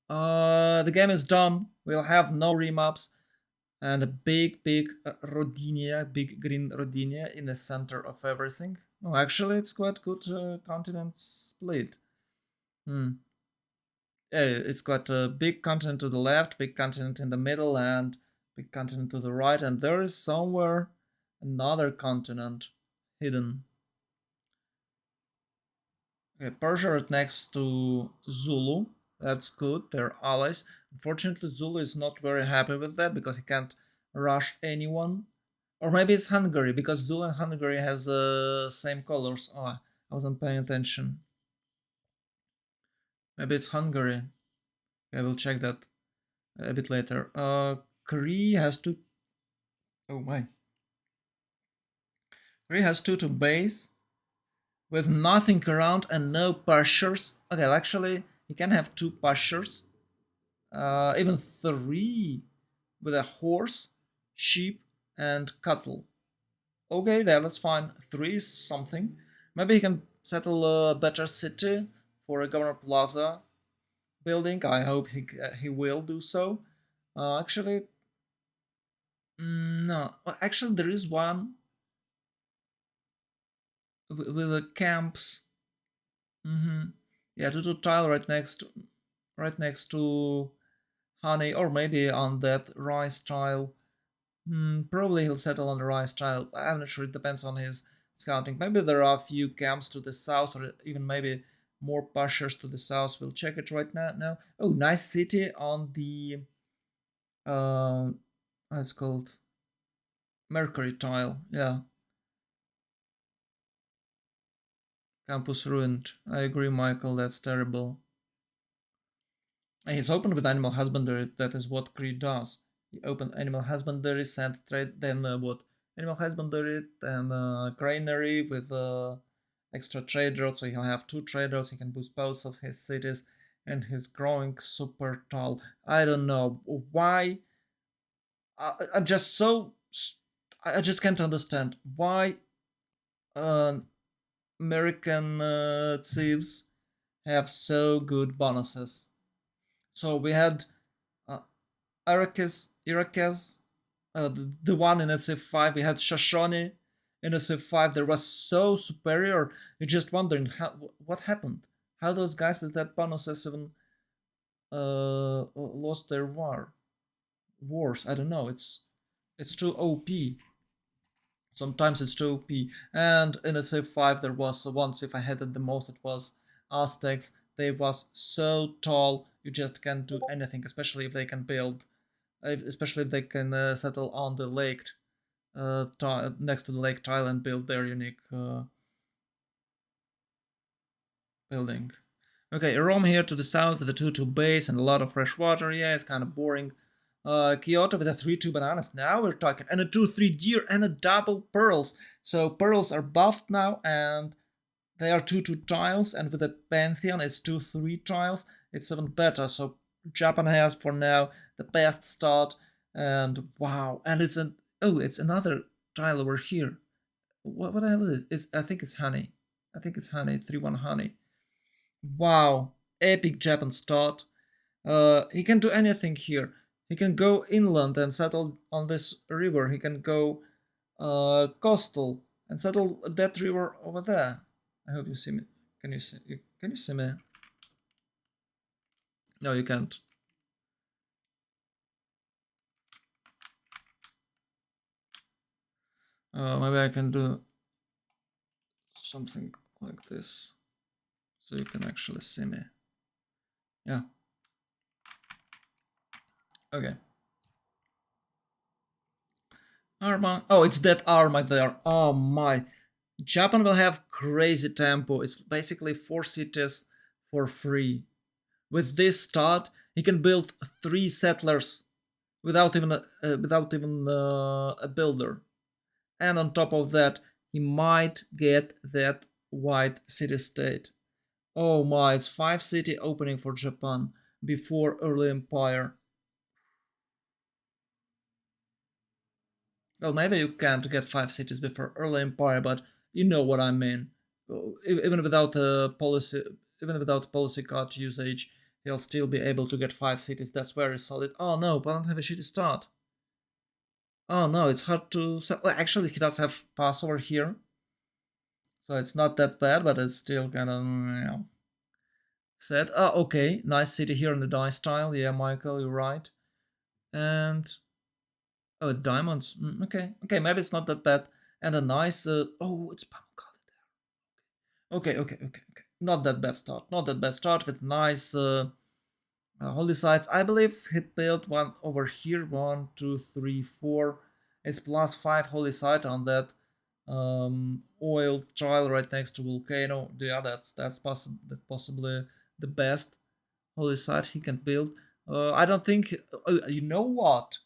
The game is done. We'll have no remaps and a big Rodinia, big green Rodinia in the center of everything. Oh, actually, it's quite good continent split. Hmm. Yeah, it's got a big continent to the left, big continent in the middle, and big continent to the right, and there is somewhere another continent hidden. Okay, Persia is next to Zulu. That's good. They're allies. Unfortunately, Zulu is not very happy with that because he can't rush anyone. Or maybe it's Hungary because Zulu and Hungary has the same colors. Oh, I wasn't paying attention. Maybe it's Hungary. I will check that a bit later. Korea has two. Oh my. Korea has two to base with nothing around and no pastures. Okay, actually, he can have two pastures. Even three with a horse, sheep, and cattle. Okay, that's fine. Three is something. Maybe he can settle a better city for a Governor Plaza building. I hope he will do so. Actually, no. Well, actually, there is one with the camps. Mm-hmm. Yeah, to tile right next to honey, or maybe on that rice tile. Probably he'll settle on the rice tile. I'm not sure. It depends on his scouting. Maybe there are a few camps to the south, or even maybe more pastures to the south. We'll check it right now. No. Oh, nice city on the what's called Mercury tile. Yeah, campus ruined. I agree, Michael. That's terrible. And he's opened with animal husbandry. That is what Cree does. He opened animal husbandry, sent trade, then what? Animal husbandry and granary with extra trade routes. So he'll have two trade routes. He can boost both of his cities, and he's growing super tall. I don't know why. I'm just so. I just can't understand why uh, American thieves have so good bonuses. So we had uh, Irakes, the one in Civ 5, we had Shoshone in Civ 5, there was so superior. You're just wondering what happened. How those guys with that bonus even lost their wars. I don't know. It's too OP. Sometimes it's too OP. And in a Civ 5, there was once if I had it the most, it was Aztecs. They was so tall, you just can't do anything, especially if they can build especially if they can settle on the lake next to the lake tile and build their unique building. Okay, Rome here to the south with a 2-2 base and a lot of fresh water. Yeah, it's kind of boring. Kyoto with a 3-2 bananas. Now we're talking. And a 2-3 deer and a double pearls. So pearls are buffed now and they are 2-2 tiles. And with the Pantheon, it's 2-3 tiles. It's even better. So Japan has for now the best start. And wow. And it's an oh, it's another tile over here. What the hell is it? I think it's honey. I think it's honey. 3-1 honey. Wow, epic Japan start. He can do anything here. He can go inland and settle on this river. He can go coastal and settle that river over there. I hope you see me. Can you see? Can you see me? No, you can't. Maybe I can do something like this so you can actually see me. Yeah. Okay. Arma. Oh, it's that Arma there. Oh my. Japan will have crazy tempo. It's basically 4 cities for free. With this start, he can build 3 settlers without even a builder. And on top of that, he might get that white city state. Oh my, it's 5 city opening for Japan before early empire. Well, maybe you can't get 5 cities before early empire, but you know what I mean. Even without a policy, even without policy card usage, he'll still be able to get 5 cities. That's very solid. Oh no, Poland have a shitty start. Oh no, it's hard to... Well, actually, he does have Passover here. So it's not that bad, but it's still kind of... sad. Oh, okay. Nice city here in the dice style. Yeah, Michael, you're right. And... Oh, diamonds. Okay, okay, maybe it's not that bad. And a nice... oh, it's Pamukkale there. Okay. Not that bad start. Not that bad start with nice... holy sites. I believe he built one over here. 1, 2, 3, 4. It's plus 5 holy site on that oil trial right next to volcano. Yeah, that's possibly the best holy site he can build. I don't think. You know what?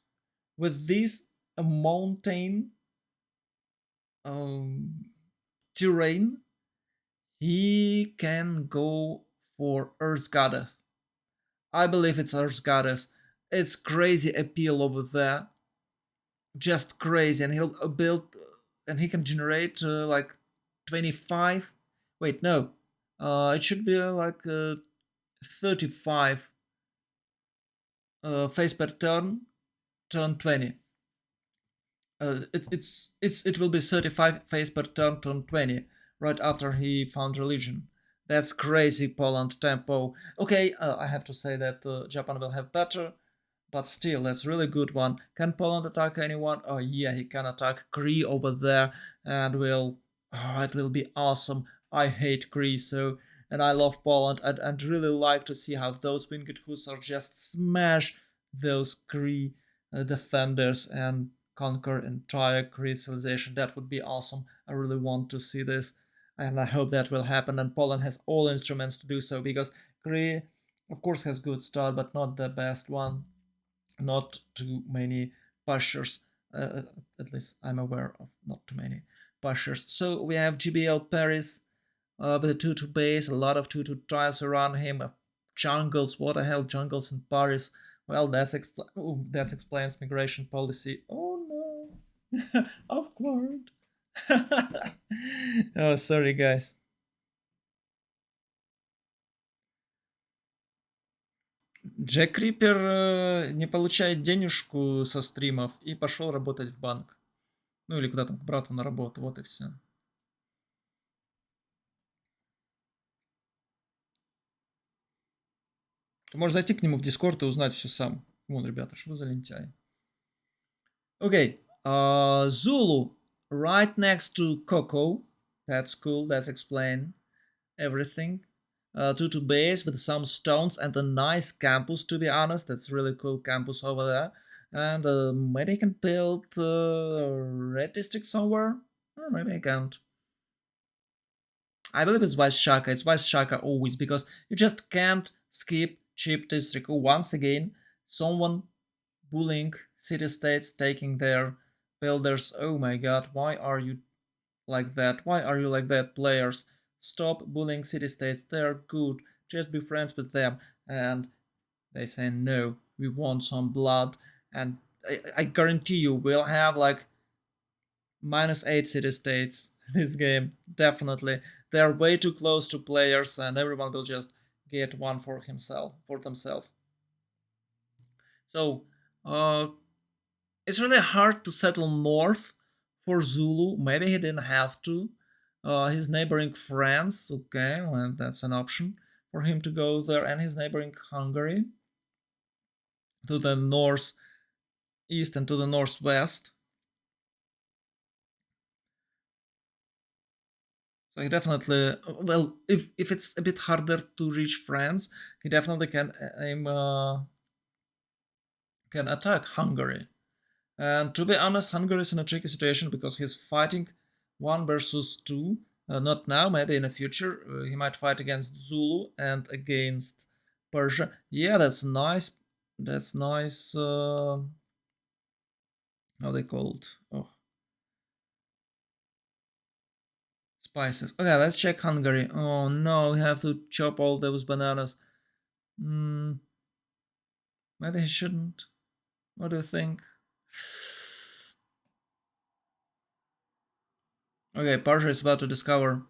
With this mountain um, terrain, he can go for Earth Goddess. I believe it's Earth Goddess. It's crazy appeal over there, just crazy, and he'll build, and he can generate like 25. Wait, no, it should be like 35 phase per turn 20. It will be 35 phase per turn 20 right after he found religion. That's crazy Poland tempo. Okay, I have to say that Japan will have better, but still, that's really good one. Can Poland attack anyone? Oh yeah, he can attack Cree over there, and will... Oh, it will be awesome. I hate Cree so, and I love Poland. I'd really like to see how those winged hussars just smash those Cree defenders and conquer entire Cree civilization. That would be awesome. I really want to see this, and I hope that will happen. And Poland has all instruments to do so, because Cree, of course, has good start, but not the best one. Not too many pushers. At least I'm aware of not too many pushers. So we have GBL Paris with a 2-2 base, a lot of 2-2 tiles around him, jungles. What the hell, jungles in Paris? Well, that explains migration policy. Oh no, awkward. Oh, sorry, guys. Джек Риппер не получает денежку со стримов и пошел работать в банк. Ну или куда там, к брату на работу, вот и все. Ты можешь зайти к нему в Дискорд и узнать все сам. Вон, ребята, что вы за лентяи. Okay, Zulu, right next to Coco. That's cool, that's explain everything. 2 base with some stones and a nice campus, to be honest. That's really cool campus over there. And maybe I can build red district somewhere? Or maybe I can't. I believe it's Vice Shaka. It's Vice Shaka always, because you just can't skip cheap district. Once again, someone bullying city-states, taking their builders. Oh my god, why are you like that? Why are you like that, players? Stop bullying city-states. They're good. Just be friends with them. And they say, no, we want some blood. And I guarantee you, we'll have like -8 city-states this game. Definitely. They're way too close to players, and everyone will just get one for themselves. So, it's really hard to settle north for Zulu. Maybe he didn't have to. His neighboring France, okay, well, that's an option for him to go there, and his neighboring Hungary to the northeast and to the northwest. So he definitely, well, if it's a bit harder to reach France, he definitely can attack Hungary. And to be honest, Hungary is in a tricky situation because he's fighting 1 versus 2. Not now, maybe in the future. He might fight against Zulu and against Persia. Yeah, that's nice. That's nice. How they called? Oh, spices. Okay, let's check Hungary. Oh no, we have to chop all those bananas. Maybe he shouldn't. What do you think? Okay, Persia is about to discover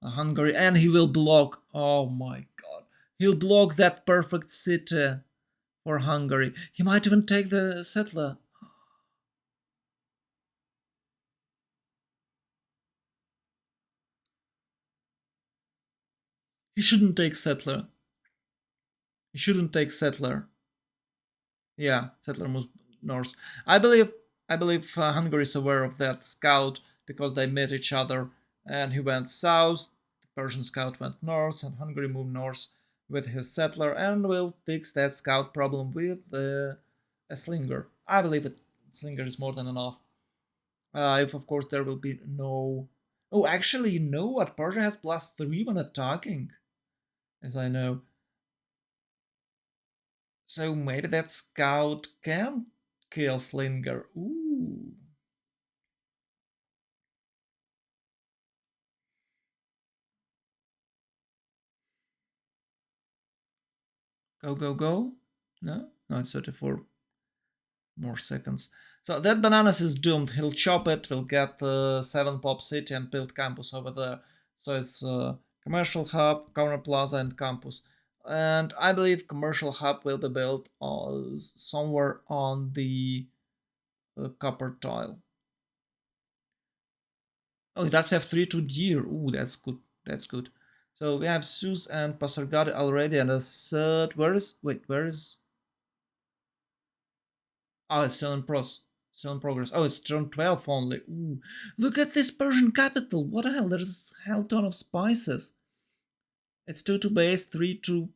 Hungary, and he will block. Oh my god. He'll block that perfect city for Hungary. He might even take the settler. He shouldn't take settler. He shouldn't take settler. Yeah, settler moves north. I believe I believe Hungary is aware of that scout because they met each other, and he went south. The Persian scout went north, and Hungary moved north with his settler, and will fix that scout problem with a slinger. I believe it. Slinger is more than enough. If of course there will be no. Oh, actually, you know what? Persia has +3 when attacking, as I know. So maybe that scout can kill Slinger. Ooh. Go, go, go. No? No, it's 34 more seconds. So that bananas is doomed. He'll chop it, we'll get the 7 pop city and build campus over there. So it's commercial hub, corner plaza, and campus. And I believe commercial hub will be built somewhere on the copper tile. Oh, it does have 3-2 deer. Ooh, that's good. That's good. So we have Zeus and Pasargade already, and a third. Where is? Wait, where is? Oh, it's still in pros. Still in progress. Oh, it's turn 12 only. Ooh, look at this Persian capital. What the hell? There's a hell ton of spices. It's 2-2 base, 3-2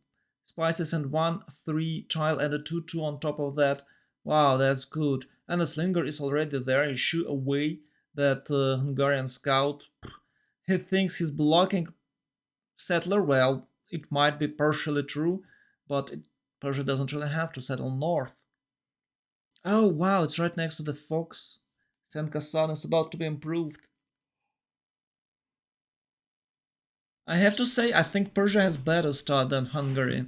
spices, and 1-3 tile, and a 2-2 on top of that. Wow, that's good. And the slinger is already there. He shoo away that Hungarian scout. He thinks he's blocking settler. Well, it might be partially true, but Persia doesn't really have to settle north. Oh wow, it's right next to the Fox. Senkasan is about to be improved. I have to say, I think Persia has better start than Hungary.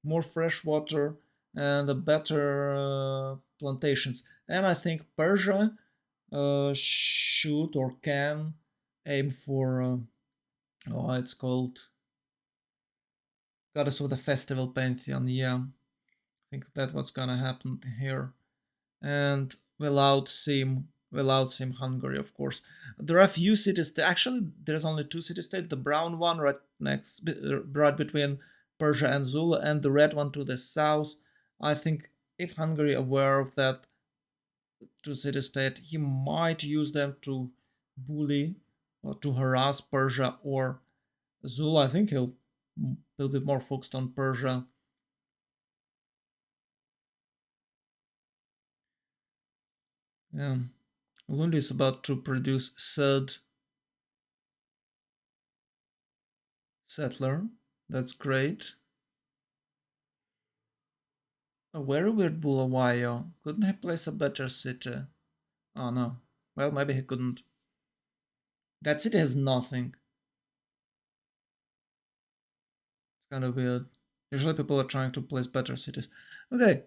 More fresh water and a better plantations. And I think Persia should or can aim for, oh, it's called Goddess of the Festival Pantheon. Yeah, I think that's what's gonna happen here. And without seem Hungary, of course. There are few cities. Actually, there's only two city states: the brown one right between Persia and Zula, and the red one to the south. I think if Hungary aware of that two city state, he might use them to bully or to harass Persia or Zula. I think he'll be more focused on Persia. Yeah. Lundi is about to produce third settler. That's great. A very weird Bulawayo. Couldn't he place a better city? Oh no. Well, maybe he couldn't. That city has nothing. It's kind of weird. Usually people are trying to place better cities. Okay.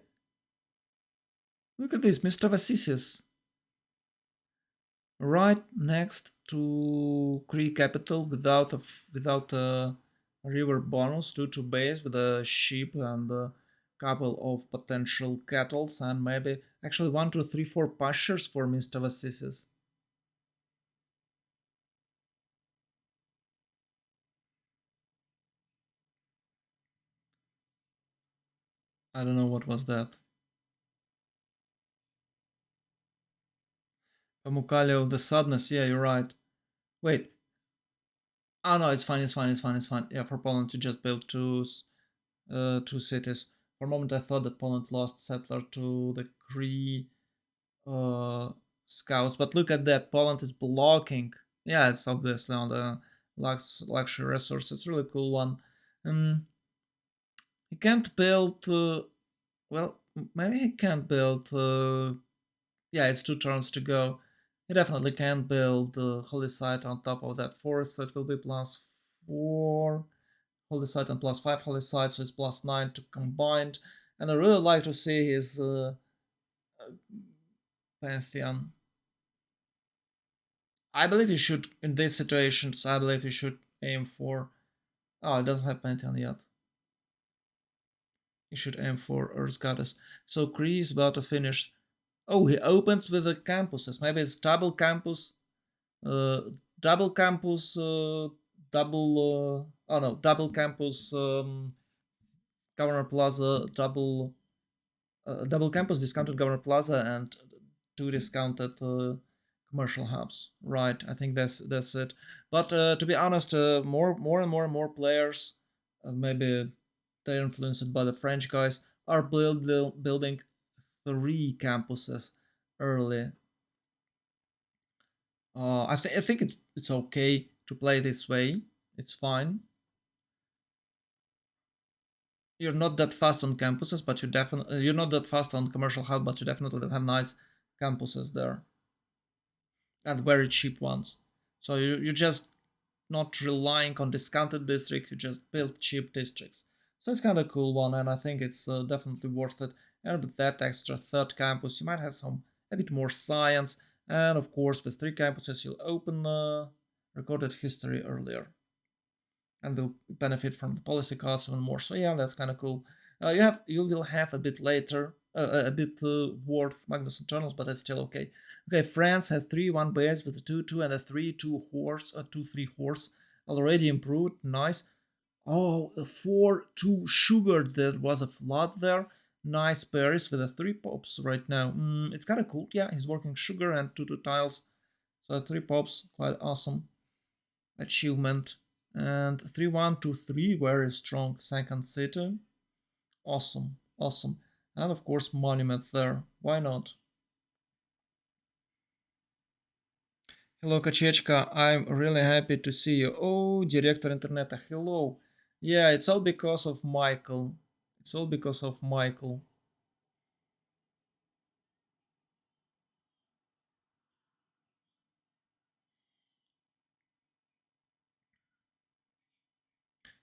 Look at this, Mr. Vassisius. Right next to Cree capital without a river bonus due to base with a sheep and a couple of potential cattle and maybe actually 1, 2, 3, 4 pastures for Mr. Vassisius. I don't know what was that. Pamukkale of the sadness. Yeah, you're right. Wait. Oh no, it's fine. It's fine. It's fine. It's fine. Yeah, for Poland to just build two cities. For a moment, I thought that Poland lost settler to the Cree uh, scouts, but look at that. Poland is blocking. Yeah, it's obviously on the luxury resource. It's a really cool one. Um, he can't build. Well, maybe he can't build. Yeah, it's 2 turns to go. He definitely can build the holy site on top of that forest, so it will be +4 holy site and +5 holy site, so it's +9 to combined. And I really like to see his pantheon. I believe you should, in these situations, I believe you should aim for. Oh, it doesn't have pantheon yet. You should aim for Earth Goddess. So Kree is about to finish. Oh, he opens with the campuses. Maybe it's double campus, uh, double campus, double. Oh no, double campus, Governor Plaza, double campus discounted Governor Plaza, and two discounted commercial hubs. Right, I think that's it. But to be honest, more players, maybe they're influenced by the French guys, are building three campuses early. I think it's okay to play this way. It's fine. You're not that fast on campuses, but you're not that fast on commercial hub, but you definitely will have nice campuses there and very cheap ones. So you're just not relying on discounted districts. You just build cheap districts. So it's kind of a cool one, and I think it's definitely worth it. And with that extra third campus, you might have some a bit more science, and of course with three campuses, you'll open recorded history earlier and they'll benefit from the policy cards even more. So yeah, that's kind of cool. You will have a bit later a bit worth Magnus Internals, but that's still okay. Okay, France has 3-1 base with a 2-2 and a 3-2 horse, a 2-3 horse already improved. Nice. Oh, a 4-2 sugar. There was a flood there. Nice Paris with a 3 pops right now. It's kind of cool. Yeah, he's working sugar and 2-2 tiles. So 3 pops, quite awesome achievement. And 3-1-2-3, very strong second city. Awesome, awesome. And of course monument there. Why not? Hello Kachechka, I'm really happy to see you. Oh, Director Internet, hello. Yeah, it's all because of Michael. It's all because of Michael.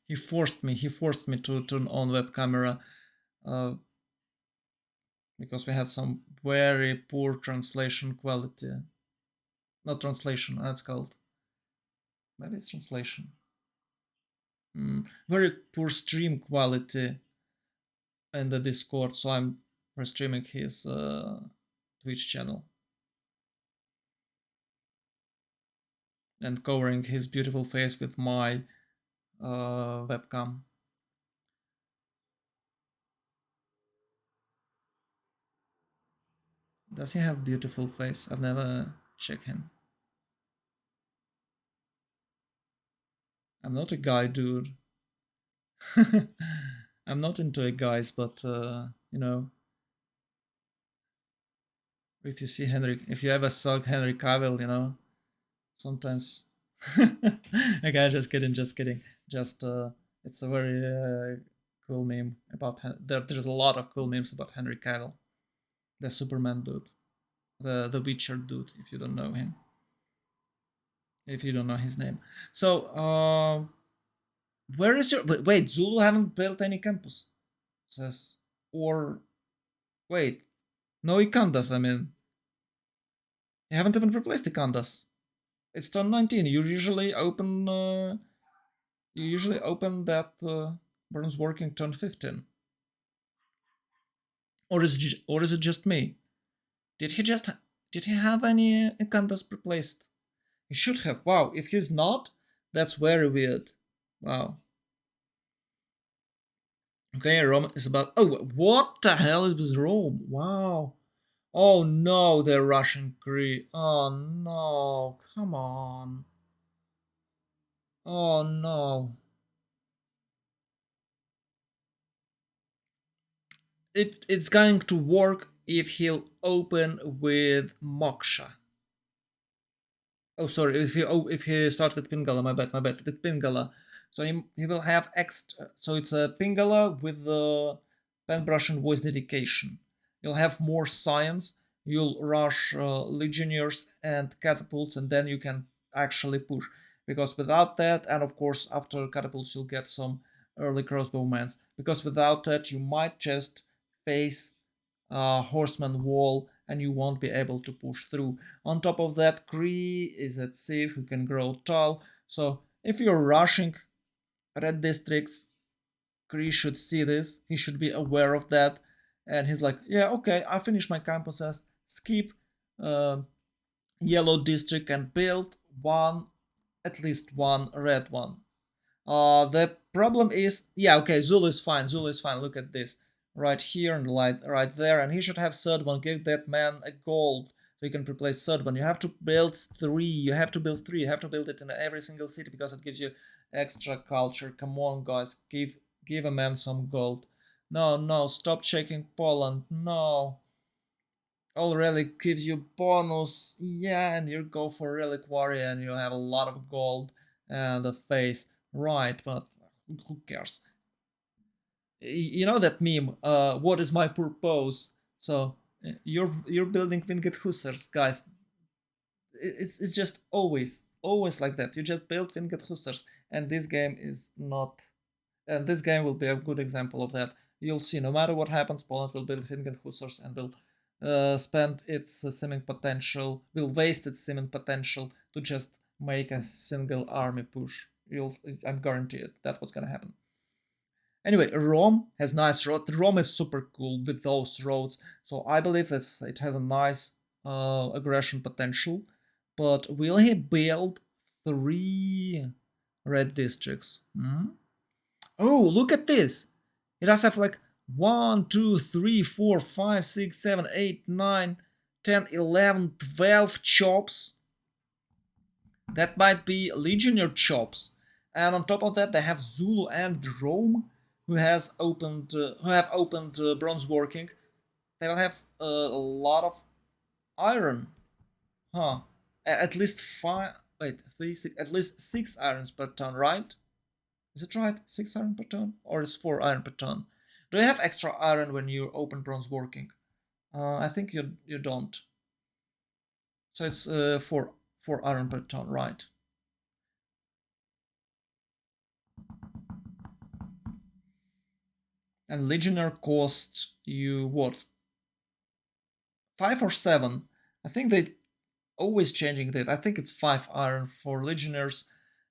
He forced me to turn on web camera uh, because we had some very poor translation quality. Not translation, that's called. Maybe it's translation. Very poor stream quality in the Discord, so I'm restreaming his Twitch channel and covering his beautiful face with my webcam. Does he have beautiful face? I've never checked him. I'm not a guy, dude. I'm not into a guys, but if you see Henry, if you ever saw Henry Cavill, sometimes. Okay, just kidding, just kidding. Just it's a very cool meme about there's a lot of cool memes about Henry Cavill, the Superman dude, the Witcher dude. If you don't know him, if you don't know his name, so where is your wait? Zulu haven't built any campus, says or wait, no, Ikandas. I mean, you haven't even replaced Ikandas. It's turn 19. You usually open that Burns working turn 15. Or is it just me? Did he just did he have any Ikandas replaced? He should have. Wow, if he's not, that's very weird. Wow. Okay, Rome is about. Oh, what the hell is Rome? Wow. Oh no, they're rushing Cree. Oh no, come on. Oh no. It's going to work if he'll open with Moksha. Oh, sorry. If he starts with Pingala, my bad. With Pingala, so he will have extra. So it's a Pingala with the Penbrush and Voice Dedication. You'll have more science. You'll rush Legionnaires and Catapults, and then you can actually push. Because without that, and of course after Catapults, you'll get some early crossbowmans. Because without that, you might just face horseman wall and you won't be able to push through. On top of that, Kree is at Civ who can grow tall. So if you're rushing red districts, Kree should see this. He should be aware of that. And he's like, yeah, okay, I finished my campuses. Skip uh, yellow district and build one, at least one red one. The problem is, yeah, okay, Zulu is fine. Zulu is fine. Look at this right here and right there, and he should have third one. Give that man a gold so he can replace third one. You have to build three. You have to build three. You have to build it in every single city because it gives you extra culture. Come on, guys, give a man some gold. No, no, stop checking Poland. No. All relic gives you bonus, yeah, and you go for relic warrior and you have a lot of gold and a face, right? But who cares? You know that meme? What is my purpose? So you're building Winged Hussars, guys. It's just always like that. You just build Winged Hussars, and this game is not. And this game will be a good example of that. You'll see, no matter what happens, Poland will build Winged Hussars and will spend its simming potential, will waste its simming potential to just make a single army push. I'm guaranteed that's what's gonna happen. Anyway, Rome has nice roads. Rome is super cool with those roads, so I believe that it has a nice aggression potential. But will he build three red districts? Hmm? Oh, look at this! It does have like 1, 2, 3, 4, 5, 6, 7, 8, 9, 10, 11, 12 chops. That might be Legionnaire chops. And on top of that, they have Zulu and Rome, who have opened bronze working. They will have a lot of iron, huh? At least five. Wait, three, six, at least 6 irons per ton, right? Is it right? 6 iron per ton, or is 4 iron per ton? Do you have extra iron when you open bronze working? I think you don't. So it's 4 iron per ton, right? And Legionnaire costs you what? 5 or 7? I think they always changing that. I think it's 5 iron for Legionnaires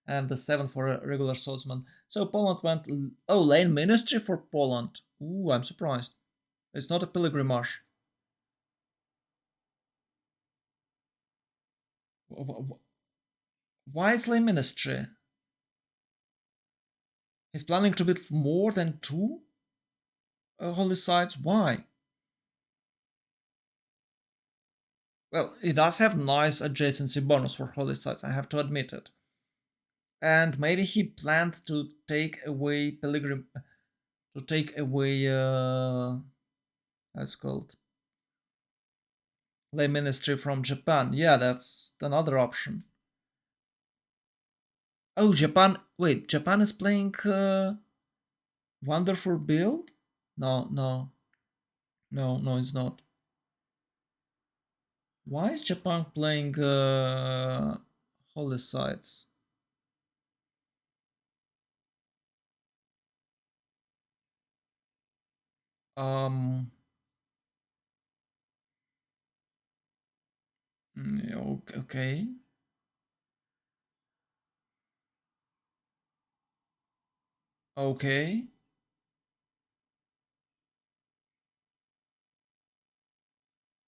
and the 7 for a regular swordsman. So Poland went. Oh, lane ministry for Poland. Ooh, I'm surprised. It's not a pilgrimage. Why is lane ministry? He's planning to build more than 2 holy sites. Why? Well, it does have nice adjacency bonus for holy sites, I have to admit it. And maybe he planned to take away how's called lay ministry from Japan. Yeah, that's another option. Oh, Japan. Wait, Japan is playing wonderful build? No, no, no, no, it's not. Why is Japan playing holy sites? Um. Okay. Okay.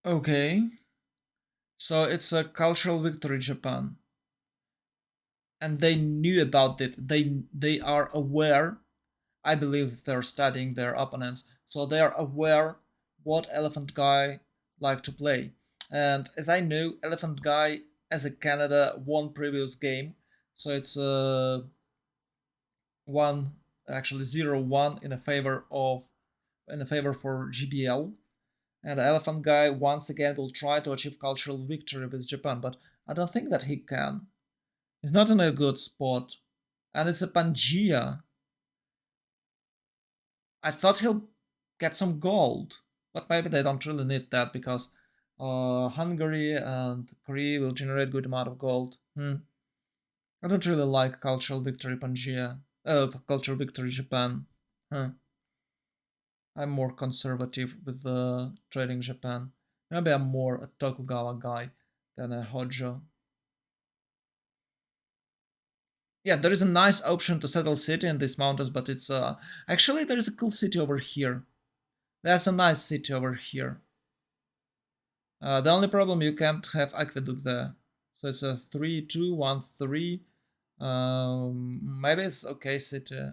Okay. So it's a cultural victory, Japan, and they knew about it. They are aware. I believe they're studying their opponents, so they are aware what Elephant Guy like to play. And as I know, Elephant Guy as a Canada won previous game, so it's 1, actually 0-1 in a favor for GBL. And the Elephant Guy once again will try to achieve cultural victory with Japan, but I don't think that he can. He's not in a good spot. And it's a Pangea. I thought he'll get some gold, but maybe they don't really need that because Hungary and Korea will generate good amount of gold. I don't really like cultural victory Pangea. Cultural victory Japan. Huh. I'm more conservative with trading Japan. Maybe I'm more a Tokugawa guy than a Hojo. Yeah, there is a nice option to settle city in these mountains, but it's actually there is a cool city over here. That's a nice city over here. The only problem, you can't have aqueduct there. So it's a 3-2-1-3. Maybe it's okay city.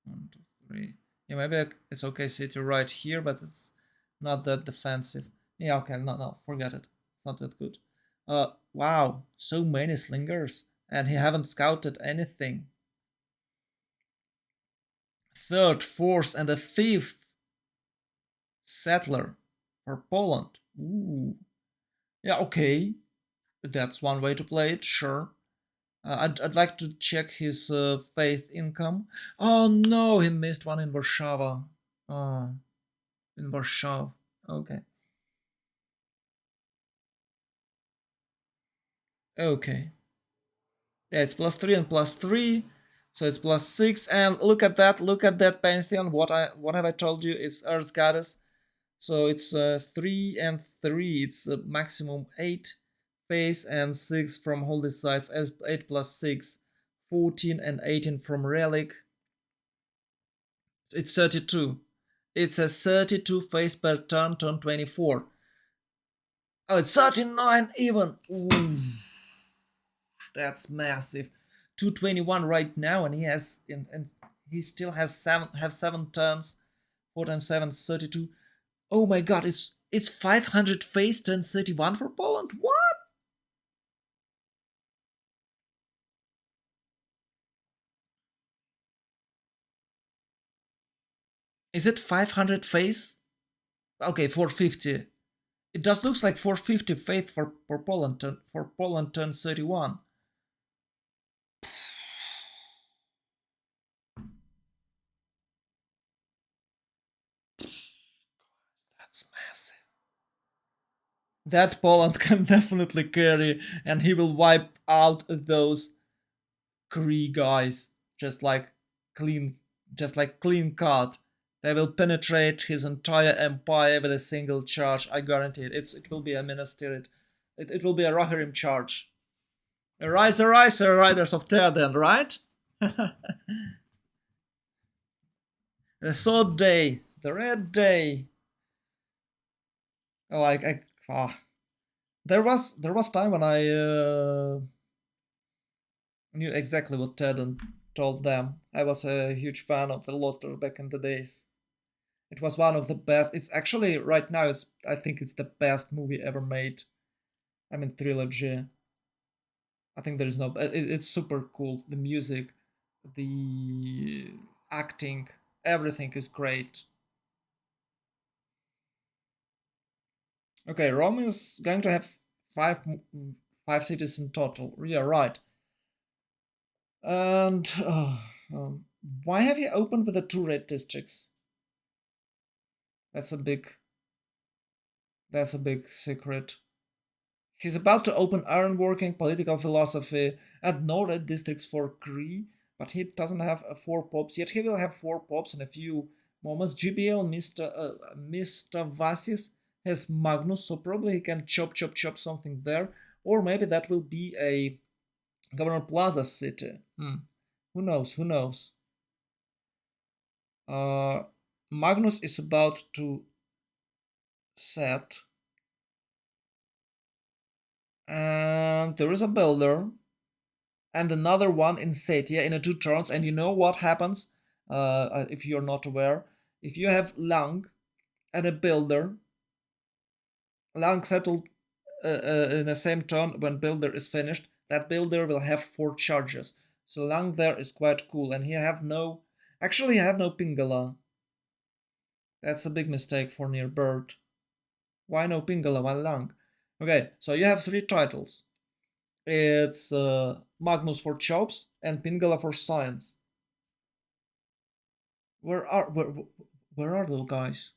1, 2, 3. Yeah, maybe it's okay city right here, but it's not that defensive. Yeah, okay, no, forget it. It's not that good. Wow, so many slingers, and he haven't scouted anything. Third, fourth, and a fifth settler for Poland. Ooh. Yeah, okay. That's one way to play it, sure. I'd like to check his faith income. Oh no, he missed one in Warsaw. Oh, in Warsaw. Okay. Okay. Yeah, it's +3 and +3. So it's +6. And look at that Pantheon. What have I told you? It's Earth Goddess. So it's 3 and 3. It's maximum 8 face and 6 from holy sites, as 8 plus 6, 14 and 18 from relic. It's 32. It's a 32 face per turn, turn 24. Oh, it's 39 even. Ooh, that's massive. 221 right now, and and he still has 7 turns. 4 times 7 is 32. Oh my god, it's 500 face, turn 31 for Poland. What? Is it 500 face? Okay, 450. It just looks like 450 faith for Poland for Poland turn 31. That's massive. That Poland can definitely carry, and he will wipe out those Kree guys clean, just like clean cut. They will penetrate his entire empire with a single charge. I guarantee it. It will be a minister. It will be a Rohirrim charge. Arise, riders of Theoden, right? The sword day, the red day. Oh, there was time when I knew exactly what Theoden told them. I was a huge fan of the Lothar back in the days. It was one of the best. It's actually right now. I think it's the best movie ever made. I mean trilogy. I think there is no. It's super cool. The music, the acting, everything is great. Okay, Rome is going to have five five cities in total. Yeah, right. And why have you opened with the 2 red districts? That's a big. That's a big secret. He's about to open ironworking, political philosophy, and no red districts for Cree, but he doesn't have 4 pops yet. He will have 4 pops in a few moments. GBL Mr. Vasis has Magnus, so probably he can chop something there. Or maybe that will be a Governor Plaza city. Who knows? Who knows? Uh, Magnus is about to set, and there is a builder and another one in Setia in a 2 turns. And you know what happens if you're not aware? If you have Lang and a builder, Lang settled in the same turn when builder is finished, that builder will have 4 charges. So Lang there is quite cool, and he have no. Actually, I have no Pingala. That's a big mistake for near bird. Why no Pingala? Why Lang? Okay, so you have 3 titles. It's Magnus for chops and Pingala for science. Where are where are those guys?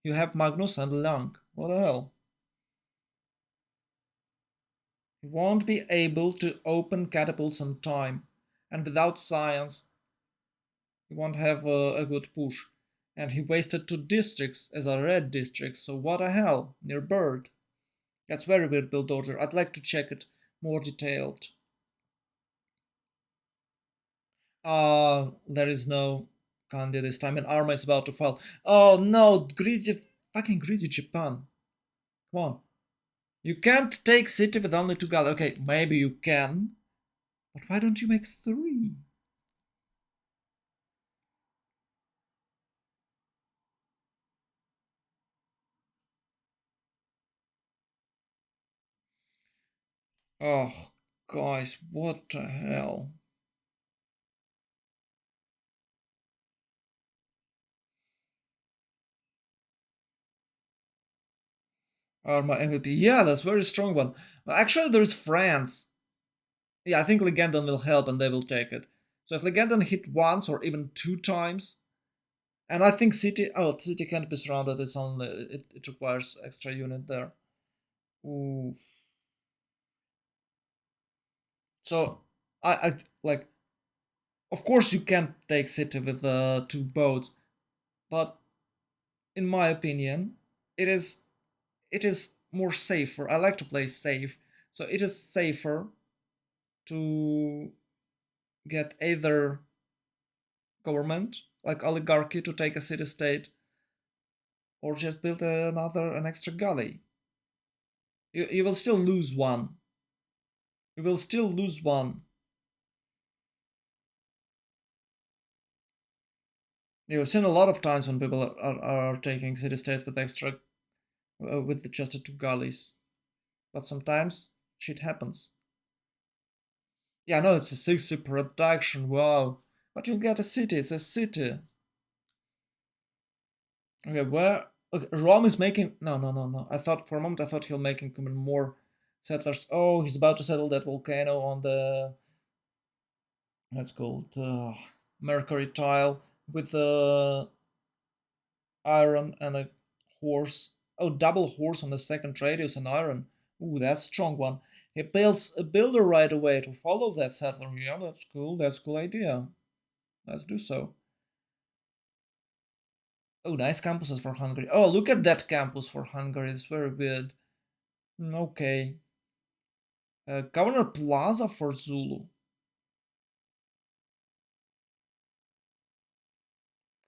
You have Magnus and Lang. What the hell? He won't be able to open catapults on time, and without science, he won't have a good push. And he wasted 2 districts as a red district. So what the hell? Near bird. That's very weird build order. I'd like to check it more detailed. There is no Kandy this time, and Arma is about to fall. Oh no, fucking greedy Japan. Come on. You can't take city with only 2 galleys. Okay, maybe you can. But why don't you make 3? Oh, guys, what the hell? Arma MVP. Yeah, that's very strong one. Actually, there's France. Yeah, I think Legendon will help and they will take it. So if Legendon hit once or even 2 times, and I think City, oh, City can't be surrounded. It's only it requires extra unit there. Ooh. So I like, of course you can't take City with 2 boats, but in my opinion, it is it is more safer. I like to play safe, so it is safer to get either government like oligarchy to take a city state, or just build an extra galley. You will still lose one. You will still lose one. You've seen a lot of times when people are taking city states with extra, with just the 2 galleys. But sometimes shit happens. Yeah, no, it's a 60 production, wow. But you'll get a city, it's a city. Okay, where... Okay, Rome is making... No, no, no, no. I thought, for a moment, I thought he'll making even more settlers. Oh, he's about to settle that volcano on the... That's called Mercury tile with iron and a horse. Oh, double horse on the second radius and iron. Ooh, that's strong one. He builds a builder right away to follow that settler. Yeah, that's cool. That's a cool idea. Let's do so. Oh, nice campuses for Hungary. Oh, look at that campus for Hungary. It's very weird. Okay. Governor Plaza for Zulu.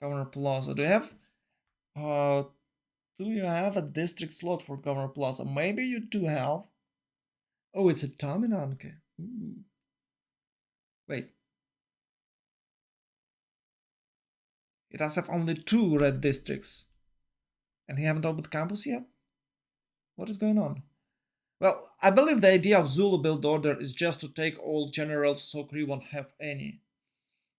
Governor Plaza. Uh do you have a district slot for Governor Plaza? Maybe you do have. Oh, it's a Taminanke. Ooh. Wait, it does have only 2 red districts. And he haven't opened campus yet? What is going on? Well, I believe the idea of Zulu build order is just to take all generals so Kree won't have any.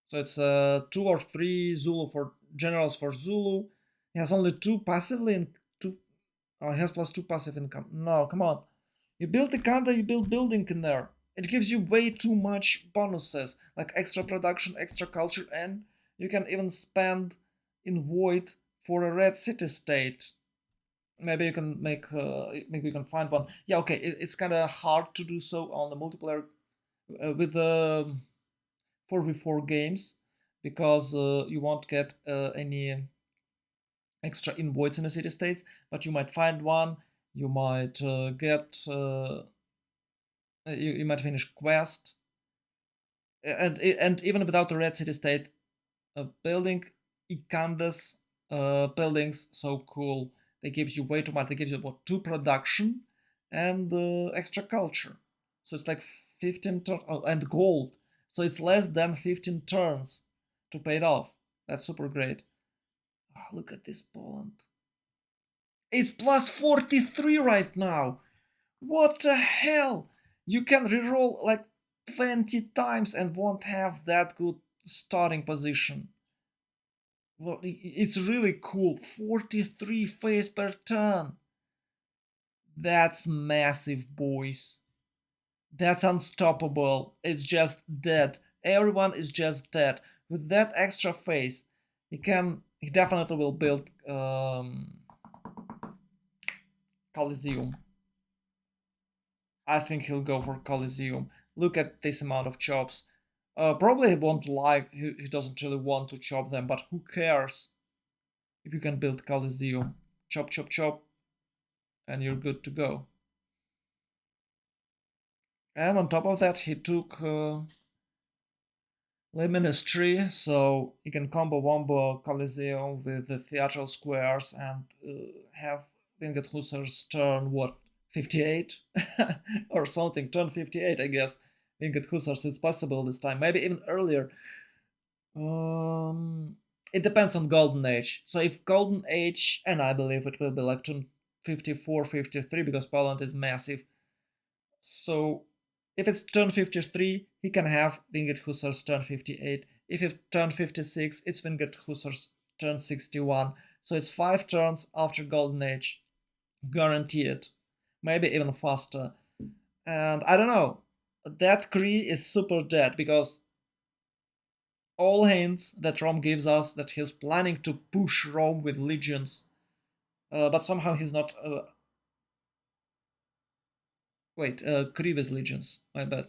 So it's 2 or 3 Zulu for generals for Zulu. He has only 2 passively and 2. Oh, he has +2 passive income. No, come on. You build the Kanda, you build building in there. It gives you way too much bonuses, like extra production, extra culture, and you can even spend in Void for a red city state. Maybe you can maybe you can find one. Yeah, okay, it's kind of hard to do so on the multiplayer with the 4v4 games, because you won't get any extra invoids in the city states, but you might find one. You might you might finish quest, and even without the red city state, building Ikandas buildings so cool. They gives you way too much. They gives you about 2 production and extra culture. So it's like 15 turns, oh, and gold. So it's less than 15 turns to pay it off. That's super great. Oh, look at this Poland. It's +43 right now. What the hell? You can reroll like 20 times and won't have that good starting position. Well, it's really cool. 43 phase per turn. That's massive, boys. That's unstoppable. It's just dead. Everyone is just dead. With that extra phase, he definitely will build Coliseum. I think he'll go for Coliseum. Look at this amount of chops. Probably he won't like, he doesn't really want to chop them, but who cares if you can build Coliseum? Chop, chop, chop, and you're good to go. And on top of that, he took Ministry, so you can combo wombo Coliseum with the theatrical squares and have Winged Hussars turn what 58 or something, turn 58, I guess. Winged Hussars is possible this time, maybe even earlier. Um, it depends on Golden Age. So if Golden Age, and I believe it will be like turn 54, 53 because Poland is massive. So if it's turn 53, he can have Winged Hussars turn 58. If it's turn 56, it's Winged Hussars turn 61. So it's 5 turns after Golden Age. Guaranteed. Maybe even faster. And I don't know. That Kree is super dead because all hints that Rome gives us that he's planning to push Rome with legions. But somehow he's not. Wait, Kree with legions. My bad.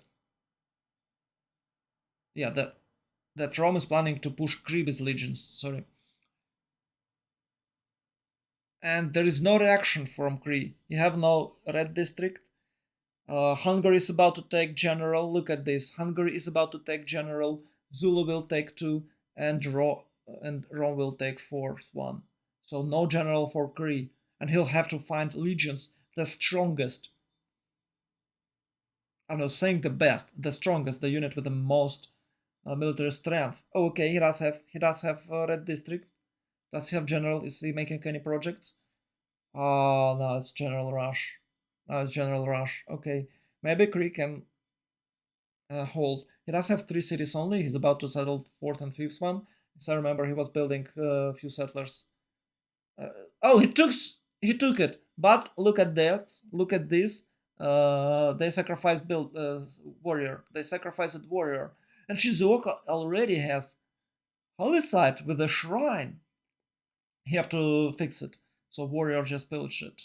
Yeah, that Rome is planning to push Kribi's legions, sorry. And there is no reaction from Kree. You have no red district. Hungary is about to take general. Look at this. Hungary is about to take general. Zulu will take two, and Rome will take fourth one. So no general for Kree, and he'll have to find legions the strongest. I'm not saying the best, the strongest, the unit with the most military strength. Oh, okay, he does have red district. Does he have general? Is he making any projects? Oh, no, it's General Rush. No, it's General Rush. Okay, maybe Kree can hold. He does have 3 cities only. He's about to settle fourth and fifth one. As I remember, he was building a few settlers. Uh, oh, he took it. But look at that. Look at this. They sacrificed build warrior. They sacrificed warrior, and Shizuoka already has holy site with a shrine. You have to fix it. So warrior just pillaged it.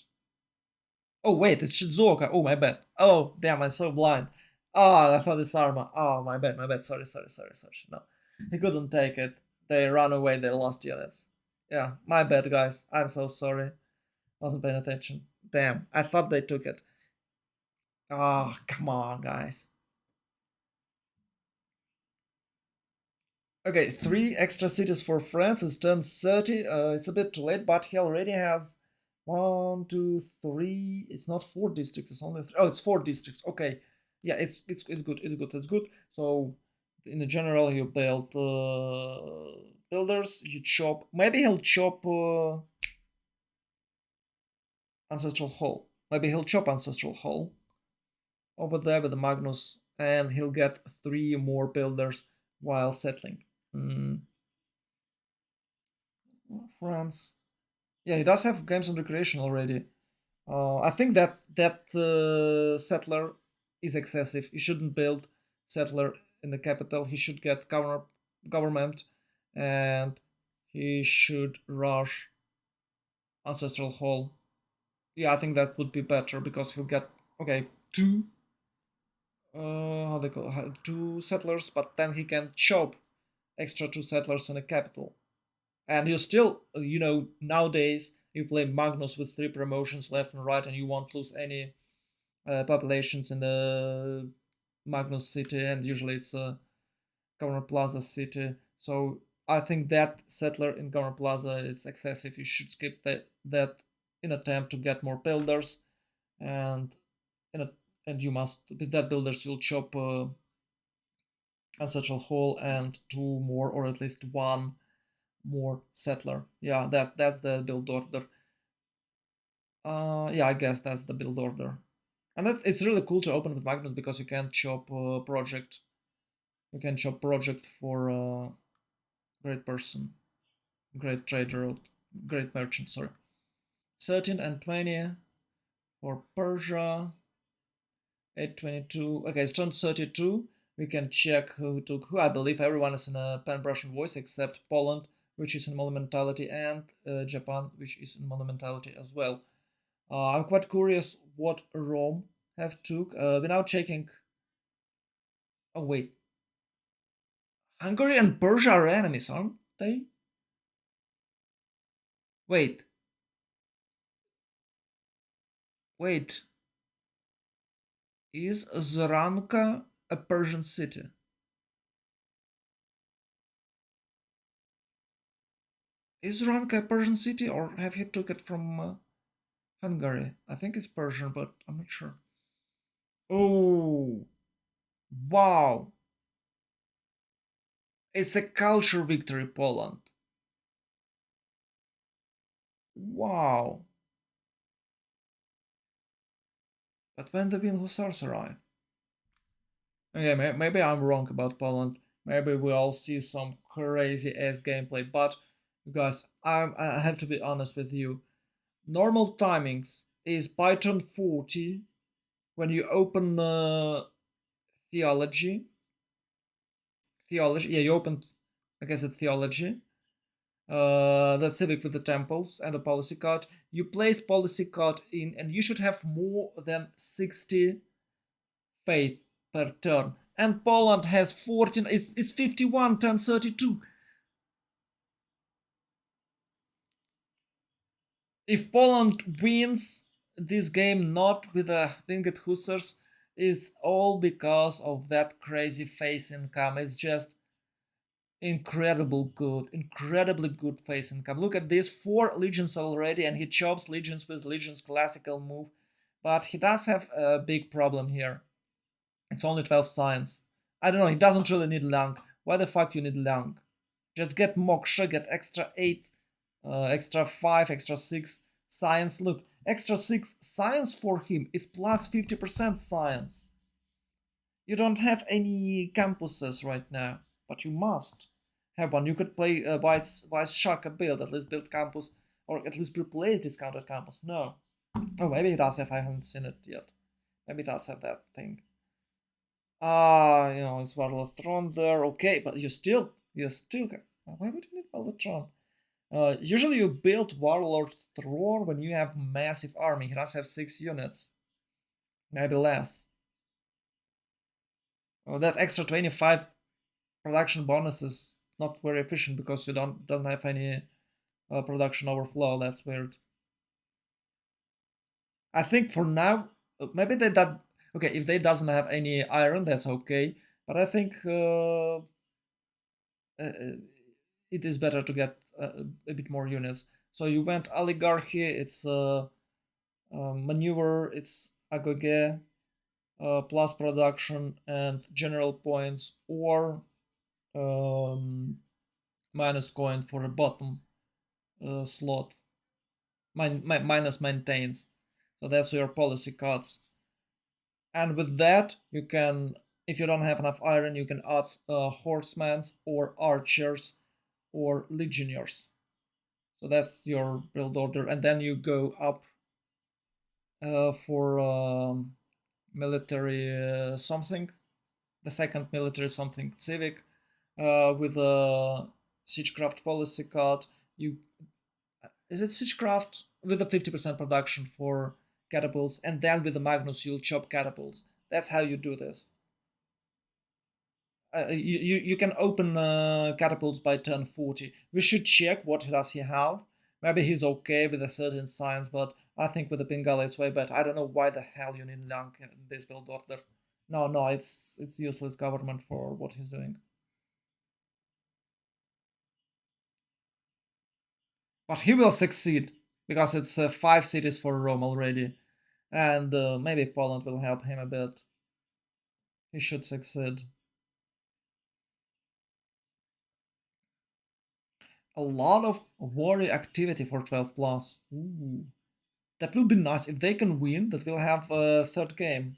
Oh wait, it's Shizuoka. Oh my bad. Oh damn, I'm so blind. Oh, I thought it's Arma. Oh my bad, my bad. Sorry, sorry, sorry, sorry. No, he couldn't take it. They ran away. They lost units. Yeah, my bad, guys. I'm so sorry. Wasn't paying attention. Damn, I thought they took it. Oh, come on, guys. Okay, 3 extra cities for France is turn 30. It's a bit too late, but he already has one, two, three. It's not 4 districts, it's only three. Oh, it's 4 districts. Okay. Yeah, it's good, it's good, it's good. So in the general you build builders, you chop. Maybe he'll chop Ancestral Hall. Maybe he'll chop Ancestral Hall over there with the Magnus, and he'll get 3 more builders while settling. Mm, France. Yeah, he does have games on recreation already. I think that settler is excessive. He shouldn't build settler in the capital. He should get government, and he should rush ancestral hall. Yeah, I think that would be better because he'll get okay two. How they call 2 settlers, but then he can chop extra 2 settlers in the capital. And you still, nowadays you play Magnus with 3 promotions left and right, and you won't lose any populations in the Magnus city, and usually it's a Governor Plaza city. So I think that settler in Governor Plaza is excessive. You should skip that in attempt to get more builders, and in a, and you must with that builders you'll chop ancestral hall and 2 more or at least 1 more settler. Yeah, that's the build order. Yeah, I guess that's the build order. And it's really cool to open with Magnus because you can chop project. You can chop project for great person, great trader, great merchant. Sorry, 13 and 20 for Persia. 822. Okay, it's turn 32. We can check who took who. I believe everyone is in a pan-Russian voice except Poland, which is in monumentality, and Japan, which is in monumentality as well. I'm quite curious what Rome have took. We're now checking. Oh wait, Hungary and Persia are enemies, aren't they? Wait, wait. Is Zranka a Persian city? Is Ranka a Persian city or have you took it from Hungary? I think it's Persian, but I'm not sure. Oh, wow. It's a culture victory, Poland. Wow. But when the Win Hussars arrive? Okay, maybe I'm wrong about Poland. Maybe we'll see some crazy ass gameplay. But, guys, I have to be honest with you. Normal timings is by turn 40 when you open theology. Theology, yeah, you open, I guess, the theology. The civic with the temples and the policy card. You place policy card in, and you should have more than 60 faith per turn. And Poland has 14, it's 51, turn 32. If Poland wins this game not with a winged hussars, it's all because of that crazy face income. It's just incredibly good face income. Look at this, 4 legions already, and he chops legions with legions classical move. But he does have a big problem here. It's only 12 science. I don't know, he doesn't really need Lang. Why the fuck you need Lang? Just get Moksha, get extra 8, extra 5, extra 6 science. Look, extra 6 science for him is plus 50% science. You don't have any campuses right now, but you must have one. You could play Vice Shaka build, at least build campus, or at least replace discounted campus. No. Oh, maybe it does have, I haven't seen it yet. Maybe it does have that thing. It's Varlotron there. Okay, but you still can. Why would you need Varlotron? Usually you build Warlord Throne when you have massive army. He does have 6 units, maybe less. That extra 25 production bonus is not very efficient because you don't have any production overflow. That's weird. I think for now, maybe they that okay. If they doesn't have any iron, that's okay. But I think it is better to get a bit more units. So you went oligarchy. It's maneuver. It's agoge, plus production and general points, or um, minus coin for a bottom slot. Minus maintains. So that's your policy cards. And with that, you can, if you don't have enough iron, you can add horsemans or archers or legionnaires. So that's your build order, and then you go up for military something, the second military something civic, with a siegecraft policy card. You is it siegecraft with a 50% production for catapults, and then with the Magnus you'll chop catapults. That's how you do this. You can open catapults by turn 40. We should check what does he have. Maybe he's okay with a certain science, but I think with the Bengala it's way better. I don't know why the hell you need Lang in this build order. No, it's useless government for what he's doing. But he will succeed because it's 5 cities for Rome already, and maybe Poland will help him a bit. He should succeed. A lot of warrior activity for 12 plus. Ooh. That will be nice. If they can win, that will have a third game.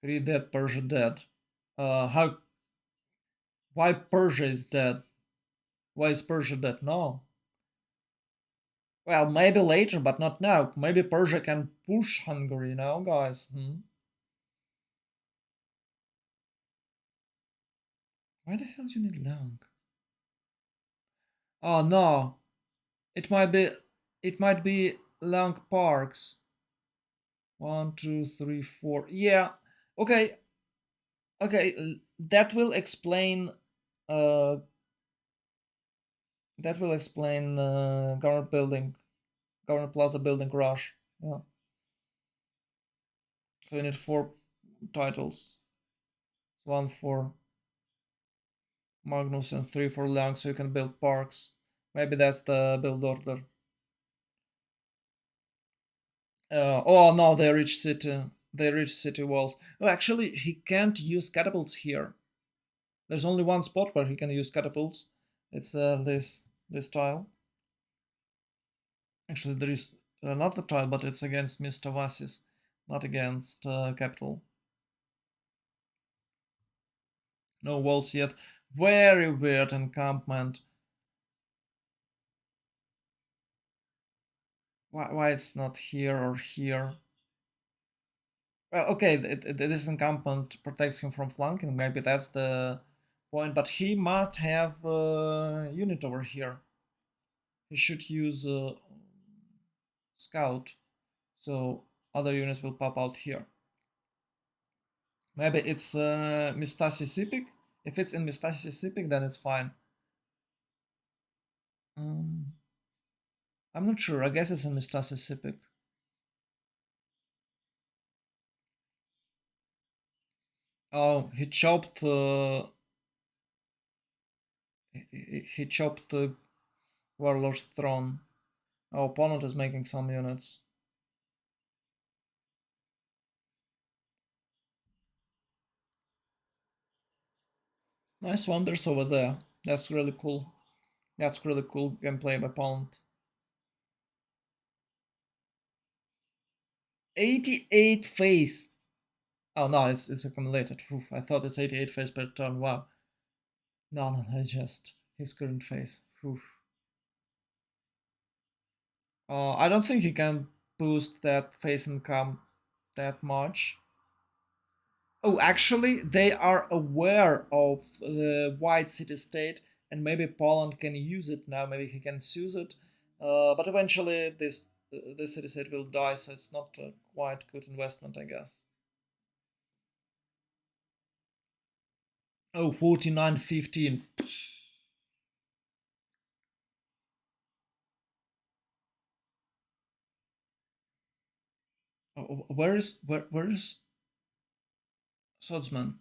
Greed dead, Persia dead. How? Why Persia is dead? Why is Persia dead? No. Well, maybe later, but not now. Maybe Persia can push Hungary now, guys. Why the hell do you need long? Oh no. It might be. It might be long parks. 1, 2, 3, 4. Yeah. Okay. Okay. That will explain. Uh, that will explain government building, government plaza building rush. Yeah. So you need 4 titles. One for Magnus and 3 for Lang, so you can build parks. Maybe that's the build order. Oh no, they reach city. They reach city walls. Oh, actually, he can't use catapults here. There's only one spot where he can use catapults. It's this tile. Actually, there is another tile, but it's against Mr. Vasis, not against Capital. No walls yet. Very weird encampment. Why it's not here or here? Well, okay, this encampment protects him from flanking. Maybe that's the point. But he must have a unit over here. He should use scout, so other units will pop out here. Maybe it's Mistasi. If it's in Mistasi, then it's fine. Um, I'm not sure. I guess it's in Mistasi. Oh, he chopped. He chopped the Warlord's throne. Our opponent is making some units. Nice wonders over there. That's really cool. That's really cool gameplay by opponent. 88 phase. Oh no, it's accumulated. Oof, I thought it's 88 phase per turn. Wow. No, just his current phase. Oof. I don't think he can boost that phase income that much. Oh, actually, they are aware of the wide city state, and maybe Poland can use it now. Maybe he can use it, but eventually this city state will die, so it's not a quite good investment, I guess. Oh, 49-15. Where is Sodsman?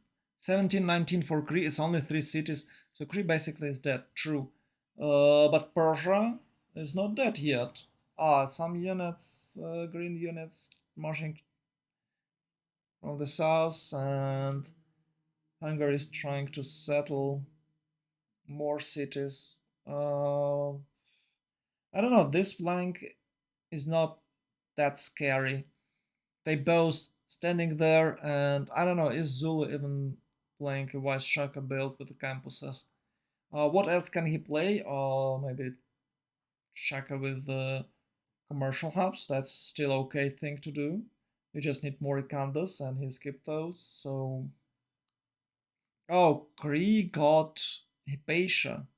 17-19 for Cree. It's only 3 cities, so Cree basically is dead. True, but Persia is not dead yet. Ah, some units, green units, marching from the south, and Hungary is trying to settle more cities. I don't know. This flank is not that scary. They both standing there, and I don't know. Is Zulu even playing a Wise Shaka build with the campuses? What else can he play? Or maybe Shaka with the commercial hubs. That's still okay thing to do. You just need more Ikandas, and he skipped those. So oh, Kree got Hypatia.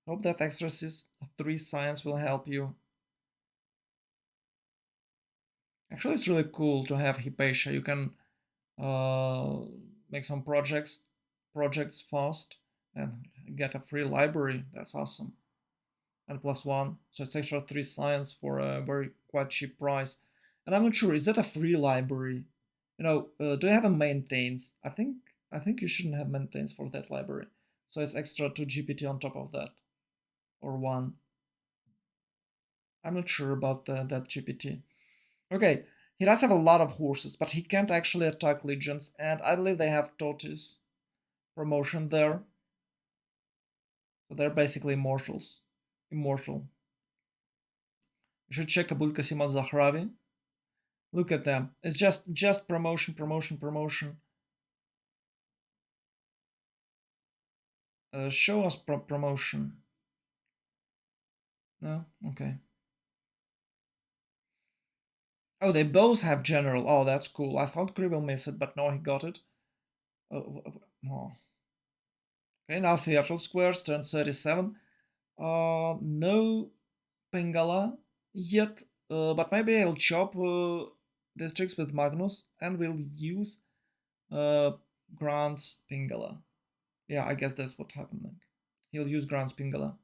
Hope that extra 3 science will help you. Actually, it's really cool to have Hypatia. You can make some projects fast, and get a free library. That's awesome. And +1, so it's extra 3 science for a very quite cheap price. And I'm not sure, is that a free library? Do you have a maintains? I think you shouldn't have maintains for that library. So it's extra 2 GPT on top of that, or 1. I'm not sure about that GPT. Okay, he does have a lot of horses, but he can't actually attack legions, and I believe they have Totis promotion there. So they're basically immortals. Immortal. You should check Abul Qasim al Zahravi. Look at them. It's just promotion, promotion, promotion. Show us promotion. No? Okay. Oh, they both have general. Oh, that's cool. I thought Kree will miss it, but no, he got it. Oh. Okay, now theatrical squares, turn 37. No Pingala yet, but maybe I'll chop districts with Magnus and we'll use Grant's Pingala. Yeah, I guess that's what happened. He'll use Grant's Pingala.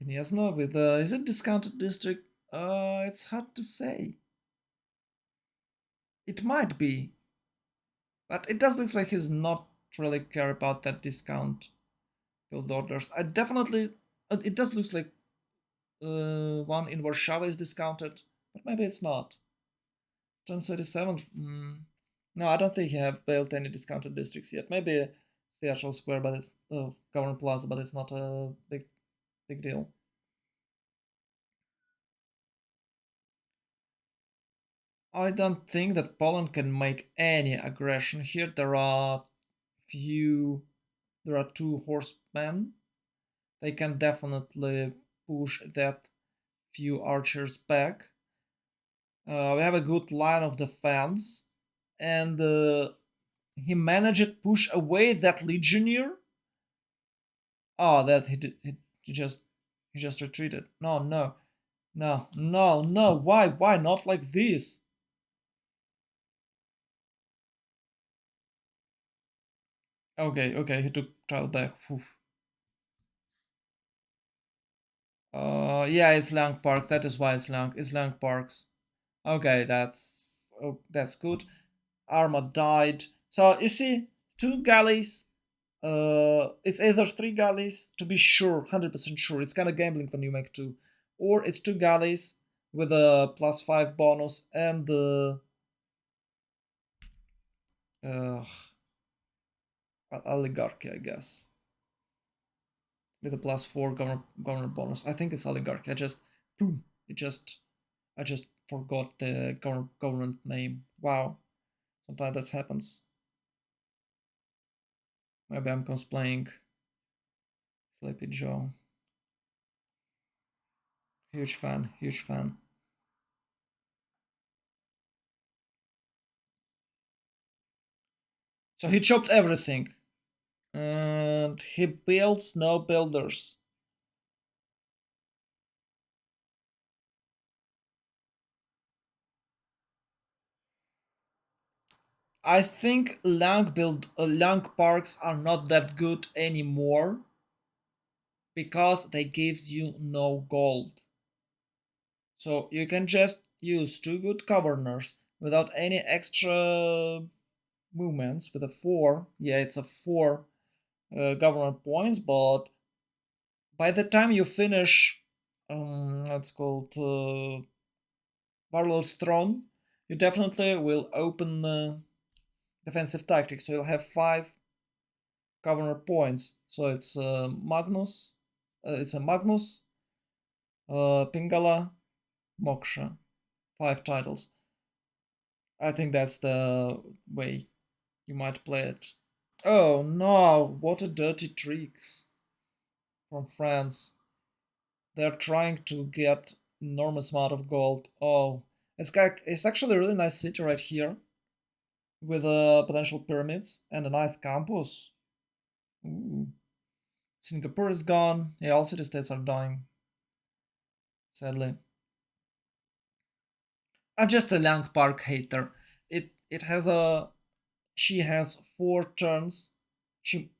Gniezno with is it discounted district? It's hard to say. It might be, but it does look like he's not really care about that discount build orders. I definitely, it does look like one in Warsaw is discounted, but maybe it's not. 1037. No, I don't think you have built any discounted districts yet. Maybe Theatral Square, but it's Government Plaza, but it's not a big deal. I don't think that Poland can make any aggression here. There are two horsemen. They can definitely push that few archers back. We have a good line of defense, and he managed to push away that legionnaire. Oh, that he just retreated. No, no, no, no, no. Why not like this? Okay, okay, he took trial back. Whew. Yeah, it's Lang Park. That is why it's Lang. It's Lang Parks. Okay, that's good. Arma died. So you see, two galleys. It's either three galleys to be sure, 100% sure. It's kind of gambling when you make two, or it's two galleys with a +5 bonus and the uh, oligarchy, I guess, with a +4 governor bonus. I think it's oligarchy. Boom. It just I just forgot the government name. Wow. Sometimes that happens. Maybe I'm cosplaying Sleepy Joe. Huge fan, huge fan. So he chopped everything. And he builds no builders. I think Lang parks are not that good anymore because they gives you no gold. So you can just use two good governors without any extra movements with a 4. Yeah, it's a 4 governor points, but by the time you finish, let's call it Warlord's Throne, you definitely will open defensive tactics. So you'll have 5 governor points. So it's Magnus, it's a Magnus, Pingala, Moksha, 5 titles. I think that's the way you might play it. Oh no, what a dirty tricks from France. They're trying to get enormous amount of gold. Oh, it's actually a really nice city right here with potential pyramids and a nice campus. Ooh. Singapore is gone. Yeah, all city states are dying. Sadly, I'm just a Lang Park hater. It has a she has 4 turns. She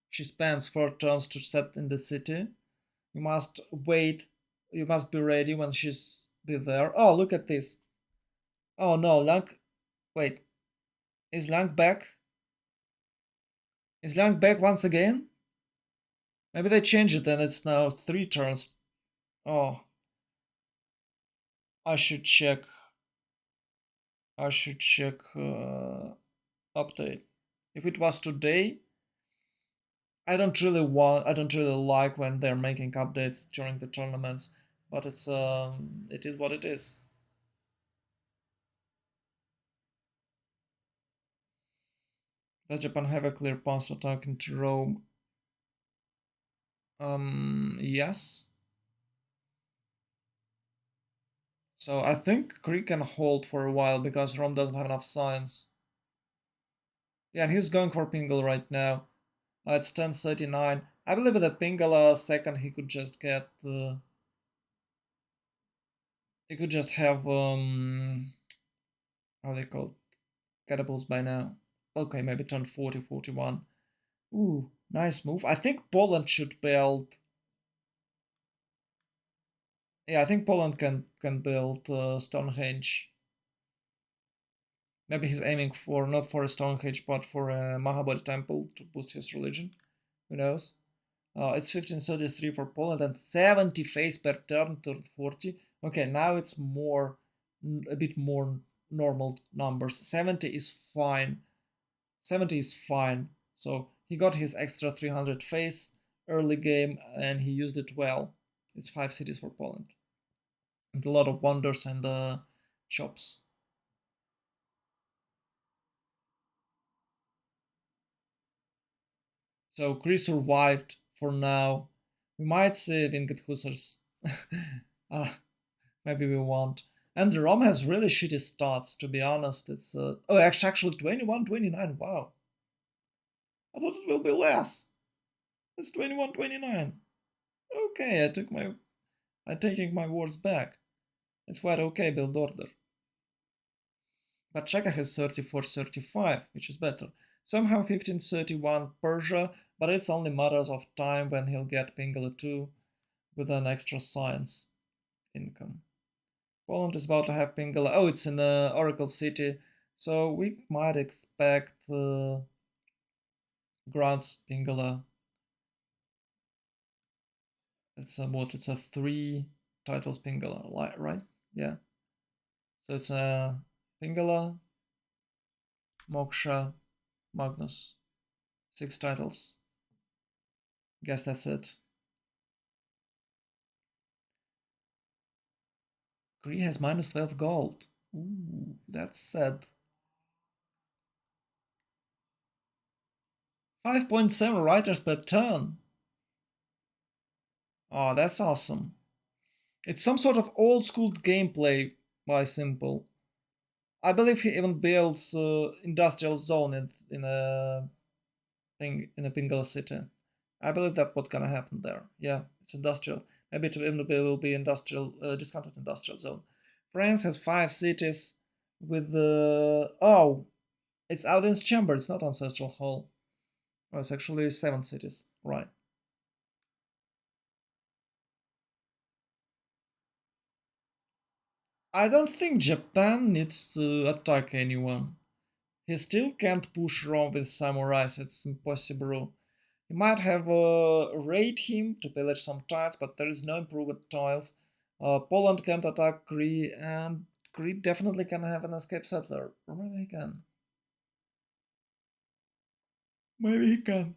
she spends 4 turns to set in the city. You must wait. You must be ready when she's be there. Oh, look at this. Oh no, Lang. Wait, is Lang back? Is Lang back once again? Maybe they changed it and it's now 3 turns. Oh, I should check. I should check update. If it was today, I don't really like when they're making updates during the tournaments, but it is what it is. Does Japan have a clear path to attack into Rome? Yes. So I think Greek can hold for a while because Rome doesn't have enough science. Yeah, and he's going for Pingle right now. It's 1039. I believe with a Pingala second he could just get the he could just have how they call catapults by now. Okay, maybe turn 40, 41. Ooh, nice move. I think Poland should build. Yeah, I think Poland can build Stonehenge. Maybe he's aiming for not for a Stonehenge, but for a Mahabodhi temple to boost his religion. Who knows? It's 1533 for Poland and 70 face per turn to 40. Okay, now it's more, a bit more normal numbers. 70 is fine. 70 is fine. So he got his extra 300 face early game and he used it well. It's 5 cities for Poland. With a lot of wonders and shops. So Chris survived for now. We might see Winged Hussars. uh, maybe we won't. And Rom has really shitty stats, to be honest. It's oh, actually 21, 29. Wow. I thought it will be less. It's 21, 29. Okay, I'm taking my words back. It's quite okay build order. But Cheka has 34, 35, which is better. Somehow 1531 Persia, but it's only matters of time when he'll get Pingala 2 with an extra science income. Poland is about to have Pingala. Oh, it's in the Oracle City, so we might expect grants Pingala. It's a what? It's a 3 titles Pingala, right? Yeah. So it's a Pingala, Moksha, Magnus. 6 titles. Guess that's it. Kree has minus 12 gold. Ooh, that's sad. 5.7 writers per turn. Oh, that's awesome. It's some sort of old school gameplay by Simple. I believe he even builds industrial zone in a thing in a Pingle city. I believe that's what's gonna happen there. Yeah, it's industrial. Maybe it will be industrial discounted industrial zone. France has 5 cities with the oh, it's Audience Chamber. It's not Ancestral Hall. Oh, it's actually 7 cities. Right. I don't think Japan needs to attack anyone. He still can't push Rome with samurais. It's impossible. He might have raid him to pillage some tiles, but there is no improved tiles. Poland can't attack Cree, and Cree definitely can have an escape settler. Or maybe he can. Maybe he can.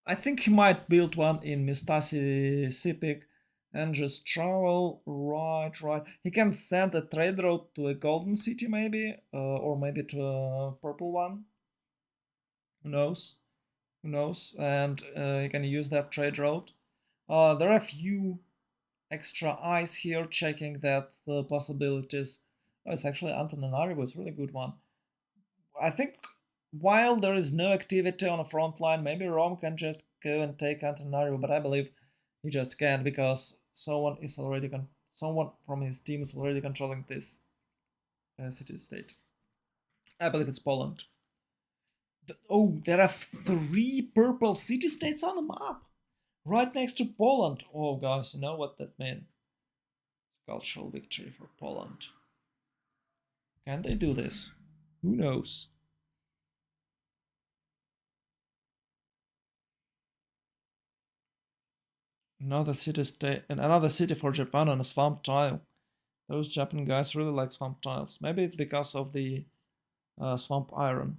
I think he might build one in Mistasi Sipik and just travel right. He can send a trade route to a golden city maybe, or maybe to a purple one. Who knows? Who knows? And he can use that trade route. There are a few extra eyes here checking that the possibilities. Oh, it's actually Antananarivo. It's a really good one. I think while there is no activity on the front line, maybe Rome can just go and take Antananarivo, but I believe he just can't because someone from his team is already controlling this city state. I believe it's Poland. Oh, there are 3 purple city states on the map, right next to Poland. Oh, guys, you know what that means? It's cultural victory for Poland. Can they do this? Who knows? Another city for Japan on a swamp tile. Those Japan guys really like swamp tiles. Maybe it's because of the swamp iron.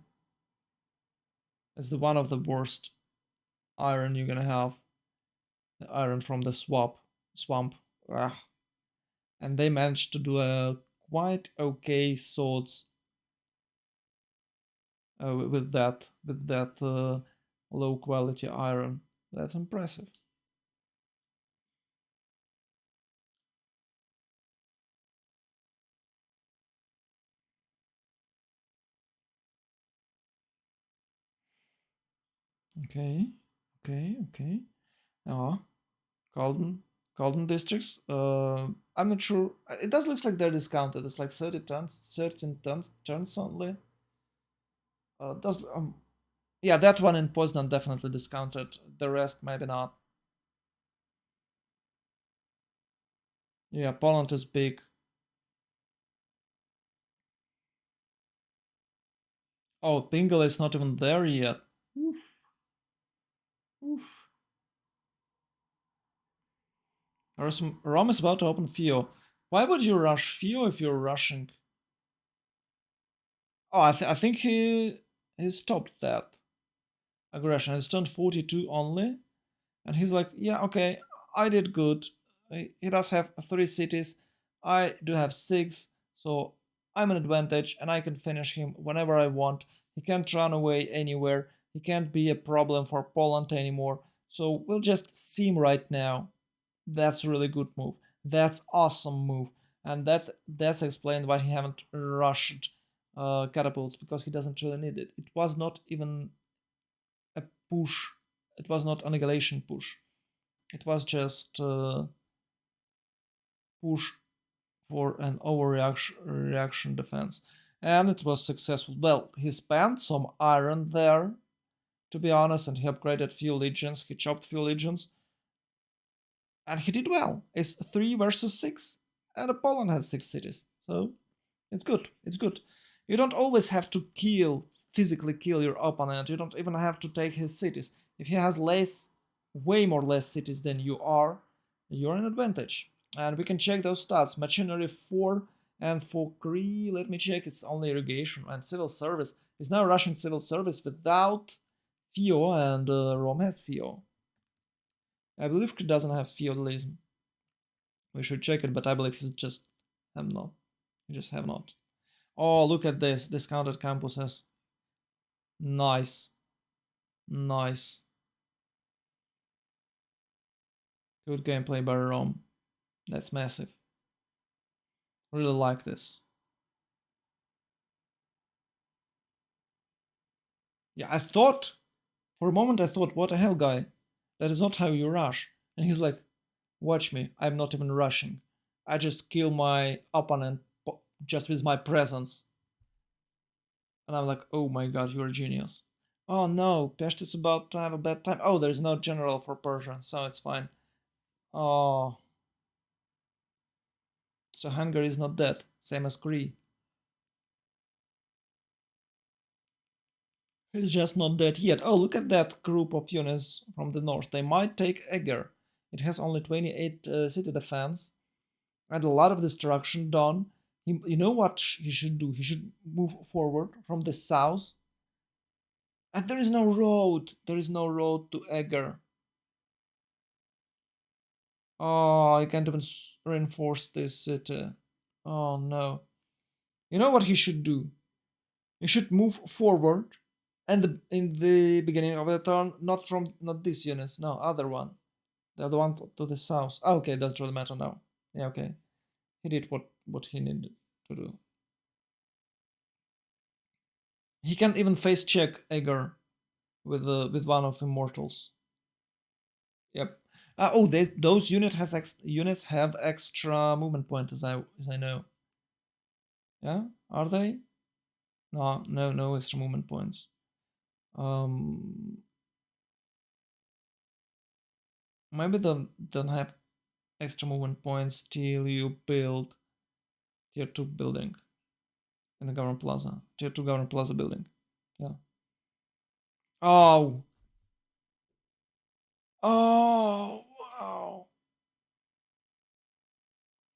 It's the one of the worst iron you're gonna have. The iron from the swamp. Ah. And they managed to do a quite okay swords with that low quality iron. That's impressive. Okay, okay. Ah, Golden Golden districts. I'm not sure. It does look like they're discounted. It's like 30 tons, 13 tons turns only. Does Yeah, that one in Poznan definitely discounted. The rest maybe not. Yeah, Poland is big. Oh, Pingle is not even there yet. Oof, oof. Rom is about to open Fio. Why would you rush Fio if you're rushing? Oh, I think he stopped that aggression. It's turned 42 only, and he's like, yeah, okay, I did good. He does have 3 cities. I do have 6, so I'm an advantage, and I can finish him whenever I want. He can't run away anywhere. He can't be a problem for Poland anymore. So we'll just see him right now. That's a really good move. That's awesome move, and that's explained why he haven't rushed catapults, because he doesn't really need it. It was not even a push. It was not annihilation push. It was just push for an overreaction reaction defense, and it was successful. Well, he spent some iron there, to be honest, and he upgraded few legions. He chopped few legions, and he did well. It's 3 versus 6, and Poland has 6 cities, so it's good. It's good. You don't always have to physically kill your opponent. You don't even have to take his cities. If he has way more less cities than you're an advantage. And we can check those stats. Machinery 4 and for Cree, let me check. It's only irrigation and civil service. He's now rushing civil service without FIO, and Rome has FIO. I believe he doesn't have feudalism. We should check it, but I believe he just have not. He just have not. Oh, look at this. Discounted campuses. Nice. Nice. Good gameplay by Rome. That's massive. Really like this. Yeah, for a moment, I thought, what the hell, guy? That is not how you rush. And he's like, watch me. I'm not even rushing. I just kill my opponent just with my presence. And I'm like, oh my god, you're a genius. Oh no, Pest is about to have a bad time. Oh, there's no general for Persia, so it's fine. Oh, so Hungary is not dead, same as Cree. He's just not dead yet. Oh, look at that group of units from the north. They might take Eger. It has only 28 city defense and a lot of destruction done. You know what he should do? He should move forward from the south. And there is no road. There is no road to Eger. Oh, I can't even reinforce this city. Oh no. You know what he should do? He should move forward, and in the beginning of the turn, not these units, no, other one, the other one to the south. Oh, okay, doesn't really matter now. Yeah, okay, he did what he needed to do. He can't even face check Agar with one of immortals. Yep. Oh, those units have extra movement point, as I know. Yeah, are they? No, no extra movement points. Um, maybe don't have extra movement points till you build tier 2 building in the government plaza. Tier 2 government plaza building. Yeah. Oh. Oh. Wow.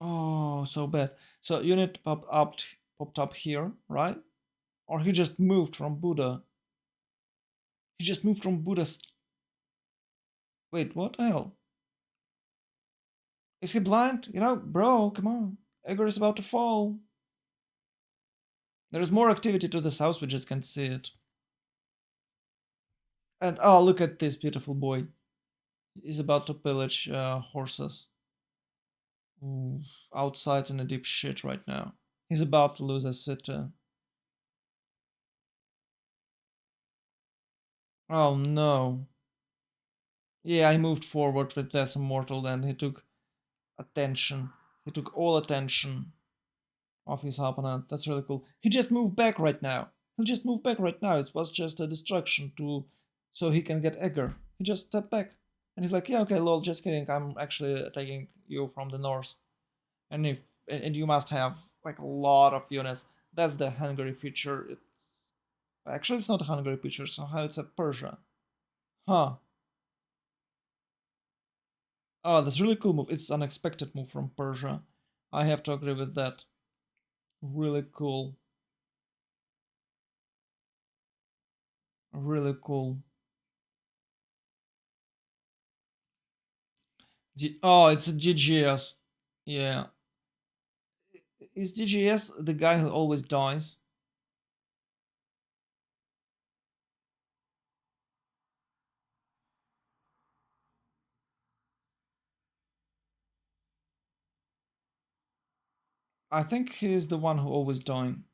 Oh, so bad. So unit popped up here, right? Or he just moved from Buddha. He just moved from Buddha's. Wait, what the hell? Is he blind? You know, bro, come on. Egor is about to fall. There is more activity to the south, we just can't see it. And oh, look at this beautiful boy. He's about to pillage horses. Ooh, outside in a deep shit right now. He's about to lose a city. Oh no. Yeah, he moved forward with Death Immortal, then he took attention. He took all attention of his opponent. That's really cool. He just moved back right now. He'll just move back right now. It was just a distraction to so he can get Egger. He just stepped back. And he's like, yeah, okay, lol, just kidding. I'm actually taking you from the north. And you must have like a lot of units. That's the Hungary feature. Actually, it's not a Hungary picture, somehow it's a Persia. Huh. Oh, that's really cool move. It's unexpected move from Persia. I have to agree with that. Really cool. Really cool. Oh, it's a DGS. Yeah. Is DGS the guy who always dies? I think he's the one who always dying.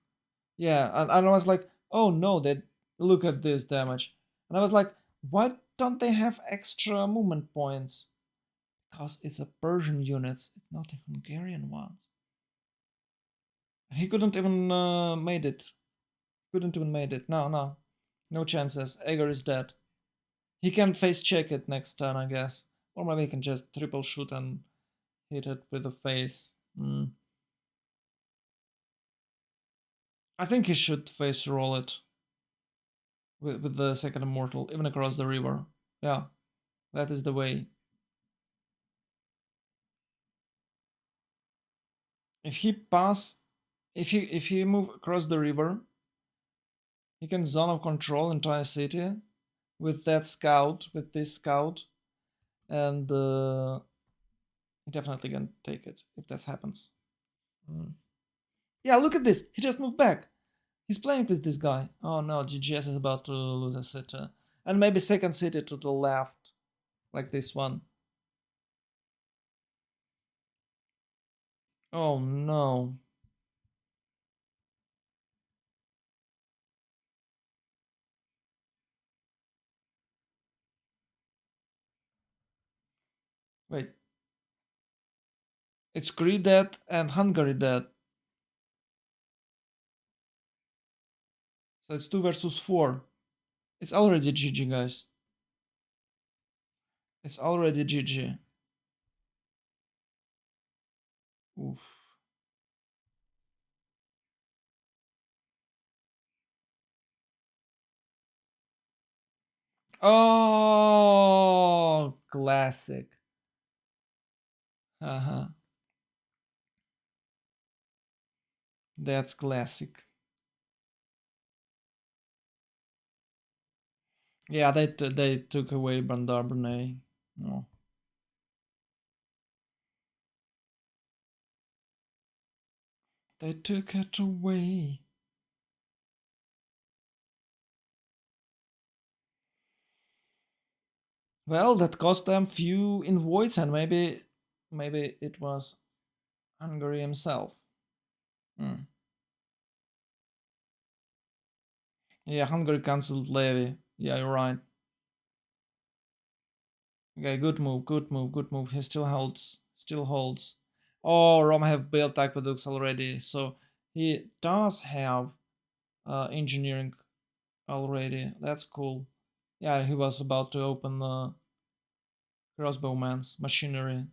Yeah, and I was like, oh no, they look at this damage. And I was like, why don't they have extra movement points? Because it's a Persian unit, it's not a Hungarian ones. He couldn't even made it. Couldn't even made it. No, no. No chances. Agar is dead. He can face check it next turn, I guess. Or maybe he can just triple shoot and hit it with the face. I think he should face roll it with the second immortal, even across the river. Yeah, that is the way. If he pass, if he move across the river, he can zone of control entire city with that scout, with this scout, and he definitely can take it if that happens. Yeah, look at this. He just moved back. He's playing with this guy. Oh no, GGS is about to lose a city. And maybe second city to the left, like this one. Oh no. Wait. It's Greece dead and Hungary dead. So it's 2 versus 4. It's already GG, guys. It's already GG. Oof. Oh, classic. Uh-huh. That's classic. Yeah, they took away Bandar Brunei. No. They took it away. Well, that cost them few invoices, and maybe it was Hungary himself. Hmm. Yeah, Hungary cancelled levy. Yeah, you're right. Okay, good move, good move, good move. He still holds, still holds. Oh, Rome have built aqueducts already, so he does have engineering already. That's cool. Yeah, he was about to open the crossbowman's machinery.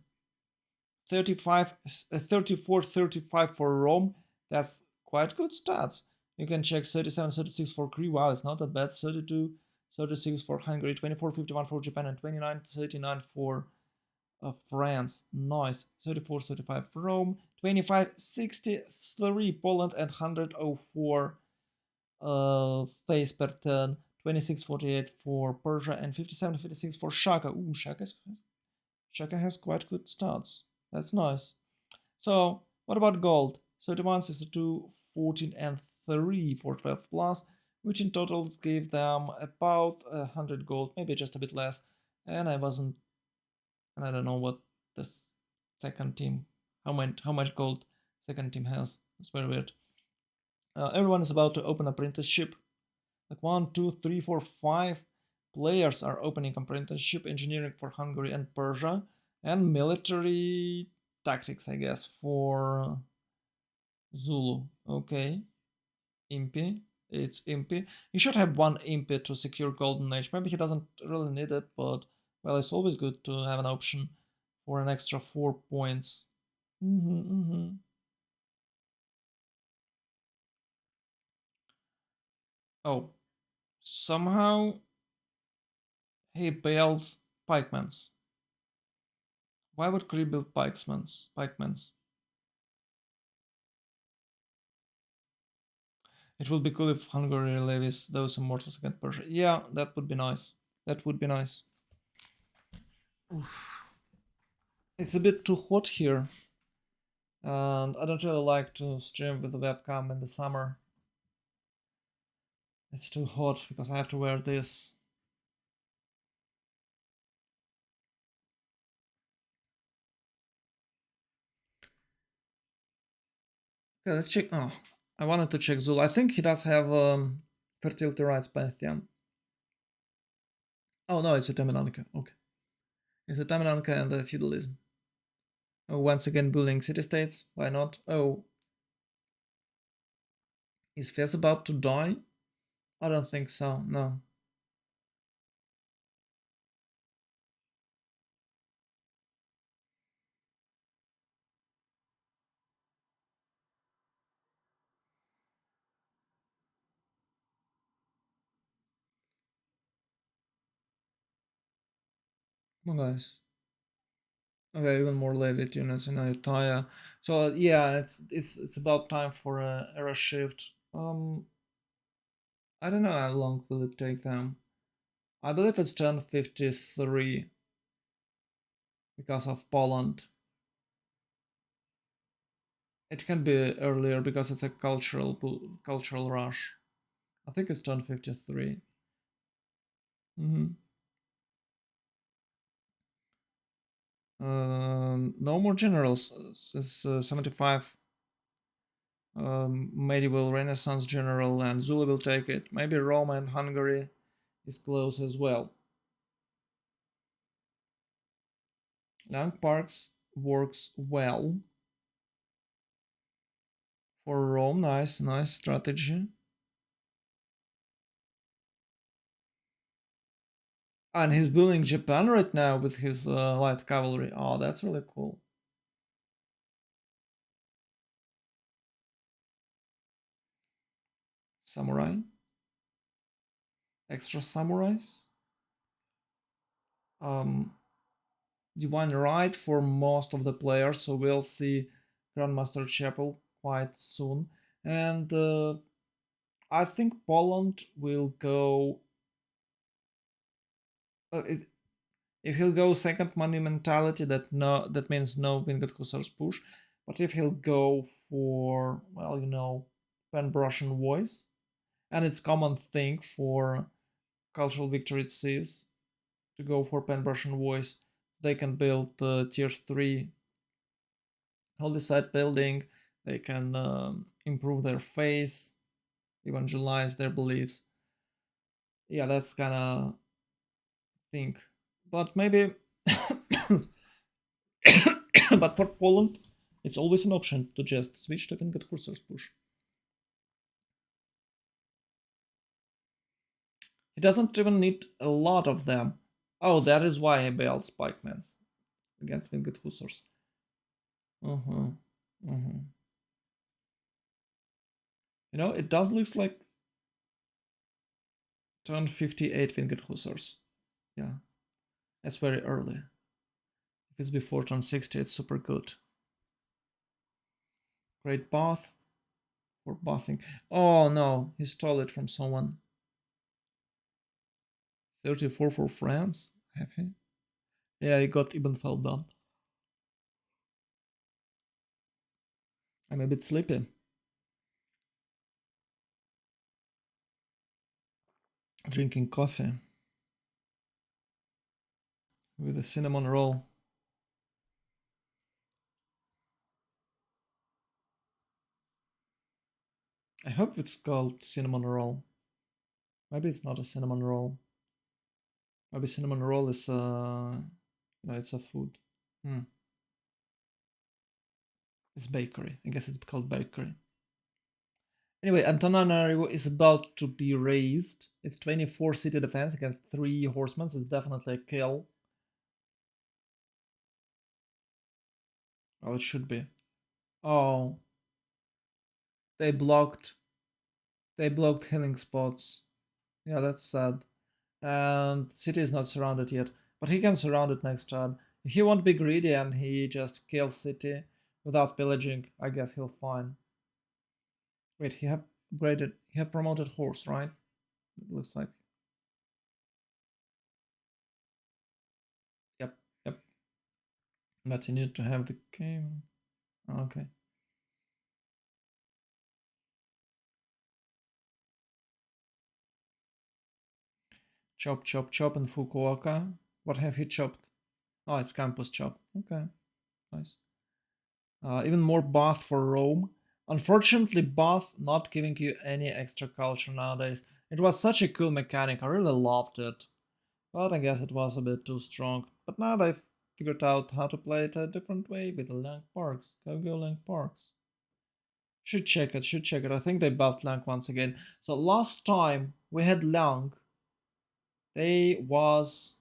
35, 34, 35 for Rome. That's quite good stats. You can check 37, 36 for Crete. Wow, it's not that bad. 32, 36 for Hungary, 24, 51 for Japan, and 29, 39 for France. Nice. 34, 35 Rome. 25, 63 Poland, and 104 face per turn. 26, 48 for Persia, and 57, 56 for Shaka. Ooh, Shaka has quite good stats. That's nice. So, what about gold? 31, 62, 14, and 3 for 12 plus, which in total gave them about 100 gold, maybe just a bit less. And I don't know what the second team, how much gold second team has. It's very weird. Everyone is about to open apprenticeship. Like 1, 2, 3, 4, 5 players are opening apprenticeship engineering for Hungary and Persia, and military tactics, I guess, for Zulu. Okay, Impy. It's Impy. He should have one Impy to secure Golden Age. Maybe he doesn't really need it, but well, it's always good to have an option for an extra 4 points. Oh, Somehow he builds pikemans. Why would Kree build pikemans? It would be cool if Hungary levies those immortals against Persia. Yeah, that would be nice. That would be nice. Oof. It's a bit too hot here. And I don't really like to stream with the webcam in the summer. It's too hot because I have to wear this. Okay, let's check. Oh, I wanted to check Zul. I think he does have fertility rights pantheon. Oh no, it's a Taminanka. Okay. It's a Taminanka and a feudalism. Oh, once again, bullying city-states. Why not? Oh, is Fez about to die? I don't think so, no. Come on, guys. Okay, even more Levitt units in Ayutthaya. So yeah, it's about time for a era shift. I don't know how long will it take them. I believe it's 1053 because of Poland. It can be earlier because it's a cultural rush. I think it's 1053. Mm-hmm. No more generals. It's 75 medieval Renaissance general, and Zulu will take it. Maybe Rome and Hungary is close as well. Lang Parks works well for Rome. Nice strategy. And he's building Japan right now with his light cavalry. Oh, that's really cool. Samurai. Extra samurais. Um, Divine Right for most of the players, so we'll see Grandmaster Chapel quite soon. And I think Poland will go. It, if he'll go second money mentality, that means no Winged Hussars push. But if he'll go for, well, Pen Russian voice, and it's common thing for cultural victory it sees to go for Pen Russian voice, they can build tier 3 holy site building, they can improve their face, evangelize their beliefs. Yeah, that's kind of thing. But maybe but for Poland, it's always an option to just switch to Winged Hussars push. He doesn't even need a lot of them. Oh, that is why he builds Spikemans against Winged Hussars. Uh-huh. Uh-huh. It does looks like turn 58 Winged Hussars. Yeah, that's very early. If it's before turn 60, it's super good. Great bath for bathing. Oh no, he stole it from someone. 34 for France? Have he? Yeah, he got Ebenfeld done. I'm a bit sleepy. Drinking coffee with a cinnamon roll. I hope it's called cinnamon roll. Maybe it's not a cinnamon roll. Maybe cinnamon roll is it's a food. Hmm. It's bakery. I guess it's called bakery. Anyway, Antananarivo is about to be raised. It's 24 city defense against 3 horsemen. It's definitely a kill. Oh, it should be. Oh, they blocked healing spots. Yeah, that's sad. And city is not surrounded yet, but he can surround it next turn. If he won't be greedy and he just kills city without pillaging, I guess he'll fine. Wait, he have promoted horse, right? It looks like. Yep, yep. But he need to have the game. Okay. Chop, chop, chop in Fukuoka. What have he chopped? Oh, it's campus chop. Okay, nice. Even more Bath for Rome. Unfortunately, Bath not giving you any extra culture nowadays. It was such a cool mechanic. I really loved it. But I guess it was a bit too strong. But now they've figured out how to play it a different way with the Lang Parks. Go Lang Parks. Should check it, should check it. I think they buffed Lang once again. So last time we had Lang, they was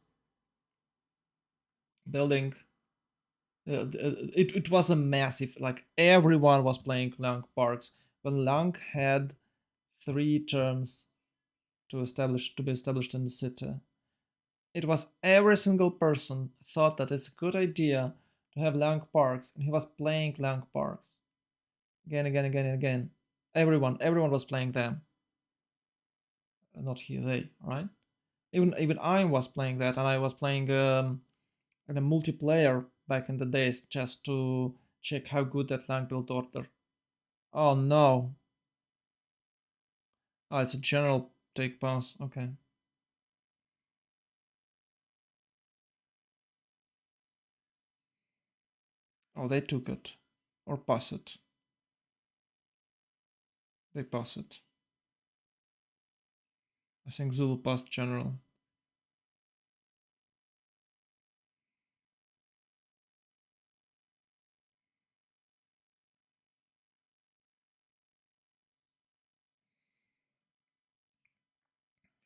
building. It was a massive, like everyone was playing Lang Parks. When Lang had 3 turns to be established in the city. It was every single person thought that it's a good idea to have Lang Parks, and he was playing Lang Parks again, again, again, and again. Everyone was playing them. Not he, they, right? Even I was playing that, and I was playing in a multiplayer back in the days just to check how good that Lang build order. Oh no! Oh, it's a general take pass. Okay. Oh, they took it or pass it. They pass it. I think Zulu passed general.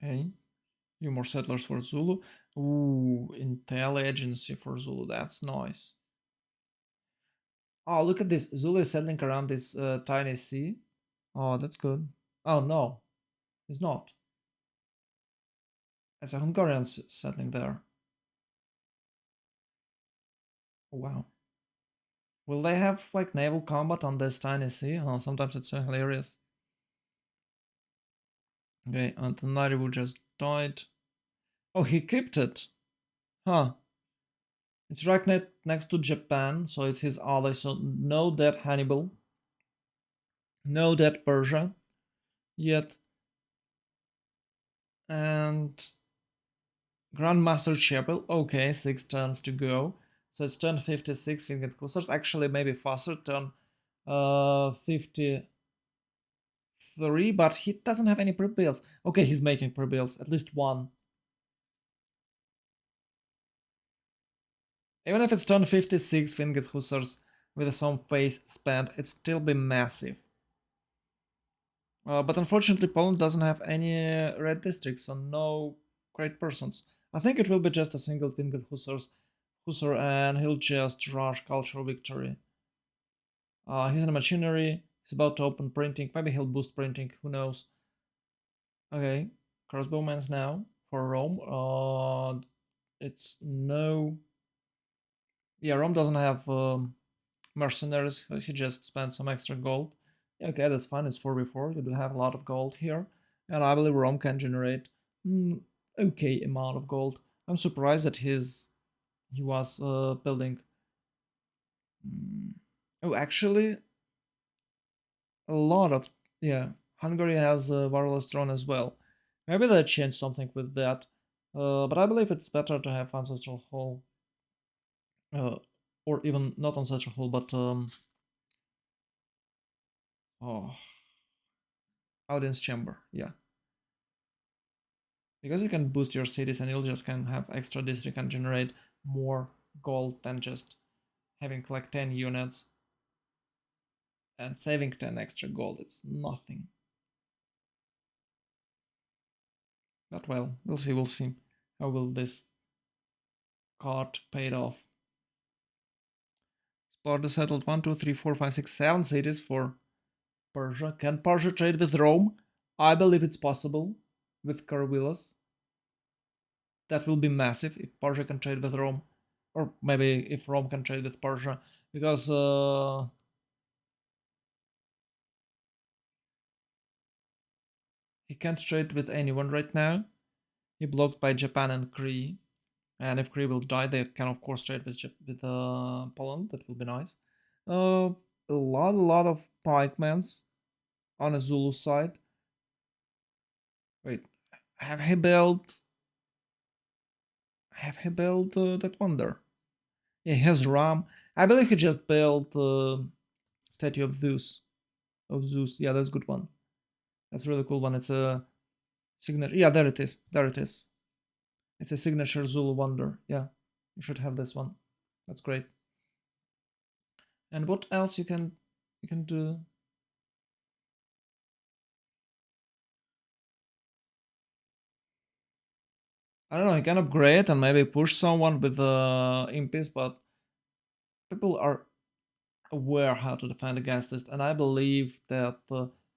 Okay. Few more settlers for Zulu. Ooh, Intel agency for Zulu. That's nice. Oh, look at this. Zulu is settling around this tiny sea. Oh, that's good. Oh, no. It's not. It's a Hungarian settling there. Oh, wow. Will they have like naval combat on this tiny sea? Oh, sometimes it's so hilarious. Okay, Antonari just died. Oh, he kept it. Huh. It's right next to Japan, so it's his ally. So no dead Hannibal, no dead Persia yet, and Grandmaster Chapel. Okay, 6 turns to go. So it's turn 56. Finget Hussars. Actually, maybe faster. Turn 53, but he doesn't have any pre-builds. Okay, he's making pre-builds. At least one. Even if it's turn 56, Finget Hussars with some face spent, it'd still be massive. But unfortunately, Poland doesn't have any red districts, so no great persons. I think it will be just a single Finget Hussar, and he'll just rush cultural victory. He's in a machinery. He's about to open printing. Maybe he'll boost printing. Who knows? Okay, crossbowman's now for Rome. It's no. Yeah, Rome doesn't have mercenaries. He just spent some extra gold. Okay, that's fine. It's 4v4. You do have a lot of gold here, and I believe Rome can generate okay amount of gold. I'm surprised that he was building. Oh, actually, a lot of yeah. Hungary has a wireless drone as well. Maybe they changed something with that, but I believe it's better to have ancestral hall, uh, or even not ancestral hall, but oh, audience chamber. Yeah, because you can boost your cities and you'll just can have extra district and generate more gold than just having like 10 units and saving 10 extra gold. It's nothing. But well, we'll see how will this card paid off. Sparta settled 1, 2, 3, 4, 5, 6, 7 cities for Persia. Can Persia trade with Rome? I believe it's possible. with Karawilas. That will be massive if Persia can trade with Rome, or maybe if Rome can trade with Persia, because he can't trade with anyone right now. He blocked by Japan and Cree, and if Cree will die, they can of course trade with Poland. That will be nice. A lot of pikemans on a Zulu side. Wait, have he built? Have he built that wonder? Yeah, he has Ram. I believe he just built statue of Zeus. Of Zeus, yeah, that's a good one. That's a really cool one. It's a signature. Yeah, there it is. There it is. It's a signature Zulu wonder. Yeah, you should have this one. That's great. And what else you can do? I don't know. You can upgrade and maybe push someone with impis, but people are aware how to defend against this, and I believe that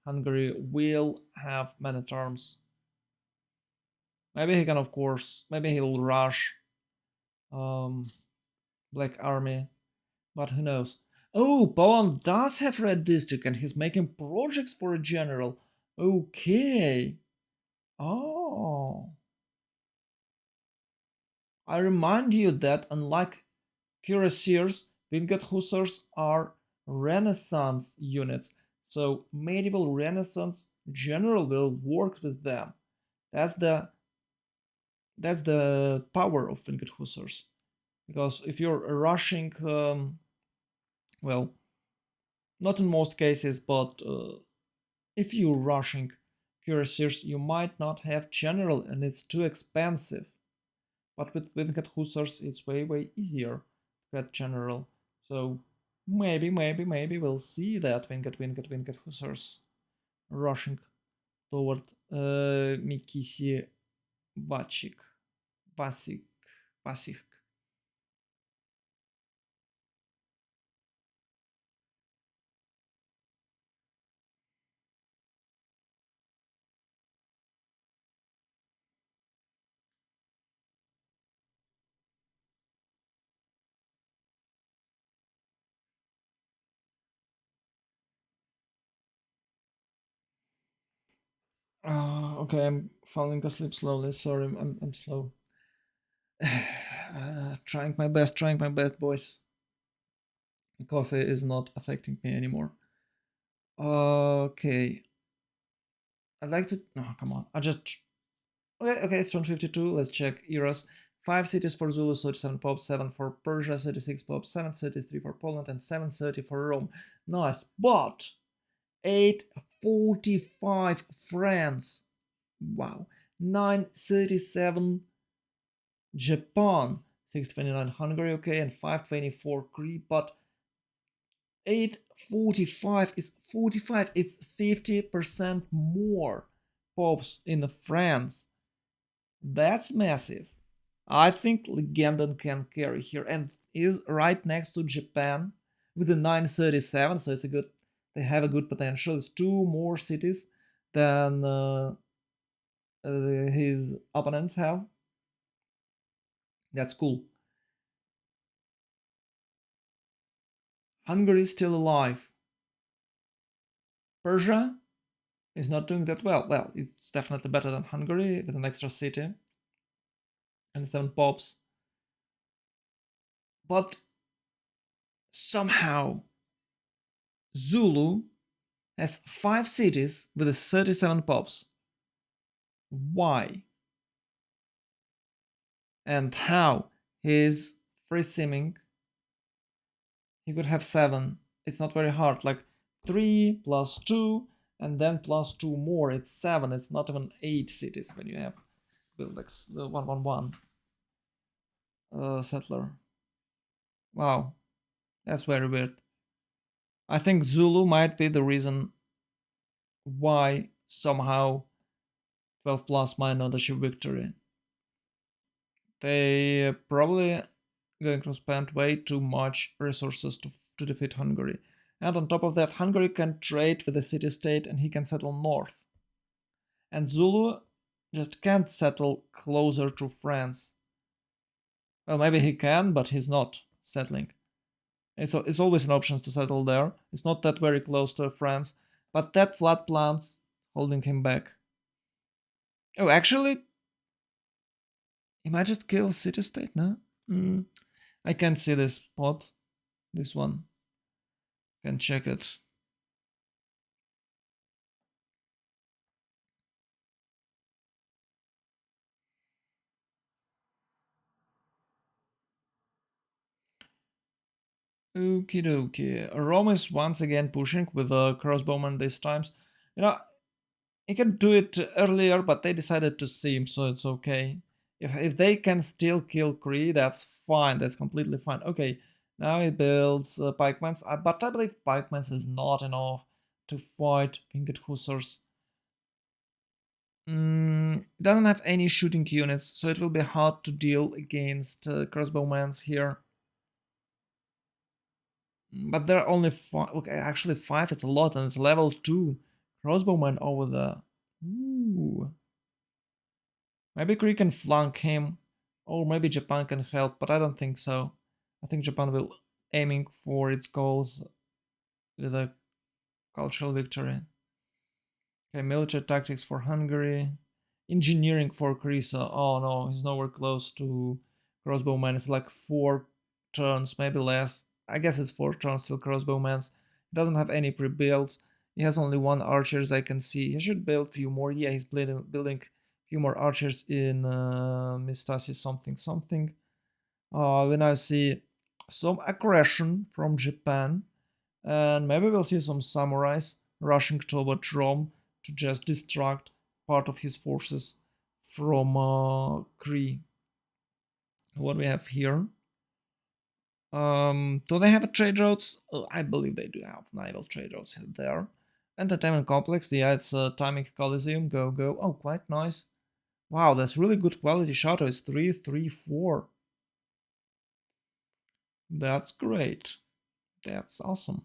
Hungary will have many terms. Maybe he can, of course, maybe he'll rush Black Army, but who knows? Oh, Poland does have Red District, and he's making projects for a general. Okay. Oh. I remind you that unlike cuirassiers, winged hussars are Renaissance units, so medieval Renaissance general will work with them. That's the power of winged hussars. Because if you're rushing, well, not in most cases, but if you're rushing cuirassiers, you might not have general, and it's too expensive. But with winged hussars, it's way easier to get general. So maybe we'll see that winged hussars rushing toward Mikisi Vachik, Vasik, Vasik. Okay, I'm falling asleep slowly. Sorry, I'm slow. Trying my best, boys. Coffee is not affecting me anymore. Okay, I'd like to. No, come on. I just. Okay, it's round 52. Let's check eras. 5 cities for Zulu, 37 pops, 7 for Persia, 36 pops, 733 for Poland, and 730 for Rome. Nice, but 845 France. Wow. 937 Japan, 629 Hungary, okay, and 524 Crete, but 845 is 45, it's 50% more pops in France. That's massive. I think Legendon can carry here and is right next to Japan with a 937, so it's a good, they have a good potential. It's 2 more cities than his opponents have. That's cool. Hungary is still alive. Persia is not doing that well. Well, it's definitely better than Hungary with an extra city and 7 pops. But somehow Zulu has 5 cities with 37 pops. Why? And how? He's free simming. He could have 7. It's not very hard. Like 3 plus 2 and then plus 2 more. It's 7. It's not even 8 cities when you have like the 111 settler. Wow, that's very weird. I think Zulu might be the reason why somehow 12 plus might not achieve victory. They probably going to spend way too much resources to defeat Hungary. And on top of that, Hungary can trade with the city-state and he can settle north. And Zulu just can't settle closer to France. Well, maybe he can, but he's not settling. It's always an option to settle there. It's not that very close to France, but that flat plant's holding him back. Oh, actually, he might just kill city-state, no? I can't see this spot. This one. Can check it. Okie dokie. Rome is once again pushing with a crossbowman this time. You know, he can do it earlier, but they decided to sim, so it's okay. If they can still kill Kree, that's fine. That's completely fine. Okay, now he builds pikemans, but I believe pikemans is not enough to fight Winged Hussars. It doesn't have any shooting units, so it will be hard to deal against crossbowmans here. But there are only 5. Okay, actually 5, it's a lot, and it's level 2 crossbowman over there. Ooh. Maybe Korea can flank him, or maybe Japan can help, but I don't think so. I think Japan will aiming for its goals with a cultural victory. Okay, military tactics for Hungary. Engineering for Krisa. Oh no, he's nowhere close to crossbowman. It's like 4 turns, maybe less. I guess it's 4 turns till crossbowman's. He doesn't have any pre-builds. He has only 1 archer as I can see. He should build a few more. Yeah, he's building a few more archers in Mistasi something something. We now see some aggression from Japan. And maybe we'll see some samurais rushing toward Rome to just distract part of his forces from Kree. What we have here? Do they have a trade routes? I believe they do have naval trade routes there. Entertainment complex, yeah, it's a timing coliseum. Go, go. Oh, quite nice. Wow, that's really good quality shadow. It's 334. That's great. That's awesome.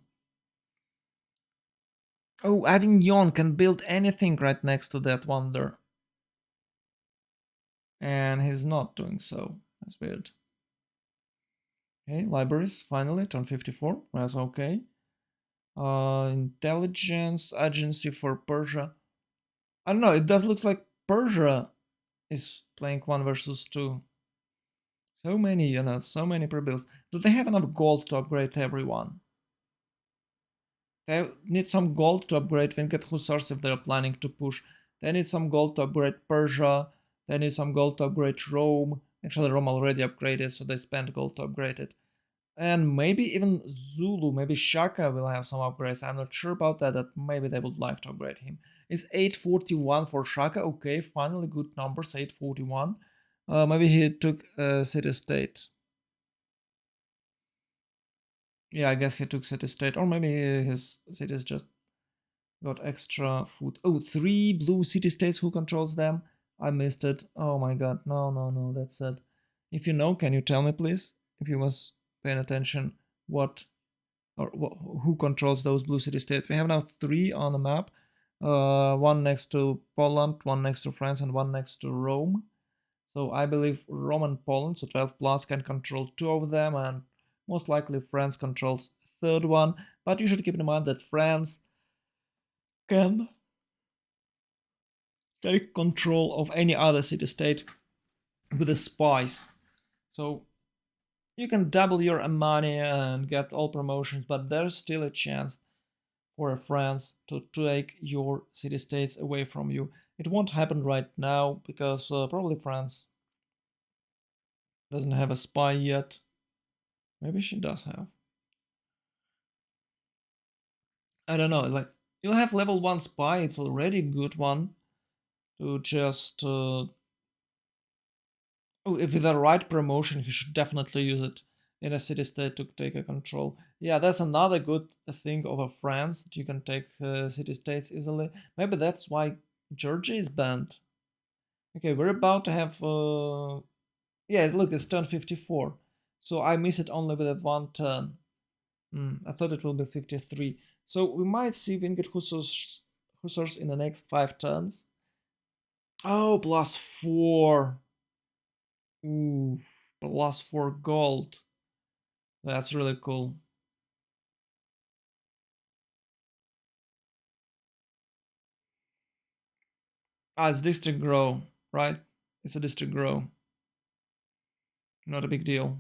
Oh, Avignon can build anything right next to that wonder. And he's not doing so. That's weird. Okay, libraries, finally, turn 54. That's okay. Intelligence agency for Persia. I don't know, it does look like Persia is playing 1 versus 2. So many units, so many pre-builds. Do they have enough gold to upgrade everyone? They need some gold to upgrade Winged Hussars if they're planning to push. They need some gold to upgrade Persia. They need some gold to upgrade Rome. Actually, Rome already upgraded, so they spent gold to upgrade it. And maybe even Zulu, maybe Shaka will have some upgrades. I'm not sure about that, but maybe they would like to upgrade him. It's 841 for Shaka. Okay, finally good numbers, 841. Maybe he took city-state. Yeah, I guess he took city-state. Or maybe his cities just got extra food. Oh, 3 blue city-states. Who controls them? I missed it. Oh my god. No, no, no. That's sad. If you know, can you tell me, please? If you was paying attention, what or who controls those blue city-states? We have now 3 on the map. 1 next to Poland, 1 next to France, and 1 next to Rome. So I believe Rome and Poland, so 12 plus, can control 2 of them, and most likely France controls third one. But you should keep in mind that France can take control of any other city-state with the spies. So you can double your money and get all promotions, but there's still a chance for France to take your city-states away from you. It won't happen right now because probably France doesn't have a spy yet. Maybe she does have. I don't know. Like, you'll have level 1 spy. It's already a good one to just. Oh, if with the right promotion, he should definitely use it in a city-state to take a control. Yeah, that's another good thing over France, that you can take city-states easily. Maybe that's why Georgia is banned. Okay, we're about to have... Yeah, look, it's turn 54. So I miss it only with a 1 turn. I thought it will be 53. So we might see Winged Hussars in the next 5 turns. Oh, +4. Ooh, +4 gold. That's really cool. Ah, it's district grow, right? It's a district grow. Not a big deal.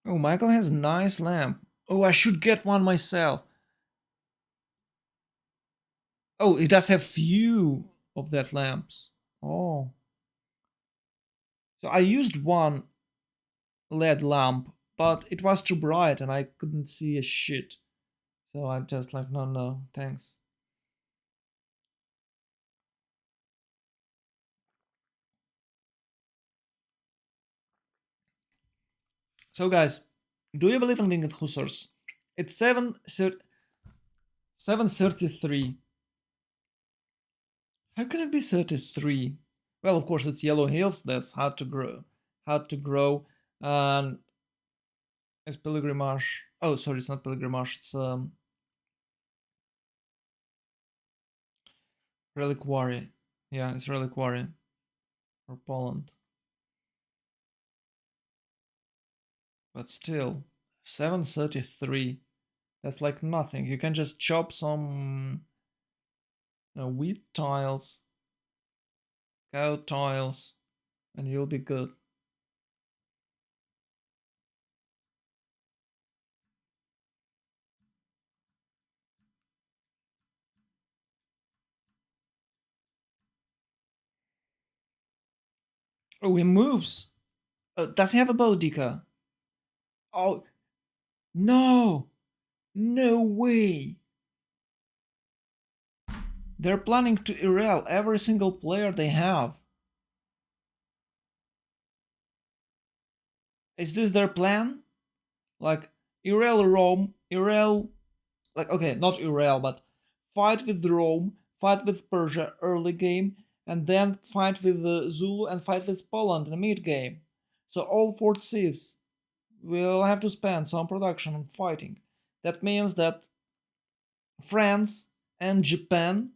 Oh, Michael has a nice lamp. Oh, I should get one myself. Oh, it does have few of that lamps. Oh. So I used one LED lamp, but it was too bright and I couldn't see a shit. So I'm just like, no, no, thanks. So guys, do you believe in winged hussars? It's 733. How can it be 33? Well, of course it's yellow hills. That's hard to grow. Hard to grow. And it's pilgrimage. Oh, sorry, it's not pilgrimage. It's reliquary. Yeah, it's reliquary for Poland. But still, 733. That's like nothing. You can just chop some wheat tiles, cow tiles, and you'll be good. Oh, he moves. Does he have a Boudica? Oh, no! No way! They're planning to erel every single player they have. Is this their plan? Like, erel Rome, erel... Like, okay, not erel, but fight with Rome, fight with Persia early game, and then fight with Zulu and fight with Poland in the mid game. So all four civs will have to spend some production on fighting. That means that France and Japan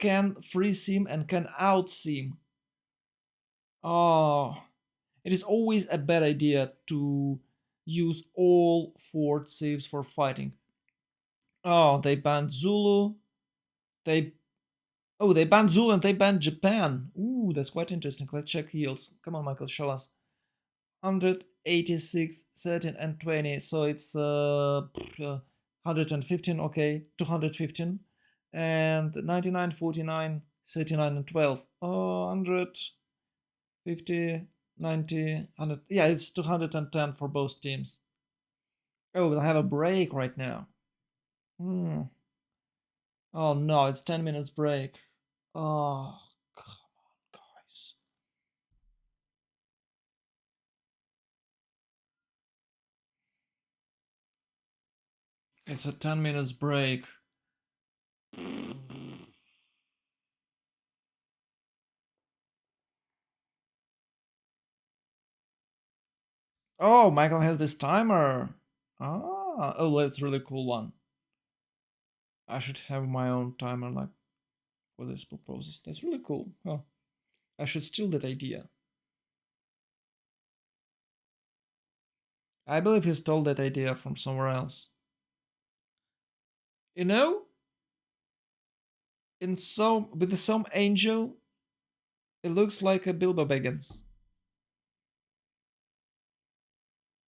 can free sim and can out sim. Oh, it is always a bad idea to use all fort saves for fighting. Oh, they banned Zulu. They they banned Zulu and they banned Japan. Ooh, that's quite interesting. Let's check heals. Come on, Michael, show us. 186, 13, and 20. So it's 115. Okay, 215, and 99, 49, 39, and 12. Oh, 150, 90, 100. Yeah, it's 210 for both teams. Oh, we'll have a break right now. Hmm. Oh no, it's 10 minutes break. Oh, come on, guys. It's a 10 minutes break. Oh, Michael has this timer. Ah, oh, that's a really cool one. I should have my own timer like for this proposal. That's really cool. Oh, I should steal that idea. I believe he stole that idea from somewhere else. You know, in some with some angel, it looks like a Bilbo Baggins.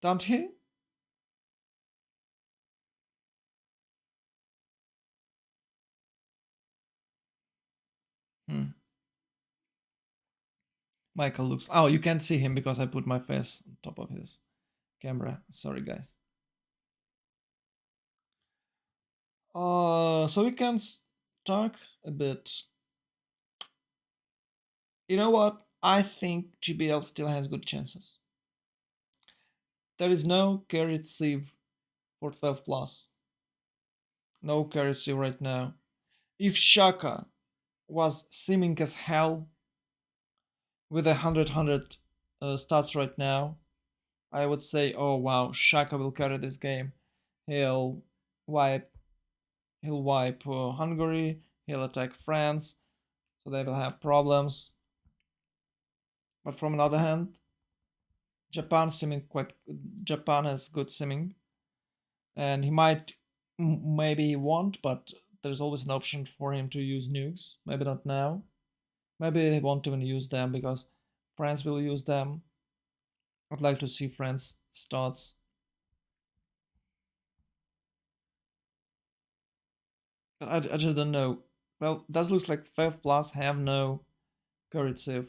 Don't he? Hmm. Michael looks. Oh, you can't see him because I put my face on top of his camera. Sorry, guys. So we can talk a bit. You know what? I think GBL still has good chances. There is no carried Civ for 12 plus. No carried Civ right now. If Shaka was seeming as hell with 100 stats right now, I would say, oh wow, Shaka will carry this game. He'll wipe He'll wipe Hungary. He'll attack France, so they will have problems. But from another hand, Japan has good simming, and he might maybe he won't, but there's always an option for him to use nukes. Maybe not now. Maybe he won't even use them because France will use them. I'd like to see France starts. But I just don't know. Well, that looks like 5 plus have no current save.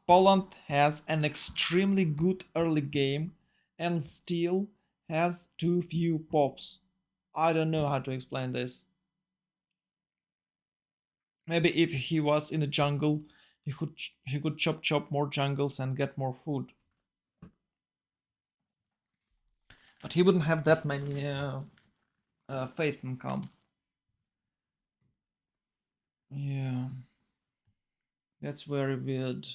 Poland has an extremely good early game and still has too few pops. I don't know how to explain this. Maybe if he was in the jungle, he could chop more jungles and get more food. But he wouldn't have that many faith income. Yeah, that's very weird.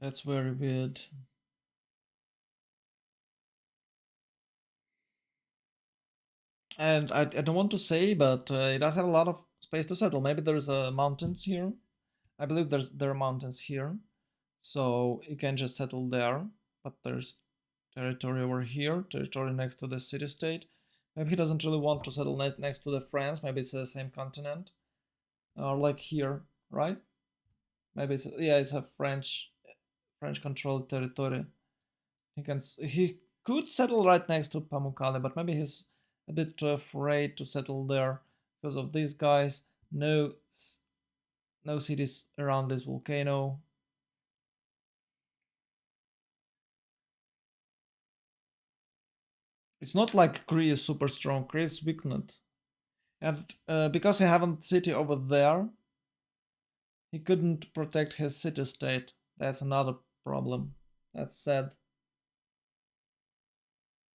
That's very weird. And I don't want to say, but it does have a lot of space to settle. Maybe there's mountains here. I believe there are mountains here, so you can just settle there. But there's territory over here, territory next to the city state. Maybe he doesn't really want to settle next to the France. Maybe it's the same continent, or like here, right? Maybe it's yeah, it's a French controlled territory. He could settle right next to Pamukkale, but maybe he's a bit afraid to settle there because of these guys. No cities around this volcano. It's not like Kree is super strong. Kree is weakened, and because he haven't city over there, he couldn't protect his city state. That's another problem. That's sad.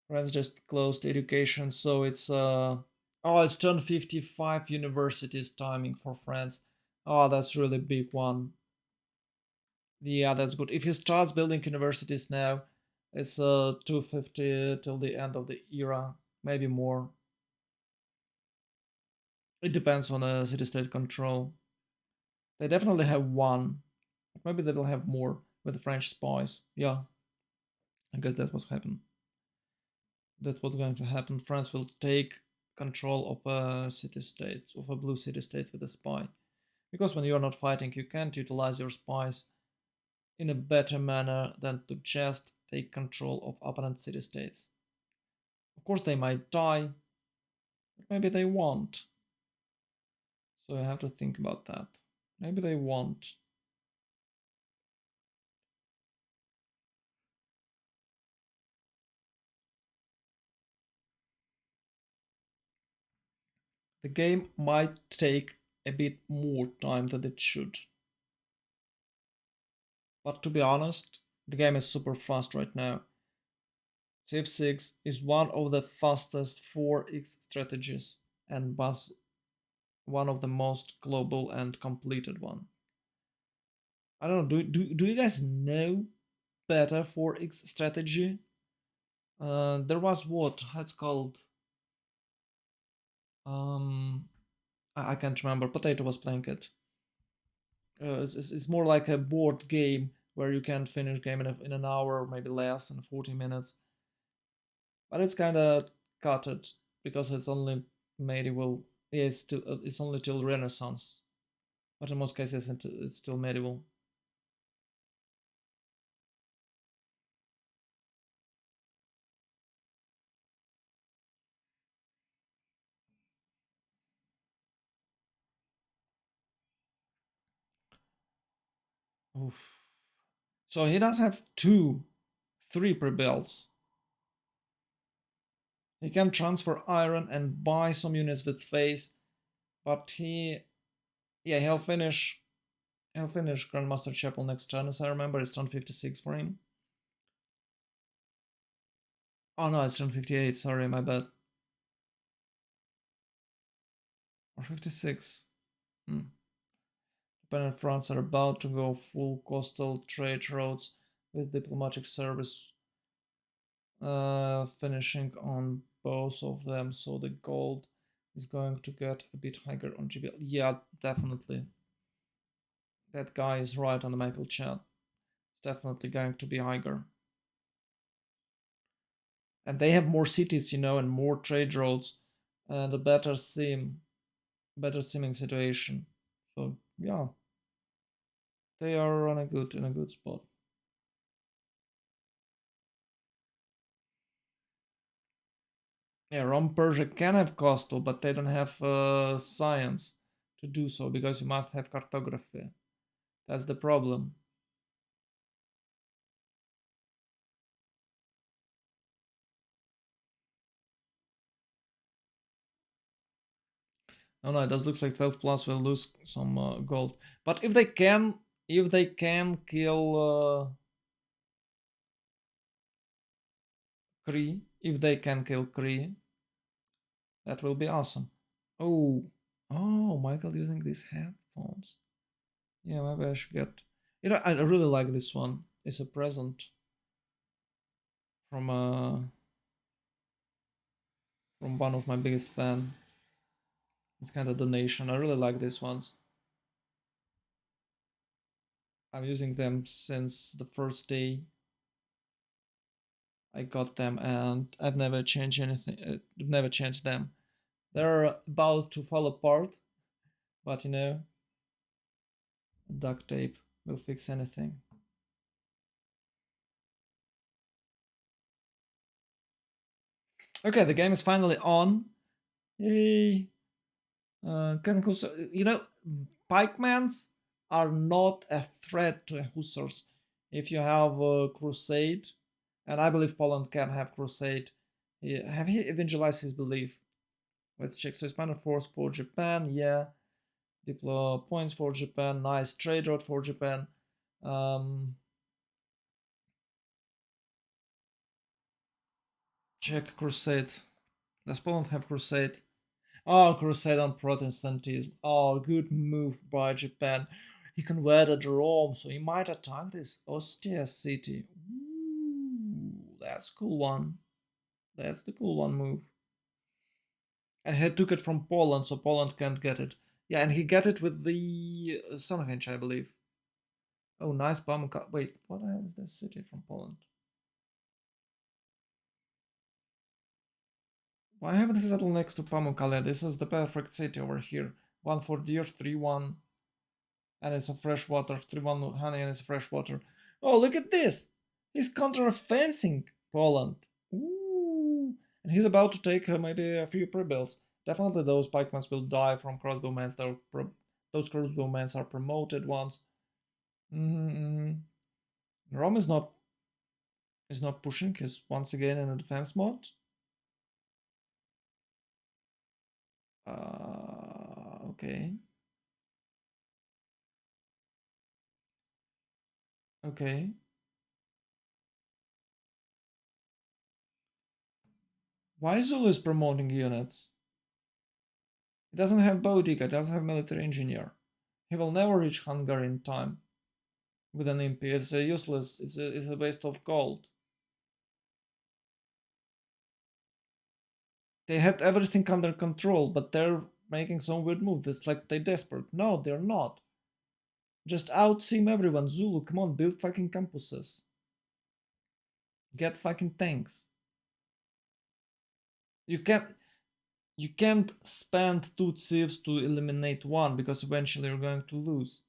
France just closed education, so it's oh, it's turned 55 universities timing for France. Oh, that's really big one. Yeah, that's good. If he starts building universities now, it's 250 till the end of the era, maybe more. It depends on the city-state control. They definitely have one. Maybe they will have more with the French spies. Yeah, I guess that's what's happened. That's what's going to happen. France will take control of a city-state, of a blue city-state with a spy. Because when you're not fighting, you can't utilize your spies in a better manner than to just take control of opponent city-states. Of course, they might die, but maybe they won't. So you have to think about that. Maybe they won't. The game might take a bit more time than it should. But to be honest, the game is super fast right now. Civ 6 is one of the fastest 4x strategies and was one of the most global and completed one. I don't know, do you guys know better 4x strategy? There was what? It's called um I can't remember. Potato was playing it. It's more like a board game where you can finish game in an hour or maybe less in 40 minutes. But it's kind of cutted because it's only medieval. Yeah, it's only till Renaissance, but in most cases it's still medieval. Oof. So he does have three pre-builds. He can transfer iron and buy some units with phase, but yeah, he'll finish Grandmaster Chapel next turn, as I remember. It's turn 56 for him. Oh no, it's turn 58. Sorry, my bad. Or 56. Hmm. Japan and France are about to go full coastal trade routes with diplomatic service finishing on both of them, so the gold is going to get a bit higher on GBL. Yeah, definitely. That guy is right on the Michael chat. It's definitely going to be higher. And they have more cities, you know, and more trade roads and a better seeming situation. So yeah, they are on in a good spot. Yeah, Rome Persia can have coastal, but they don't have science to do so because you must have cartography. That's the problem. No, no, it does look like 12 plus will lose some gold. But if they can kill Kree, if they can kill Kree, that will be awesome. Oh, oh, Michael using these headphones. Yeah, maybe I should get. You know, I really like this one. It's a present from uh from one of my biggest fan. It's kind of donation. I really like these ones. I'm using them since the first day I got them, and I've never changed anything. Never changed them. They're about to fall apart, but you know, duct tape will fix anything. Okay, the game is finally on. Yay! Can you know, pikemans are not a threat to hussars. If you have a crusade, and I believe Poland can have crusade, have he evangelized his belief? Let's check. So expanded force for Japan, yeah. Deploy points for Japan, nice trade route for Japan. Check crusade. Does Poland have crusade? Oh, crusade on Protestantism. Oh, good move by Japan. He converted Rome, so he might attack this austere city. Ooh, that's cool one. That's the cool one move. And he took it from Poland, so Poland can't get it. Yeah, and he got it with the Stonehenge, I believe. Oh, nice bomb. Wait, what the hell is this city from Poland? Why haven't he settled next to Pamukkale? This is the perfect city over here. 1 for deer, 3-1. And it's a freshwater. 3-1 honey and it's freshwater. Oh, look at this! He's counter-offensing Poland. Ooh. And he's about to take maybe a few pre-builds. Definitely those pikemans will die from crossbowmen. Those crossbowmen are promoted ones. Rome is not pushing. He's once again in a defense mode. Okay. Okay. Why Zulu is promoting units? He doesn't have Boudica, doesn't have military engineer. He will never reach Hungary in time with an imp. It's a useless, it's a waste of gold. They had everything under control, but they're making some weird moves. It's like they're desperate. No, they're not. Just outseam everyone. Zulu, come on, build fucking campuses. Get fucking tanks. You can't you can't spend 2 civs to eliminate one because eventually you're going to lose.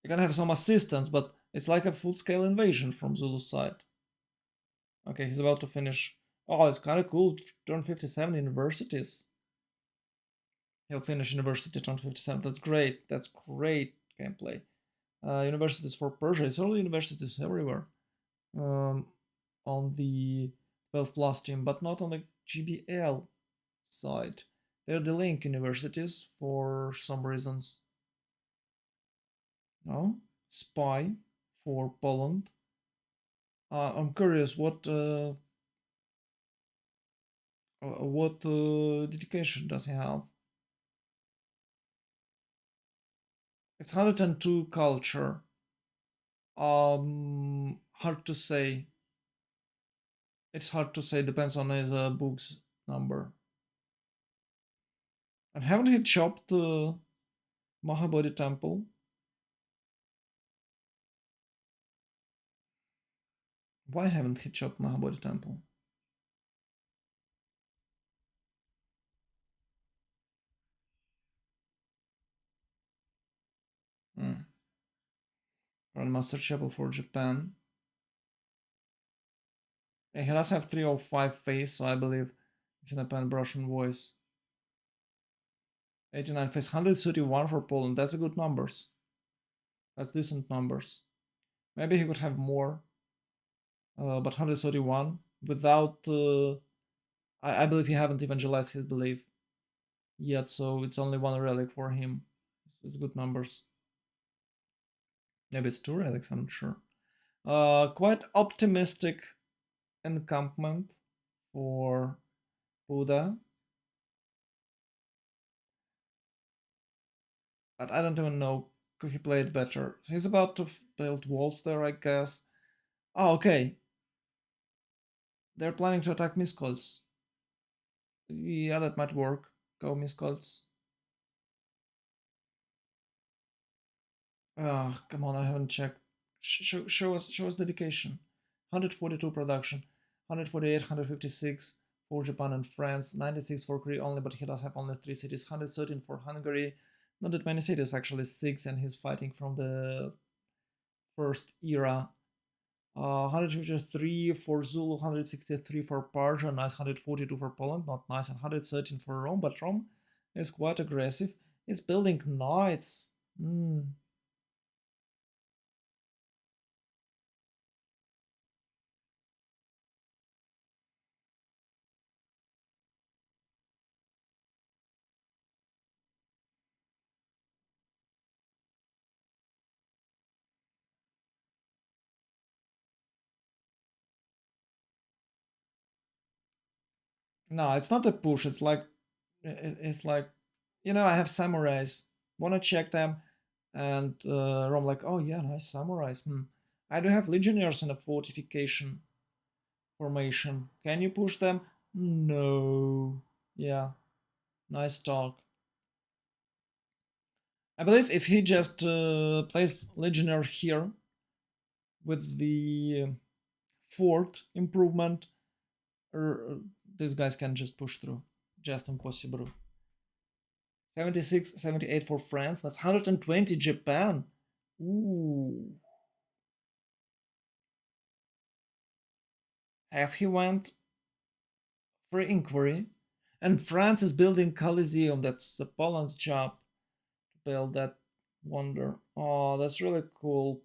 You're gonna have some assistance, but it's like a full-scale invasion from Zulu's side. Okay, he's about to finish. Oh, it's kind of cool. Turn 57 universities. He'll finish university turn 57. That's great. That's great gameplay. Universities for Persia. It's early universities everywhere. On the 12 plus team, but not on the GBL side. They're delaying universities for some reasons. No, spy for Poland. I'm curious what What dedication does he have? It's 102 culture. Hard to say. It's hard to say. Depends on his books number. And haven't he chopped Mahabodhi Temple? Why haven't he chopped Mahabodhi Temple? Hmm. Grandmaster Chapel for Japan. Yeah, he does have 305 face, so I believe it's in a pan-Russian voice. 89 face, 131 for Poland. That's a good numbers. That's decent numbers. Maybe he could have more, but 131 without. I believe he haven't evangelized his belief yet, so it's only one relic for him. It's good numbers. Maybe it's two relics. I'm not sure. Quite optimistic encampment for Buddha. But I don't even know. Could he play it better? So he's about to build walls there, I guess. Oh, okay. They're planning to attack Miskolc. Yeah, that might work. Go Miskolc. Ah, come on, I haven't checked. Show us dedication. 142 production, 148, 156 for Japan and France, 96 for Korea only, but he does have only 3 cities, 113 for Hungary. Not that many cities, actually 6, and he's fighting from the first era. 153 for Zulu, 163 for Persia, nice 142 for Poland, not nice, and 113 for Rome, but Rome is quite aggressive. It's building knights. No, it's not a push. It's like, I have samurais. Wanna check them, and Rome like, oh yeah, nice samurais. I do have legionnaires in a fortification formation. Can you push them? No. Yeah, nice talk. I believe if he just plays legionnaire here with the fort improvement, er, these guys can just push through. Just impossible. 76, 78 for France. That's 120 Japan. Ooh. Have he went for inquiry? And France is building Coliseum. That's the Poland's job to build that wonder. Oh, that's really cool.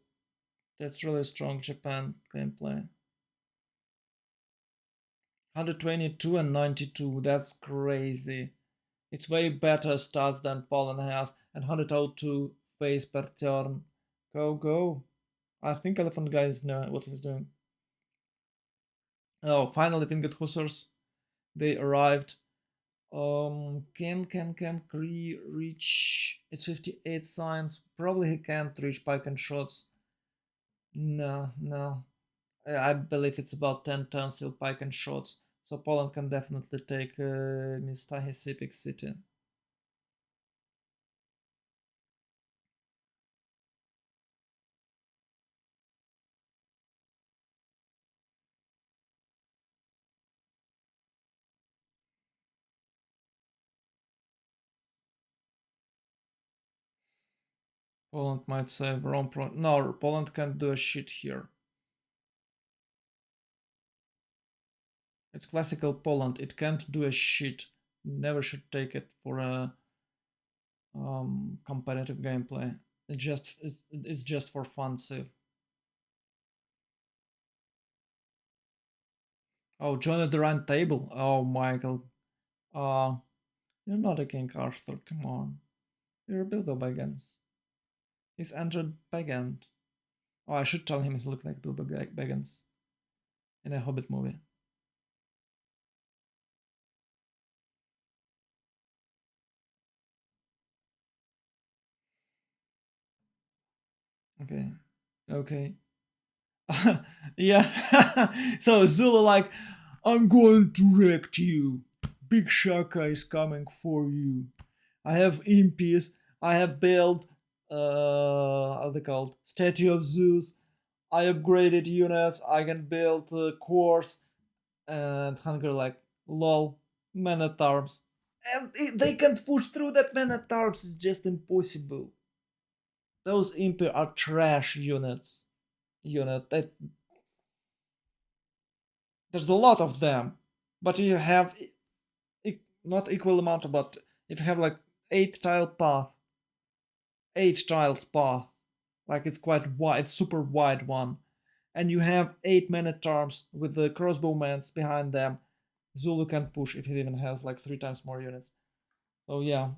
That's really strong Japan gameplay. 122 and 92. That's crazy. It's way better stats than Poland has. And 102 face per turn. Go, go. I think Elephant Guys know what he's doing. Oh, finally, Winged Hussars. They arrived. Can Kree reach? It's 58 signs. Probably he can't reach pike and shots. No, no. I believe it's about 10 turns till pike and shots. So Poland can definitely take Mistahi Sipik City. Poland might save Rome. No, Poland can't do a shit here. It's classical Poland. It can't do a shit. Never should take it for a competitive gameplay. It's just for fun save. Oh, join the round table. Oh, Michael. Uh, you're not a King Arthur. Come on. You're a Bilbo Baggins. He's entered Baggins. Oh, I should tell him he looks like Bilbo Baggins in a Hobbit movie. Okay. Okay. Yeah. So Zulu like, I'm going to wreck you. Big Shaka is coming for you. I have impies. I have built how they called Statue of Zeus. I upgraded units. I can build cores and Hunger like lol man at arms. And they can't push through that man at arms. It's just impossible. Those impi are trash units. That there's a lot of them, but you have not equal amount, but if you have like 8 tile path, 8 tiles path, like it's quite wide, super wide one, and you have 8 men at arms with the crossbowmen behind them. Zulu can push if he even has like 3 times more units. So yeah,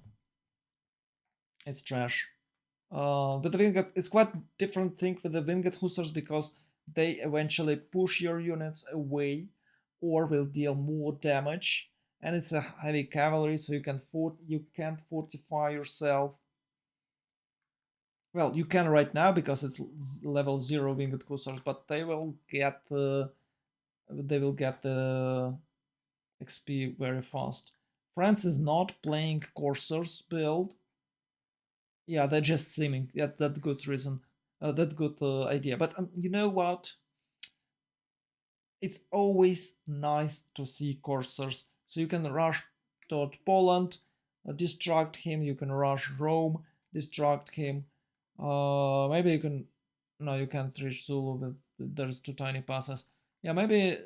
it's trash. But the Winged, it's quite different thing with the Winged Hussars because they eventually push your units away or will deal more damage. And it's a heavy cavalry, so you can't fortify yourself. Well, you can right now because it's level 0 Winged Hussars, but they will get the XP very fast. France is not playing Corsairs build. Yeah, they're just simming. Yeah, that's good reason. That good idea. But you know what? It's always nice to see Corsairs. So you can rush toward Poland, distract him. You can rush Rome, distract him. Maybe you can. No, you can't reach Zulu. But there's too tiny passes. Yeah, maybe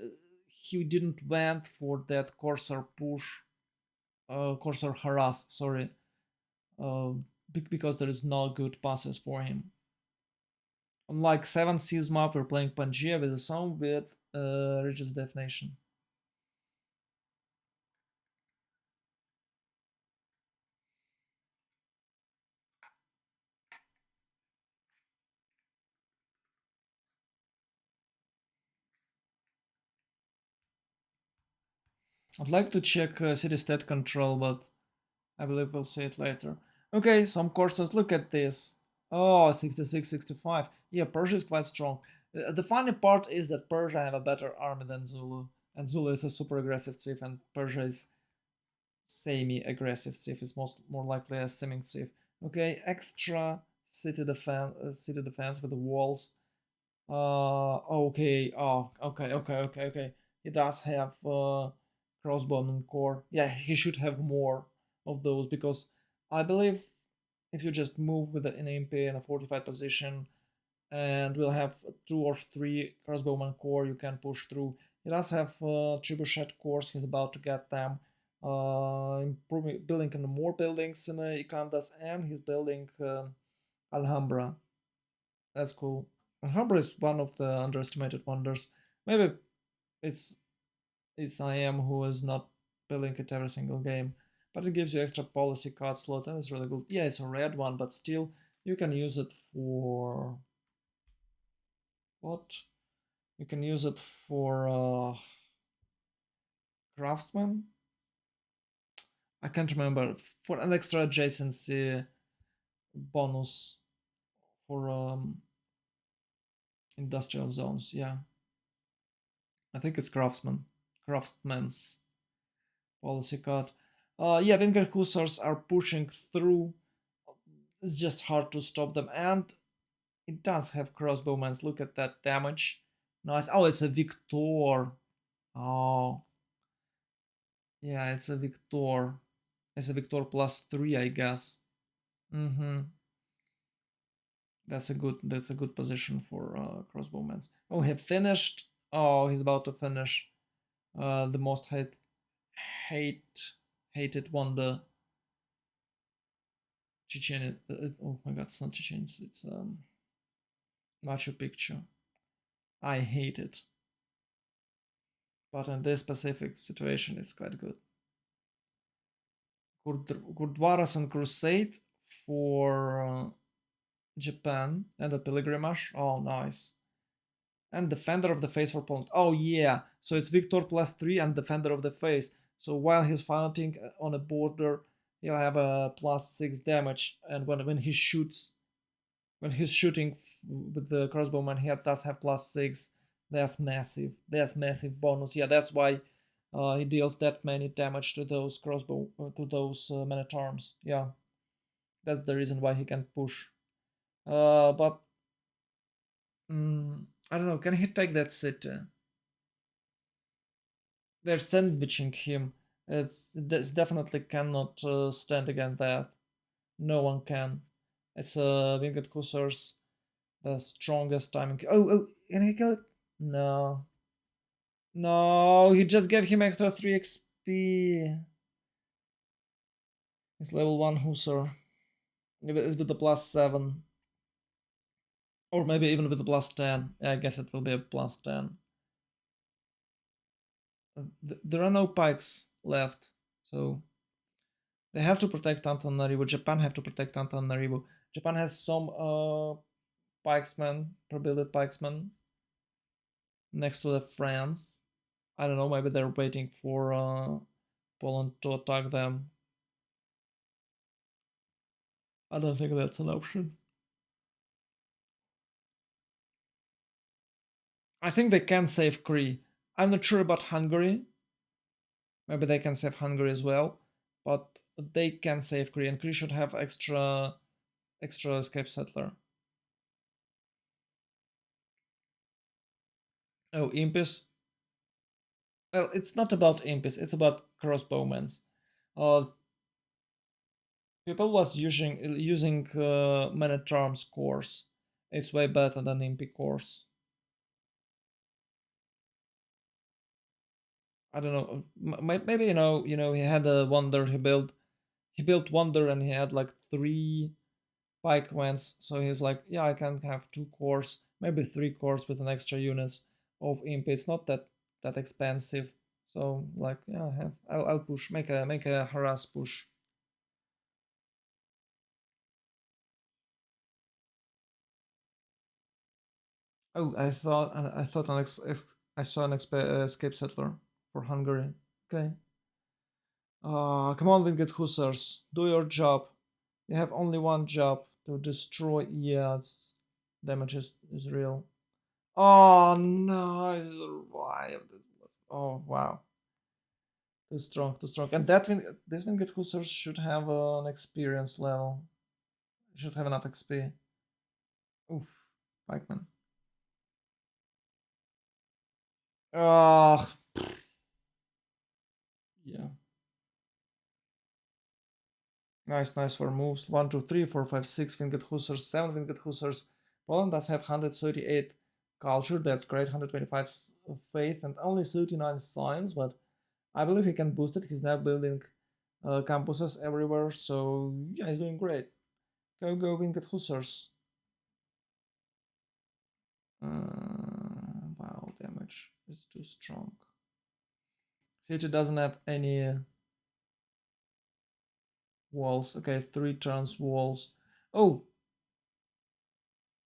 he didn't went for that Corsair push. Corsair harass. Sorry. Uh, because there is no good passes for him. Unlike 7 Seas map, we're playing Pangaea with a song with Regis Definition. I'd like to check city stat control, but I believe we'll see it later. Okay, some courses, look at this. Oh, 66, 65. Yeah, Persia is quite strong. The funny part is that Persia have a better army than Zulu. And Zulu is a super aggressive chief, and Persia is semi-aggressive chief. It's more likely a simming chief. Okay, extra city defense with the walls. Okay. Oh, okay. He does have crossbowman core. Yeah, he should have more of those because I believe if you just move with an MP in a fortified position and we'll have 2 or 3 crossbowman core, you can push through. He does have trebuchet cores. He's about to get them. Improving, building more buildings in Ikandas, and he's building Alhambra. That's cool. Alhambra is one of the underestimated wonders. Maybe it's it's I am who is not building it every single game, but it gives you extra policy card slot and it's really good. Yeah, it's a red one, but still you can use it for what? You can use it for craftsman. I can't remember, for an extra adjacency bonus for industrial zones. Yeah, I think it's craftsman's policy card. Yeah, Wenger Hussars are pushing through. It's just hard to stop them, and it does have crossbowmen. Look at that damage. Nice. Oh, it's a Victor. Oh, yeah, it's a Victor. It's a Victor +3, I guess. Mm-hmm. That's a good position for crossbowmen. Oh, he finished. Oh, he's about to finish. The most hate hated wonder. Chechen. Oh my God, it's not Chechen. It's Machu Picchu. I hate it, but in this specific situation, it's quite good. Gurdwaras and Crusade for Japan and the Pilgrimage. Oh, nice. And Defender of the Face for Poland. Oh, yeah. So it's Victor +3 and Defender of the Face. So while he's fighting on a border, he'll have a +6 damage. And when he shoots When he's shooting with the crossbowman, he does have +6. That's massive. That's massive bonus. Yeah, that's why he deals that many damage to those crossbow to those men at arms. Yeah, that's the reason why he can push. But I don't know. Can he take that city? They're sandwiching him. This definitely cannot stand against that. No one can. It's Winged Hussars, the strongest timing. Oh, can he kill it? No. No, he just gave him extra 3 XP. It's level 1 Hussar. It's with the +7. Or maybe even with the +10. Yeah, I guess it will be a +10. There are no pikes left, so they have to protect Antananarivo. Japan have to protect Antananarivo. Japan has some pikesmen, pre-built pikesmen next to the France. I don't know, maybe they're waiting for Poland to attack them. I don't think that's an option. I think they can save Cree. I'm not sure about Hungary. Maybe they can save Hungary as well, but they can save Cree, and Cree should have extra escape settler. Oh, Impis. Well, it's not about Impis. It's about crossbowmen. Uh, People was using Man at Arms course. It's way better than Impy course. I don't know. Maybe he had a wonder. He built wonder, and he had like 3 pike wents. So he's like, yeah, I can have 2 cores, maybe 3 cores with an extra units of imp. It's not that expensive. So like, yeah, I'll push. Make a harass push. Oh, I thought I saw an escape settler for Hungary. Okay. Come on, Winged Hussars, do your job. You have only one job to destroy. Yeah, damage is real. Oh no, I survived. Oh wow, too strong, too strong. And this Winged Hussars should have an experience level. Should have enough XP. Oof, Pikeman. Ah, yeah. Nice for moves. 1, 2, 3, 4, 5, 6 Winged Hussars, 7 Winged Hussars. Poland does have 138 culture, that's great, 125 faith, and only 39 science, but I believe he can boost it. He's now building campuses everywhere, so yeah, he's doing great. Go Winged Hussars. Wow, damage is too strong. City doesn't have any walls. Okay, 3 turns walls. Oh,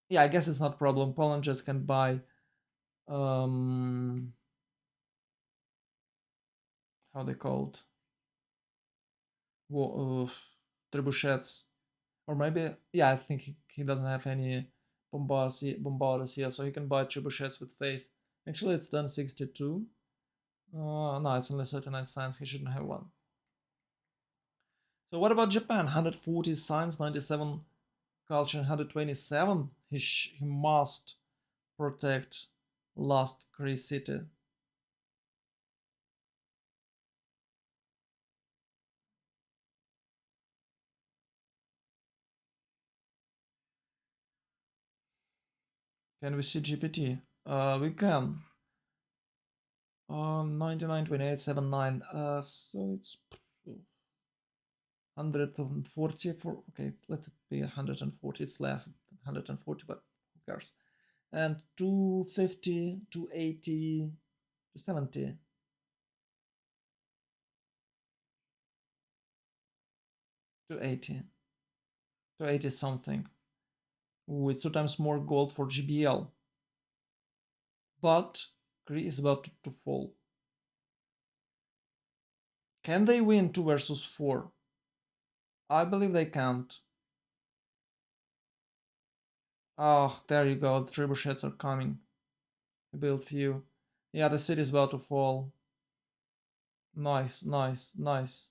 yeah, I guess it's not a problem. Poland just can buy um how they called trebuchets, or maybe yeah, I think he doesn't have any bombarders here, so he can buy trebuchets with faith. Actually, it's done 62. No, it's only 39 science. He shouldn't have one. So what about Japan? 140 science, 97 culture, and 127. He must protect Last Kree City. Can we see GPT? We can. 99.879. So it's 140 for, okay, let it be 140. It's less than 140, but who cares? And 250, 280, 270, 280, 280 something, with 2 times more gold for GBL. But Kree is about to fall. Can they win 2 versus 4? I believe they can't. Oh, there you go. The trebuchets are coming. I built few. Yeah, the city's about to fall. Nice, nice, nice.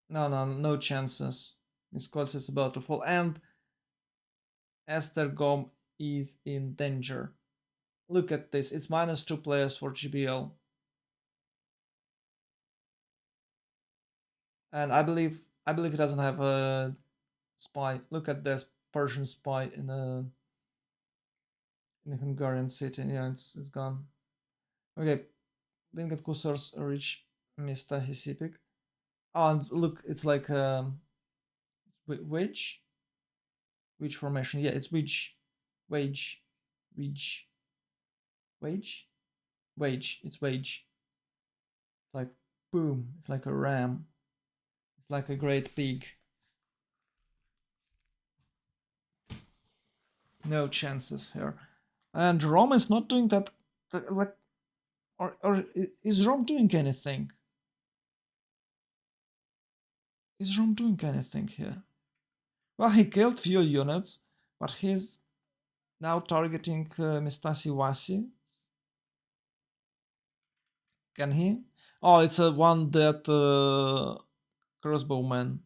No, no, no chances. This course is about to fall, and Estergom is in danger. Look at this. It's -2 players for GBL, and I believe he doesn't have a spy. Look at this Persian spy in a Hungarian city. Yeah, it's gone. Okay, Winged Cursors reach Mista Hisipic. Oh, and look, it's like wedge formation. Yeah, it's wage, wage, wage, wage. It's wage. It's like boom. It's like a ram. It's like a great pig. No chances here. And Rome is not doing that. Like, or is Rome doing anything? Is Rome doing anything here? Well, he killed few units, but he's now targeting Mistasi Wasi. Can he? Oh, it's a one that crossbowman.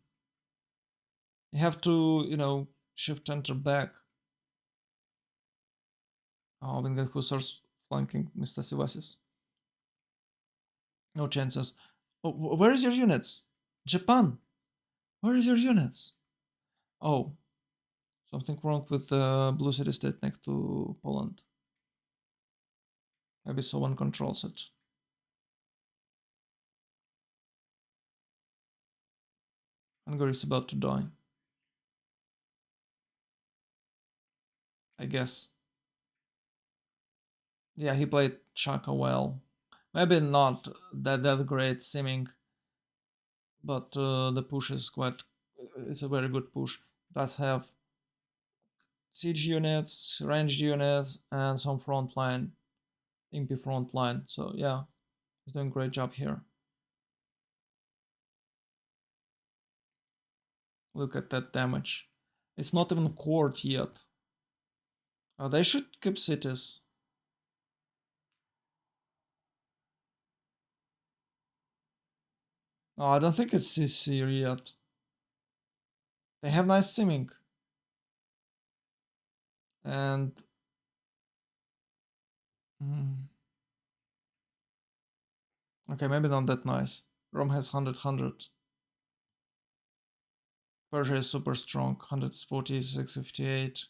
You have to, shift enter back. Oh, Winged Hussars flanking Mistasi Wasis. No chances. Oh, where is your units? Japan. Where is your units? Oh, something wrong with the blue city state next to Poland. Maybe someone controls it. Hungary is about to die. I guess. Yeah, he played Chaka well. Maybe not that great seeming, but the push is quite. It's a very good push. It does have siege units, ranged units, and some front line, impy front line. So yeah, he's doing a great job here. Look at that damage. It's not even court yet. They should keep cities. Oh, I don't think it's CC yet. They have nice simming. And okay, maybe not that nice. Rome has 100. Persia is super strong, 140, 658.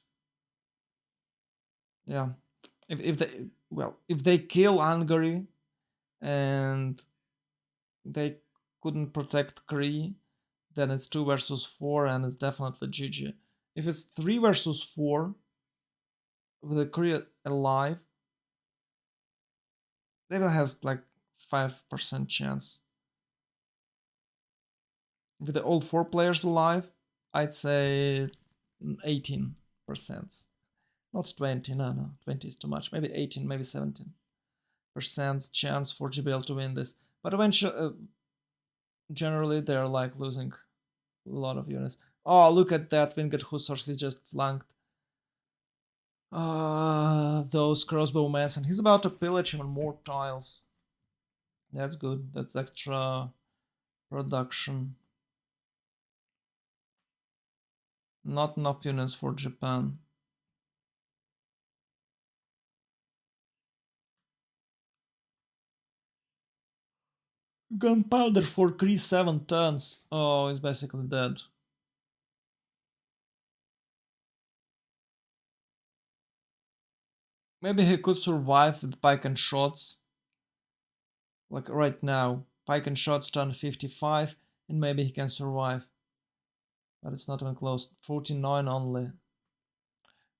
Yeah. If they kill Hungary and they couldn't protect Cree, then it's 2 versus 4 and it's definitely GG. If it's 3 versus 4 with the Cree alive, they will have like 5% chance. With the all 4 players alive, I'd say 18%. Not 20, no, 20 is too much. Maybe 18, maybe 17% chance for GBL to win this. But eventually, generally, they're like losing a lot of units. Oh, look at that Winged Hussars. He just flanked those crossbowmen, and he's about to pillage even more tiles. That's good. That's extra production. Not enough units for Japan. Gunpowder for Cree 7 tons. Oh, he's basically dead. Maybe he could survive with pike and shots. Like right now, pike and shots turn 55, and maybe he can survive. But it's not even close. 49 only.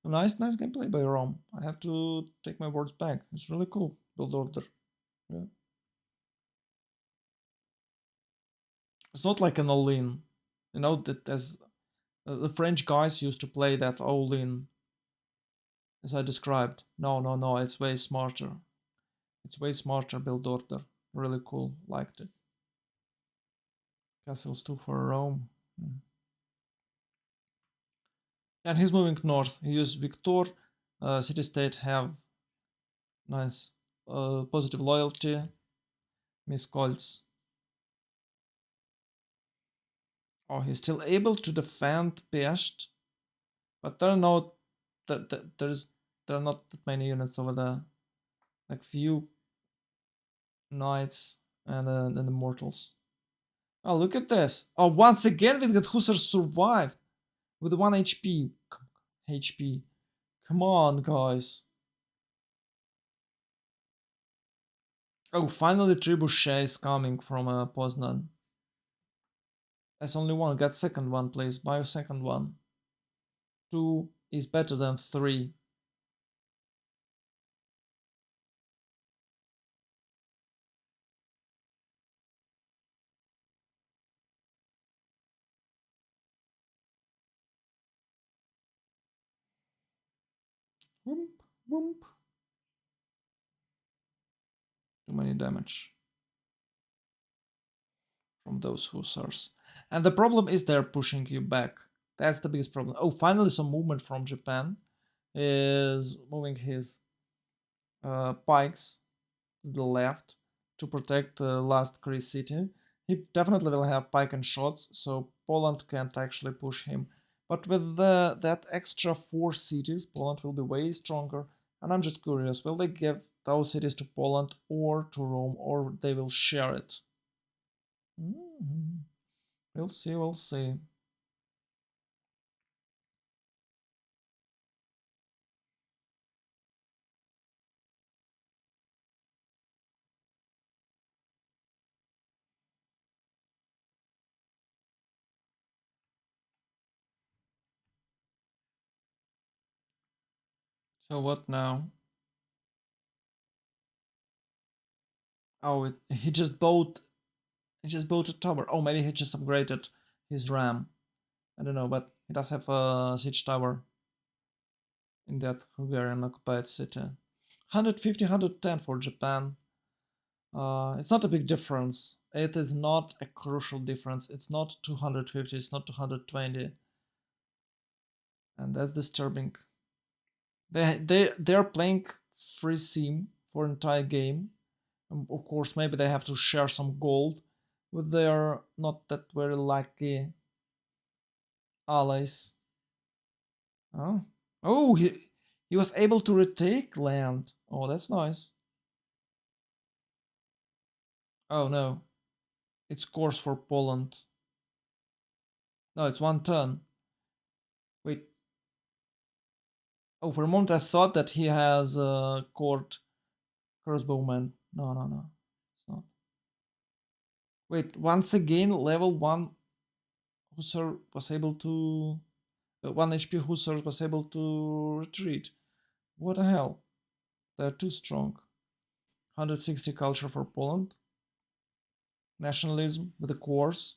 Nice gameplay by Rom. I have to take my words back. It's really cool. Build order. Yeah. It's not like an all-in. You know that as the French guys used to play that all-in, as I described. No. It's way smarter. It's way smarter build order. Really cool. Liked it. Castles 2 for Rome. And he's moving north. He used Victor. City-state have nice positive loyalty. Miscolts. Oh, he's still able to defend Pest, but there are not there are not that many units over there. Like few knights and the mortals. Oh, look at this! Oh, once again, Wittgenstein Hussars survived with 1 HP. HP. Come on, guys. Oh, finally, Trebuchet is coming from Poznan. That's only one. Get second one, please. Buy a second one. 2 is better than 3. Whoop, whoop. Too many damage from those hussars. And the problem is they're pushing you back. That's the biggest problem. Oh, finally some movement from Japan. Is moving his pikes to the left to protect the last Greece city. He definitely will have pike and shots, so Poland can't actually push him. But with that extra 4 cities, Poland will be way stronger. And I'm just curious, will they give those cities to Poland or to Rome, or they will share it? We'll see, we'll see. So what now? Oh, he just bought a tower. Oh, maybe he just upgraded his RAM. I don't know, but he does have a siege tower in that Hungarian occupied city. 150, 110 for Japan. It's not a big difference. It is not a crucial difference. It's not 250, it's not 220. And that's disturbing. They're playing free sim for entire game. Of course, maybe they have to share some gold with their not that very lucky allies. Oh, oh, he was able to retake land. Oh, that's nice. Oh no, it's course for Poland. No, it's 1 turn. Wait. Oh, for a moment I thought that he has a court crossbowman. No, no, no. It's not. Wait, once again, level 1 Hussar was able to... 1 HP Hussar was able to retreat. What the hell? They're too strong. 160 culture for Poland. Nationalism with a course.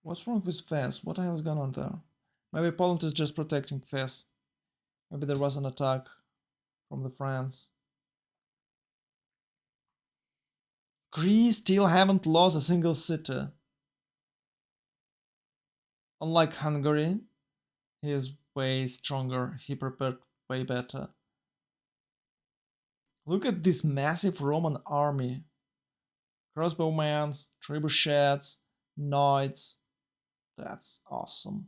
What's wrong with Fez? What the hell is going on there? Maybe Poland is just protecting Fez. Maybe there was an attack from the France. Greece still haven't lost a single city. Unlike Hungary, he is way stronger. He prepared way better. Look at this massive Roman army. Crossbowmen, trebuchets, knights. That's awesome.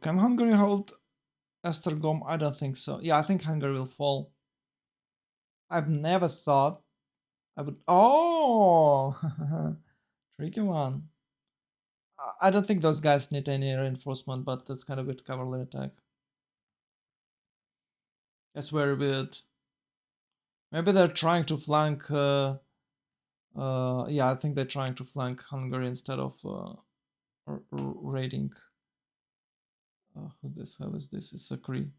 Can Hungary hold Esztergom? I don't think so. Yeah, I think Hungary will fall. I've never thought I would... Oh! Tricky one. I don't think those guys need any reinforcement, but that's kind of a good cavalry attack. That's very weird. Maybe they're trying to flank... yeah, I think they're trying to flank Hungary instead of raiding. Who the hell is this? It's a Cree.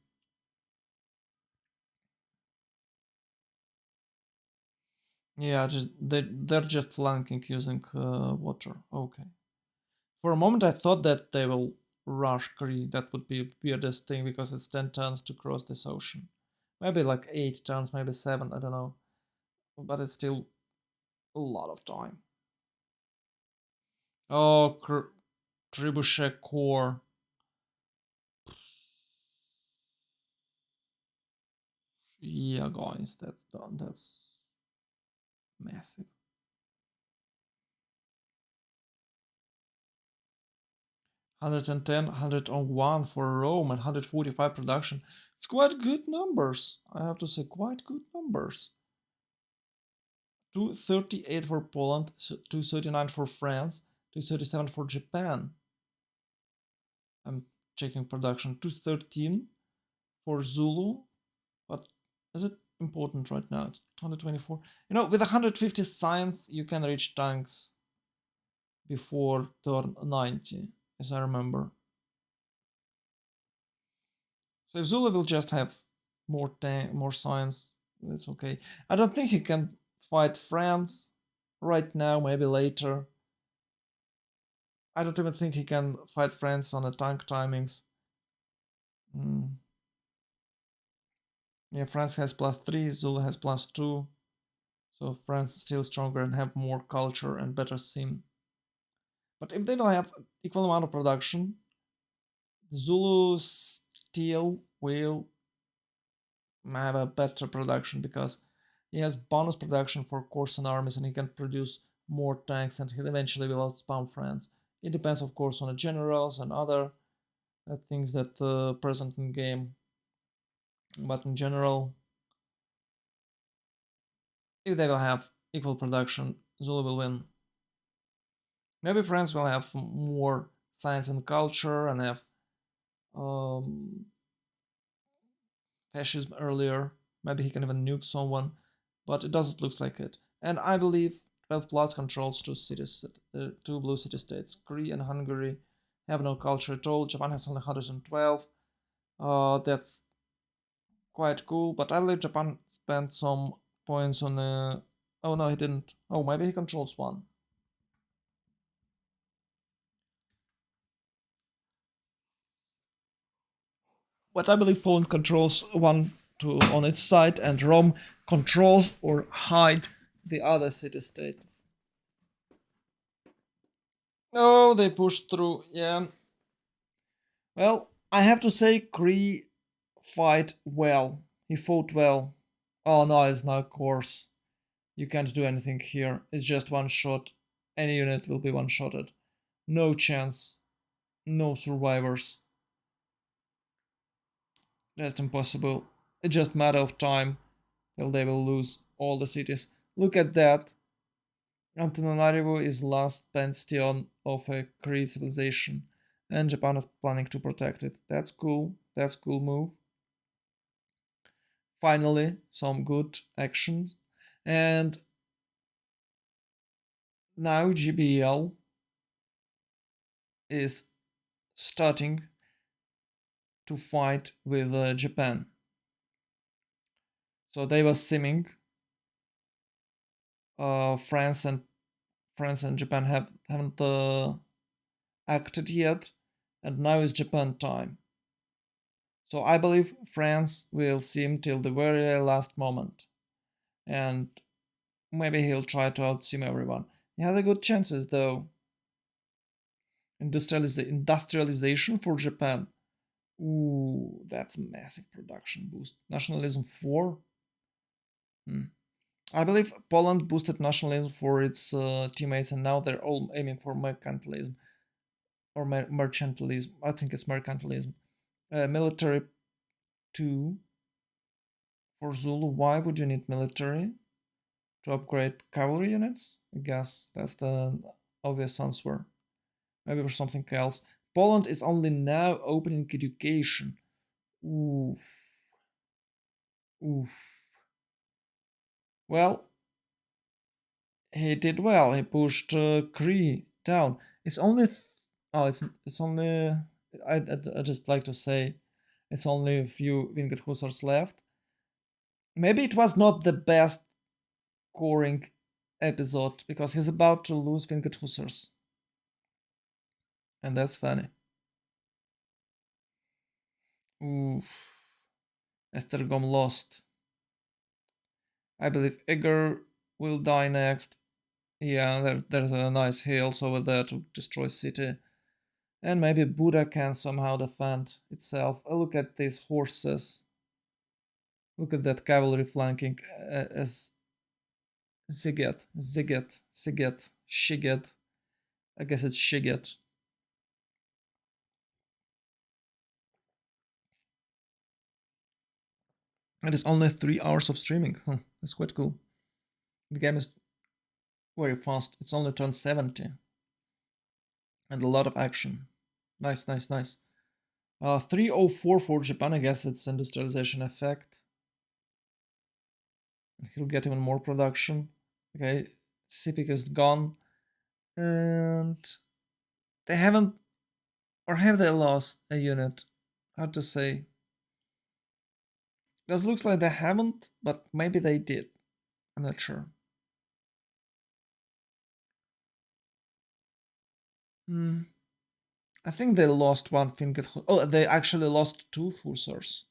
Yeah, they're just flanking using water. Okay. For a moment, I thought that they will rush Cree. That would be the weirdest thing because it's 10 turns to cross this ocean. Maybe like 8 turns, maybe 7, I don't know. But it's still a lot of time. Oh, Trebuchet Core. Yeah, guys, that's done. That's massive. 110, 101 for Rome, and 145 production. It's quite good numbers. I have to say, quite good numbers. 238 for Poland, 239 for France, 237 for Japan. I'm checking production. 213 for Zulu, but is it important right now? It's 124. You know, with 150 science, you can reach tanks before turn 90, as I remember. So if Zulu will just have more science, it's okay. I don't think he can fight France right now, maybe later. I don't even think he can fight France on the tank timings. Mm. Yeah, France has +3, Zulu has +2. So France is still stronger and have more culture and better sim. But if they don't have equal amount of production, Zulu still will have a better production because he has bonus production for corps and armies and he can produce more tanks and he eventually will outspam France. It depends, of course, on the generals and other things that present in game. But in general, if they will have equal production, Zulu will win. Maybe France will have more science and culture and have um, fascism earlier. Maybe he can even nuke someone, but it doesn't look like it. And I believe 12 plus controls two blue city states. Korea and Hungary have no culture at all. Japan has only 112. That's quite cool, but I believe Japan spent some points on. Oh no, he didn't. Oh, maybe he controls one. But I believe Poland controls one to on its side, and Rome controls or hide the other city state. Oh, they pushed through. Yeah. Well, I have to say, Kree fight well. He fought well. Oh no, it's not course. You can't do anything here. It's just one shot. Any unit will be one shotted. No chance. No survivors. Just impossible. It's just matter of time till they will lose all the cities. Look at that. Antananarivo is last bastion of a Kree civilization, and Japan is planning to protect it. That's cool. That's cool move. Finally, some good actions. And now GBL is starting to fight with Japan. So they were simming. France and Japan haven't acted yet, and now is Japan time. So I believe France will sim till the very last moment, and maybe he'll try to outsim everyone. He has a good chances though. Industrialization for Japan. Ooh, that's a massive production boost. Nationalism 4. Hmm. I believe Poland boosted nationalism for its teammates, and now they're all aiming for mercantilism or mercantilism. I think it's mercantilism. Military 2 for Zulu. Why would you need military? To upgrade cavalry units? I guess that's the obvious answer. Maybe for something else. Poland is only now opening education. Oof. Oof. Well, he did well. He pushed Kree down. It's only Oh, it's only. I just like to say, it's only a few winged hussars left. Maybe it was not the best scoring episode because he's about to lose winged hussars, and that's funny. Ooh, Estergom lost. I believe Egger will die next. Yeah, there's a nice hills over there to destroy city. And maybe Buddha can somehow defend itself. Look at these horses. Look at that cavalry flanking as Ziget, Shiget. I guess it's Shiget. It is only 3 hours of streaming. Huh, that's quite cool. The game is very fast. It's only turned 70. And a lot of action. Nice, nice, nice. 304 for Japan, I guess it's industrialization effect. He'll get even more production. Okay, Sipik is gone. And they haven't, or have they lost a unit? Hard to say. This looks like they haven't, but maybe they did. I'm not sure. Hmm. I think they lost one finger. Oh, they actually lost two hussars.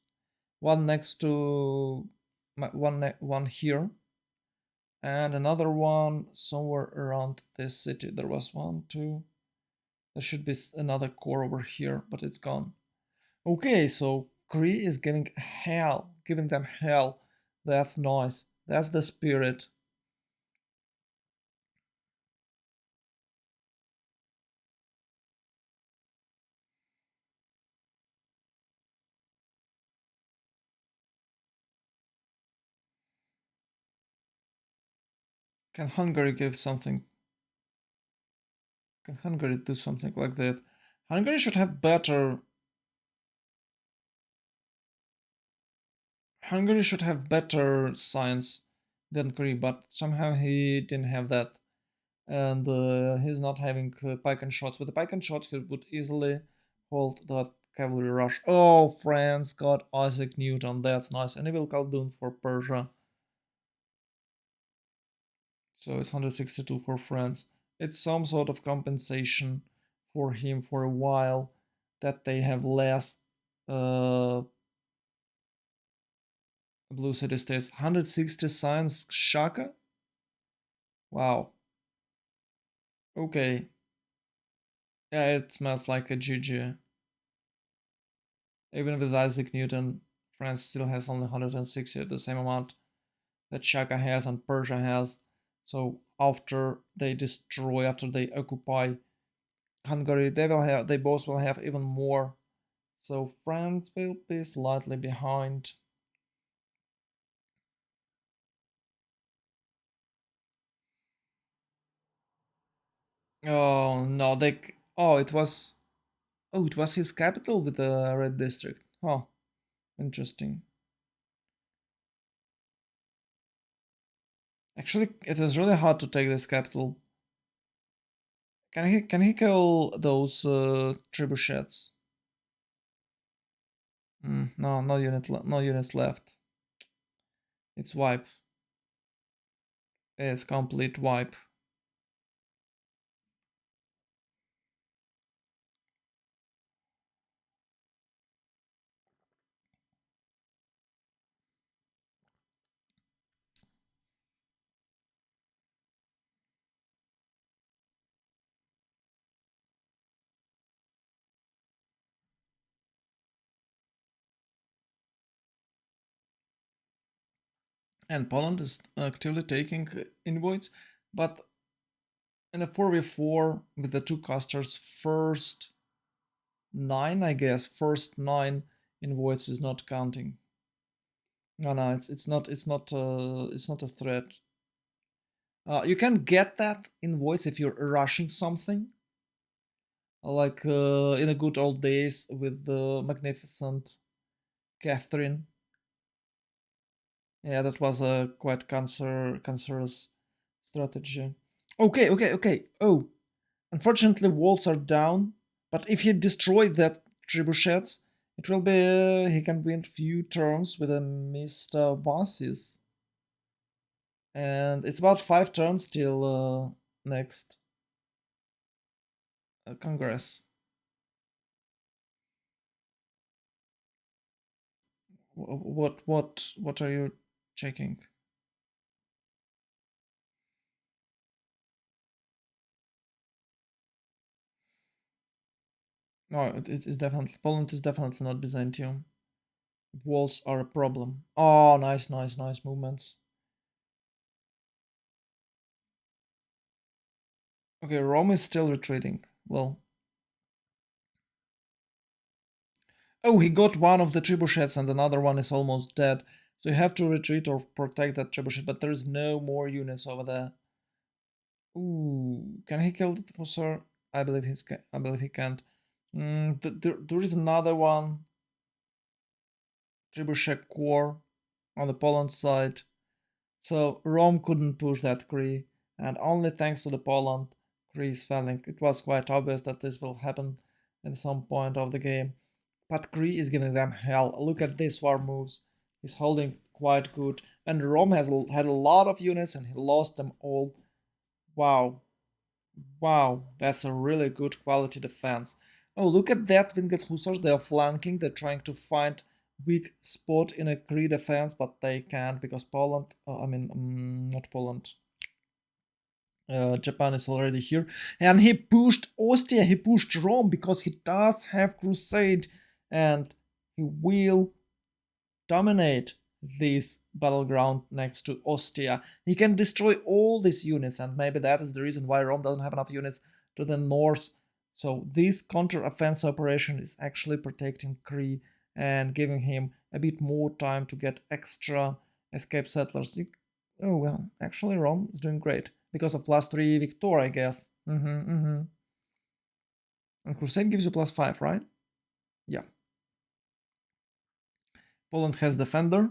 One next to one here, and another one somewhere around this city. There was one, two. There should be another core over here, but it's gone. Okay, so Kree is giving them hell. That's nice. That's the spirit. Can Hungary give something? Can Hungary do something like that? Hungary should have better. Hungary should have better science than Kree, but somehow he didn't have that. And he's not having pike and shots. With the pike and shots, he would easily hold that cavalry rush. Oh, France got Isaac Newton. That's nice. And Evil Khaldun for Persia. So it's 162 for France. It's some sort of compensation for him for a while that they have less uh, blue city states. 160 science Shaka? Wow. Okay. Yeah, it smells like a GG. Even with Isaac Newton, France still has only 160, the same amount that Shaka has and Persia has. So after they destroy, after they occupy Hungary, they both will have even more. So France will be slightly behind. Oh no, they. Oh, it was. Oh, it was his capital with the red district. Oh, interesting. Actually, it is really hard to take this capital. Can he kill those trebuchets? No, no units left. It's wipe. It's complete wipe. And Poland is actively taking invoice, but in a 4v4 with the two casters, first 9, I guess, first 9 invoice is not counting. No, it's not a threat. You can get that invoice if you're rushing something, like in the good old days with the magnificent Catherine. Yeah, that was a quite cancerous strategy. Okay. Oh, unfortunately, walls are down. But if he destroyed that trebuchets, it will be he can win few turns with a Mr. Bosses. And it's about 5 turns till next Congress. What are you checking? No, it is definitely Poland is definitely not Byzantium. Walls are a problem. Oh, nice movements. Okay, Rome is still retreating. Well, oh, he got one of the trebuchets and another one is almost dead. So you have to retreat or protect that trebuchet, but there's no more units over there. Ooh, can he kill the hussar? I believe I believe he can't. There is another one. Trebuchet core on the Poland side. So Rome couldn't push that Cree, and only thanks to the Poland, Cree is failing. It was quite obvious that this will happen at some point of the game. But Cree is giving them hell. Look at this war moves. He's holding quite good. And Rome has had a lot of units and he lost them all. Wow. Wow, that's a really good quality defense. Oh, look at that Winged Hussars. They are flanking. They're trying to find weak spot in a Cree defense, but they can't because Poland, not Poland, Japan is already here. And he pushed Ostia, he pushed Rome because he does have Crusade and he will dominate this battleground next to Ostia. He can destroy all these units, and maybe that is the reason why Rome doesn't have enough units to the north. So this counter-offensive operation is actually protecting Cree and giving him a bit more time to get extra escape settlers. Oh well, actually Rome is doing great because of +3 victor, I guess. And Crusade gives you +5, right? Yeah. Poland has Defender,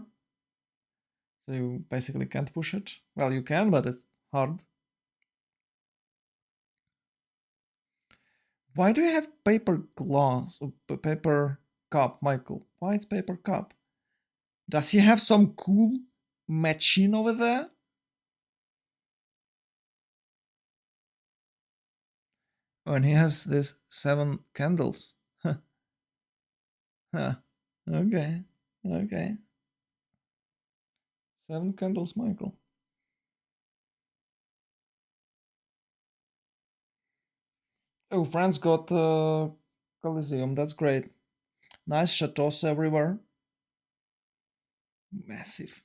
so you basically can't push it. Well, you can, but it's hard. Why do you have paper glass or paper cup, Michael? Why it's paper cup? Does he have some cool machine over there? Oh, and he has this 7 candles. Huh. Okay. Okay. 7 candles, Michael. Oh, France got Coliseum. That's great. Nice chateaus everywhere. Massive.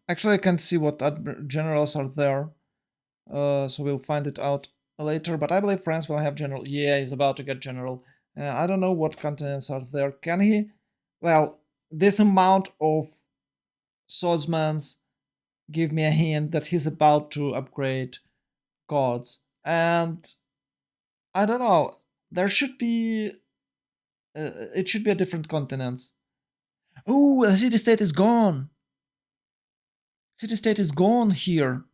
Actually, I can't see what generals are there. So we'll find it out later. But I believe France will have general. Yeah, he's about to get general. I don't know what continents are there. Can he? Well, this amount of swordsmans give me a hint that he's about to upgrade gods. And I don't know. There should be. It should be a different continent. Oh, the city state is gone. City state is gone here.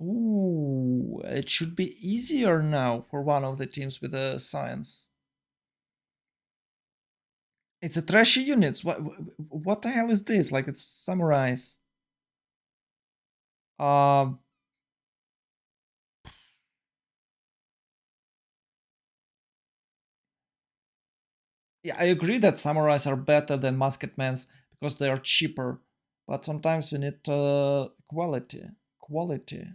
Ooh, it should be easier now for one of the teams with a science. It's a trashy units. What the hell is this? Like it's samurais. Um, yeah, I agree that samurais are better than musketmen's because they are cheaper. But sometimes you need quality. Quality.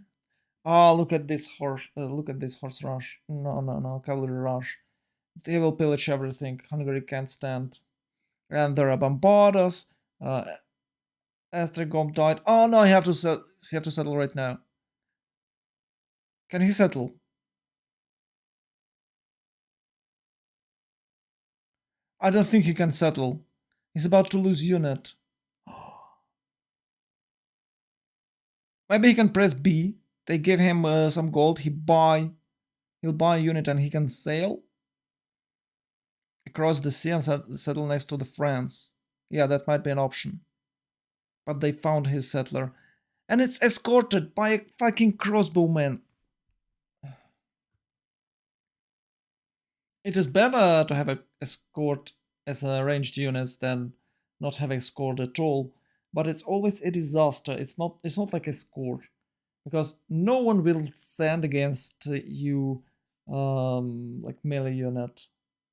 Oh, look at this horse! Look at this horse rush. No, cavalry rush. They will pillage everything. Hungary can't stand. And there are bombardas. Uh, Estragom died. Oh no, he have to settle right now. Can he settle? I don't think he can settle. He's about to lose unit. Maybe he can press B. They give him some gold. He'll buy a unit and he can sail across the sea and settle next to the France. Yeah, that might be an option. but they found his settler. And it's escorted by a fucking crossbowman. It is better to have a escort as a ranged units than not have escort at all. But it's always a disaster. It's not like escort. Because no one will stand against you like melee unit,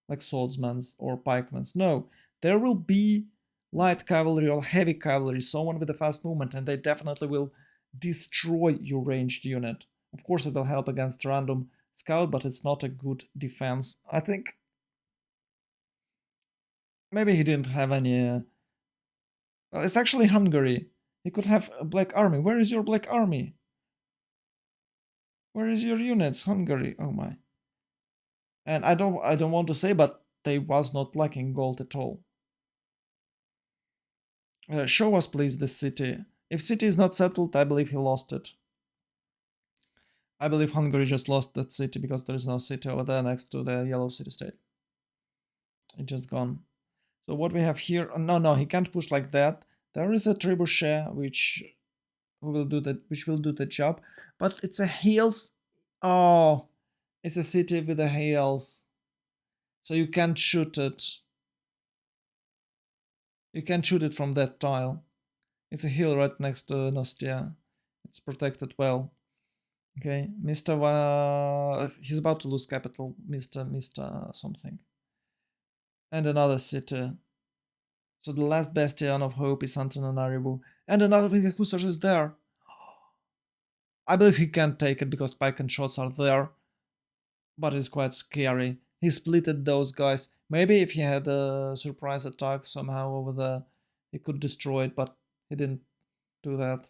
like swordsmen's or pikemen's. No, there will be light cavalry or heavy cavalry, someone with a fast movement, and they definitely will destroy your ranged unit. Of course, it will help against random scout, but it's not a good defense. I think maybe he didn't have any. Well, it's actually Hungary. He could have a black army. Where is your black army? Where is your units, Hungary? Oh my. And I don't want to say, but they was not lacking gold at all. Show us please the city. If city is not settled, I believe he lost it. I believe Hungary just lost that city because there is no city over there next to the yellow city state. It just gone. So what we have here? No, he can't push like that. There is a trebuchet which will do the job, but it's a hills. Oh, it's a city with the hills, so you can't shoot it. You can shoot it from that tile. It's a hill right next to Nostia. It's protected well. Okay, Mr. He's about to lose capital. Mr. Something. And another city. So the last bastion of hope is Antananarivo. And another Hussars is there. I believe he can't take it because pike and shots are there. But it's quite scary. He splitted those guys. Maybe if he had a surprise attack somehow over there, he could destroy it, but he didn't do that.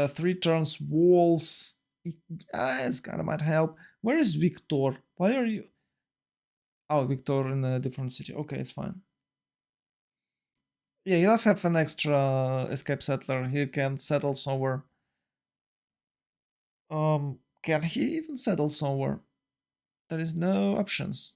3 turns walls. It's kind of might help. Where is Victor? Why are you? Oh, Victor in a different city. Okay, it's fine. Yeah, he does have an extra escape settler. He can settle somewhere. Can he even settle somewhere? There is no options.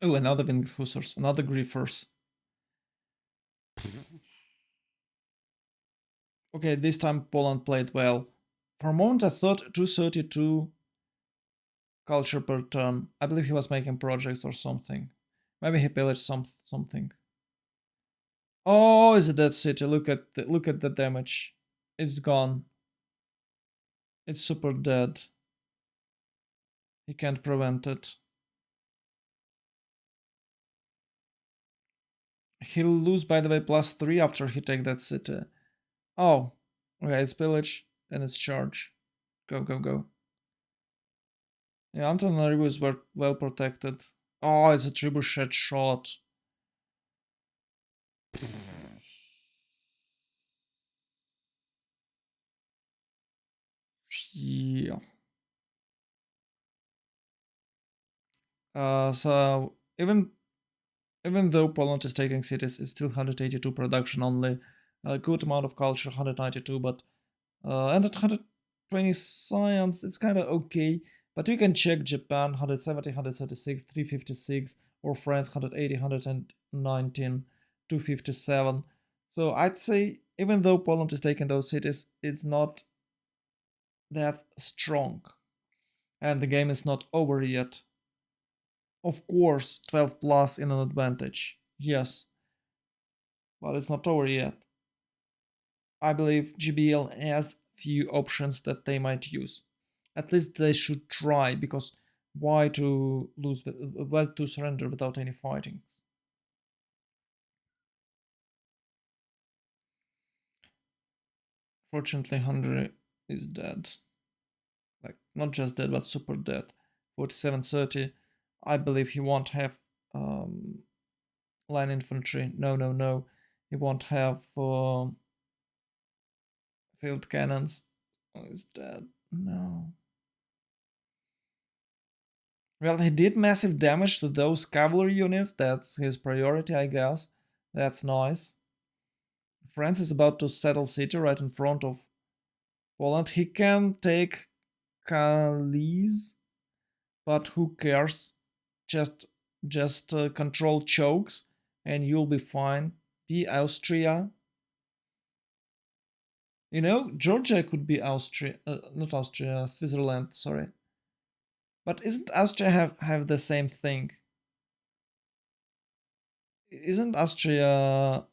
Oh, another Winged Hussars, another Griefers. Okay, this time Poland played well. For a moment I thought 232 culture per turn. I believe he was making projects or something. Maybe he pillaged something. Oh, it's a dead city. Look at the damage. It's gone. It's super dead. He can't prevent it. He'll lose, by the way, +3 after he take that city. Oh, okay, it's pillage, then it's charge. Go, go, go. Yeah, Antananarivo is well protected. Oh, it's a trebuchet shot. Yeah. So even though Poland is taking cities, it's still 182 production only. A good amount of culture, 192, but and at 120 science, it's kind of okay. But you can check Japan 170, 136, 356, or France 180, 119, 257. So I'd say even though Poland is taking those cities, it's not that strong. And the game is not over yet. Of course, 12 plus in an advantage. Yes, but it's not over yet. I believe GBL has few options that they might use. At least they should try, because why to lose? Why to surrender without any fightings? Fortunately, Hungary is dead. Like not just dead, but super dead. 4730. I believe he won't have line infantry. No, no, no. He won't have field cannons. Oh, he's dead. No. Well, he did massive damage to those cavalry units. That's his priority, I guess. That's nice. France is about to settle city right in front of Poland. He can take Calais, but who cares? Just just control chokes and you'll be fine. Be Austria. You know, Georgia could be Austria, not Austria, Switzerland. Sorry, but isn't Austria have the same thing? Isn't Austria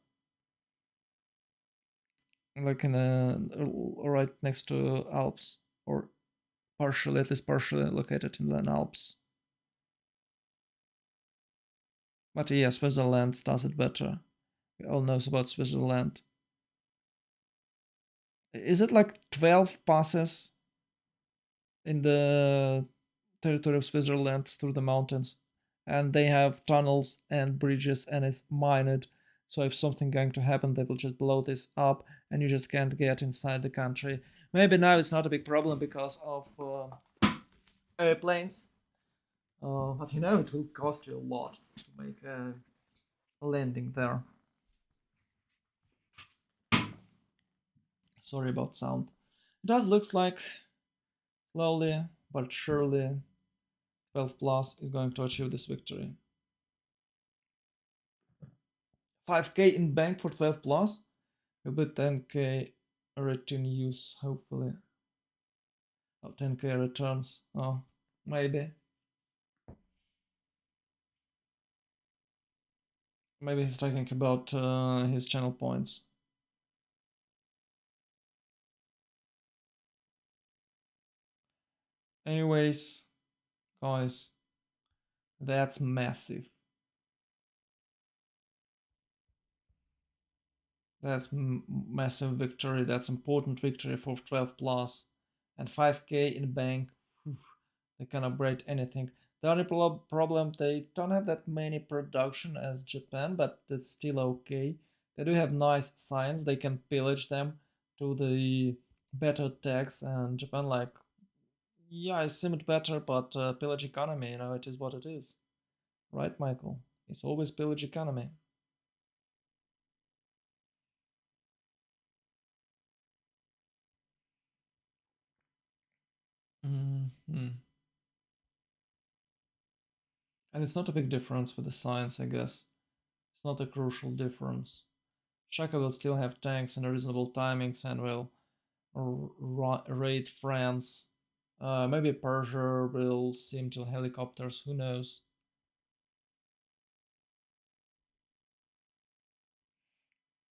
like in a right next to Alps or partially, at least partially located in the Alps? But yeah, Switzerland does it better. We all knows about Switzerland. Is it like 12 passes in the territory of Switzerland through the mountains? And they have tunnels and bridges and it's mined. So if something going to happen, they will just blow this up and you just can't get inside the country. Maybe now it's not a big problem because of airplanes. But you know, it will cost you a lot to make a landing there. Sorry about sound. It does looks like slowly but surely 12 plus is going to achieve this victory. 5k in bank for 12 plus, a bit 10k return use hopefully. Oh, 10k returns. Oh, maybe. Maybe he's talking about his channel points. Anyways, guys, that's massive. That's massive victory. That's important victory for 12 plus, and 5k in bank. Whew, they can upgrade anything. The only problem, they don't have that many production as Japan, but it's still okay. They do have nice science. They can pillage them to the better tax, and Japan like, yeah, I seemed better, but pillage economy. You know, it is what it is, right, Michael? It's always pillage economy. Mm-hmm. And it's not a big difference for the science, I guess. It's not a crucial difference. Shaka will still have tanks and reasonable timings and will raid France. Maybe Persia will sim to helicopters, who knows?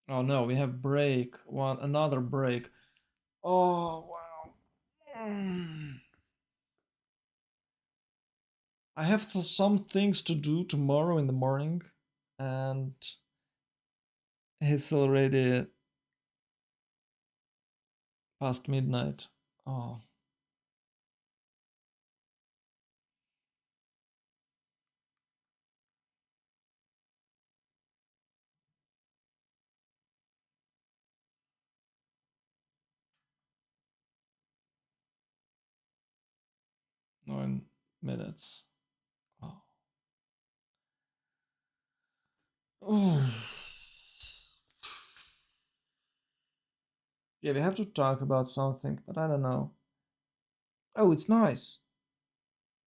Oh no, we have break. Another break. Oh wow. I have some things to do tomorrow in the morning, and it's already past midnight. Oh, 9 minutes. Oh. Oh. Yeah, we have to talk about something, but I don't know. Oh, it's nice.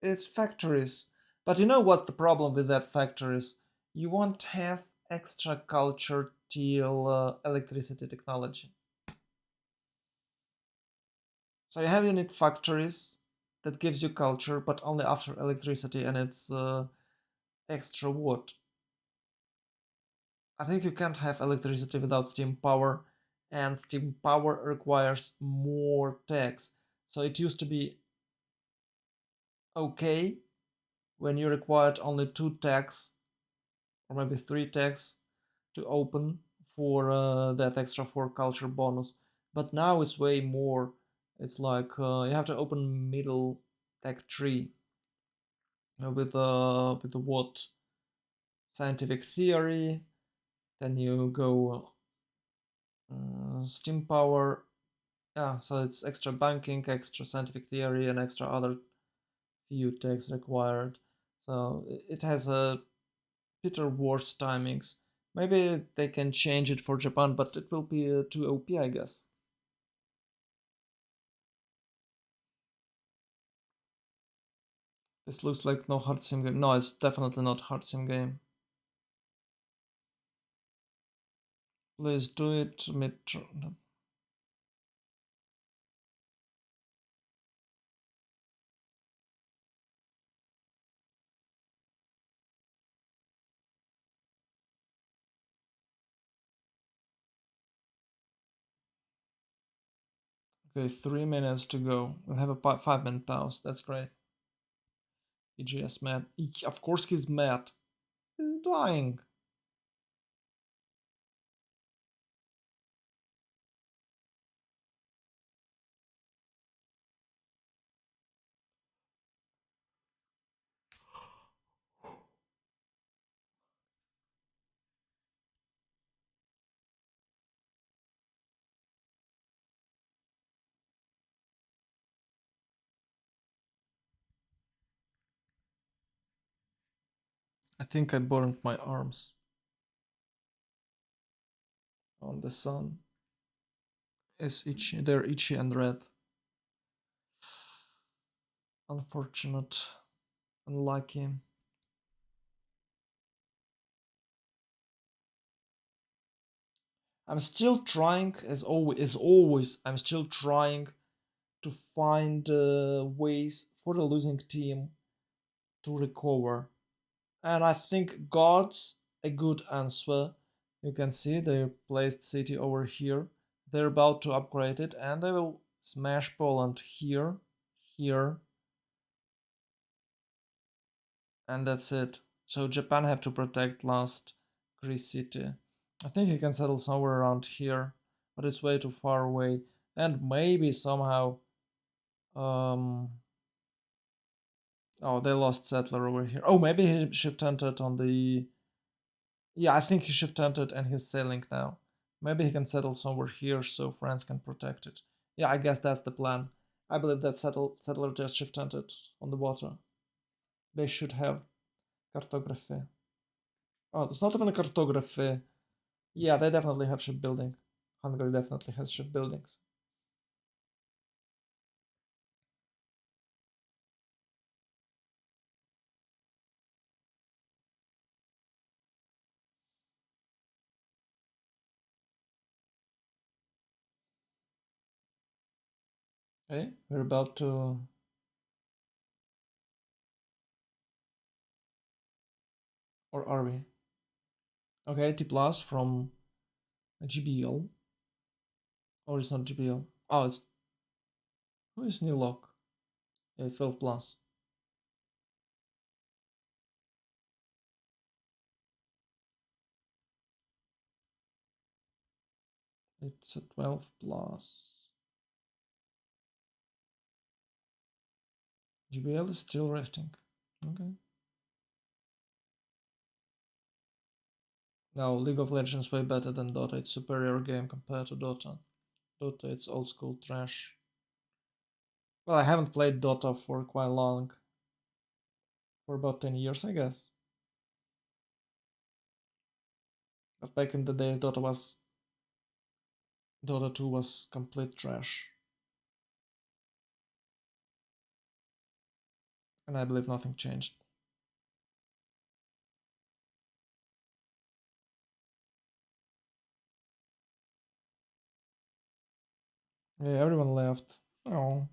It's factories. But you know what the problem with that factories? You won't have extra culture till electricity technology. So you need factories that gives you culture, but only after electricity, and it's extra what? I think you can't have electricity without steam power, and steam power requires more tax. So it used to be okay when you required only 2 tags or maybe 3 tags to open for that extra 4 culture bonus. But now it's way more. It's like you have to open middle tag 3 with the what scientific theory. Then you go steam power. Yeah, so it's extra banking, extra scientific theory, and extra other few takes required. So it has a Peter worse timings. Maybe they can change it for Japan, but it will be too OP, I guess. This looks like no hard sim game. No, it's definitely not hard sim game. Please do it mid. Okay, 3 minutes to go. We'll have a 5 minute pause. That's great. EGS mad. Of course he's mad. He's dying. I think I burned my arms on the sun. It's itchy. They're itchy and red. Unfortunate. Unlucky. I'm still trying, as always, I'm still trying to find ways for the losing team to recover. And I think God's a good answer. You can see they placed City over here. They're about to upgrade it, and they will smash Poland here, here, and that's it. So Japan have to protect last Greece city. I think he can settle somewhere around here, but it's way too far away. And maybe somehow, um, oh, they lost settler over here. Oh, maybe he shift entered on the. Yeah, I think he shift entered and he's sailing now. Maybe he can settle somewhere here so France can protect it. Yeah, I guess that's the plan. I believe that settler just shift entered on the water. They should have cartography. Oh, it's not even a cartography. Yeah, they definitely have shipbuilding. Hungary definitely has shipbuildings. Okay, we're about to. Or are we? Okay, T plus from GBL. Or it's not GBL. Oh, it's. Who is New Lock? Yeah, 12 plus. It's a 12 plus. GBL is still resting. Okay. Now, League of Legends way better than Dota. It's superior game compared to Dota. Dota, it's old school trash. Well, I haven't played Dota for quite long. For about 10 years, I guess. But back in the days, Dota 2 was complete trash. And I believe nothing changed. Yeah, everyone left. Oh.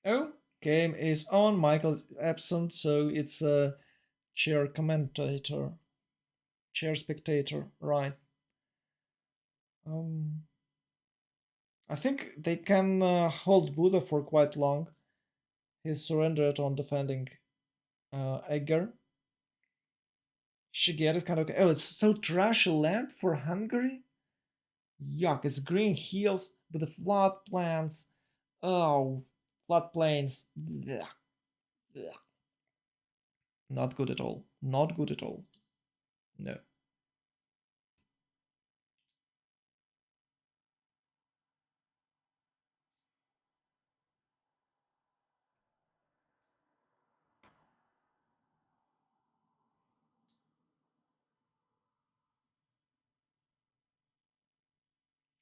Oh, game is on. Michael is absent, so it's a chair commentator, chair spectator, right? Um, I think they can hold Buddha for quite long. He surrendered on defending Egger. Shigeru is kind of okay. Oh, it's so trashy land for Hungary. Yuck! It's green hills with the floodplains. Oh, floodplains. Blech, blech. Not good at all. Not good at all. No.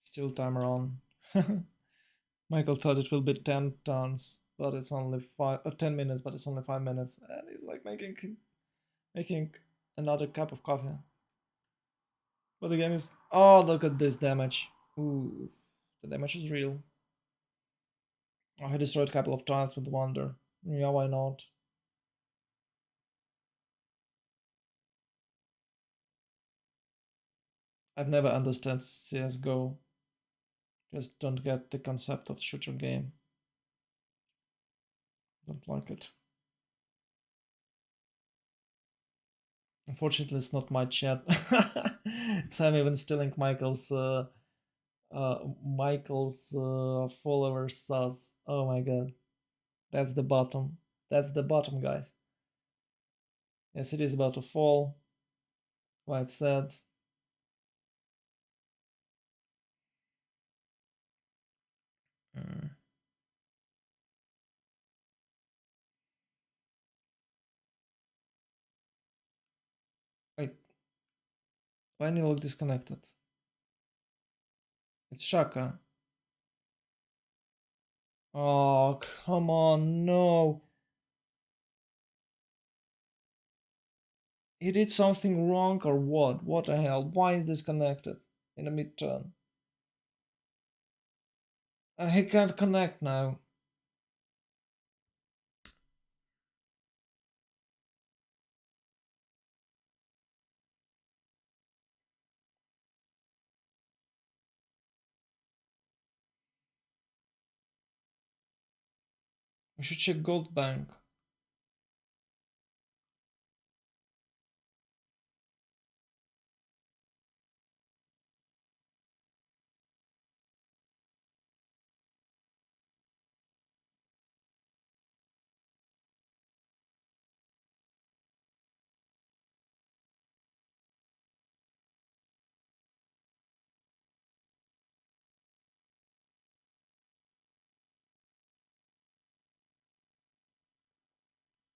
Still timer on. Michael thought it will be 10 tons, but it's only 10 minutes, but it's only 5 minutes. And he's like making another cup of coffee. But the game is. Oh, look at this damage. Ooh, the damage is real. Oh, he destroyed a couple of tiles with Wonder. Yeah, why not? I've never understood CSGO. Just don't get the concept of shooter game. Don't like it. Unfortunately, it's not my chat. So I'm even stealing Michael's followers thoughts. Oh my god, that's the bottom. That's the bottom, guys. Yes, it is about to fall. Quite sad. Mm. Wait, why do you look disconnected? It's Shaka. Oh, come on, no. He did something wrong or what? What the hell? Why is disconnected in the mid-turn? And he can't connect now. We should check Gold Bank.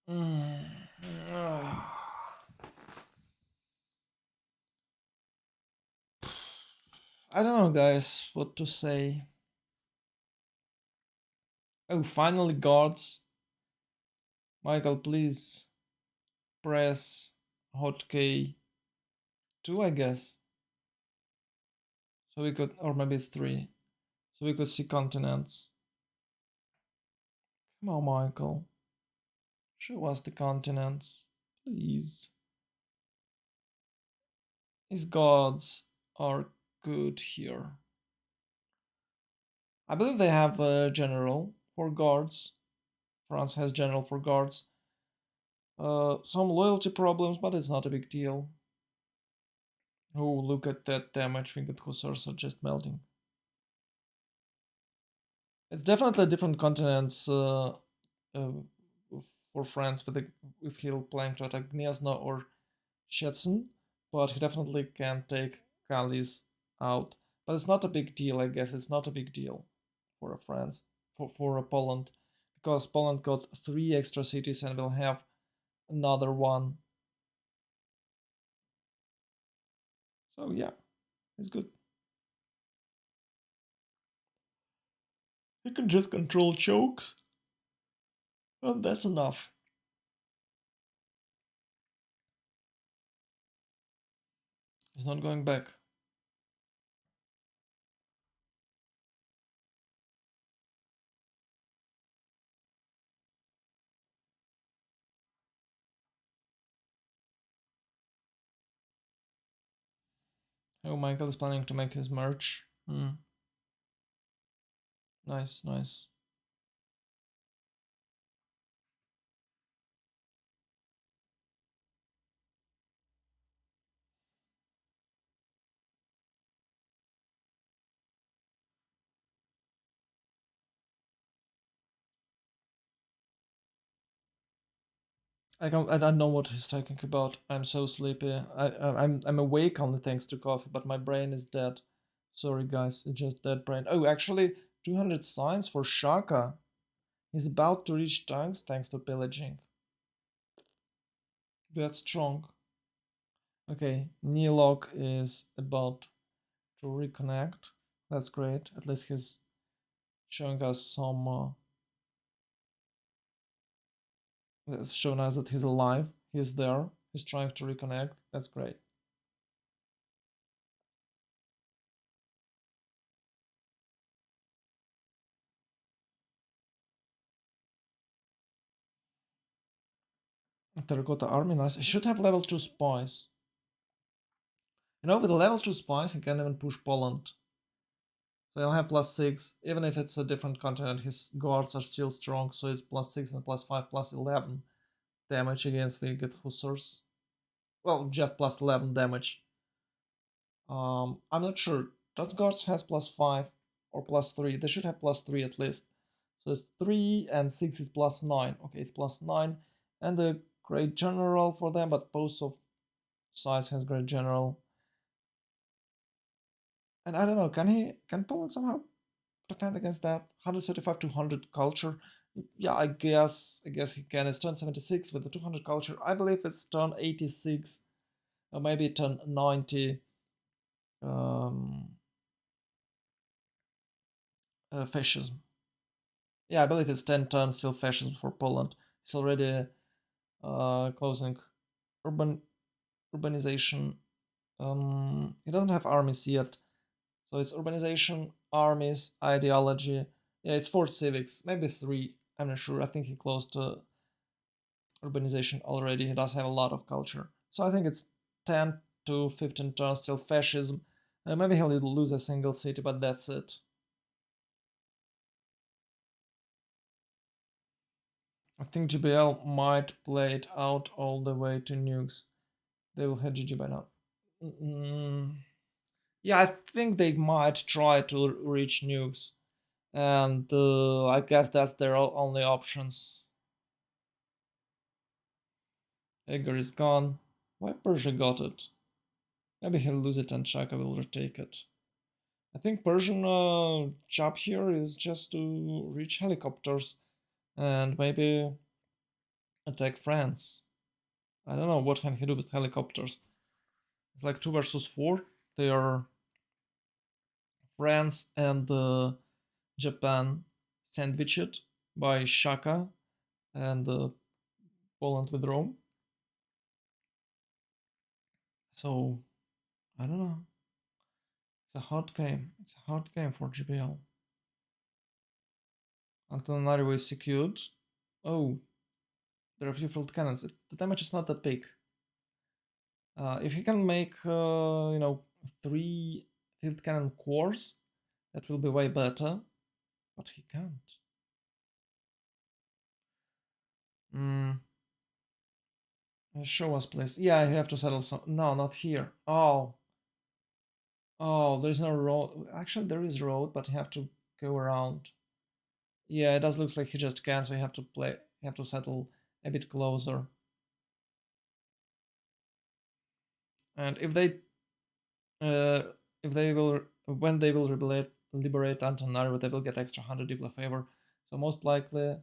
Mm. I don't know, guys, what to say. Oh, finally, guards. Michael, please press hotkey 2, I guess. So we could, or maybe 3. So we could see continents. Come on, Michael. Show us the continents, please. His gods are good here. I believe they have a general for guards. France has general for guards. Some loyalty problems, but it's not a big deal. Oh, look at that damage. Winged Hussars are just melting. It's definitely different continents uh, for France if he'll plan to attack Gniezno or Szczecin, but he definitely can take Kalisz out. But it's not a big deal, I guess. It's not a big deal for a France, for a Poland, because Poland got 3 extra cities and will have another one. So yeah, it's good. He can just control chokes, and that's enough. He's not going back. Oh, Michael is planning to make his merch. Nice, nice. I don't know what he's talking about. I'm so sleepy. I'm awake only thanks to coffee, but my brain is dead. Sorry guys, it's just dead brain. Oh, actually, 200 signs for Shaka. He's about to reach tanks thanks to pillaging. That's strong. Okay, Nilok is about to reconnect. That's great. At least he's showing us some. It's showing us that he's alive. He's there. He's trying to reconnect. That's great. Terracotta Army, nice. He should have level 2 spies. You know, with the level 2 spies, he can even push Poland. So he'll have plus 6. Even if it's a different continent, his guards are still strong, so it's plus 6 and plus 5, plus 11 damage against the get Hussars. Well, just plus 11 damage. I'm not sure. Does guards has plus 5 or plus 3? They should have plus 3 at least. So it's 3 and 6 is plus 9. Okay, it's plus 9. And the great general for them, but both of sides has great general. And I don't know, can Poland somehow defend against that? 135 to 100 culture. Yeah, I guess he can. It's turn 76 with the 200 culture. I believe it's turn 86 or maybe turn 90 um, fascism. Yeah, I believe it's 10 turns still fascism for Poland. It's already closing urban urbanization. He doesn't have armies yet, so it's urbanization, armies, ideology. Yeah, it's 4 civics, maybe 3. I'm not sure. I think he closed urbanization already. He does have a lot of culture, so I think it's 10 to 15 turns still fascism. Maybe he'll lose a single city, but that's it. I think GBL might play it out all the way to nukes. They will have GG by now. Mm, yeah, I think they might try to reach nukes, and I guess that's their only options. Edgar is gone. Why Persia got it? Maybe he'll lose it and Chaka will retake it. I think Persian job here is just to reach helicopters and maybe attack France. I don't know what can he do with helicopters. It's like 2 versus 4. They are France and Japan sandwiched by Shaka and Poland with Rome. So I don't know. It's a hard game. It's a hard game for GBL. Antananarivo is secured. Oh, there are a few field cannons. The damage is not that big. If he can make, 3 field cannon cores, that will be way better. But he can't. Mm. Show us, please. Yeah, you have to settle some. No, not here. Oh. Oh, there's no road. Actually, there is road, but you have to go around. Yeah, it does look like he just can't, so you have to play. You have to settle a bit closer. And uh, if they will, when they will liberate Antananarivo, they will get extra 100 Diplo favor. So most likely,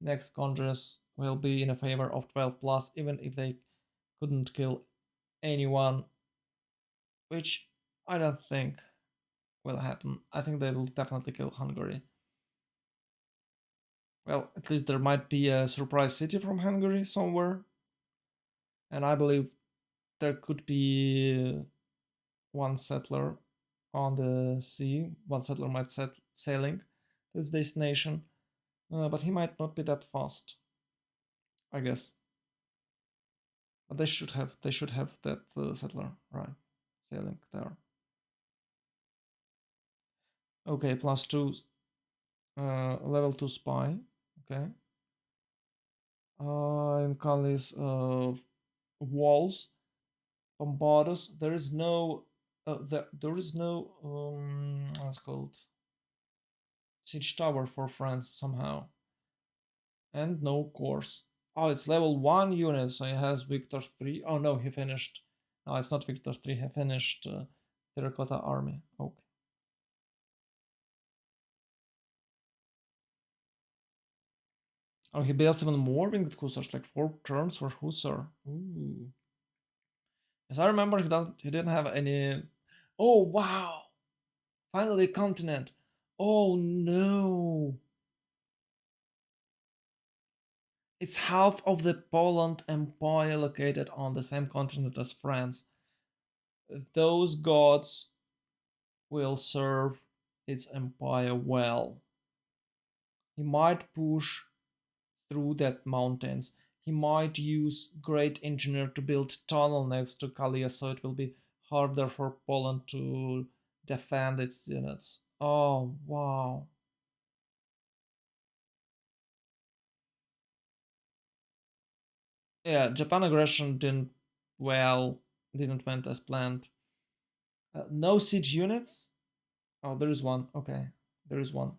next Congress will be in a favor of 12 plus, even if they couldn't kill anyone, which I don't think will happen. I think they will definitely kill Hungary. Well, at least there might be a surprise city from Hungary somewhere. And I believe there could be one settler on the sea. One settler might set sailing to his destination, but he might not be that fast, I guess. But they should have that settler right sailing there. Okay, plus 2, level 2 spy. Okay. In Kali's walls, Bombardos. There is no, there is no, what's called, siege tower for France somehow, and no course. Oh, it's level 1 unit, so he has Victor 3. Oh no, he finished. No, it's not Victor 3, he finished Terracotta Army. Okay. Oh, he builds even more winged hussars, like 4 turns for hussar. Ooh. Yes, I remember he didn't have any. Oh wow! Finally, continent. Oh no! It's half of the Poland Empire located on the same continent as France. Those gods will serve its empire well. He might push through that mountains. He might use great engineer to build tunnel next to Kalia, so it will be harder for Poland to defend its units. Oh wow. Yeah, Japan aggression didn't went as planned. No siege units? Oh, there is one. Okay, there is one.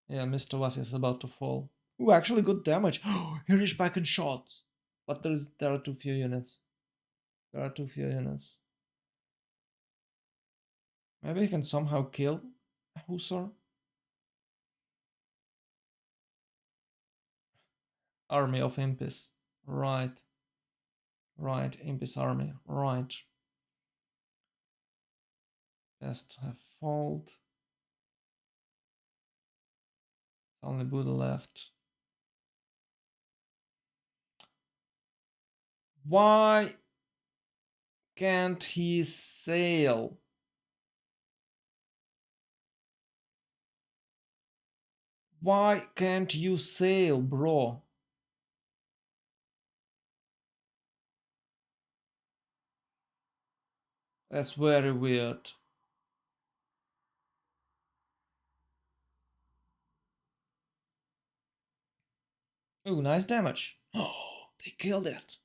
Yeah, Mr. Vasi is about to fall. Ooh, actually good damage. He reached back and shot. But there are too few units. There are too few units. Maybe he can somehow kill a Hussar? Army of Impis. Right. Right, Impis army. Right. Just have fault. Only Buddha left. Why can't he sail? Why can't you sail, bro? That's very weird. Ooh, nice damage. Oh, they killed it.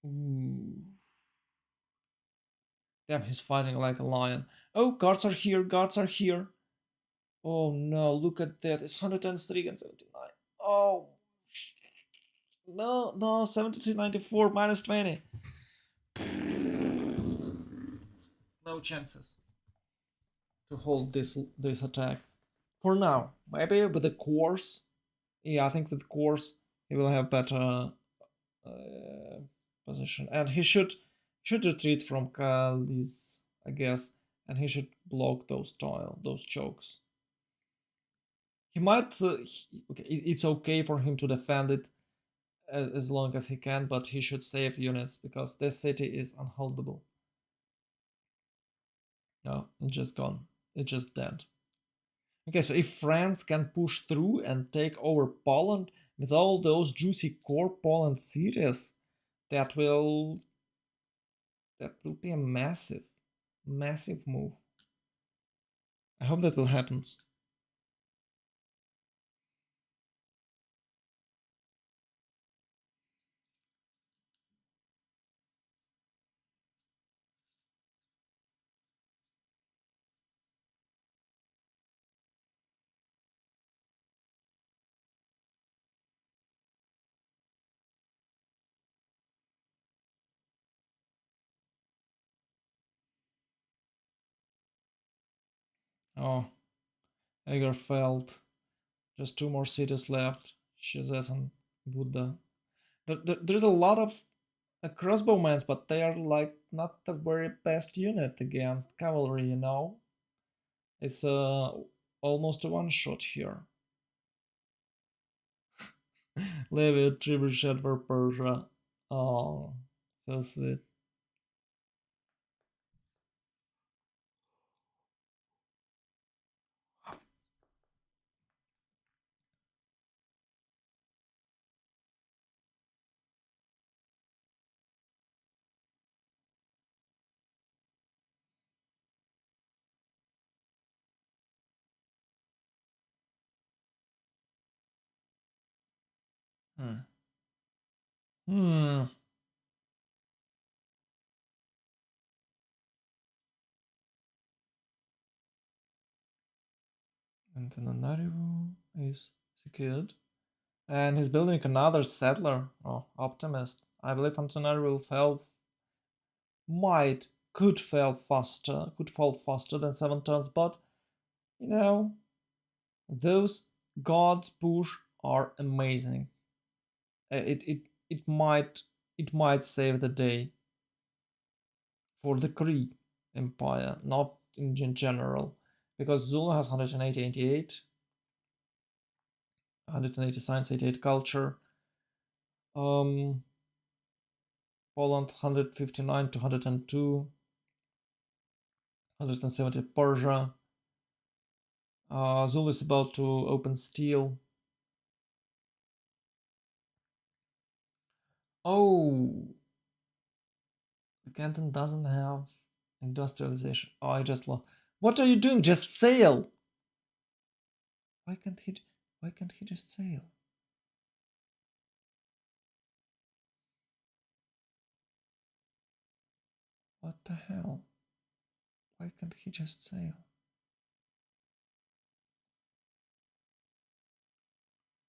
Ooh. Damn, he's fighting like a lion. Oh, guards are here, guards are here. Oh no, look at that. It's 103 and 79. Oh, no, no, 73.94 minus 20. No chances to hold this attack. For now, maybe with the course. Yeah, I think with course he will have better uh, position, and he should retreat from Kali's, I guess, and he should block those chokes. He might. Okay, it's okay for him to defend it as long as he can, but he should save units because this city is unholdable. No, it's just gone. It's just dead. Okay, so if France can push through and take over Poland with all those juicy core Poland cities, that will be a massive move. I hope that will happen. Oh, Egerfeld. Just 2 more cities left. Shizes and Buddha. There's a lot of crossbowmen, but they are like not the very best unit against cavalry, you know? It's almost a one shot here. Levitt, Trebuchet for Persia. Oh, so sweet. Hmm. Hmm. Antananarivo is secured. And he's building another settler. Oh, optimist. I believe Antananarivo could fall faster than 7 turns, but you know, those gods push are amazing. It might save the day for the Kree Empire, not in general, because Zulu has 180, 88, 180 science, 88 culture. Poland 159 to 102, 170 Persia. Zulu is about to open steel. Oh, the Canton doesn't have industrialization. Oh, I just lost. What are you doing? Just sail. Why can't he? Why can't he just sail? What the hell? Why can't he just sail?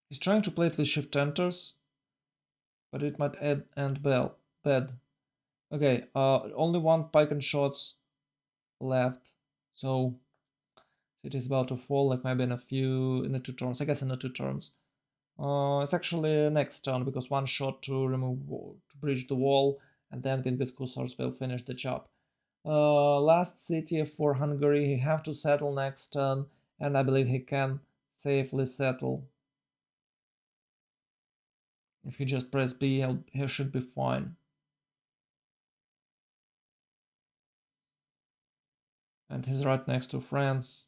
He's trying to play it with shift enters, but it might end bad. Okay, only one pike and shots left, so it is about to fall. Like maybe in the 2 turns. I guess in the 2 turns. It's actually next turn because one shot to bridge the wall, and then with Hussars will finish the job. Last city for Hungary. He have to settle next turn, and I believe he can safely settle. If he just press B, he should be fine. And he's right next to France.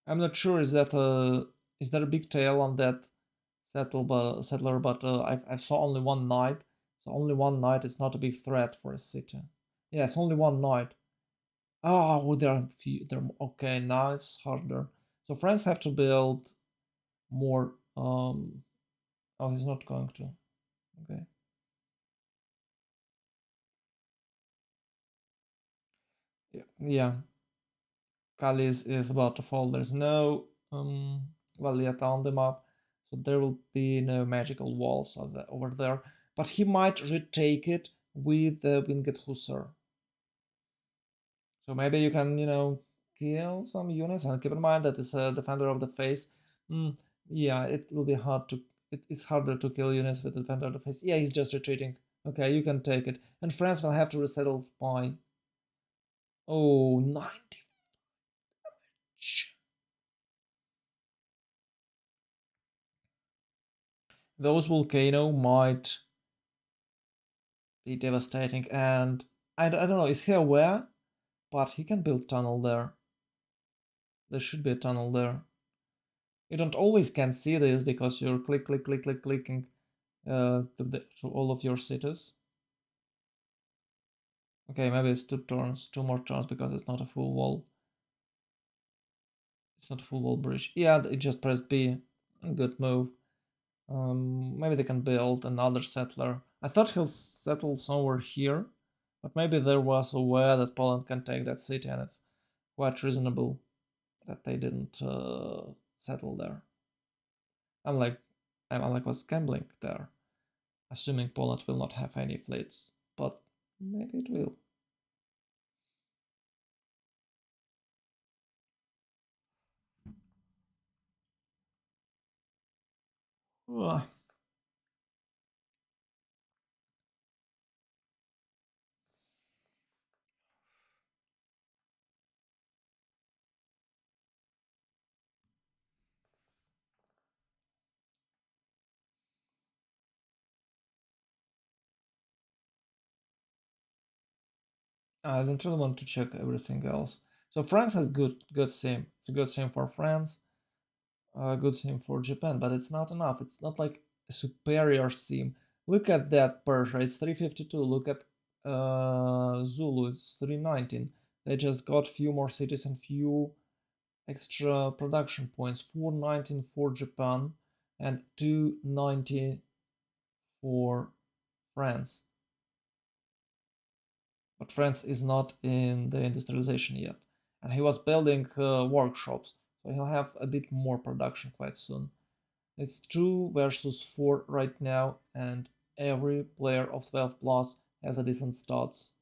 I'm not sure is there a big tail on that settler, but I saw only one knight, so only one knight is not a big threat for a city. Yeah, it's only one knight. Oh, there are few. There. Okay, now it's harder. So France have to build more. Oh, he's not going to. Okay. Yeah. Calais is about to fall. There's no Valletta on the map, so there will be no magical walls over there. But he might retake it with the Winged Hussar. So maybe you can, kill some units, and keep in mind that it's a defender of the face. Yeah, it will be hard to. It's harder to kill units with the defender of the face. Yeah, he's just retreating. Okay, you can take it. And France will have to resettle by. Oh, 90. Those volcano might be devastating, and I don't know, is he aware? But he can build tunnel there. There should be a tunnel there. You don't always can see this because you're clicking to all of your cities. Okay, maybe it's 2 turns, 2 more turns because it's not a full wall. It's not a full wall bridge. Yeah, it just pressed B. Good move. Maybe they can build another settler. I thought he'll settle somewhere here, but maybe there was a way that Poland can take that city, and it's quite reasonable that they didn't settle there. Unlike was gambling there, assuming Poland will not have any fleets, but maybe it will. Ugh. I don't really want to check everything else. So France has good sim. It's a good sim for France, a good sim for Japan, but it's not enough. It's not like a superior sim. Look at that Persia. It's 352. Look at Zulu. It's 319. They just got few more cities and few extra production points. 419 for Japan and 290 for France. But France is not in the industrialization yet. And he was building workshops. So he'll have a bit more production quite soon. It's 2 versus 4 right now, and every player of 12 plus has a decent stats.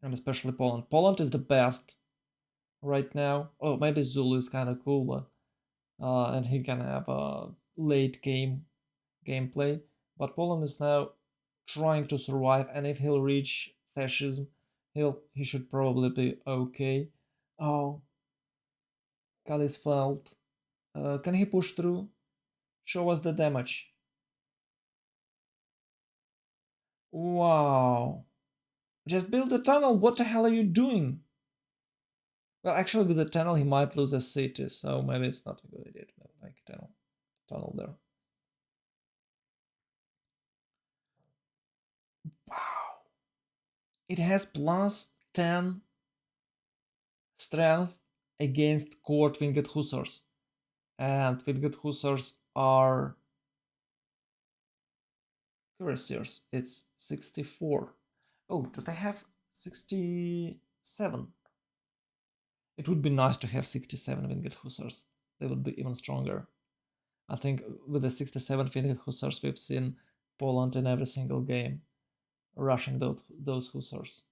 And especially Poland. Poland is the best right now. Oh, maybe Zulu is kind of cool, but and he can have a late game gameplay. But Poland is now trying to survive, and if he'll reach fascism, he should probably be okay. Oh, Kalisfeld. Can he push through? Show us the damage. Wow. Just build a tunnel. What the hell are you doing? Well, actually, with the tunnel, he might lose a city, so maybe it's not a good idea to make a tunnel there. Wow. It has plus 10 strength against court winged hussars. And winged hussars are cuirassiers. It's 64. Oh, do they have 67? It would be nice to have 67 winged hussars. They would be even stronger. I think with the 67 winged hussars, we've seen Poland in every single game rushing those hussars.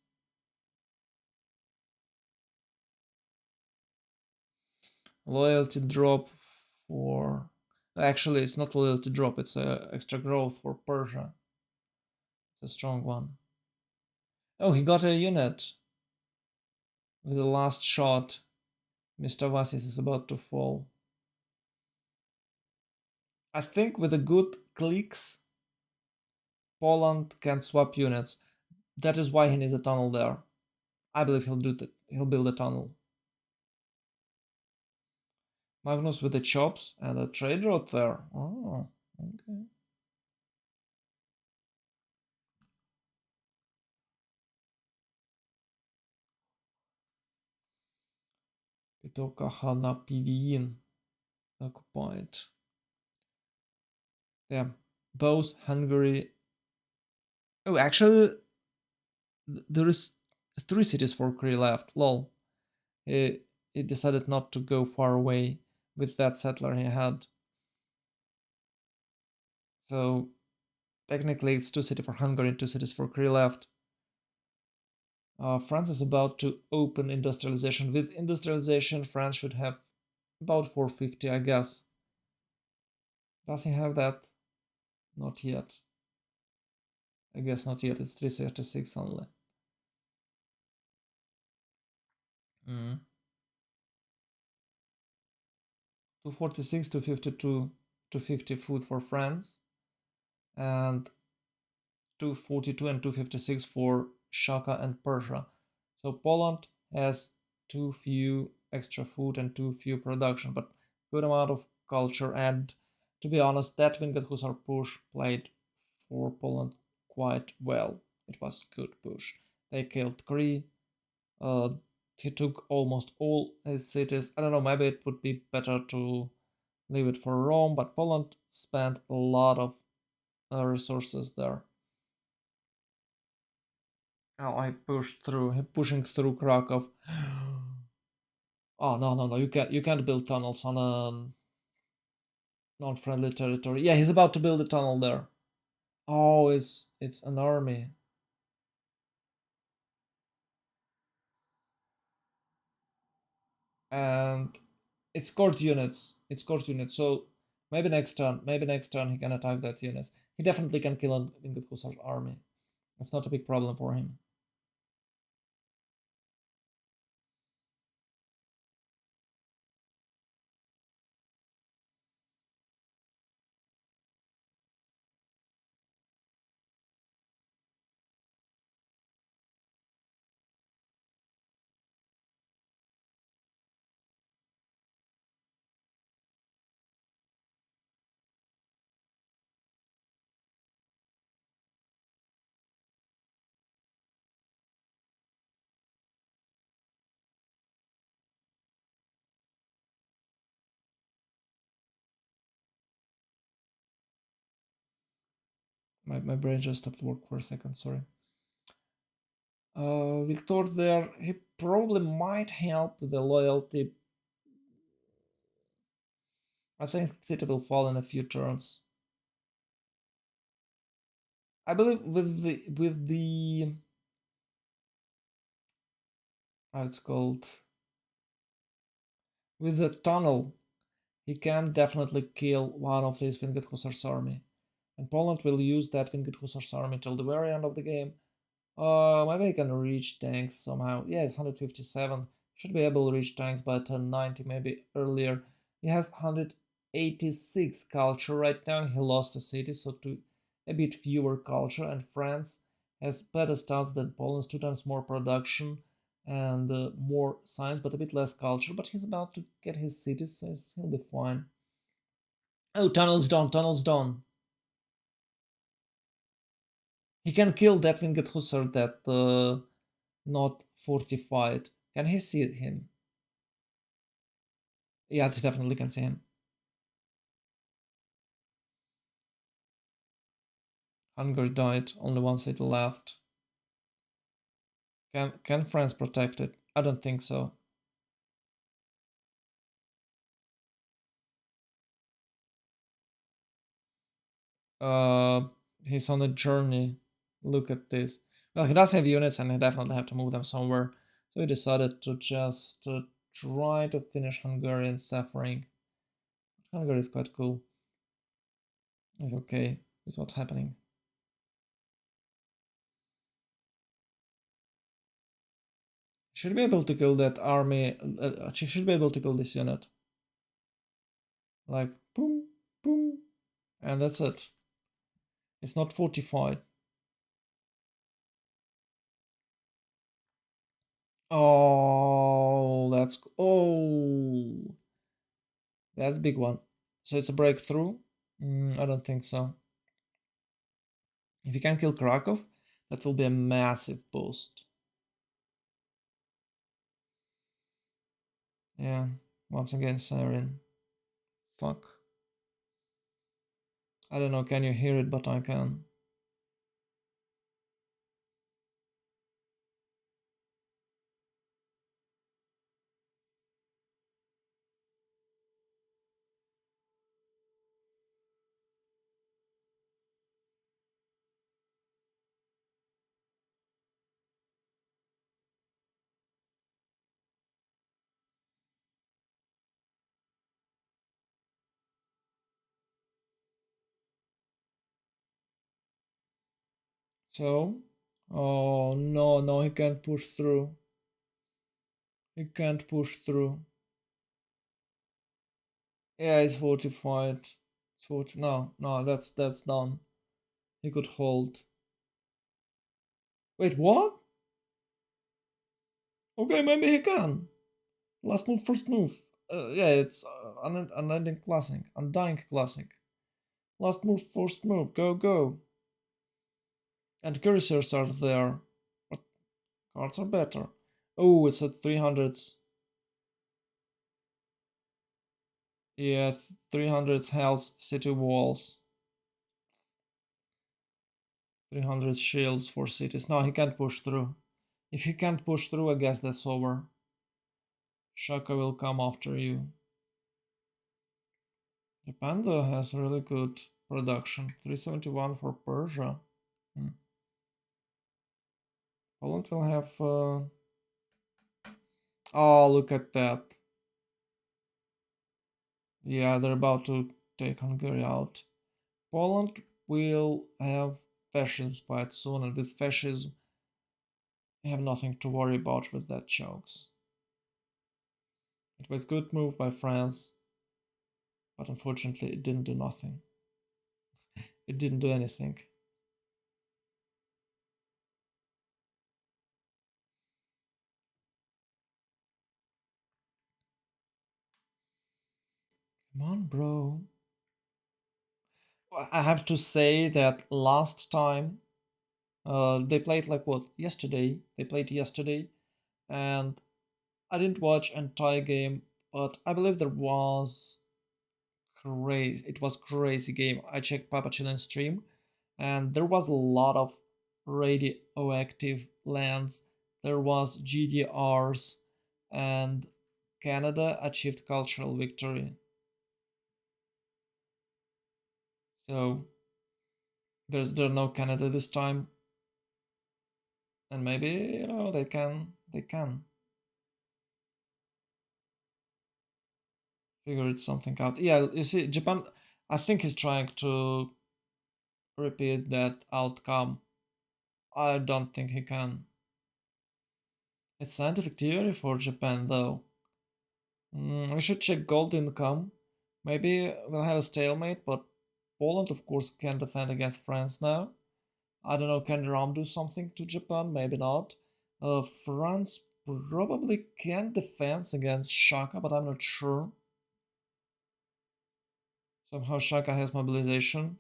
Loyalty drop for... Actually, it's not loyalty drop, it's a extra growth for Persia. It's a strong one. Oh, he got a unit. With the last shot, Mr. Vasis is about to fall. I think with the good clicks, Poland can swap units. That is why he needs a tunnel there. I believe he'll do that. He'll build a tunnel. Magnus with the chops and a trade route there. Oh, okay. Pitoka Hana PVin occupied. Yeah, both Hungary. Oh, actually, there is 3 cities for Kree left. Lol. He decided not to go far away with that settler he had. So technically, it's 2 cities for Hungary and 2 cities for Kree left. France is about to open industrialization. With industrialization, France should have about 450, I guess. Does he have that? Not yet. I guess not yet. It's 336 only. 246, 252, 250 food for France, and 242 and 256 for Shaka and Persia. So Poland has too few extra food and too few production, but good amount of culture. And to be honest, that Winged Hussar push played for Poland quite well. It was good push. They killed Kree. Uh, he took almost all his cities. I don't know, maybe it would be better to leave it for Rome, but Poland spent a lot of resources there. Oh, I pushed through. Pushing through Krakow. Oh no, no, no! You can't build tunnels on a non-friendly territory. Yeah, he's about to build a tunnel there. Oh, it's an army. And it's court units. It's court units. So maybe next turn he can attack that unit. He definitely can kill an Winged Hussar army. It's not a big problem for him. My brain just stopped work for a second. Sorry. Victor there, he probably might help with the loyalty. I think City will fall in a few turns. I believe with the how it's called, with the tunnel, he can definitely kill one of these Winged Hussars army, and Poland will use that Winged Hussars army till the very end of the game. Maybe he can reach tanks somehow. Yeah, it's 157. Should be able to reach tanks by 1090, maybe earlier. He has 186 culture right now. He lost a city, so to a bit fewer culture. And France has better stats than Poland's, 2 times more production and more science, but a bit less culture. But he's about to get his cities, so he'll be fine. Oh, tunnels done, tunnels done. He can kill that Winged Hussar that not fortified. Can he see him? Yeah, he definitely can see him. Hungary died, only one city left. Can France protect it? I don't think so. Uh, he's on a journey. Look at this. Well, he does have units, and he definitely have to move them somewhere. So he decided to just try to finish Hungarian suffering. Hungary is quite cool. It's okay with what's happening. Should be able to kill that army. She should be able to kill this unit. Like boom, boom, and that's it. It's not fortified. Oh, that's a big one. So it's a breakthrough. I don't think so. If you can kill Krakow, that will be a massive boost. Yeah, once again, siren. Fuck. I don't know. Can you hear it? But I can. So, oh no, no, he can't push through. He can't push through. Yeah, it's fortified. It's 40. No, no, that's done. He could hold. Wait, what? Okay, maybe he can. Last move, first move. Yeah, it's unending classic, undying classic. Last move, first move. Go, go. And cursors are there. But cards are better. Oh, it's at 300s. Yeah, 300 health, city walls. 300 shields for cities. No, he can't push through. If he can't push through, I guess that's over. Shaka will come after you. Japan though has really good production. 371 for Persia. Hmm. Poland will have... Oh, look at that. Yeah, they're about to take Hungary out. Poland will have fascism quite soon, and with fascism, you have nothing to worry about with that chokes. It was good move by France, but unfortunately it didn't do nothing. It didn't do anything. Come on, bro. I have to say that last time they played like what? Yesterday. They played yesterday, and I didn't watch entire game, but I believe there was crazy. It was crazy game. I checked Papa Chillin's stream, and there was a lot of radioactive lands. There was GDRs, and Canada achieved cultural victory. So there's no Canada this time, and maybe they can figure it something out. Yeah, you see, Japan, I think he's trying to repeat that outcome. I don't think he can. It's scientific theory for Japan though. We should check gold income. Maybe we'll have a stalemate, but Poland, of course, can defend against France now. I don't know, can Ram do something to Japan? Maybe not. France probably can defend against Shaka, but I'm not sure. Somehow Shaka has mobilization.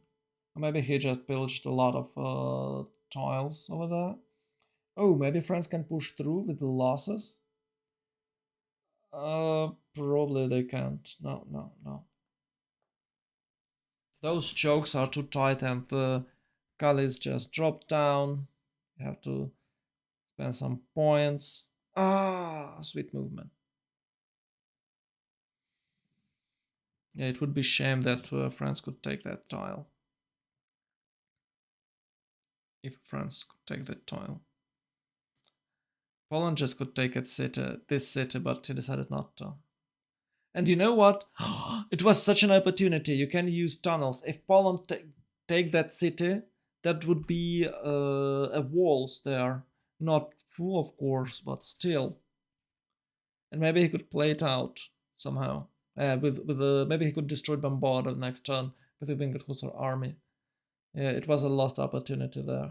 Or maybe he just pillaged a lot of tiles over there. Oh, maybe France can push through with the losses? Probably they can't. No, no, no. Those chokes are too tight and the Kali's just drop down. You have to spend some points. Ah, sweet movement. Yeah, it would be shame that France could take that tile. If France could take that tile. Poland just could take it city, this city, but he decided not to. And you know what? It was such an opportunity. You can use tunnels. If Poland take that city, that would be a walls there. Not full, of course, but still. And maybe he could play it out somehow. Maybe he could destroy Bombard the next turn with the Winged Hussar army. Yeah, it was a lost opportunity there.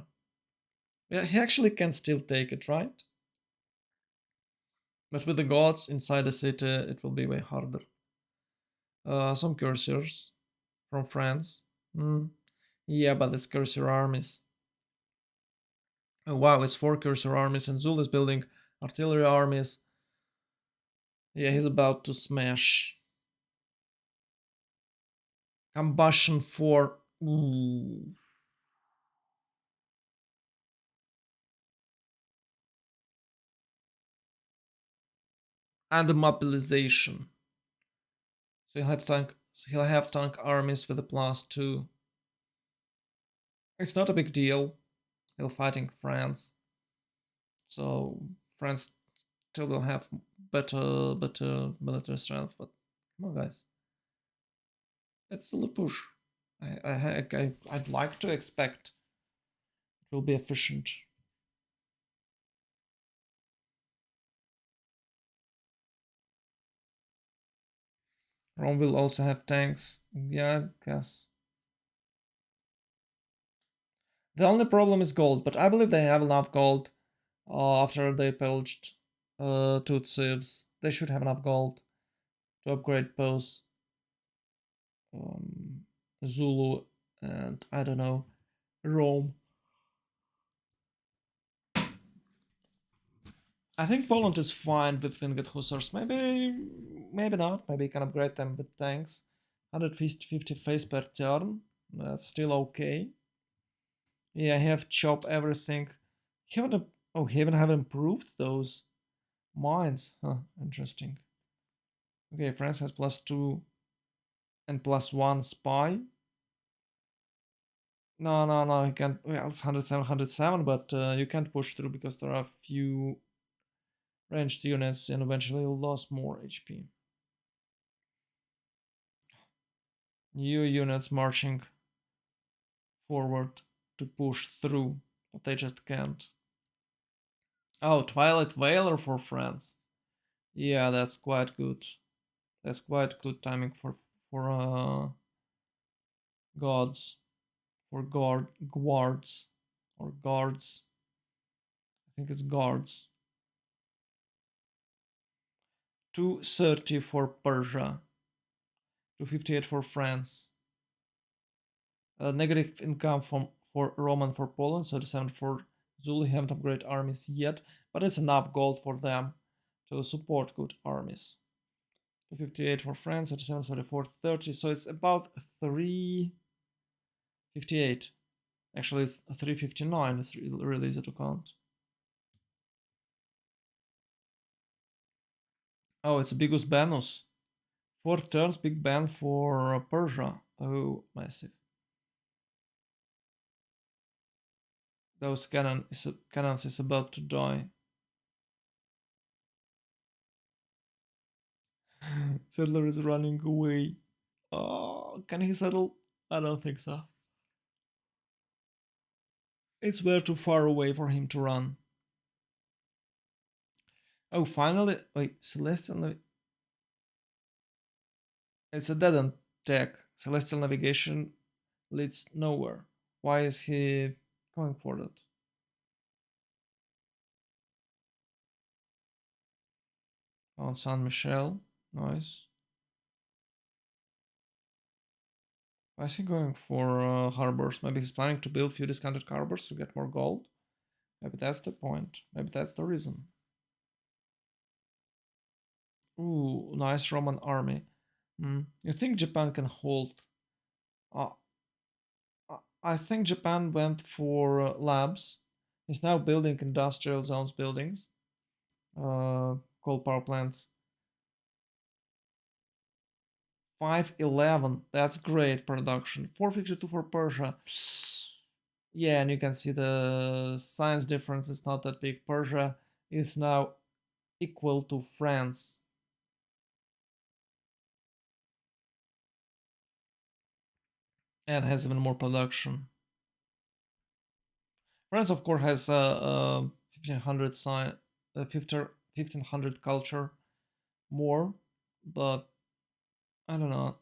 Yeah, he actually can still take it, right? But with the gods inside the city, it will be way harder. Some cursors from France. Hmm. Yeah, but it's cursor armies. Oh wow, it's 4 cursor armies, and Zul is building artillery armies. Yeah, he's about to smash. Combustion 4. Ooh. And the mobilization. So he'll have tank armies with a +2. It's not a big deal. He'll fighting France. So France still will have better military strength, but come on guys. It's still a push. I'd like to expect it will be efficient. Rome will also have tanks. Yeah, I guess. The only problem is gold, but I believe they have enough gold after they pillaged 2 civs. They should have enough gold to upgrade both um, Zulu and, I don't know, Rome. I think Poland is fine with Winged Hussars. Maybe not. Maybe you can upgrade them with tanks. 150 face per turn. That's still okay. Yeah, I have chop everything. He haven't improved those mines. Huh, interesting. Okay, France has +2 and +1 spy. No, no, no, he can't. Well, it's 107, 107, but you can't push through because there are few ranged units and eventually you'll lose more HP. New units marching forward to push through, but they just can't. Oh, Twilight Veiler for France. Yeah, that's quite good. That's quite good timing for gods, for guards or guards. I think it's guards. 230 for Persia, 258 for France. Negative income for Roman for Poland, 37 for Zulu. Haven't upgraded armies yet, but it's enough gold for them to support good armies. 258 for France, 37, 34, 30. So it's about 358. Actually, it's 359. It's really easy to count. Oh, it's a Bigus Banus. 4 turns, big ban for Persia. Oh, massive. Those cannons is about to die. Settler is running away. Oh, can he settle? I don't think so. It's way too far away for him to run. Oh, finally. Wait, Celestial. It's a dead end tech. Celestial navigation leads nowhere. Why is he going for that? On San Michel. Nice. Why is he going for harbors? Maybe he's planning to build few discounted harbors to get more gold. Maybe that's the point. Maybe that's the reason. Ooh, nice Roman army. You think Japan can hold? Uh, I think Japan went for labs. He's now building industrial zones buildings, coal power plants. 511, that's great production. 452 for Persia. Yeah, and you can see the science difference is not that big. Persia is now equal to France. And has even more production. France, of course, has 1500 1500 culture more, but I don't know.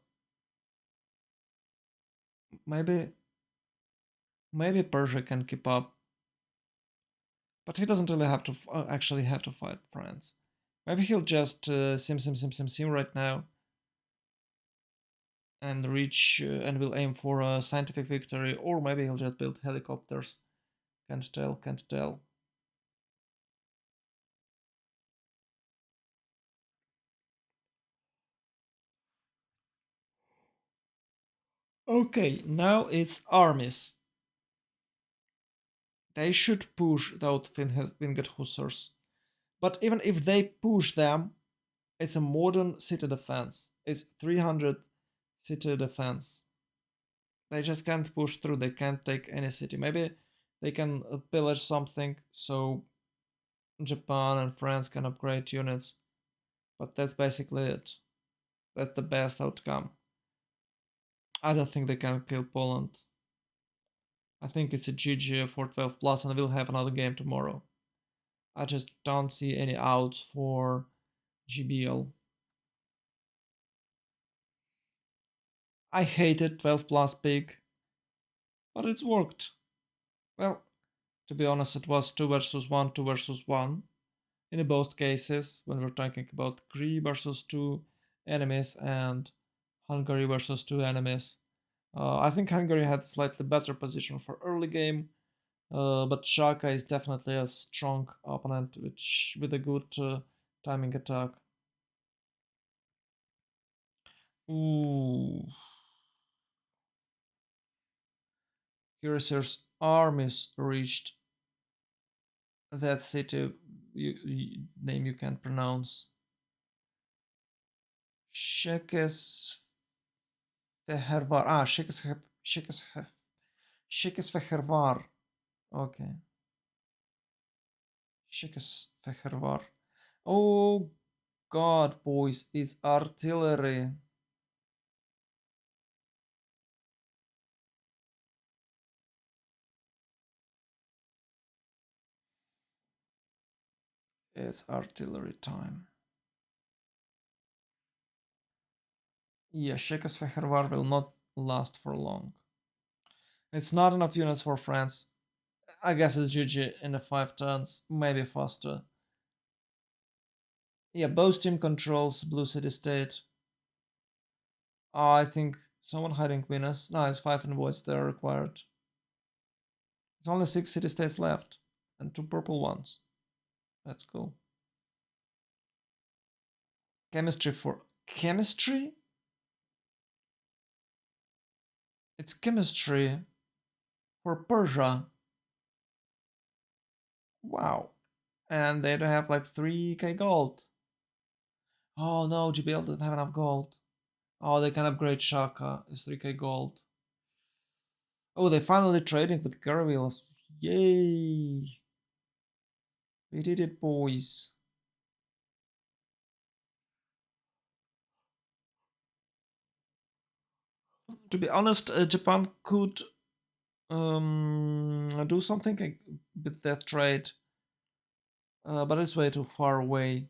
Maybe Persia can keep up, but he doesn't really have to actually have to fight France. Maybe he'll just sim right now and reach and will aim for a scientific victory, or maybe he'll just build helicopters. Can't tell, can't tell. Okay, now it's armies. They should push those winged hussars. But even if they push them, it's a modern city defense. It's 300 city defense. They just can't push through. They can't take any city. Maybe they can pillage something so Japan and France can upgrade units. But that's basically it. That's the best outcome. I don't think they can kill Poland. I think it's a GG for 12 plus, and we'll have another game tomorrow. I just don't see any outs for GBL. I hated 12 plus big, but it's worked. Well, to be honest, it was 2 versus 1, 2 versus 1. In both cases, when we're talking about Greece versus 2 enemies and Hungary versus 2 enemies. I think Hungary had slightly better position for early game, but Shaka is definitely a strong opponent with a good timing attack. Ooh. Cuirassiers armies reached that city name you can pronounce. Shekes Fehervar. Ah, Shekes Fehervar. Okay. Shekes Fehervar. Oh god, boys, it's artillery. It's artillery time. Yeah, Shekes Fehervar will not last for long. It's not enough units for France. I guess it's GG in the 5 turns, maybe faster. Yeah, both team controls Blue City State. I think someone hiding winners. No, it's 5 envoys that are required. There's only 6 city states left and 2 purple ones. That's cool. Chemistry for chemistry? It's chemistry. for Persia. Wow. And they don't have like 3k gold. Oh no, GBL doesn't have enough gold. Oh, they can upgrade Shaka. It's 3k gold. Oh, they finally trading with caravels. Yay! We did it, boys. To be honest, Japan could do something with that trade, but it's way too far away.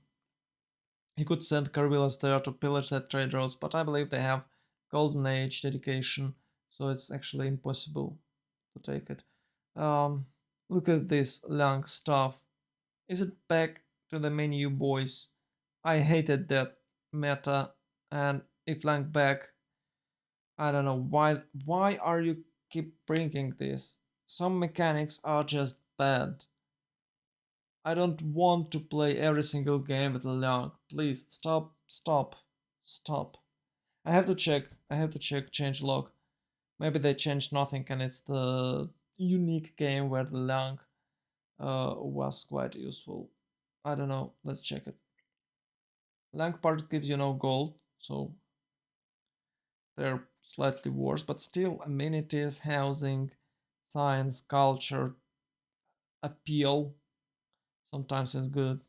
He could send caravels there to pillage that trade routes, but I believe they have Golden Age dedication, so it's actually impossible to take it. Um, Look at this Lang stuff. Is it back to the menu, boys? I hated that meta, and if Lang back, I don't know why. Why are you keep bringing this? Some mechanics are just bad. I don't want to play every single game with Lang. Please stop, stop, stop. I have to check. I have to check change log. Maybe they changed nothing and it's the unique game where the Lang was quite useful. I don't know. Let's check it. Lang part gives you no gold, so they're slightly worse, but still amenities, housing, science, culture, appeal. Sometimes it's good.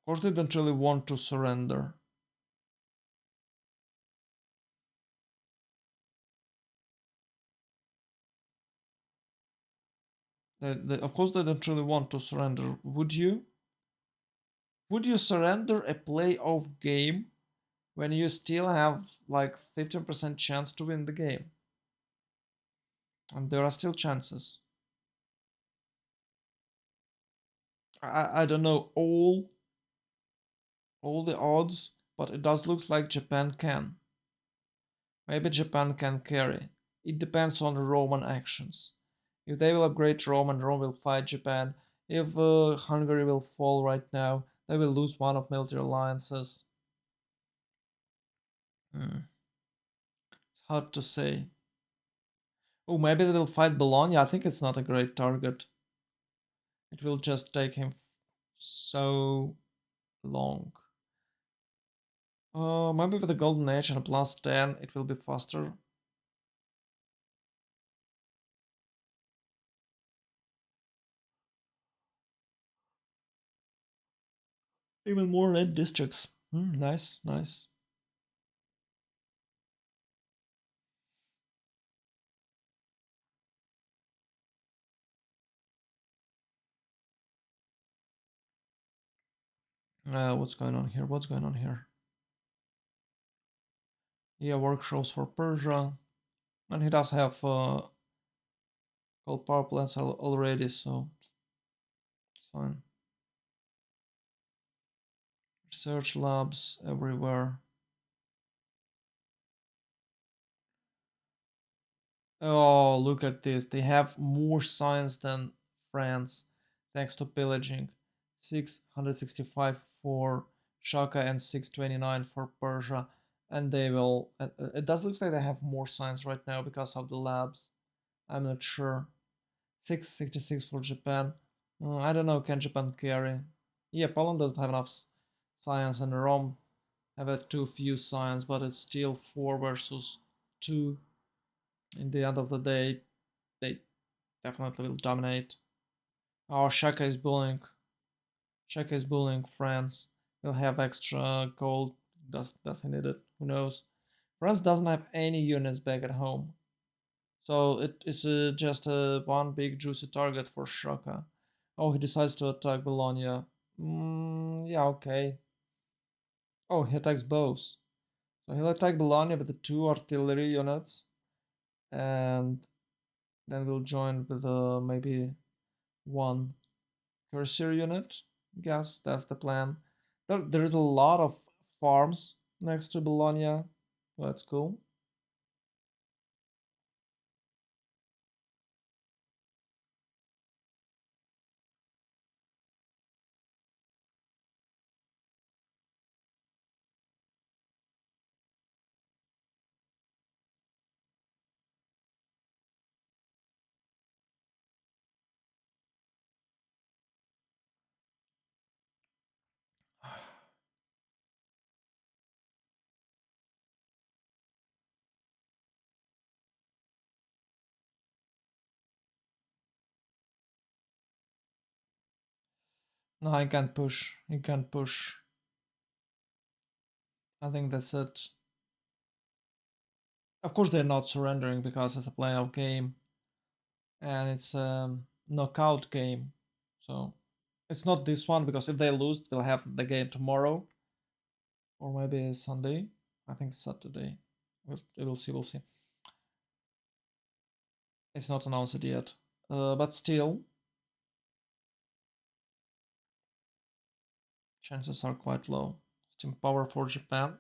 Of course, they don't really want to surrender. Of course, they don't really want to surrender. Would you? Would you surrender a playoff game when you still have like 15% chance to win the game? And there are still chances. I don't know all the odds, but it does look like Japan can. Maybe Japan can carry. It depends on the Roman actions. If they will upgrade Rome and Rome will fight Japan, if Hungary will fall right now, they will lose one of military alliances. It's hard to say. Oh, maybe they will fight Bologna. I think it's not a great target. It will just take him so long. Maybe with a golden age and a plus 10, it will be faster. Even more red districts. Nice, nice. What's going on here? What's going on here? Yeah, workshops for Persia. And he does have coal power plants already, so it's fine. Research labs everywhere. Oh, look at this. They have more science than France, thanks to pillaging. 665 for Shaka and 629 for Persia. And they will. It does look like they have more science right now because of the labs. I'm not sure. 666 for Japan. I don't know, can Japan carry? Yeah, Poland doesn't have enough science, and Rome have a too few science, but it's still 4 versus 2. In the end of the day, they definitely will dominate. Oh, Shaka is bullying. Shaka is bullying France. He'll have extra gold. Does he need it? Who knows? France doesn't have any units back at home. So it is just one big juicy target for Shaka. Oh, he decides to attack Bologna. Yeah, okay. Oh, he attacks both. So he'll attack Bologna with the 2 artillery units, and then we'll join with maybe 1 cuirassier unit. Guess that's the plan. There is a lot of farms next to Bologna. That's cool. No, I can't push. You can't push. I think that's it. Of course, they're not surrendering because it's a playoff game and it's a knockout game. So it's not this one because if they lose, they'll have the game tomorrow or maybe Sunday. I think Saturday. We'll see. We'll see. It's not announced yet, but still, chances are quite low. Steam power for Japan.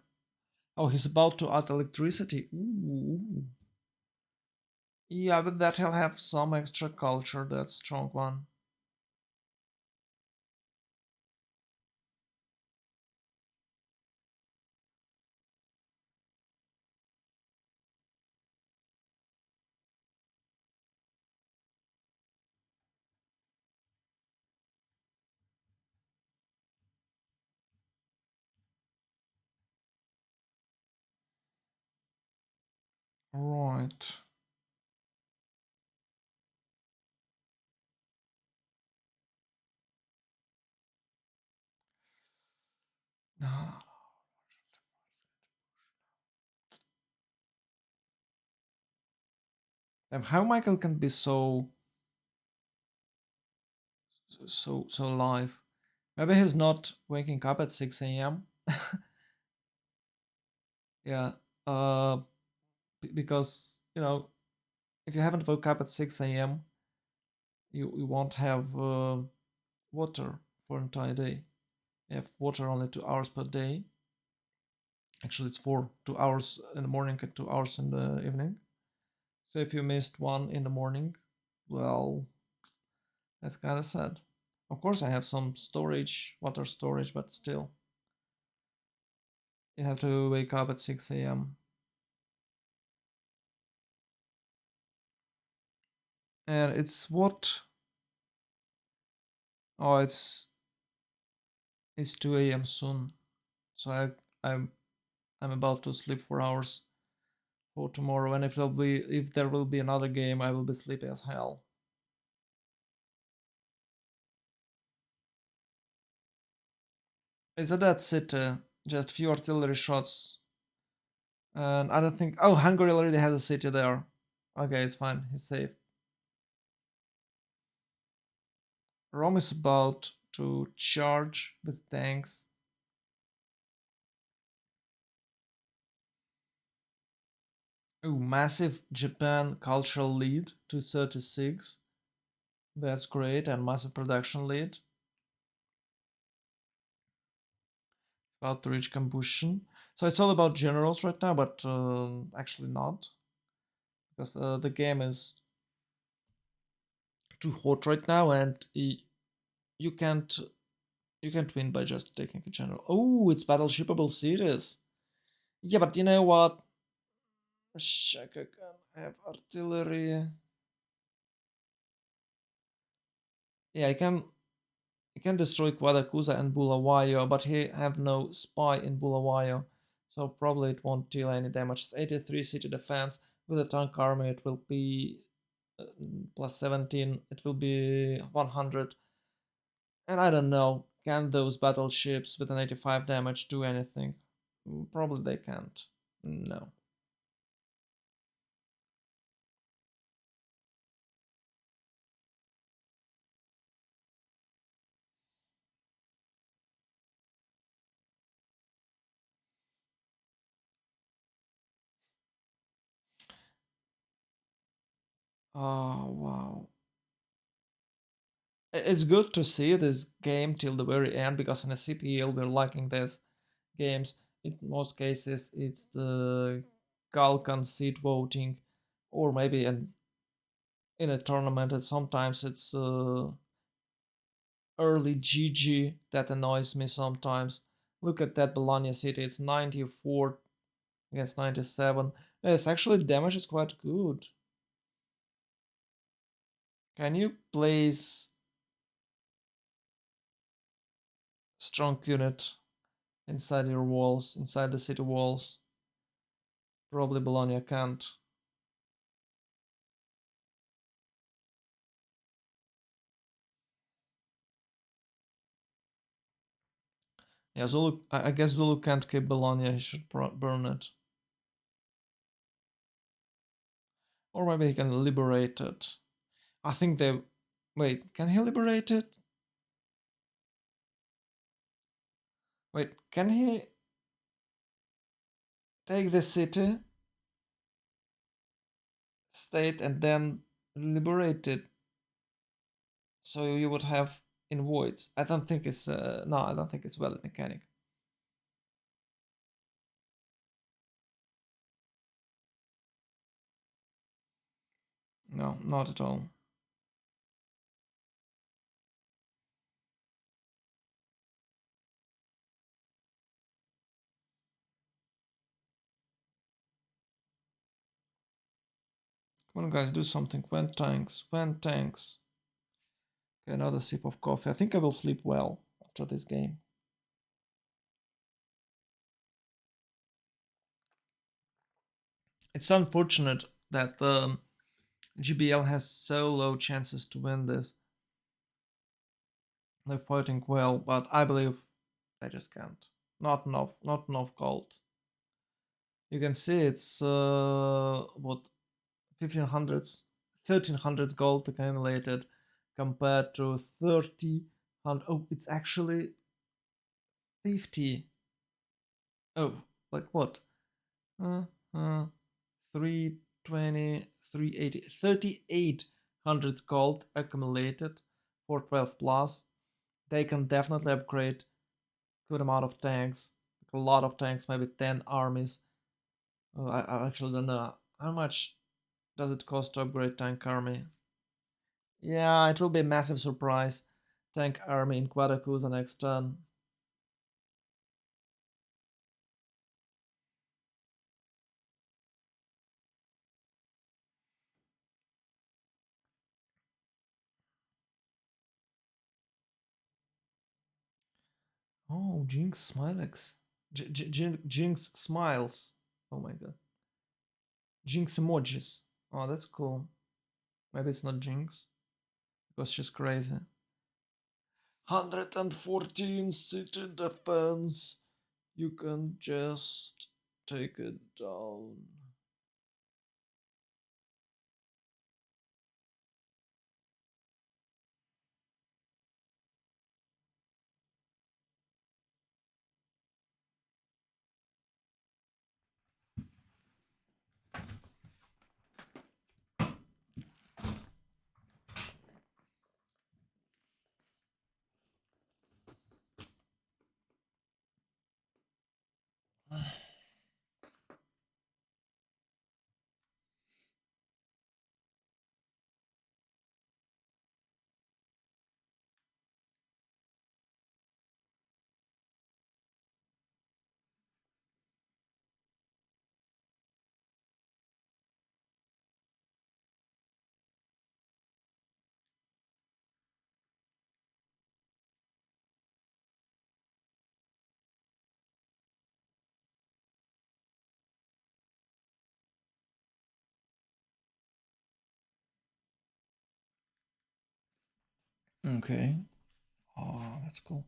Oh, he's about to add electricity. Ooh. Yeah, but that he'll have some extra culture. That strong one. Right. No. And how Michael can be so live? Maybe he's not waking up at 6 a.m. Yeah. Uh, because if you haven't woke up at 6 a.m., you won't have water for an entire day. You have water only 2 hours per day. Actually, it's 2 hours in the morning and 2 hours in the evening. So if you missed one in the morning, well, that's kind of sad. Of course, I have some storage, water storage, but still, you have to wake up at 6 a.m. And it's what? Oh, it's 2 a.m. soon. So I'm I'm about to sleep 4 hours for tomorrow. And if there will be another game, I will be sleepy as hell. It's a dead city. Just few artillery shots. And I don't think. Oh, Hungary already has a city there. Okay, it's fine. He's safe. Rome is about to charge with tanks. Ooh, massive Japan cultural lead to 36. That's great. And massive production lead. About to reach combustion. So it's all about generals right now, but actually not. Because the game is too hot right now and you can't you can't win by just taking a general. Oh, it's battleshipable cities. Yeah, but you know what? Shaka can have artillery. Yeah, I can destroy Quadakusa and Bulawayo, but he have no spy in Bulawayo, so probably it won't deal any damage. It's 83 city defense. With a tank army, it will be plus 17. It will be 100. And I don't know, can those battleships with an 85 damage do anything? Probably they can't. No. Oh, wow. It's good to see this game till the very end because in a CPL we're liking this games. In most cases, it's the Galkan seed voting, or maybe in a tournament, and sometimes it's early GG that annoys me sometimes. Look at that Bologna City, it's 94 against 97. It's actually damage is quite good. Can you place strong unit inside your walls, inside the city walls? Probably Bologna can't. Yeah, Zulu. I guess Zulu can't keep Bologna. He should burn it, or maybe he can liberate it. I think they. Wait, can he liberate it? Wait, can he take the city state and then liberate it? So you would have in voids. I don't think it's no. I don't think it's valid mechanic. No, not at all. Come on, guys, do something. When tanks, when tanks. Okay, another sip of coffee. I think I will sleep well after this game. It's unfortunate that GBL has so low chances to win this. They're fighting well, but I believe they just can't. Not enough. Not enough gold. You can see it's what 1500s, 1300s gold accumulated compared to 30. Oh, it's actually 50. Oh, like what? Uh, uh, 320, 380, 3800 gold accumulated for 12 plus. They can definitely upgrade good amount of tanks, a lot of tanks, maybe 10 armies. I actually don't know how much does it cost to upgrade tank army. Yeah, it will be a massive surprise. Tank army in Quadakuza next turn. Oh, Jinx Smilex. Jinx smiles. Oh my god. Jinx emojis. Oh, that's cool. Maybe it's not Jinx because she's crazy. 114 city defense. You can just take it down. Okay. Oh, that's cool.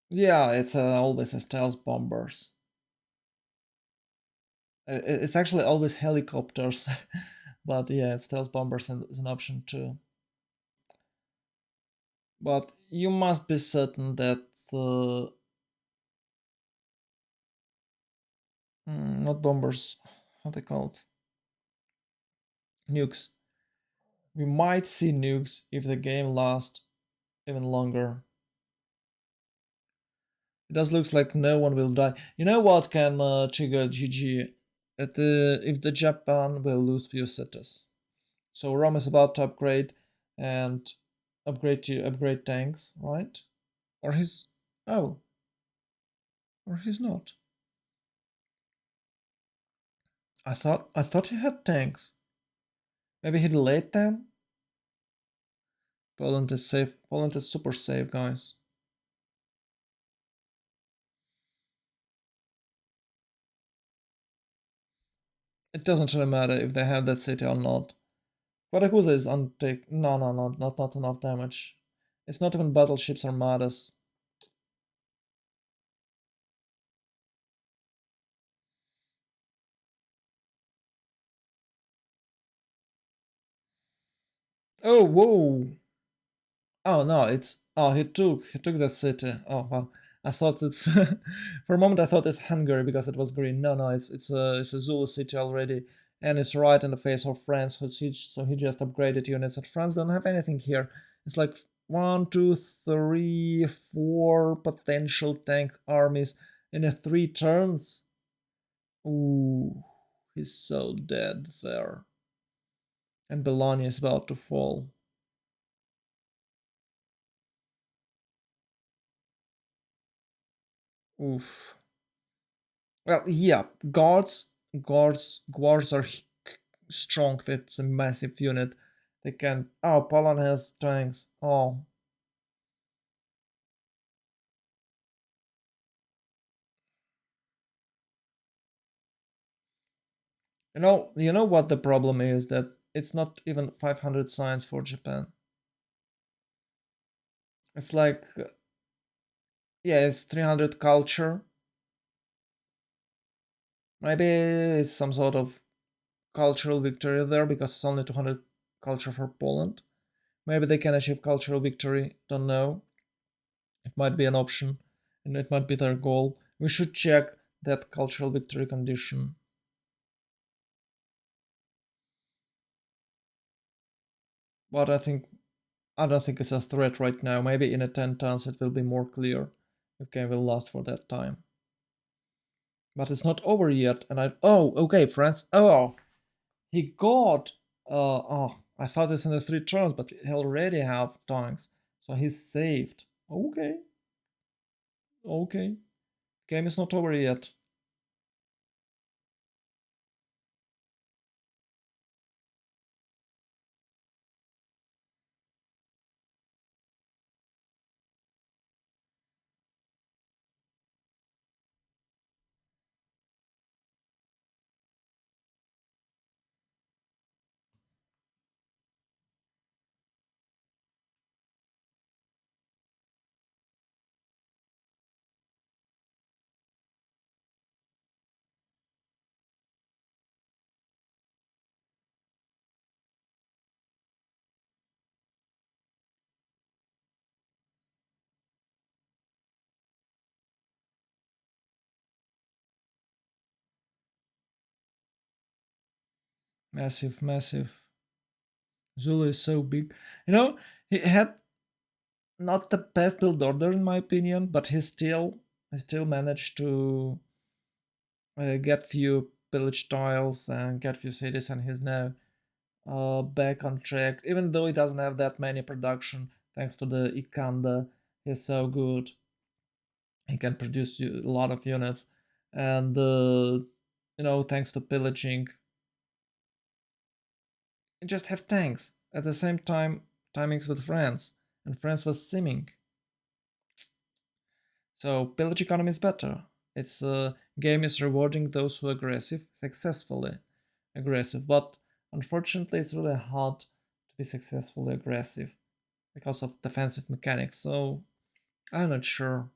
Yeah, it's always a stealth bombers. It's actually always helicopters, but yeah, stealth bombers is an option too. But you must be certain that not bombers, how they called nukes. We might see nukes if the game lasts even longer. It does looks like no one will die. You know what can trigger GG? If the Japan will lose few cities. So Rome is about to upgrade and upgrade tanks, right? Or he's oh, or he's not. I thought he had tanks. Maybe he delayed them. Poland is safe. Poland is super safe, guys. It doesn't really matter if they have that city or not. Varakuza is untake. No, not enough damage. It's not even battleships armadas. Oh, whoa. Oh no, it's oh he took that city. Oh wow, I thought it's for a moment I thought it's Hungary because it was green. No, no, it's a Zulu city already, and it's right in the face of France. So he just upgraded units, and France don't have anything here. It's like one, two, three, four potential tank armies in a 3 turns. Ooh, he's so dead there, and Bologna is about to fall. Oof. Well, yeah, guards are strong. That's a massive unit. They can. Oh, Poland has tanks. Oh, you know what the problem is that it's not even 500 science for Japan. It's like yeah, it's 300 culture. Maybe it's some sort of cultural victory there because it's only 200 culture for Poland. Maybe they can achieve cultural victory. Don't know. It might be an option, and it might be their goal. We should check that cultural victory condition. But I don't think it's a threat right now. Maybe in a 10 turns it will be more clear if game will last for that time. But it's not over yet, and I oh okay France. Oh, he got I thought it's in the 3 turns, but he already have tanks, so he's saved. Okay, okay. Game is not over yet. Massive, massive. Zulu is so big. He had not the best build order in my opinion, but he still managed to get few pillage tiles and get few cities, and he's now back on track. Even though he doesn't have that many production, thanks to the Ikanda, he's so good. He can produce a lot of units, and thanks to pillaging, he just have tanks at the same time. Timings with France, and France was simming. So pillage economy is better. Its game is rewarding those who are aggressive successfully aggressive, but unfortunately it's really hard to be successfully aggressive because of defensive mechanics. So I'm not sure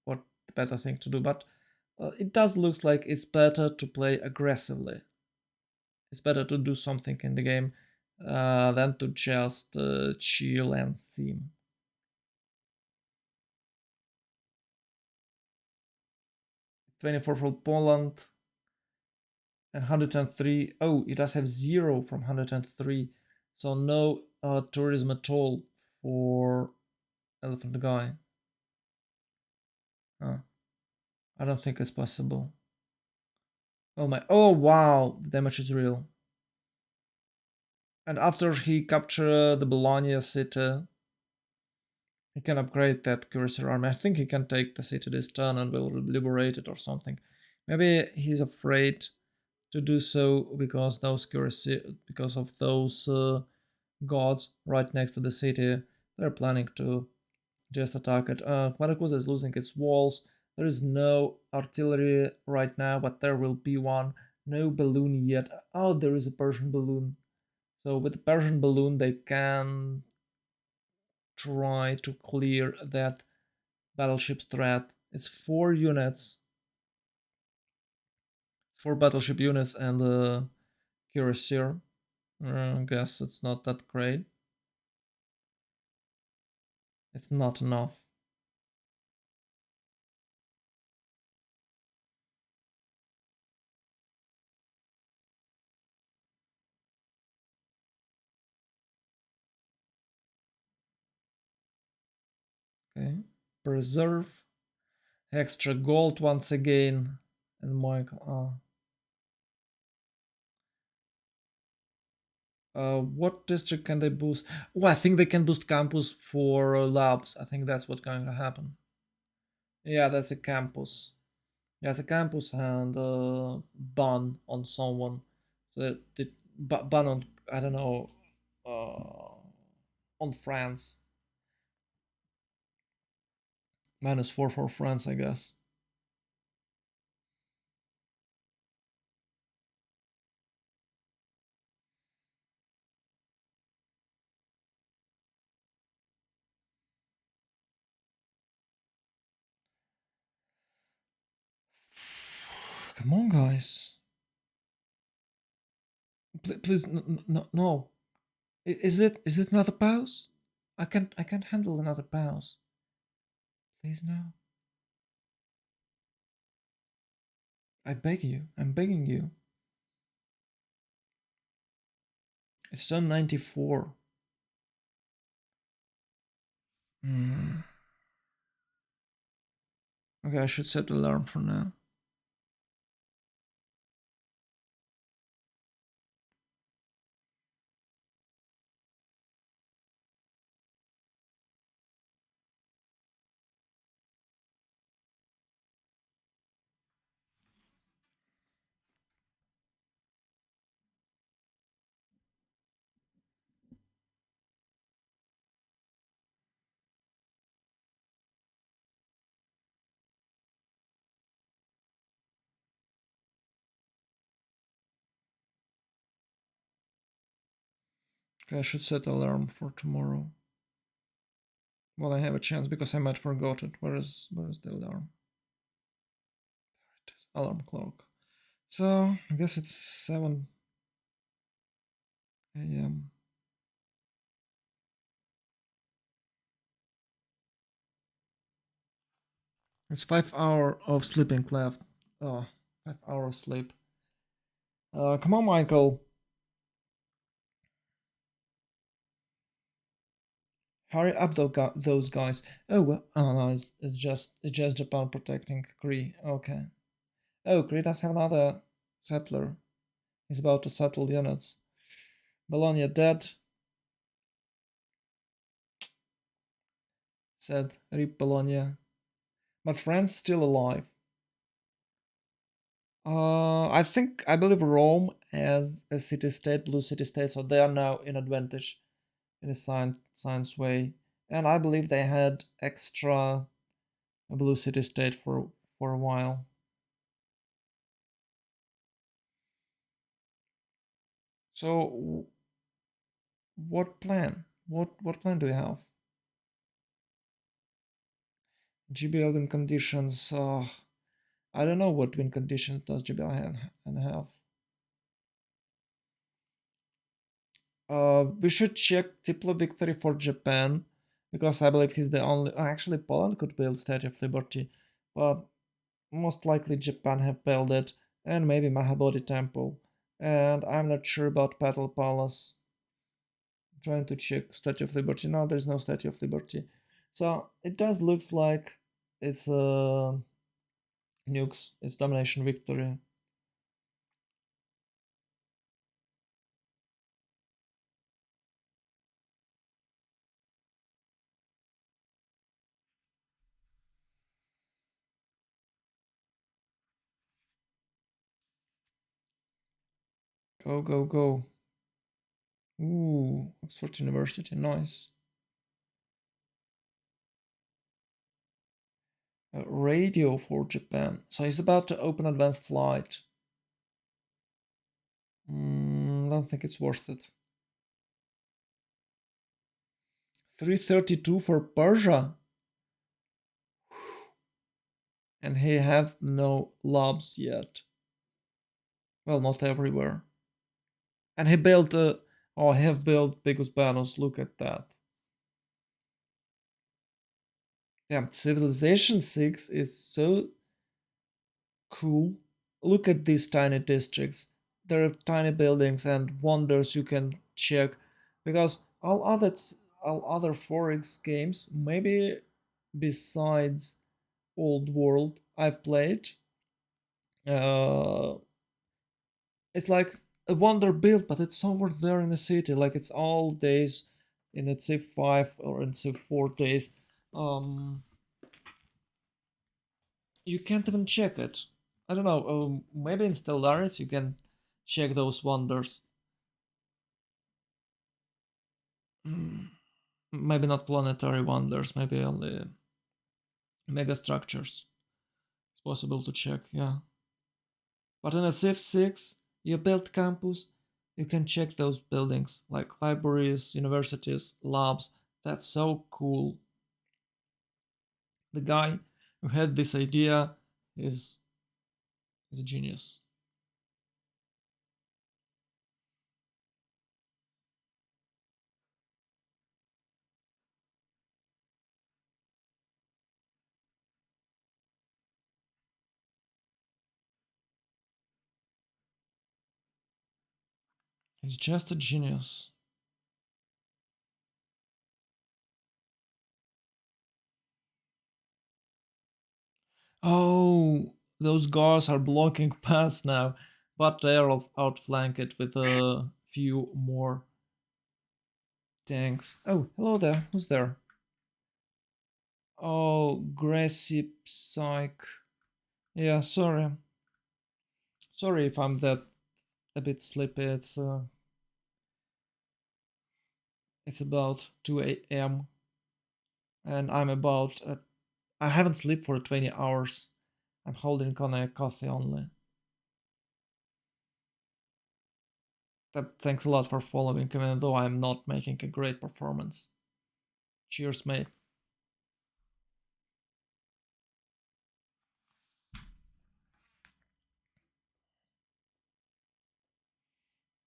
what the better thing to do, but it does looks like it's better to play aggressively. It's better to do something in the game than to just chill and sim. 24 for Poland, and 103. Oh, it does have 0 from 103. So no tourism at all for Elephant Guy. Huh. I don't think it's possible. Oh my. Oh wow, the damage is real. And after he captured the Bologna city, he can upgrade that cuirassier army. I think he can take the city this turn and will liberate it or something. Maybe he's afraid to do so because because of those gods right next to the city. They're planning to just attack it. Quadacuza is losing its walls. There is no artillery right now, but there will be one. No balloon yet. Oh, there is a Persian balloon. So with the Persian balloon, they can try to clear that battleship threat. It's 4 units, 4 battleship units, and a cuirassier. I guess it's not that great. It's not enough. Okay. Preserve. Extra gold once again. And Michael. What district can they boost? Oh, I think they can boost campus for labs. I think that's what's going to happen. Yeah, that's a campus. Yeah, it's a campus and ban on someone. So ban on, I don't know, on France. -4 for France, I guess. Come on, guys. Please, no. Is it another pause? I can't handle another pause. Please no. I beg you. I'm begging you. It's done 94. Hmm. Okay, I should set the alarm for now. Okay, I should set the alarm for tomorrow. Well, I have a chance because I might forgot it. Where is the alarm? There it is. Alarm clock. So I guess it's 7 a.m. It's 5 hours of sleeping left. Oh, 5 hours sleep. Come on, Michael. Hurry up, those guys. Oh, well, oh no, it's just Japan protecting Kree. Okay. Oh, Kree does have another settler. He's about to settle units. Bologna dead, said Rip Bologna. But France still alive. I believe Rome as a city state, blue city state, so they are now in advantage in a science way. And I believe they had extra blue city state for a while. So what plan? What plan do you have? GBL win conditions. I don't know what win conditions does GBL have. We should check Tiplo victory for Japan because I believe he's the only. Actually, Poland could build Statue of Liberty, but most likely Japan have built it, and maybe Mahabodhi Temple. And I'm not sure about Petal Palace. I'm trying to check Statue of Liberty. No, there's no Statue of Liberty. So it does looks like it's nukes. It's domination victory. Go go go! Ooh, Oxford University, nice. Radio for Japan. So he's about to open advanced flight. Don't think it's worth it. 332 for Persia. And he have no labs yet. Well, not everywhere. And he built he have built Bigus Banos. Look at that. Yeah, Civilization 6 is so cool. Look at these tiny districts. There are tiny buildings and wonders you can check because all other Forex games, maybe besides Old World I've played, uh, it's like a wonder build, but it's over there in the city. Like it's all days in a Civ 5 or in Civ 4 days. Um, you can't even check it. I don't know. Maybe in Stellaris you can check those wonders. Hmm, maybe not planetary wonders. Maybe only mega structures. It's possible to check. Yeah. But in a Civ 6, you build campus. You can check those buildings like libraries, universities, labs. That's so cool. The guy who had this idea is is a genius. He's just a genius. Oh, those guards are blocking paths now, but they're outflanked with a few more tanks. Oh, hello there. Who's there? Oh, Grassy Psych. Yeah, sorry. Sorry if I'm that a bit sleepy. It's about 2 a.m. and I'm about I haven't slept for 20 hours. I'm holding on a coffee only. Thanks a lot for following, even though I'm not making a great performance. Cheers, mate.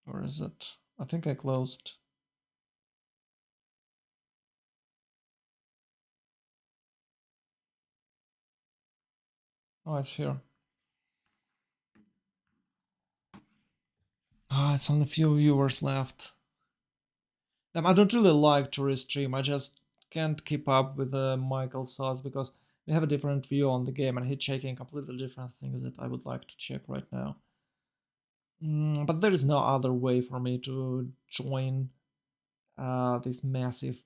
Or is it? I think I closed. Oh, it's here. Ah, it's only a few viewers left. I don't really like to restream. I just can't keep up with Michael's thoughts because we have a different view on the game and he's checking completely different things that I would like to check right now. But there is no other way for me to join this massive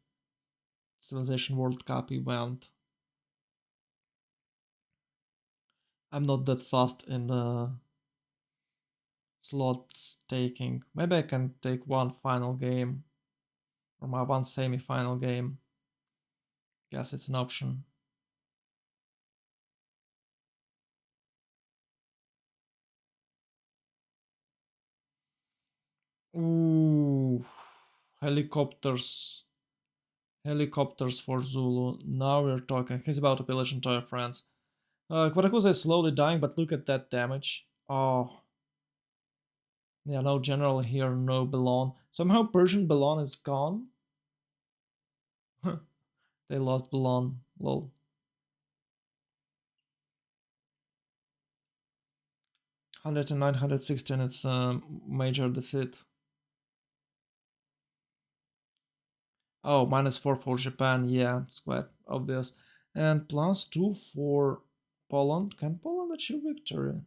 Civilization World Cup event. I'm not that fast in the slots taking. Maybe I can take one final game or my one semi-final game. Guess it's an option. Ooh, helicopters. Helicopters for Zulu. Now we're talking. He's about to pillage entire France. Quatakuza is slowly dying, but look at that damage. Oh, yeah, no general here, no Belon. Somehow Persian Belon is gone. They lost Belon. Lol. 109, 116, it's a major defeat. Oh, -4 for Japan, yeah, it's quite obvious. And +2 for Poland. Can Poland achieve victory?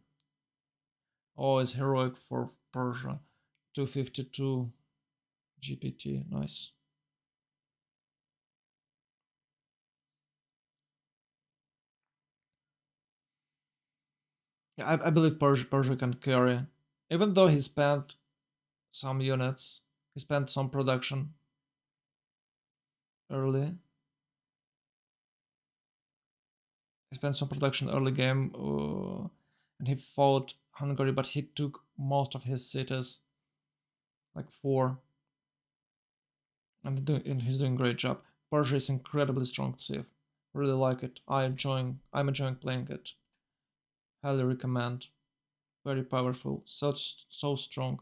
Oh, it's heroic for Persia. 252 GPT, nice. Yeah, I believe Persia can carry. Even though he spent some units, he spent some production early. He spent some production early game, and he fought Hungary, but he took most of his cities, like four, and he's doing a great job. Persia is incredibly strong Civ. Really like it. I'm enjoying playing it. Highly recommend. Very powerful. So strong.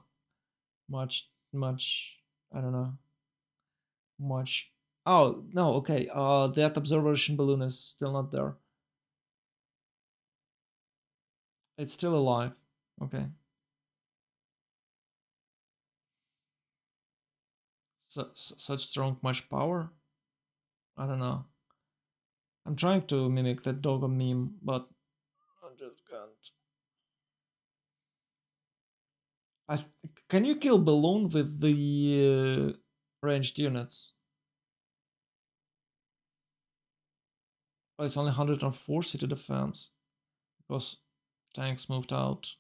Much I don't know. Much Oh, no, okay. That observation balloon is still not there. It's still alive. Okay. Such strong much power? I don't know. I'm trying to mimic that dog meme, but I just can't. I can you kill balloon with the ranged units? Oh, it's only 104 city defense because tanks moved out.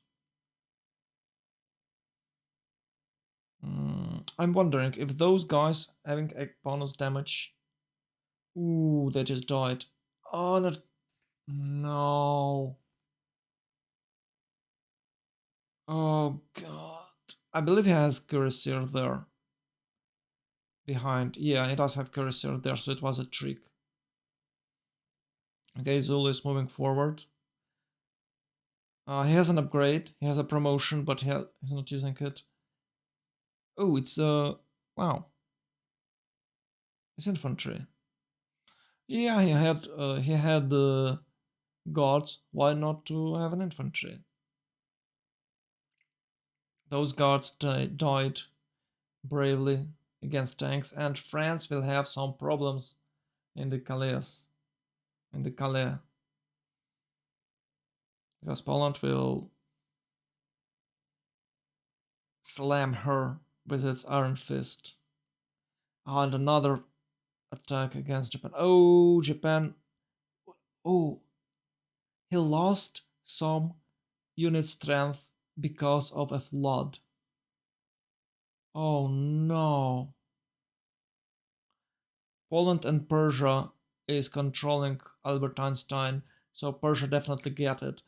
I'm wondering if those guys having a bonus damage. Ooh, they just died. Oh, not. No. Oh, God. I believe he has Cuirassier there. Behind. Yeah, he does have Cuirassier there, so it was a trick. Okay, Zul is moving forward. He has an upgrade. He has a promotion, but he's not using it. Oh, it's wow. It's infantry. Yeah, he had the guards. Why not to have an infantry? Those guards died bravely against tanks, and France will have some problems in the Calais. In the Calais, because Poland will slam her with its iron fist. And another attack against Japan. Oh, Japan. Oh, he lost some unit strength because of a flood. Oh no. Poland and Persia is controlling Albert Einstein, so Persia definitely get it.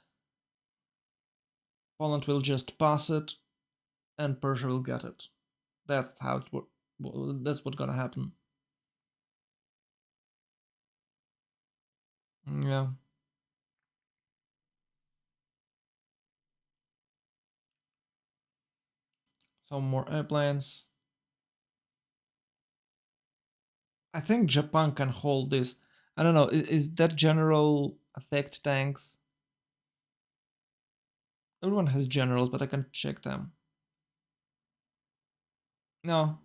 Poland will just pass it, and Persia will get it. That's how it works. That's what's gonna happen. Yeah. Some more airplanes. I think Japan can hold this. I don't know. Is that general affect tanks? Everyone has generals, but I can check them. No,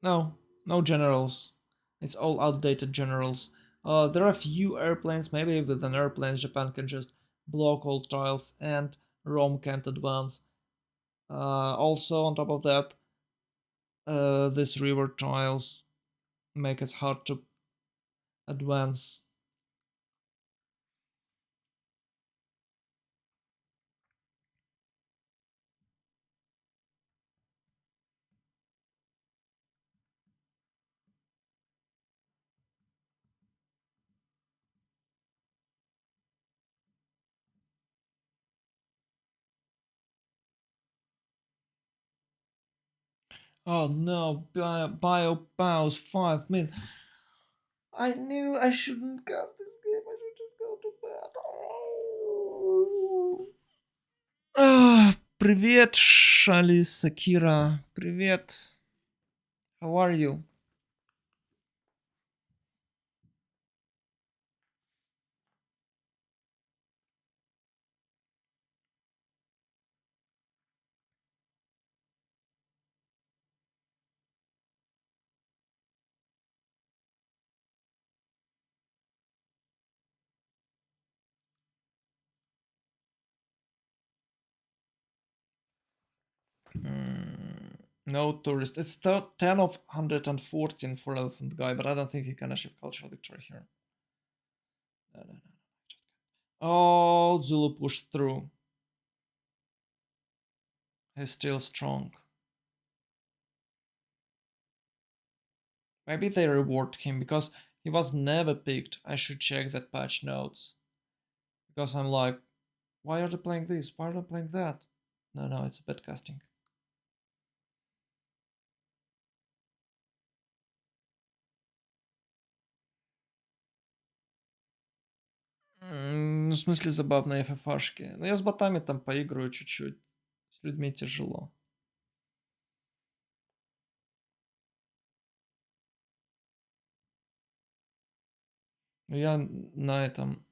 no, no generals. It's all outdated generals. There are a few airplanes. Maybe with an airplane, Japan can just block all tiles and Rome can't advance. Also, on top of that, these river tiles make it hard to advance. Oh no, bio bows 5 minutes. I knew I shouldn't cast this game. I should just go to bed. Oh. Привет, Shali Sakira. Привет. How are you? No tourist. It's 10 of 114 for Elephant Guy, but I don't think he can achieve cultural victory here. No, no, no. Oh, Zulu pushed through. He's still strong. Maybe they reward him because he was never picked. I should check that patch notes. Because I'm like, why are they playing this? Why are they playing that? No, no, it's bad casting. В смысле забавные ФФАшки. Ну, я с ботами там поиграю чуть-чуть. С людьми тяжело. Я на этом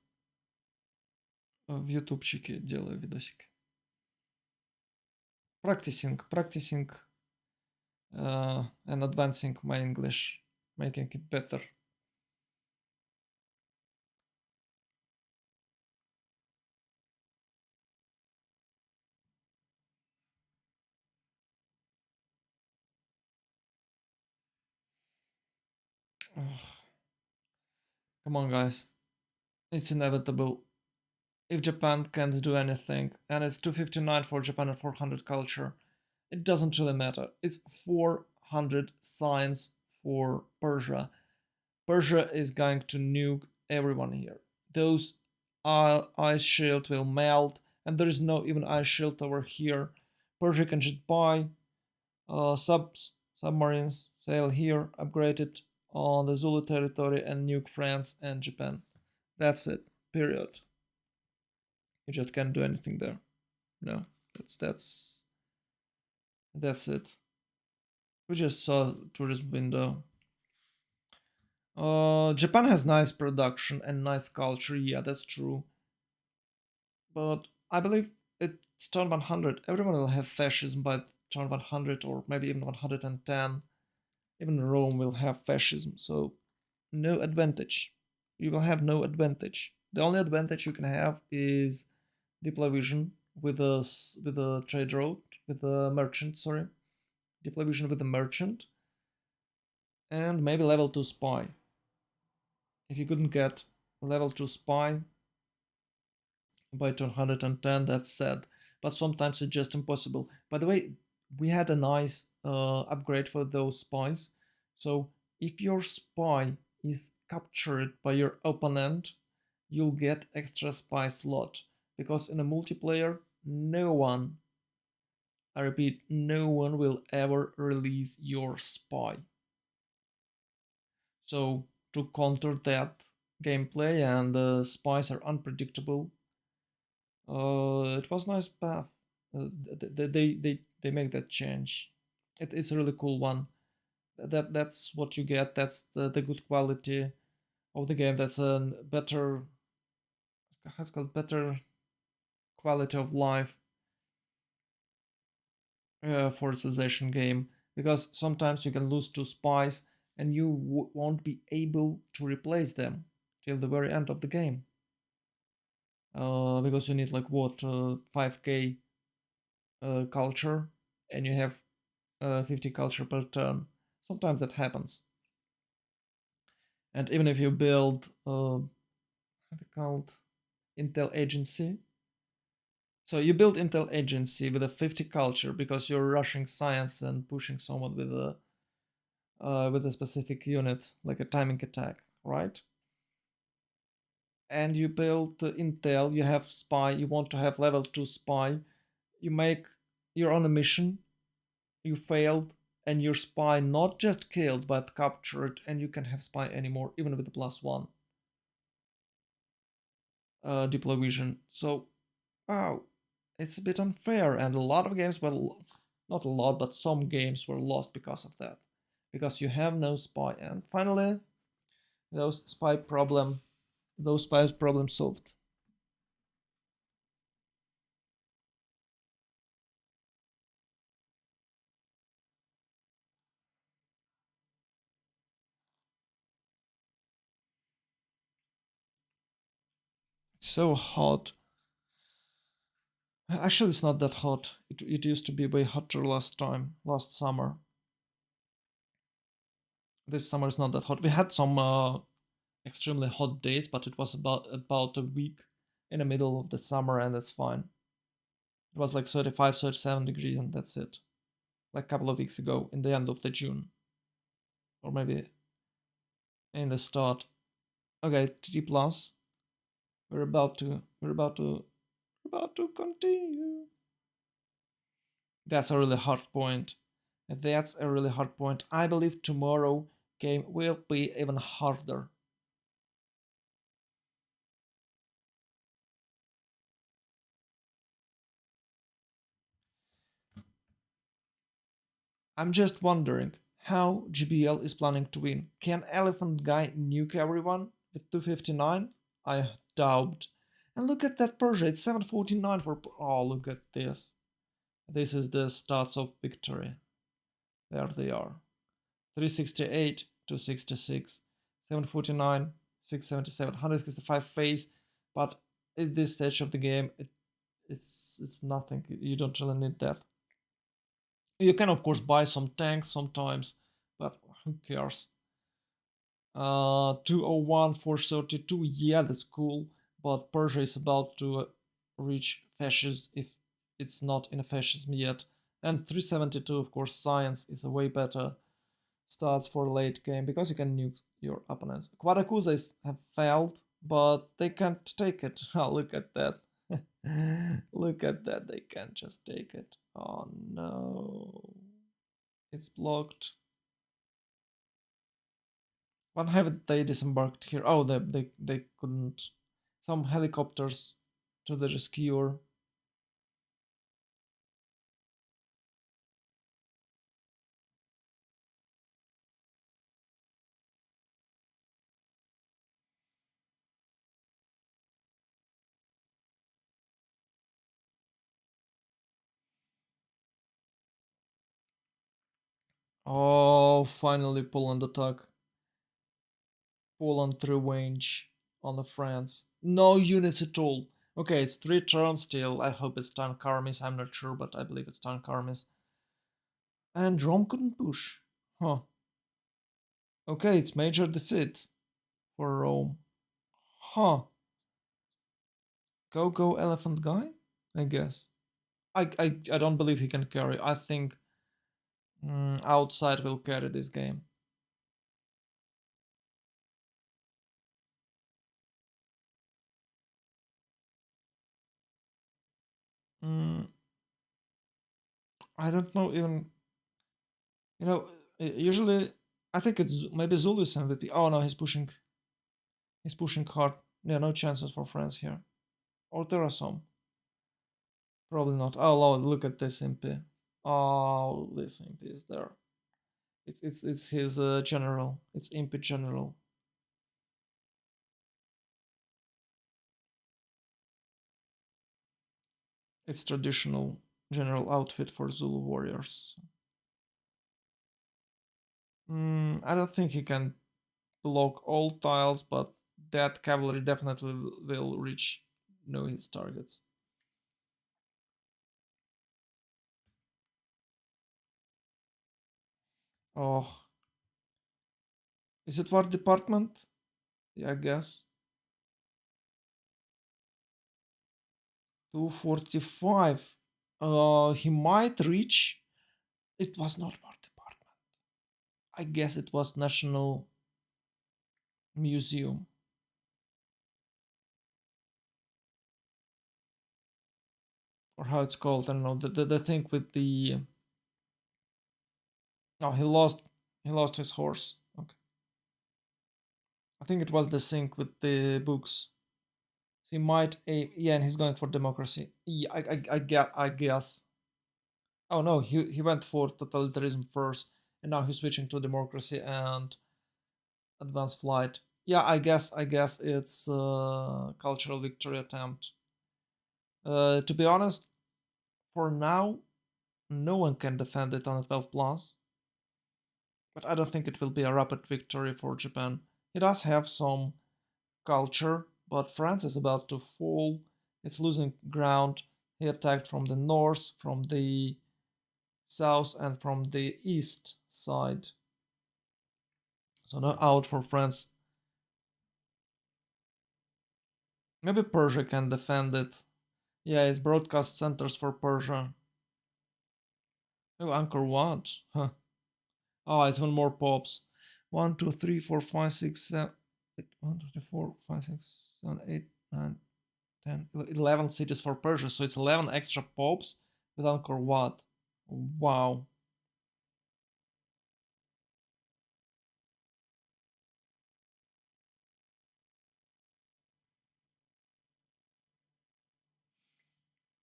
в ютубчике делаю видосики. Practicing and advancing my English, making it better. Come on, guys. It's inevitable. If Japan can't do anything, and it's 259 for Japan and 400 culture, it doesn't really matter. It's 400 science for Persia. Persia is going to nuke everyone here. Those ice shield will melt, and there is no even ice shield over here. Persia can just buy submarines, sail here, upgrade it on the Zulu territory, and nuke France and Japan. That's it. Period. You just can't do anything there. No, that's it. We just saw tourism window. Japan has nice production and nice culture. Yeah, that's true. But I believe it's turn 100. Everyone will have fascism by turn 100 or maybe even 110. Even Rome will have fascism. So no advantage. You will have no advantage. The only advantage you can have is deploy vision with a trade route with a merchant. Sorry, deploy vision with a merchant, and maybe level 2 spy. If you couldn't get level 2 spy by 210, that's sad. But sometimes it's just impossible. By the way, we had a nice upgrade for those spies. So if your spy is captured by your opponent, you'll get extra spy slot. Because in a multiplayer, no one, I repeat, no one will ever release your spy. So to counter that gameplay, and the spies are unpredictable, it was nice path. They make that change. It's a really cool one. That's what you get. That's the good quality of the game. That's a better, how it's called, better quality of life for a civilization game, because sometimes you can lose two spies and you won't be able to replace them till the very end of the game, because you need like what 5k culture, and you have 50 culture per turn. Sometimes that happens. And even if you build what's it called, Intel agency, so you build Intel agency with a 50 culture because you're rushing science and pushing someone with a specific unit like a timing attack, right? And you build Intel, you have spy, you want to have level 2 spy, you make, you're on a mission, you failed, and your spy not just killed but captured, and you can have spy anymore even with the +1 deploy vision. So wow, it's a bit unfair, and a lot of games were, not a lot, but some games were lost because of that, because you have no spy. And finally, those spy problem, those spies problem solved. It's so hot. Actually, it's not that hot. It used to be way hotter last summer. This summer is not that hot. We had some extremely hot days, but it was about a week in the middle of the summer, and that's fine. It was like 35, 37 degrees, and that's it. Like a couple of weeks ago, in the end of the June, or maybe in the start. Okay, 3 plus. We're about to continue. That's a really hard point. That's a really hard point. I believe tomorrow game will be even harder. I'm just wondering how GBL is planning to win. Can Elephant Guy nuke everyone? with 259? I doubt. And look at that Persia, it's 749 for. Oh, look at this. This is the stats of victory. There they are. 368, 266, 749, 677, 165 phase. But at this stage of the game, it's nothing. You don't really need that. You can of course buy some tanks sometimes, but who cares? 201, 432, yeah, that's cool. But Persia is about to reach fascism if it's not in a fascism yet. And 372, of course, science is a way better starts for late game because you can nuke your opponents. Quadacuzes have failed, but they can't take it. Oh, look at that. Look at that, they can't just take it. Oh no. It's blocked. Why haven't they disembarked here? Oh, they couldn't. Some helicopters to the rescue. Oh, finally Poland attack. Poland revenge on the France. No units at all. Okay, it's 3 turns still. I hope it's tank armies. I'm not sure, but I believe it's tank armies. And Rome couldn't push. Huh. Okay, it's major defeat for Rome. Huh. Go elephant guy? I guess. I don't believe he can carry. I think outside will carry this game. Mm, I don't know even. You know, usually I think it's maybe Zulu's MVP. Oh no, he's pushing. He's pushing hard. Yeah, no chances for France here. Or there are some. Probably not. Oh Lord, look at this MP. Oh, this MP is there. It's his general. It's MP general. It's traditional general outfit for Zulu warriors. I don't think he can block all tiles, but that cavalry definitely will reach know his targets. Oh, is it War Department? Yeah, I guess. 245. He might reach. It was not War Department. I guess it was National Museum. Or how it's called, I don't know. The thing with the. No, he lost his horse. Okay. I think it was the thing with the books. He might yeah, and he's going for democracy. Yeah, I guess. Oh no, he went for totalitarianism first, and now he's switching to democracy and advanced flight. Yeah, I guess it's cultural victory attempt. To be honest, for now, no one can defend it on a 12 plus, but I don't think it will be a rapid victory for Japan. It does have some culture, but France is about to fall. It's losing ground. He attacked from the north, from the south, and from the east side. So no out for France. Maybe Persia can defend it. Yeah, it's broadcast centers for Persia. Oh, Angkor Wat. Huh. Oh, it's one more pops. 1, 2, 3, 4, 5, 6, 7, 8, 1, 2, 3, 4, 5, 6, 7, 8, 9, 10, 11 cities for Persia. So it's 11 extra pops with Angkor Wat. Wow.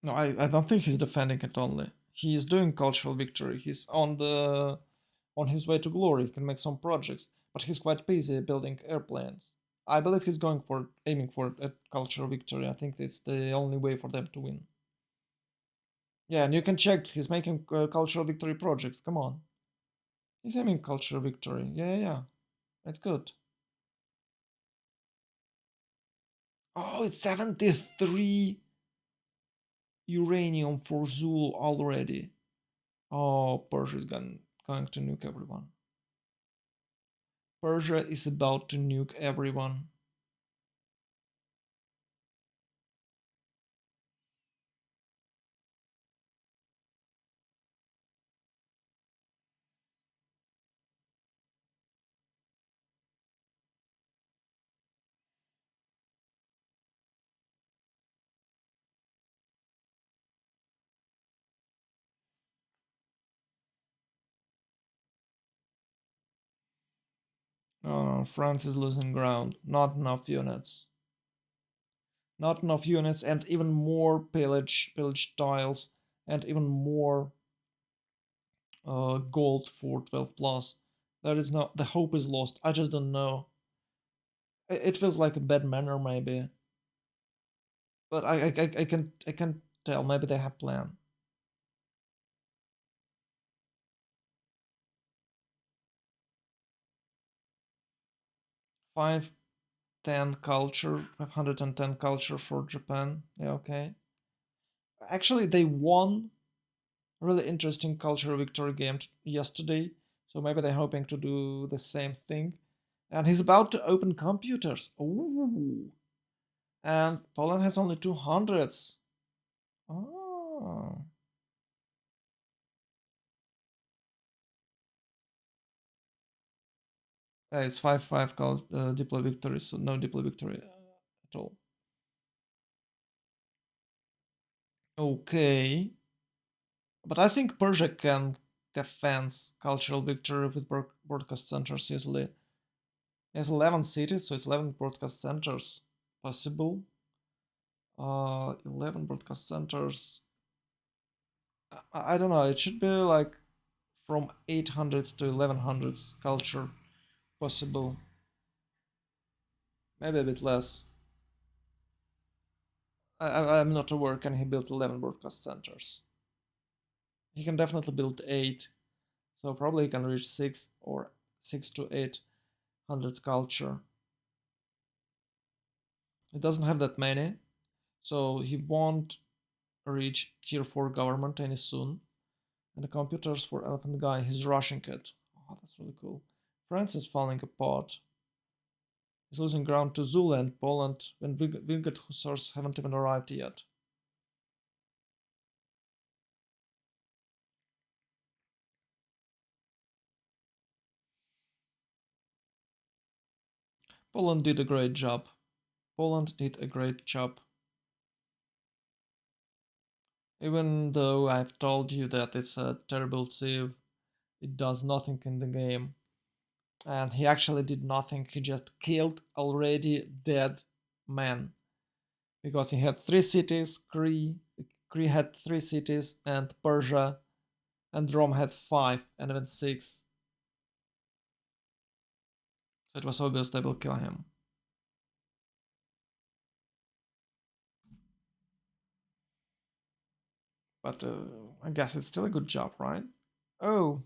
No, I don't think he's defending it only. He's doing cultural victory. He's on his way to glory. He can make some projects, but he's quite busy building airplanes. I believe he's going for aiming for a cultural victory. I think it's the only way for them to win. Yeah, and you can check. He's making cultural victory projects. Come on, he's aiming cultural victory. Yeah, yeah, yeah. That's good. Oh, it's 73 uranium for Zulu already. Oh, Persia is going to nuke everyone. Persia is about to nuke everyone. Oh, no, France is losing ground. Not enough units. Not enough units, and even more pillage tiles, and even more gold for 12 plus. There is no, the hope is lost. I just don't know. It feels like a bad manner maybe, but I can tell. Maybe they have plan. 510 culture, 510 culture for Japan. Yeah, okay. Actually, they won a really interesting cultural victory game yesterday, so maybe they're hoping to do the same thing. And he's about to open computers. Ooh. And Poland has only 200s. Oh. It's 5-5 diplo victory, so no diplo victory at all. Okay. But I think Persia can defend cultural victory with broadcast centers easily. It has 11 cities, so it's 11 broadcast centers possible. 11 broadcast centers. I don't know, it should be like from 800s to 1100s culture possible. Maybe a bit less. I'm not aware. Can he build 11 broadcast centers? He can definitely build 8. So probably he can reach 6 or 6 to 800 culture. He doesn't have that many. So he won't reach tier 4 government any soon. And the computers for Elephant Guy, he's rushing it. Oh, that's really cool. France is falling apart. He's losing ground to Zulu and Poland when Winged Hussars haven't even arrived yet. Poland did a great job. Poland did a great job. Even though I've told you that it's a terrible Civ, it does nothing in the game. And he actually did nothing, he just killed already dead men. Because he had 3 cities, Cree had 3 cities, and Persia and Rome had 5 and even 6. So it was obvious they will kill him. But I guess it's still a good job, right? Oh,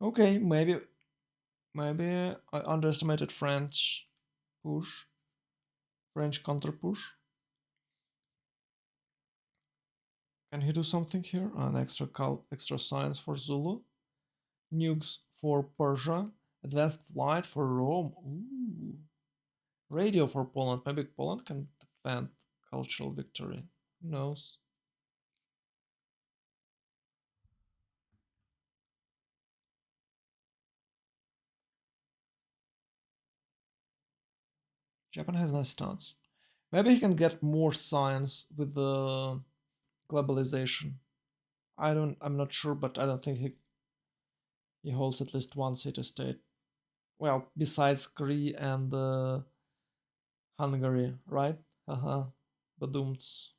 okay, maybe I underestimated push, French counter push. Can he do something here? An extra science for Zulu, nukes for Persia, advanced flight for Rome. Ooh. Radio for Poland. Maybe Poland can defend cultural victory. Who knows? Japan has nice stats. Maybe he can get more science with the globalization. I'm not sure, but I don't think he holds at least one city state. Well, besides Cree and Hungary, right? Haha, badoomts.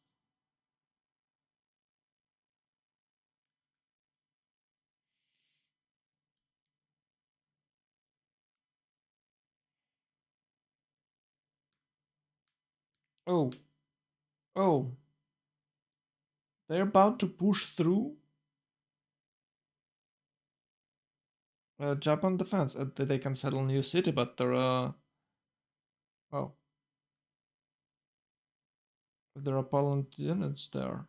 Oh, oh, they're about to push through Japan defense. They can settle new city, but oh, there are Poland units there.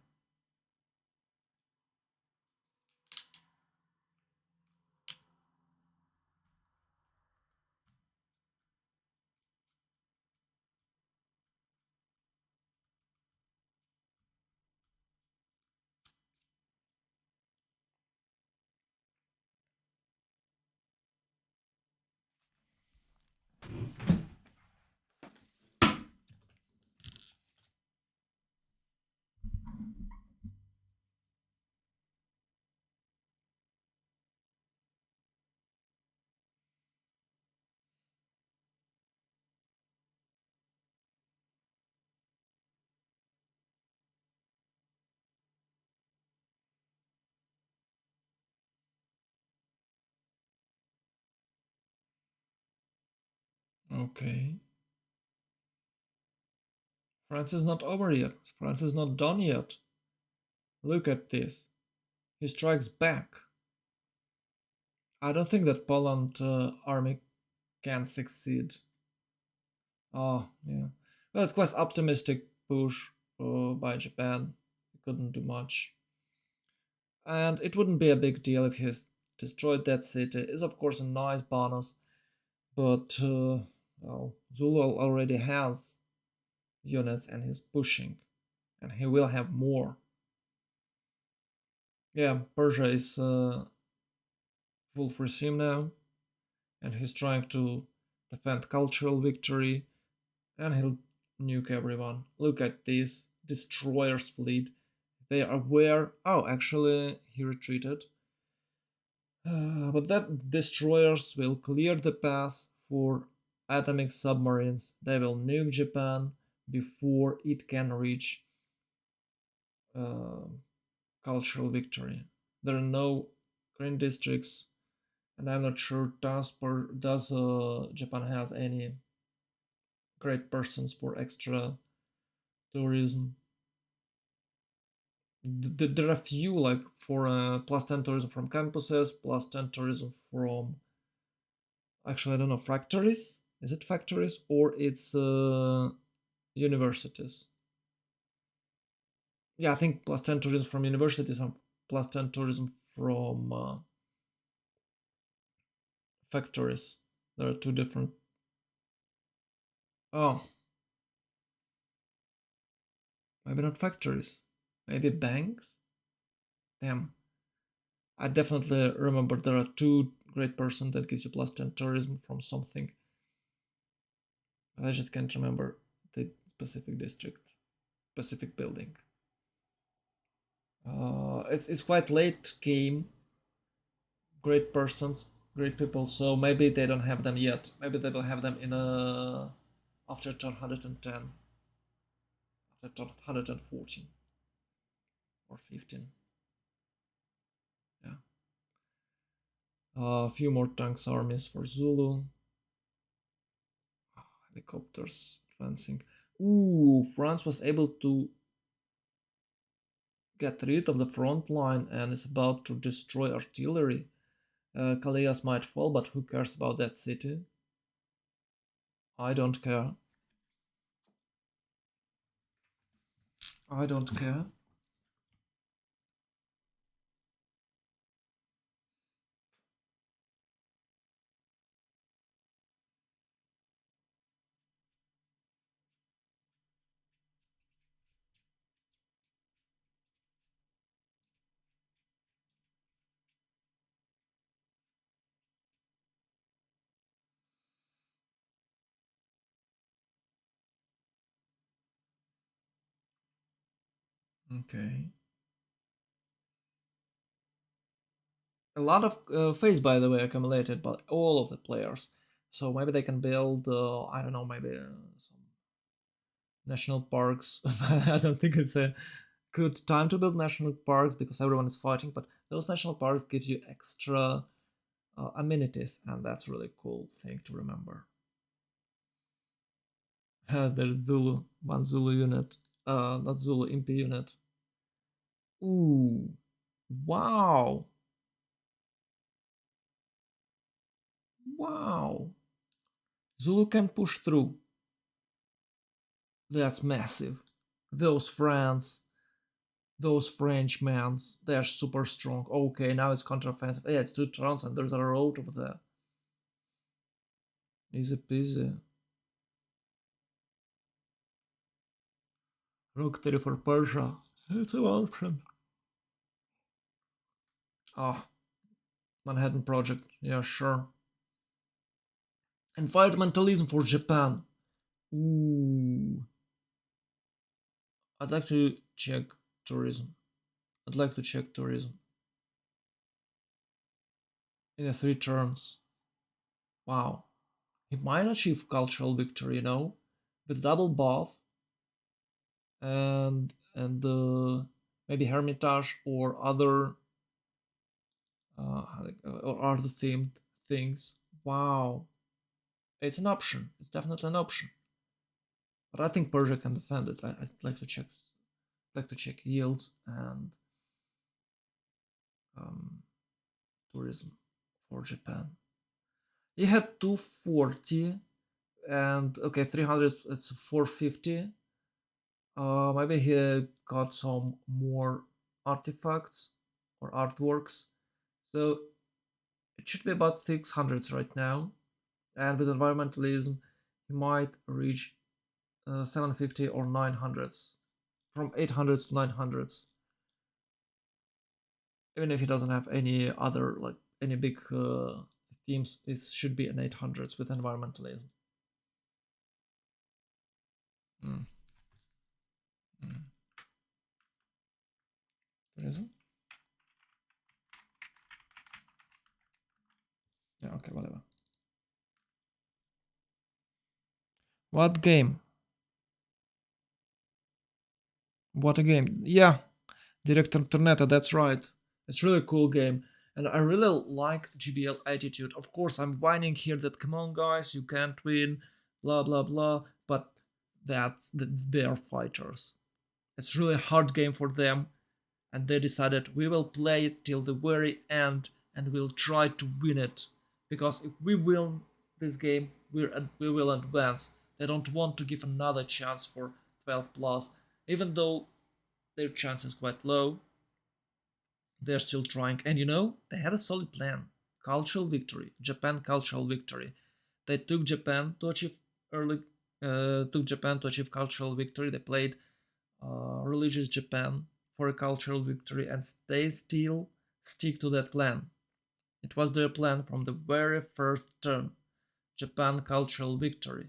Okay. France is not over yet. France is not done yet. Look at this. He strikes back. I don't think that Poland army can succeed. Oh, yeah. Well, it's quite optimistic push by Japan. He couldn't do much. And it wouldn't be a big deal if he destroyed that city. It's of course a nice bonus, but well, Zulu already has units and he's pushing, and he will have more. Yeah, Persia is full for sim now, and he's trying to defend cultural victory, and he'll nuke everyone. Look at this destroyers fleet. They are where? Oh, actually, he retreated. But that destroyers will clear the path for atomic submarines. They will nuke Japan before it can reach uh, cultural victory. There are no green districts, and I'm not sure does Japan has any great persons for extra tourism. There are a few like for plus 10 tourism from campuses, plus 10 tourism from actually I don't know factories. Is it factories or it's universities? Yeah, I think plus 10 tourism from universities and plus 10 tourism from factories. There are two different. Oh, maybe not factories. Maybe banks. Damn. I definitely remember there are two great person that gives you plus 10 tourism from something. I just can't remember the specific district, specific building. It's quite late game. Great persons, great people. So maybe they don't have them yet. Maybe they will have them in after turn 110, after turn 114 or 15. Yeah. A few more tanks armies for Zulu. Helicopters advancing. Ooh, France was able to get rid of the front line and is about to destroy artillery. Kalias might fall, but who cares about that city? I don't care. I don't care. Okay. A lot of phase, by the way, accumulated by all of the players. So maybe they can build, I don't know, maybe some national parks. I don't think it's a good time to build national parks because everyone is fighting, but those national parks gives you extra amenities, and that's really cool thing to remember. There's Zulu, one Zulu unit. Not Zulu, Impi unit. Ooh, wow, wow. Zulu can push through. That's massive. Those France, those Frenchmans, they're super strong. Okay, now it's counteroffensive. Yeah, it's two turns and there's a road over there. Easy peasy. Rook 3 for Persia. It's an option. Ah, Manhattan Project. Yeah, sure. Environmentalism for Japan. Ooh. I'd like to check tourism. I'd like to check tourism. In the three turns. Wow. He might achieve cultural victory, with double buff and maybe Hermitage or other or other themed things. Wow. It's an option. It's definitely an option. But I think Persia can defend it. I'd like to check yields and um, tourism for Japan. He had 240 and okay 300 it's 450. Maybe he got some more artifacts or artworks. So it should be about 600s right now. And with environmentalism, he might reach 750 or 900s. From 800s to 900s. Even if he doesn't have any other, like, any big themes, it should be an 800s with environmentalism. Mm. Mm. Tourism? Yeah, okay, whatever. What game? What a game. Yeah, Director Tornetta, that's right. It's really a cool game. And I really like GBL attitude. Of course, I'm whining here that come on guys, you can't win, blah blah blah. But they are fighters. It's really a hard game for them, and they decided we will play it till the very end and we'll try to win it. Because if we win this game, we will advance. They don't want to give another chance for 12 plus, even though their chance is quite low. They're still trying, and they had a solid plan. Cultural victory, Japan cultural victory. They took Japan to achieve early, took Japan to achieve cultural victory. They played religious Japan for a cultural victory, and they still stick to that plan. It was their plan from the very first turn. Japan cultural victory,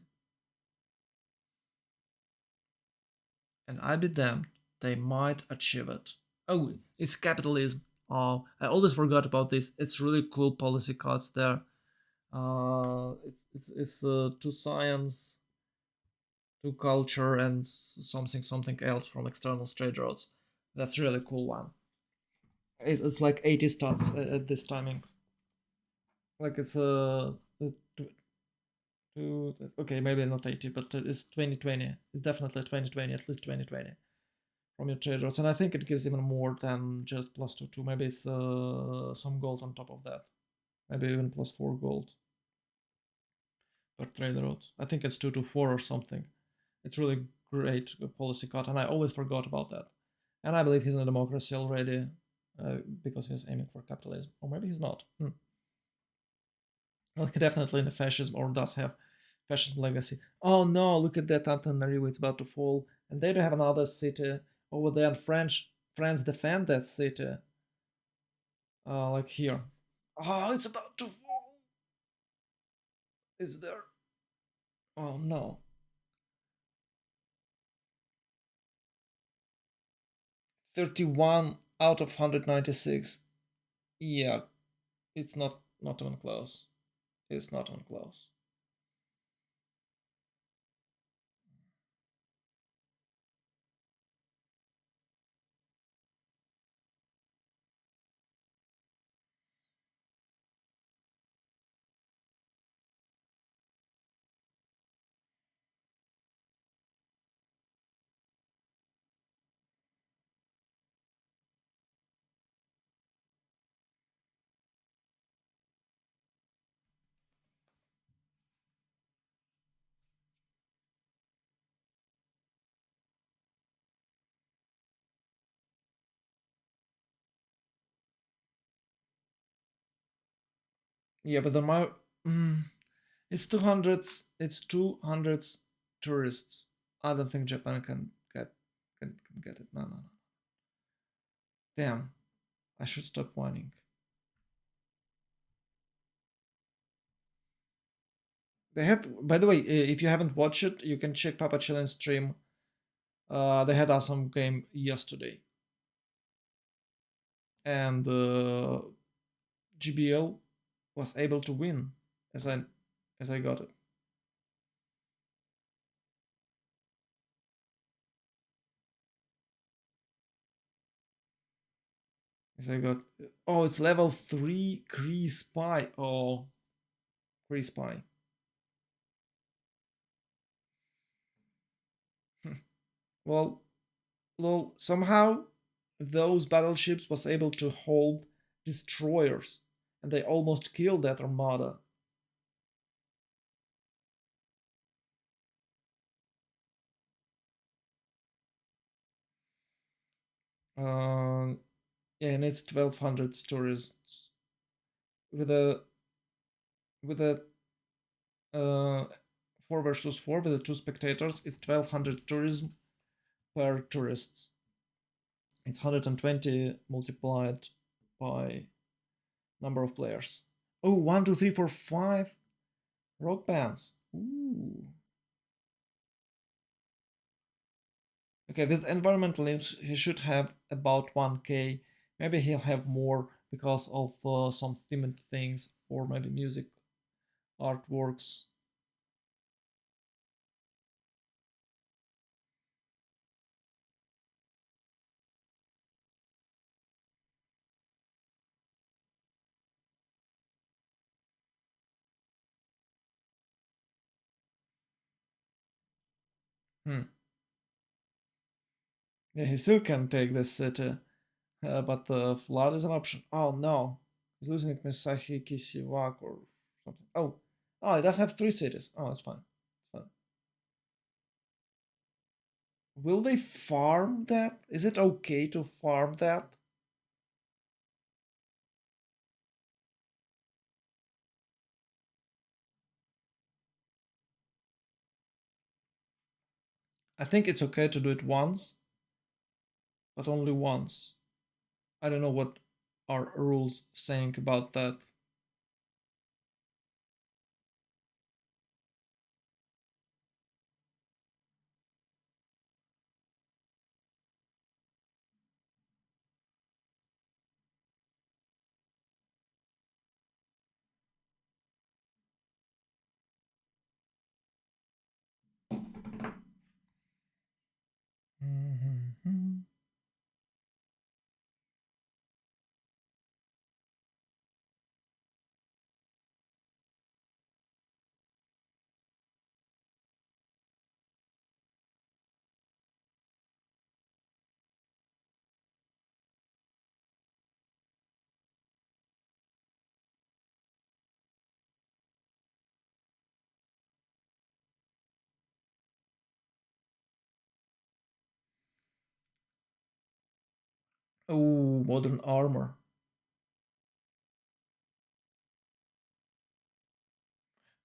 and I be damned, they might achieve it. Oh, it's capitalism. Oh, I always forgot about this. It's really cool policy cards there. It's to science, to culture, and something else from external trade routes. That's really cool one. It's like 80 stats at this timing. Like it's okay, maybe not 80, but it's 2020. It's definitely 2020, at least 2020 from your trade routes, and I think it gives even more than just plus 2 2. Maybe it's some gold on top of that. Maybe even plus 4 gold per trade route. I think it's 2 to 4 or something. It's really great policy cut, and I always forgot about that. And I believe he's in a democracy already because he's aiming for capitalism, or maybe he's not. Well, definitely in the fascism, or does have fascism legacy. Oh no! Look at that Antananarivo; it's about to fall, and they do have another city over there. And France defend that city, like here. Oh, it's about to fall. Is there? Oh no! 31 out of 196. Yeah, it's not even close. It's not even close. Yeah, but it's 200. It's 200 tourists. I don't think Japan can get it. No, no, no. Damn, I should stop whining. They had, by the way, if you haven't watched it, you can check Papa Chillin stream. They had awesome game yesterday, and GBL was able to win, as I got it. As I got. Oh, it's level 3 Kree Spy. Oh, Kree Spy. well, well, somehow those battleships was able to hold destroyers, and they almost killed that armada. Uh, yeah, and it's 1,200 tourists with a 4 versus 4 with the two spectators. It's 1,200 tourism per tourists. It's 120 multiplied by number of players. Oh, 1, 2, 3, 4, 5 rock bands. Ooh. Okay, with environmental limbs, he should have about 1k. Maybe he'll have more because of some themed things, or maybe music artworks. Hmm. Yeah, he still can take this city, but the flood is an option. Oh no, he's losing Misaki Kisiwak or something. Oh, it does have 3 cities. Oh, it's fine. It's fine. Will they farm that? Is it okay to farm that? I think it's okay to do it once, but only once. I don't know what our rules saying about that. Mhm. Oh, modern armor.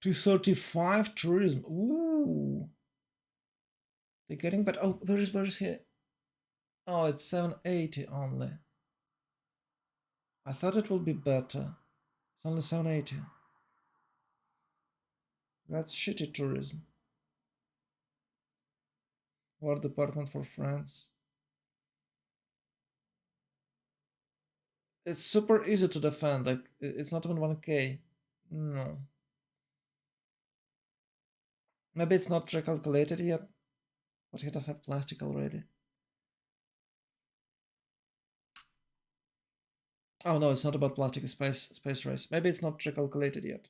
235 tourism. Ooh. They're getting better. Oh, where is here? Oh, it's 780 only. I thought it would be better. It's only 780. That's shitty tourism. War Department for France. It's super easy to defend. Like it's not even 1k. No. Maybe it's not recalculated yet, but he does have plastic already. Oh no, it's not about plastic. It's space race. Maybe it's not recalculated yet.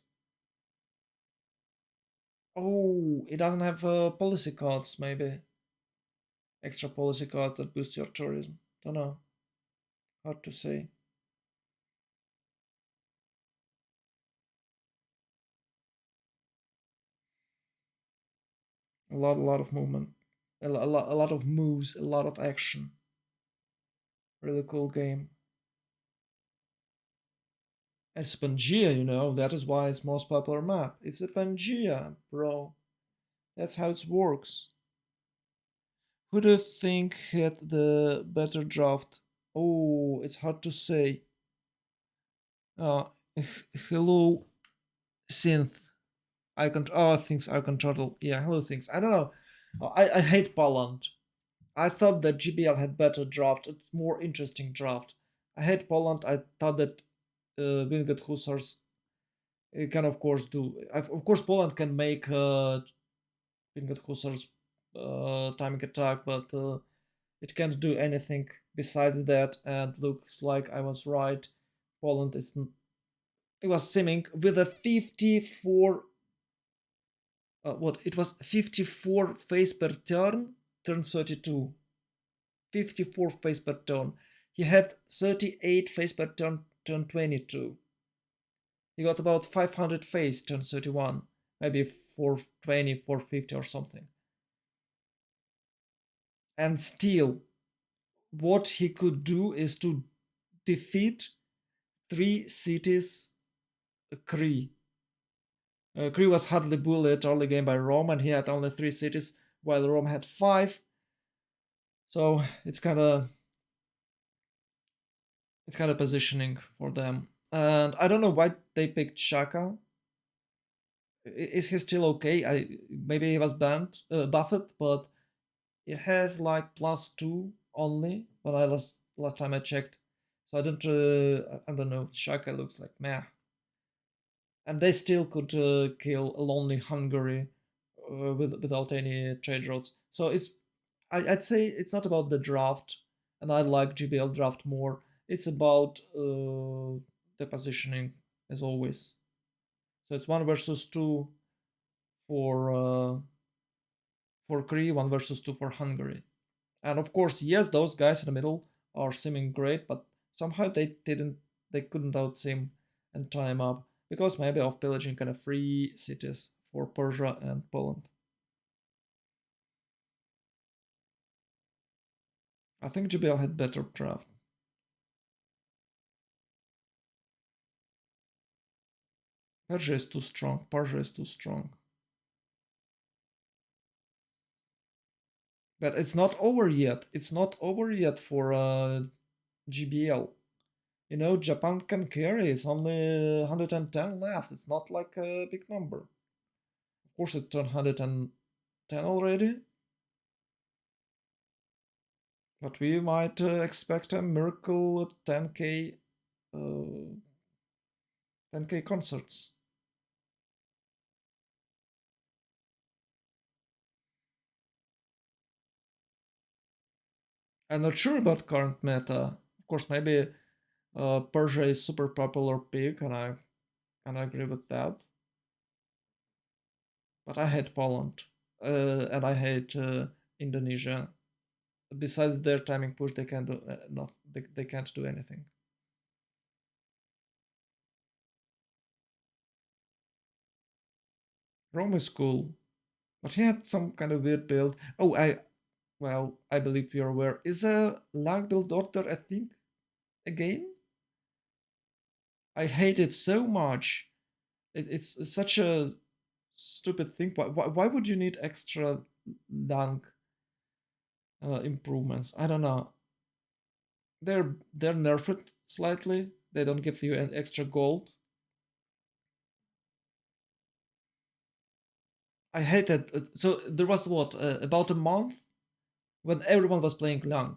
Oh, it doesn't have policy cards. Maybe extra policy card that boosts your tourism. Don't know. Hard to say. A lot of movement, a lot of moves, a lot of action. Really cool game. It's Pangea, that is why it's most popular map. It's a Pangea, bro. That's how it works. Who do you think had the better draft? Oh, it's hard to say. Uh, hello, synth. Things icon turtle. Yeah, hello, things. I don't know. I hate Poland. I thought that GBL had better draft. It's more interesting draft. I hate Poland. I thought that Winged Hussars can of course do. Of course, Poland can make Winged Hussars timing attack, but it can't do anything besides that. And looks like I was right. Poland is. It was simming with a 54. What? It was 54 phase per turn 32. 54 phase per turn. He had 38 phase per turn 22. He got about 500 phase turn 31. Maybe 420, 450 or something. And still, what he could do is to defeat 3 cities Kree. Kree was hardly bullied early game by Rome, and he had only 3 cities, while Rome had 5. So it's kind of positioning for them. And I don't know why they picked Shaka. Is he still okay? Maybe he was buffed, but it has like +2 only. But last time I checked, so I don't know. Shaka looks like meh, and they still could kill a lonely Hungary without any trade routes. So I'd say it's not about the draft, and I like GBL draft more. It's about the positioning as always. So it's 1 versus 2 for Cree, 1 versus 2 for Hungary. And of course, yes, those guys in the middle are seeming great, but somehow they couldn't outsim and time up because maybe of pillaging kind of free cities for Persia and Poland. I think GBL had better draft. Persia is too strong. Persia is too strong. But it's not over yet. It's not over yet for GBL. Japan can carry. It's only 110 left. It's not like a big number. Of course, it turned 110 already. But we might expect a miracle 10K concerts. I'm not sure about current meta. Of course, maybe Persia is super popular pick, and I agree with that. But I hate Poland, and I hate Indonesia. Besides their timing push, they can't do not they can't do anything. Rome is cool, but he had some kind of weird build. Oh, I believe you're aware. Is a lag build order a thing again? I hate it so much. It's such a stupid thing. Why would you need extra lang improvements? I don't know. They're nerfed slightly. They don't give you an extra gold. I hate it. So there was what about a month when everyone was playing Lang.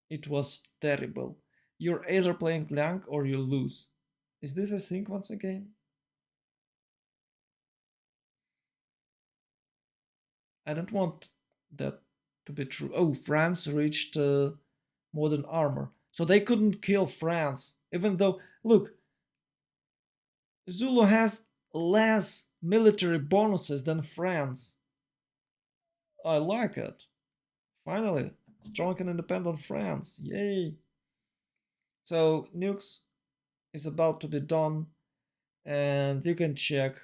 It was terrible. You're either playing Lang or you lose. Is this a thing once again? I don't want that to be true. Oh, France reached modern armor. So they couldn't kill France. Even though, look, Zulu has less military bonuses than France. I like it. Finally, strong and independent France. Yay. So nukes is about to be done, and you can check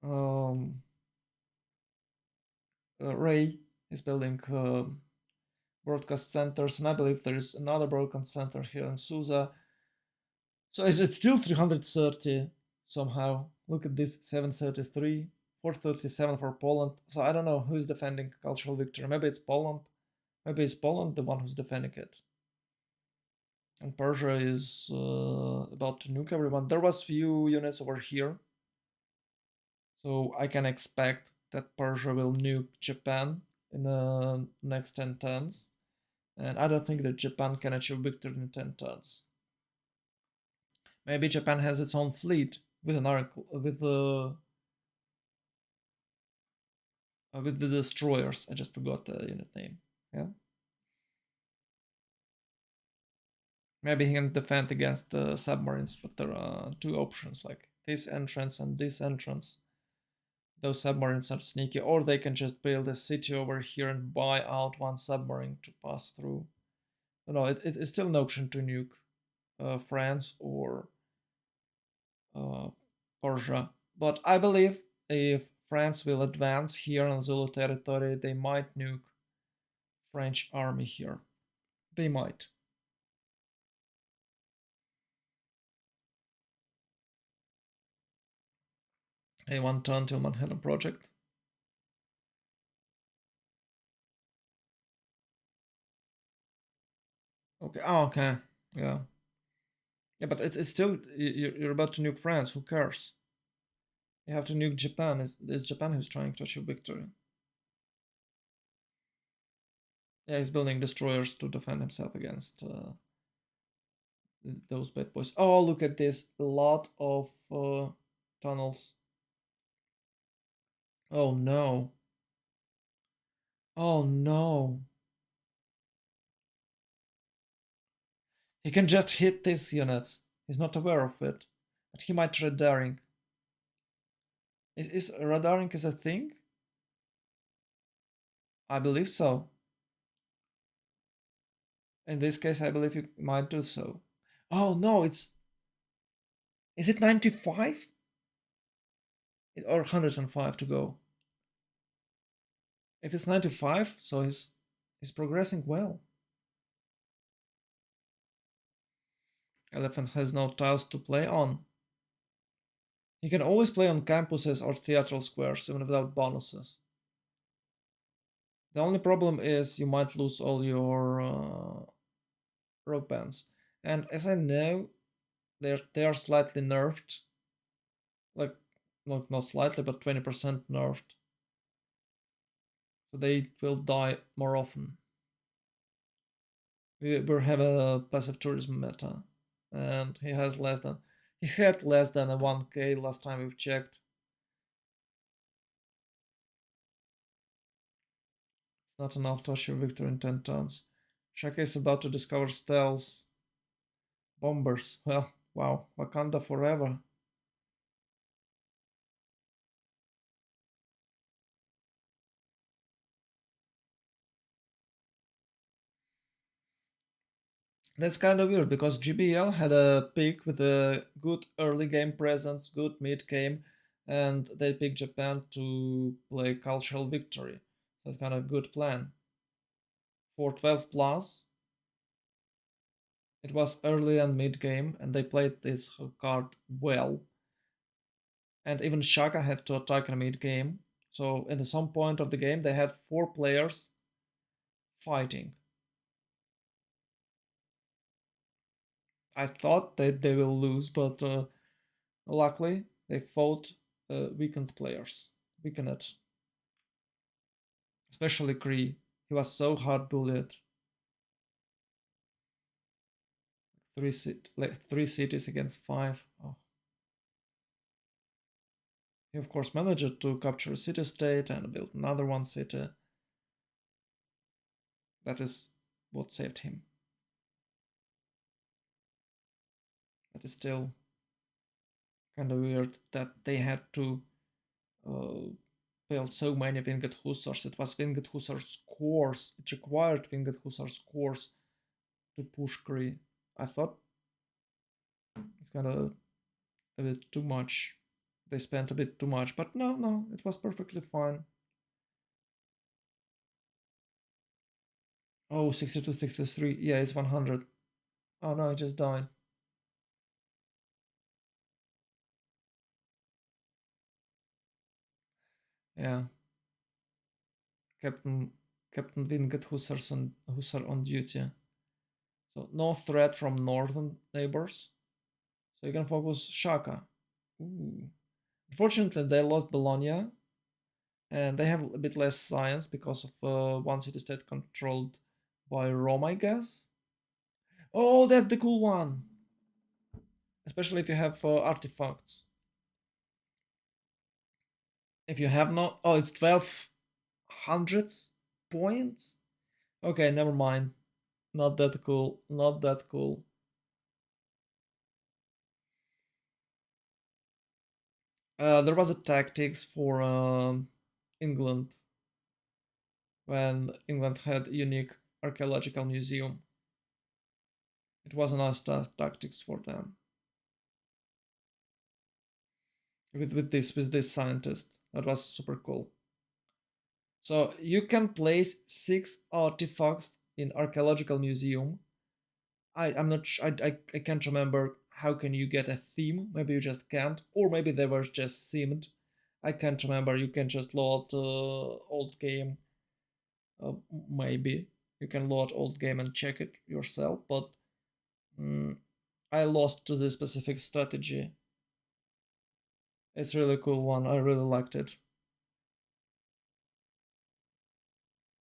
um, Ray is building broadcast centers, and I believe there is another broadcast center here in Susa. So it's still 330 somehow. Look at this, 733, 437 for Poland. So I don't know who's defending cultural victory. Maybe it's Poland. Maybe it's Poland the one who's defending it. And Persia is about to nuke everyone. There was few units over here. So I can expect that Persia will nuke Japan in the next 10 turns. And I don't think that Japan can achieve victory in 10 turns. Maybe Japan has its own fleet with an with the destroyers. I just forgot the unit name. Yeah. Maybe he can defend against the submarines, but there are two options, like this entrance and this entrance. Those submarines are sneaky, or they can just build a city over here and buy out one submarine to pass through. No, it's still an option to nuke France or uh, Persia. But I believe if France will advance here on Zulu territory, they might nuke French army here. They might. Hey, one turn till Manhattan Project. Okay. Oh, okay. Yeah. Yeah, but it's still you're about to nuke France. Who cares? You have to nuke Japan. It's Japan who's trying to achieve victory. Yeah, he's building destroyers to defend himself against those bad boys. Oh, look at this! A lot of tunnels. Oh no! Oh no! He can just hit these units. He's not aware of it, but he might radaring. Is radaring is a thing? I believe so. In this case, I believe you might do so. Oh no! Is it 95 or 105 to go? If it's 95, so he's progressing well. Elephant has no tiles to play on. He can always play on campuses or theatral squares, even without bonuses. The only problem is you might lose all your rope bands. And as I know, they are slightly nerfed. Like, not slightly, but 20% nerfed. So they will die more often. We have a passive tourism meta. And he had less than a 1k last time we've checked. It's not enough to achieve victory in 10 turns. Shaka is about to discover stealth bombers. Well, wow, Wakanda forever. That's kind of weird because GBL had a pick with a good early game presence, good mid game, and they picked Japan to play cultural victory. That's kind of a good plan. For 12 plus, it was early and mid game, and they played this card well. And even Shaka had to attack in mid game. So at some point of the game, they had 4 players fighting. I thought that they will lose, but luckily they fought weakened players. Weakened, especially Kree. He was so hard bullied. Three cities against 5. Oh. He of course managed to capture a city state and build another one city. That is what saved him. But it's still kind of weird that they had to build so many winged hussars. It was winged hussars course. It required winged hussars course to push Kree. I thought it's kind of a bit too much. They spent a bit too much, but no, it was perfectly fine. Oh, 62, 63. Yeah, it's 100. Oh no, I just died. Yeah, Captain Captain Winged Hussar on duty. So no threat from northern neighbors. So you can focus Shaka. Ooh. Unfortunately, they lost Bologna, and they have a bit less science because of one city state controlled by Rome, I guess. Oh, that's the cool one. Especially if you have artifacts. If you have no, oh, it's 12 hundreds points. Okay, never mind. Not that cool. Not that cool. There was a tactics for England when England had a unique archaeological museum. It was a nice tactics for them with this scientist. That was super cool. So you can place 6 artifacts in archaeological museum. I'm not I can't remember how can you get a theme. Maybe you just can't, or maybe they were just themed. I can't remember. You can just load old game. Maybe you can load old game and check it yourself. But mm, I lost to this specific strategy. It's really cool one. I really liked it.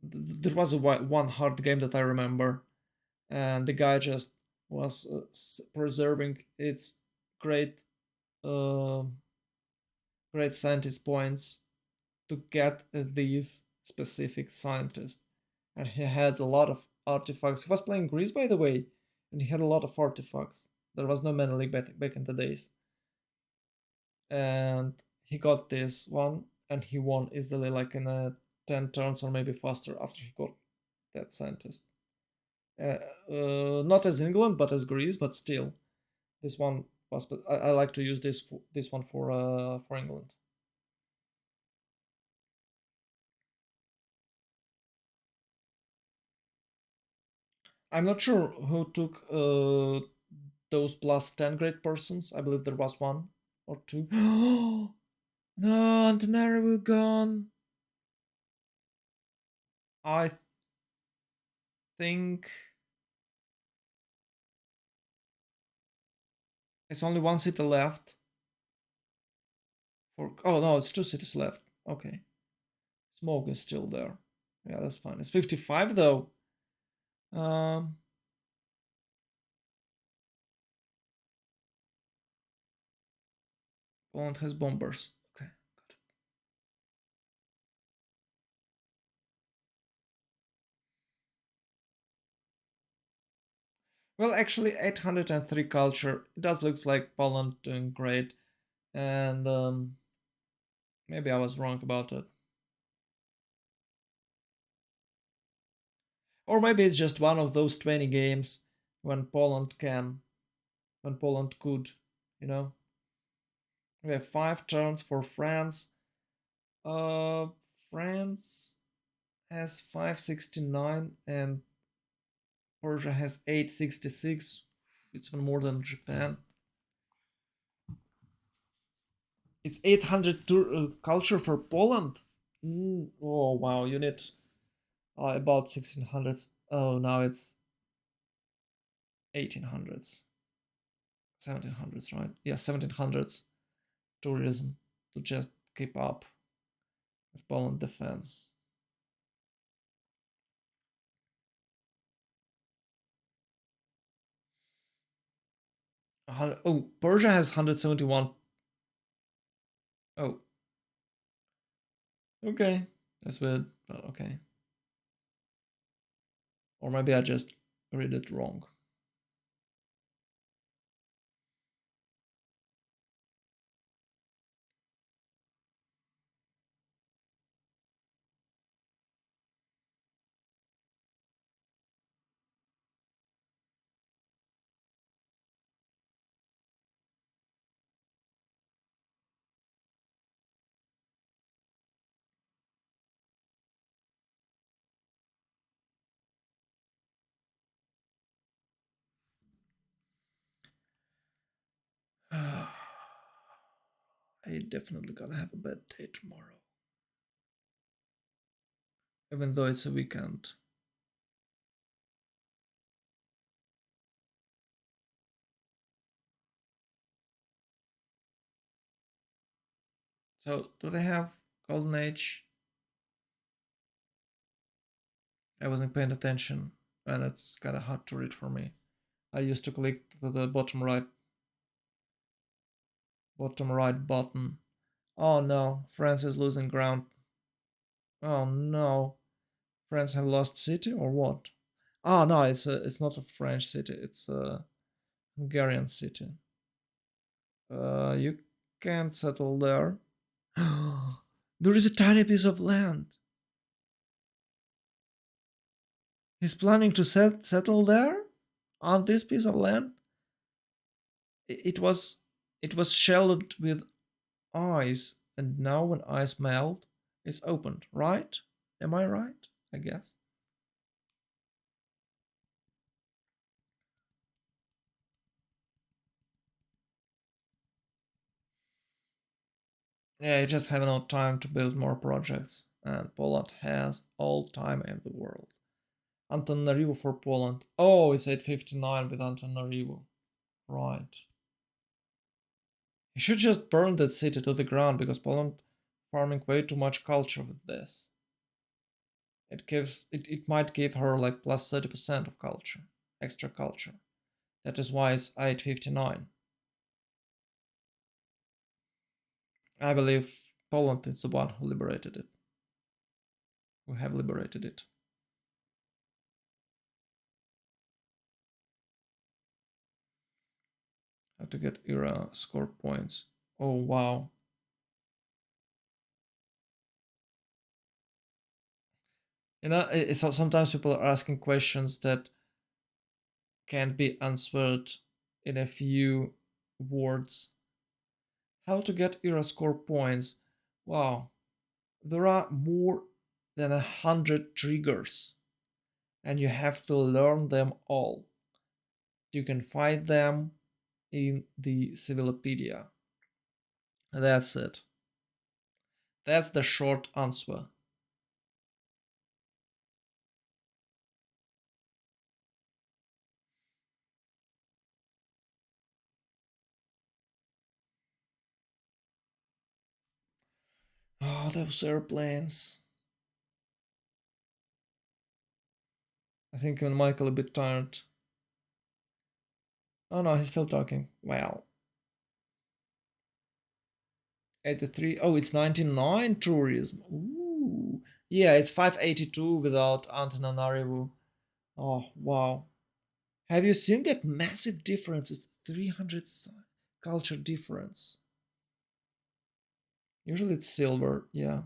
There was one hard game that I remember, and the guy just was preserving its great, uh, great scientist points to get these specific scientists. And he had a lot of artifacts. He was playing Greece, by the way, and he had a lot of artifacts. There was no Menelik back in the days. And he got this one, and he won easily, like in a 10 turns or maybe faster after he got that scientist. Not as England, but as Greece, but still, this one was. But I like to use this one for England. I'm not sure who took those plus 10 great persons. I believe there was one or two. No, Antonari gone. I think it's only one city left. Oh no, it's 2 cities left. Okay, Smoke is still there. Yeah, that's fine. It's 55 though. Um, Poland has bombers. Okay. Well, actually, 803 culture. It does looks like Poland doing great, and maybe I was wrong about it, or maybe it's just one of those 20 games when Poland could, you know. We have 5 turns for France. Uh, France has 569 and Persia has 866. It's even more than Japan. It's 800 culture for Poland. Oh wow, you need about 1600s. Oh, now it's 1800s, 1700s, right? Yeah, 1700s tourism to just keep up with Poland defense. Oh, Persia has 171. Oh, okay, that's weird, but okay. Or maybe I just read it wrong. I definitely gonna have a bad day tomorrow. even though it's a weekend. So, do they have Golden Age? I wasn't paying attention, and it's kind of hard to read for me. I used to click the bottom right button. Oh no, France is losing ground. Oh no, France have lost city or what? Oh no, it's not a French city. It's a Hungarian city. You can't settle there. There is a tiny piece of land. He's planning to settle there on this piece of land. It was shelled with ice, and now when ice melt, it's opened. Right? Am I right? I guess. Yeah, you just have no time to build more projects, and Poland has all time in the world. Antananarivo for Poland. Oh, it's 859 with Antananarivo. Right. You should just burn that city to the ground because Poland farming way too much culture with this. It might give her like plus 30% of culture, extra culture. That is why it's 859. I believe Poland is the one who liberated it. Who have liberated it. How to get era score points. Oh wow. You know, so sometimes people are asking questions that can't be answered in a few words. How to get era score points? Wow, there are more than 100 triggers, and you have to learn them all. You can find them in the Civilopedia. That's it. That's the short answer. Oh, those airplanes. I think Michael a bit tired. Oh no, he's still talking. Well, 83. Oh, it's 99 tourism. Ooh. Yeah, it's 582 without Antananarivo. Oh, wow. Have you seen that massive difference? It's 300 culture difference. Usually it's silver, yeah.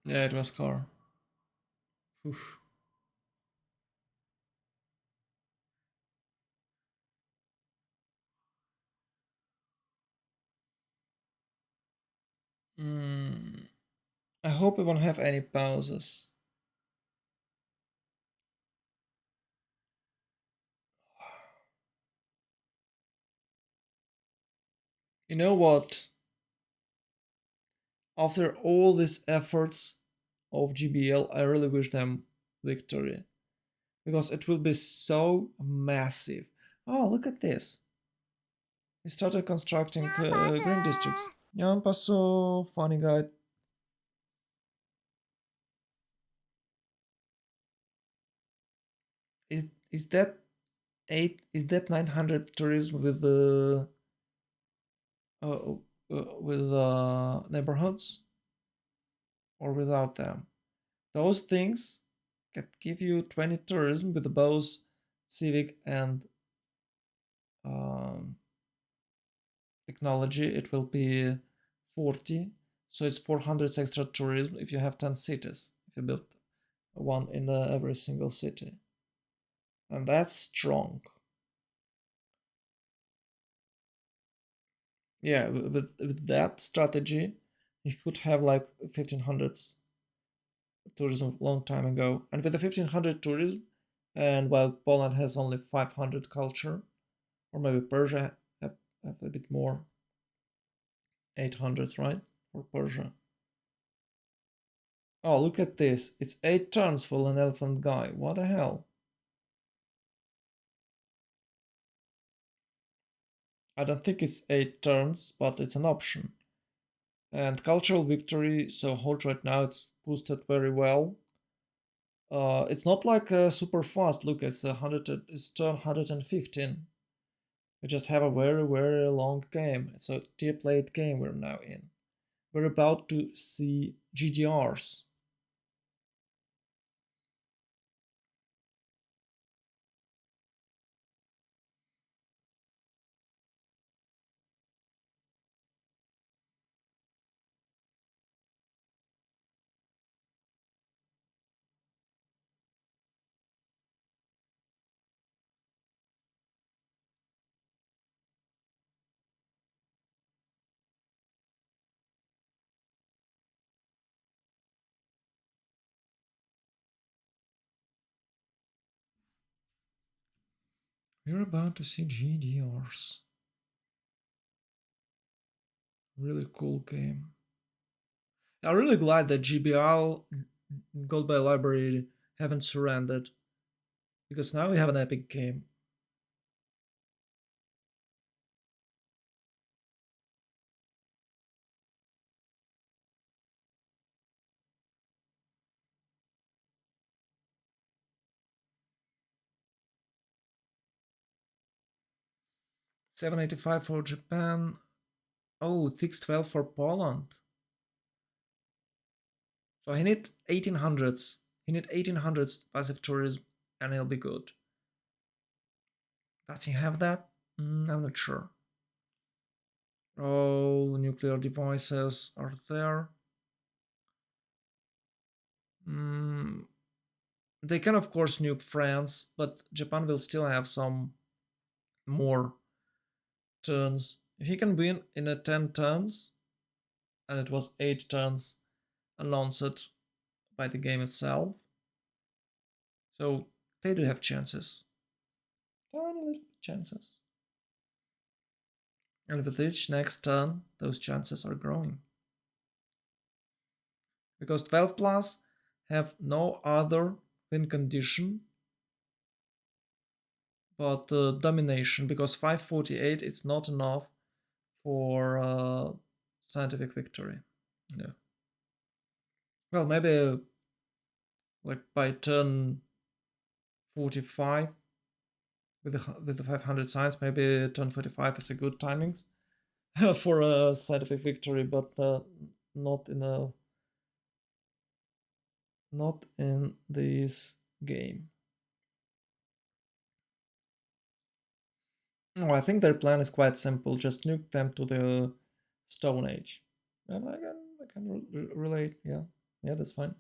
Yeah, it was car. Oof. Mm, I hope we won't have any pauses. You know what? After all these efforts of GBL, I really wish them victory because it will be so massive. Oh, look at this. We started constructing green districts. Yan paso, funny guy. Is that eight? Is that 900 tourism uh, with neighborhoods or without them? Those things Can give you 20 tourism with both civic and um, technology. It will be 40, so it's 400 extra tourism if you have 10 cities, if you build one in every single city, and that's strong. Yeah, with that strategy you could have like 1500s tourism long time ago, and with the 1500 tourism, and while Poland has only 500 culture, or maybe Persia have a bit more, 800s, right, for Persia. Oh, look at this, it's 8 turns for an elephant guy, what the hell. I don't think it's 8 turns, but it's an option. And cultural victory, so hold right now, it's boosted very well. It's not like super fast. Look, it's 100. It's turn 115. We just have a very long game. It's a tier late game we're now in. We're about to see GDRs. We're about to see GDRs. Really cool game. I'm really glad that GBL Gold by Library haven't surrendered, because now we have an epic game. 785 for Japan. Oh, 612 for Poland. So he need 1800s. He need 1800s passive tourism, and he'll be good. Does he have that? I'm not sure. Oh, nuclear devices are there. Mm, they can of course nuke France, but Japan will still have some more turns. If he can win in a 10 turns, and it was 8 turns announced by the game itself, so they do have chances. Tiny little chances. And with each next turn, those chances are growing. Because 12 plus have no other win condition but domination, because 548 is not enough for scientific victory. Yeah. Well, maybe like by turn 45 with the 500 science, maybe turn 45 is a good timings for a scientific victory, but not in a not in this game. No, I think their plan is quite simple. Just nuke them to the Stone Age, and I can relate. Yeah, yeah, that's fine.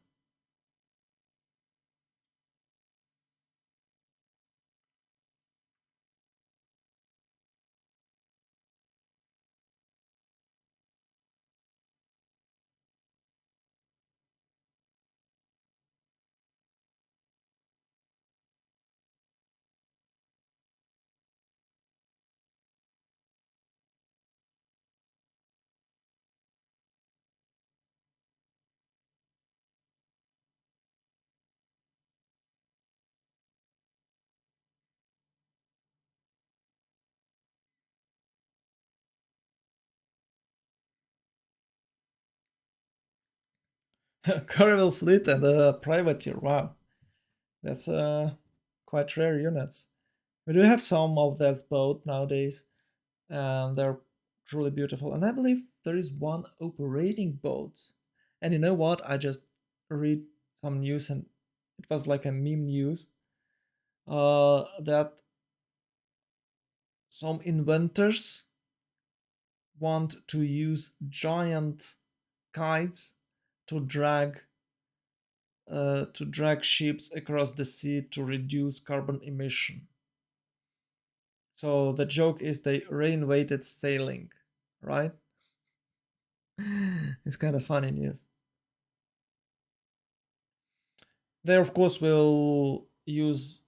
Caravel fleet and a privateer. Wow, that's quite rare units. We do have some of that boat nowadays, and they're truly beautiful. And I believe there is one operating boat. And you know what? I just read some news, and it was like a meme news, that some inventors want to use giant kites to drag ships across the sea to reduce carbon emission. So the joke is they reinvented sailing, right? It's kind of funny news. They of course will use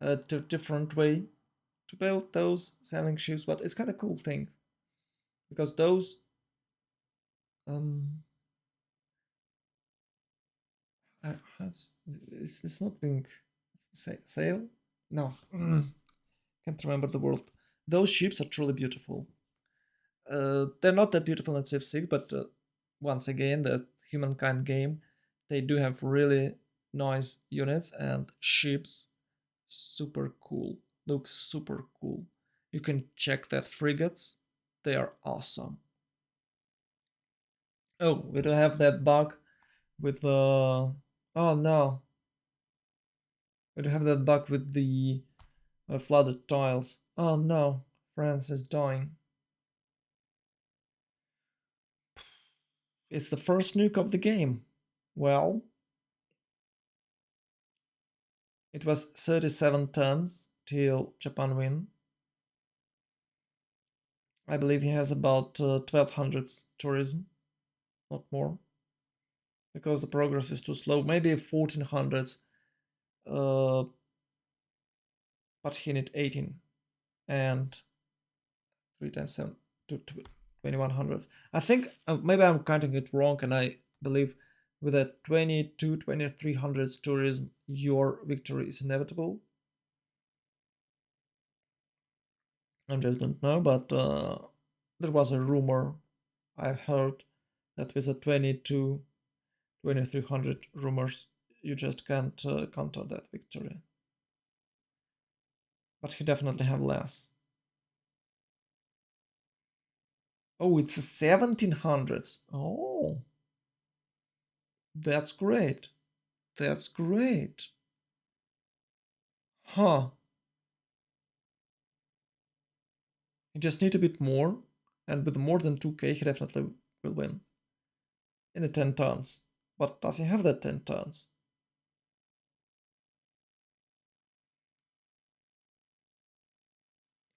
a different way to build those sailing ships, but it's kind of cool thing because those um it's not being sail. No, can't remember the word. Those ships are truly beautiful. They're not that beautiful in Civ 6, but once again, the humankind game, they do have really nice units and ships. Super cool. Looks super cool. You can check that frigates. They are awesome. Oh, we don't have that bug with the. Oh no, we don't have that bug with the flooded tiles. Oh no, France is dying. It's the first nuke of the game. Well, it was 37 tons till Japan win. I believe he has about 1200 tourism, not more, because the progress is too slow. Maybe 1400s, uh, but he need 18 and 3 times 7 to 2100s. I think maybe I'm counting it wrong, and I believe with a 22 2300s tourism, your victory is inevitable. I just don't know, but there was a rumor I heard that with a 22 2300 rumors you just can't counter that victory. But he definitely have less. Oh, it's a 1700s. Oh, that's great. That's great. Huh. You just need a bit more, and with more than 2k he definitely will win in the 10 turns. But does he have that 10 turns?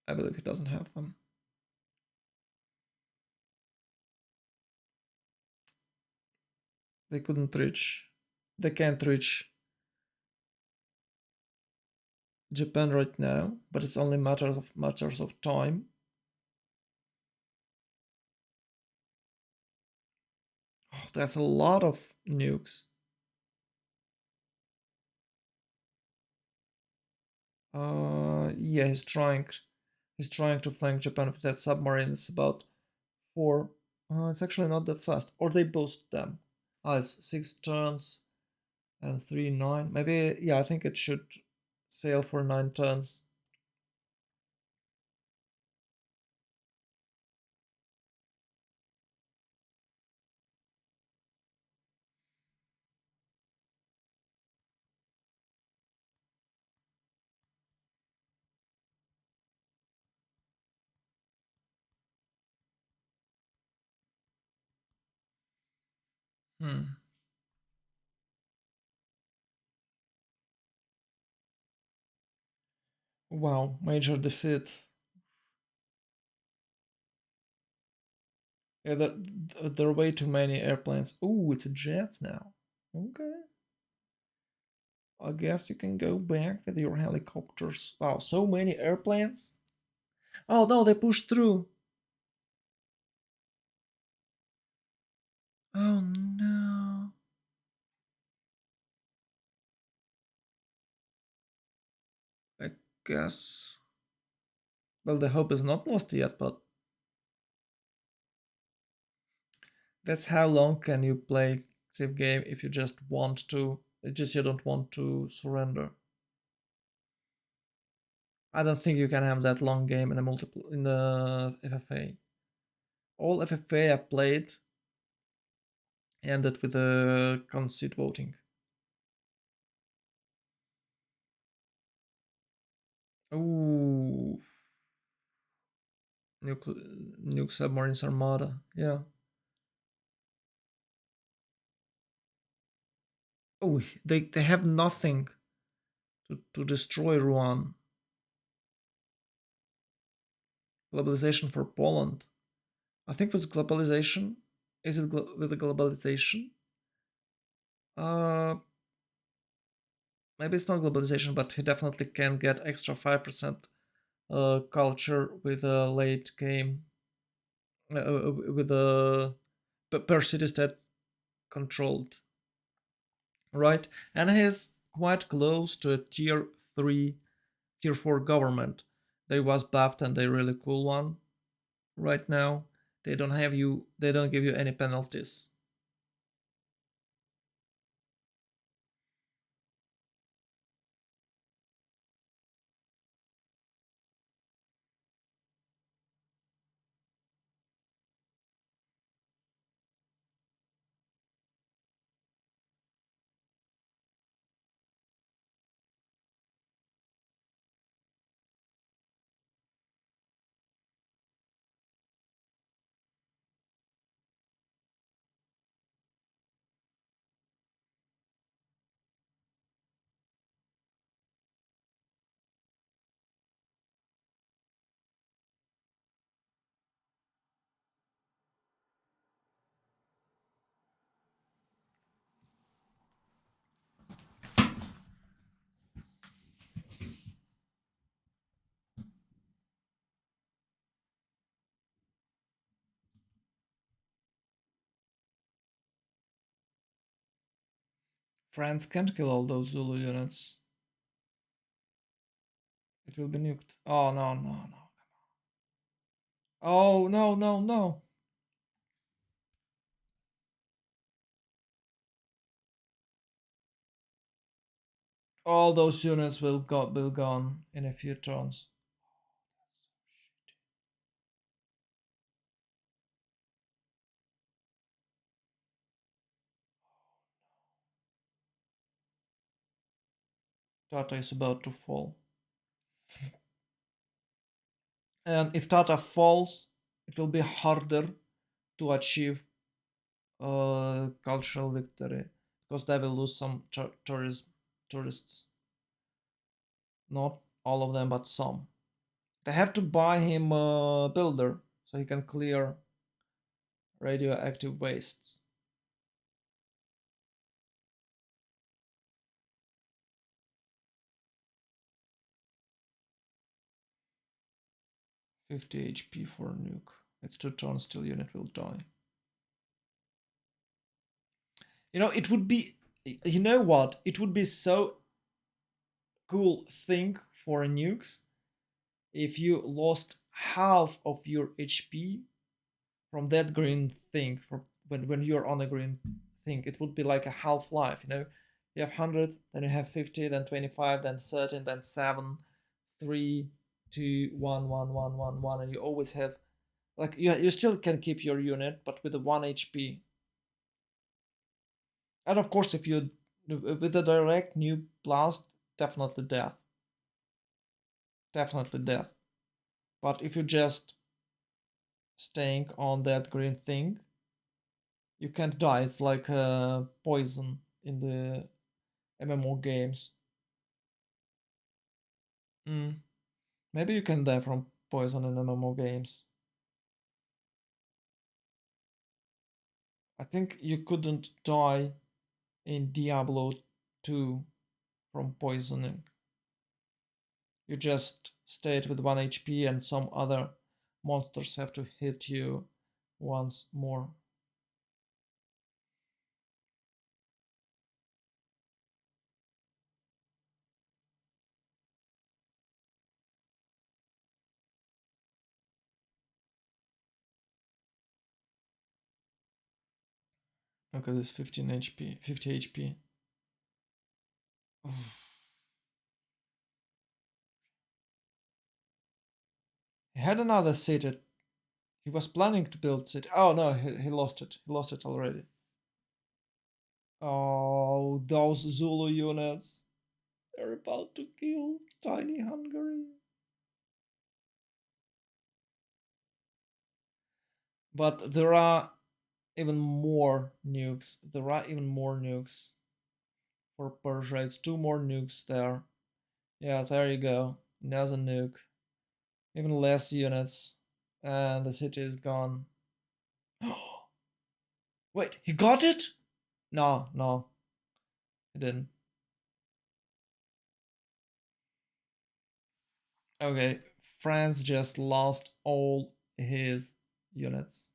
I believe he doesn't have them. They couldn't reach. They can't reach Japan right now, but it's only matters of time. Oh, that's a lot of nukes. Yeah, he's trying to flank Japan with that submarine. It's about 4. It's actually not that fast. Or they boost them. It's 6 turns and 3 9. Maybe, yeah, I think it should sail for 9 turns. Hmm. Wow, major defeat. Yeah, there are way too many airplanes. Ooh, it's a jet now. Okay. I guess you can go back with your helicopters. Wow, so many airplanes. Oh no, they pushed through. Oh no. I guess. Well, the hope is not lost yet, but that's how long can you play Civ game if you just want to. It's just you don't want to surrender. I don't think you can have that long game in a multiple in the FFA. All FFA I played ended with a concede voting. Ooh, nuke submarines armada. Yeah. Oh, they have nothing to destroy Rouen. Globalization for Poland. I think with globalization, is it with the globalization? Uh, Maybe it's not globalization, but he definitely can get extra 5% culture with a late game, with a per city stat controlled, right? And he's quite close to a tier 3, tier 4 government. They was buffed and they really cool one. Right now, they don't give you any penalties. France can't kill all those Zulu units. It will be nuked. Oh no, no, no. Oh no, no, no. All those units will gone in a few turns. Tata is about to fall. And if Tata falls, it will be harder to achieve cultural victory because they will lose some tourists. Not all of them, but some. They have to buy him a builder so he can clear radioactive wastes. 50 HP for a nuke. It's 2 turns till unit will die. It would be. You know what? It would be so cool thing for nukes if you lost half of your HP from that green thing for when you're on a green thing. It would be like a half-life. You have 100, then you have 50, then 25, then 13, then 7, 3, 2, 1, 1, 1, 1, 1, and you always have like you still can keep your unit but with the 1 HP. And of course if you with a direct nuke blast, definitely death. Definitely death. But if you just staying on that green thing, you can't die. It's like poison in the MMO games. Mm. Maybe you can die from poison in MMO games. I think you couldn't die in Diablo 2 from poisoning. You just stayed with 1 HP and some other monsters have to hit you once more. Look at this 15 HP, 50 HP. He had another city. He was planning to build city. Oh no, he lost it. He lost it already. Oh, those Zulu units. They're about to kill tiny Hungary. But there are even more nukes. There are even more nukes for Persia. It's two more nukes there. Yeah, there you go. Another nuke. Even less units. And the city is gone. Wait, he got it? No, no, he didn't. Okay, France just lost all his units.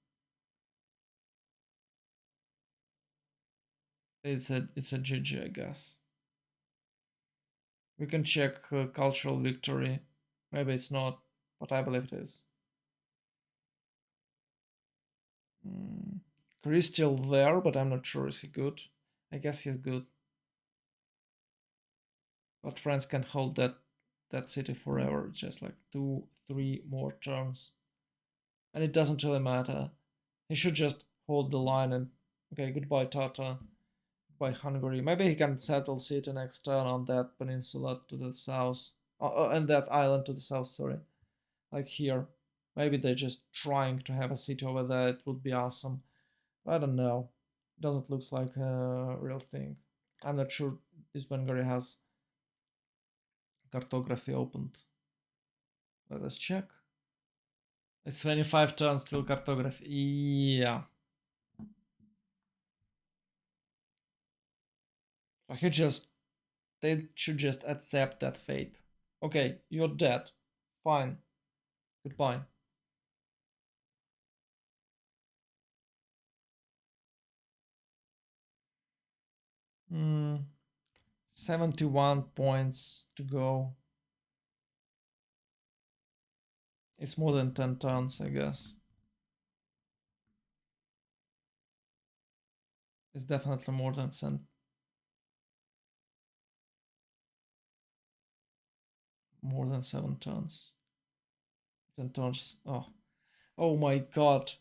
It's a GG, I guess. We can check cultural victory. Maybe it's not, but I believe it is. Mm. Chris still there, but I'm not sure is he good. I guess he's good. But France can't hold that city forever. It's just like 2, 3 more turns. And it doesn't really matter. He should just hold the line and okay, goodbye Tata. By Hungary. Maybe he can settle city next turn on that peninsula to the south. And that island to the south, sorry. Like here. Maybe they're just trying to have a city over there. It would be awesome. I don't know. Doesn't look like a real thing. I'm not sure if Hungary has cartography opened. Let us check. It's 25 turns till cartography. Yeah. So he just they should just accept that fate. Okay, you're dead. Fine. Goodbye. Hmm. 71 points to go. It's more than 10 tons, I guess. It's definitely more than 10, more than 7 tons. 10 tons. Oh my god.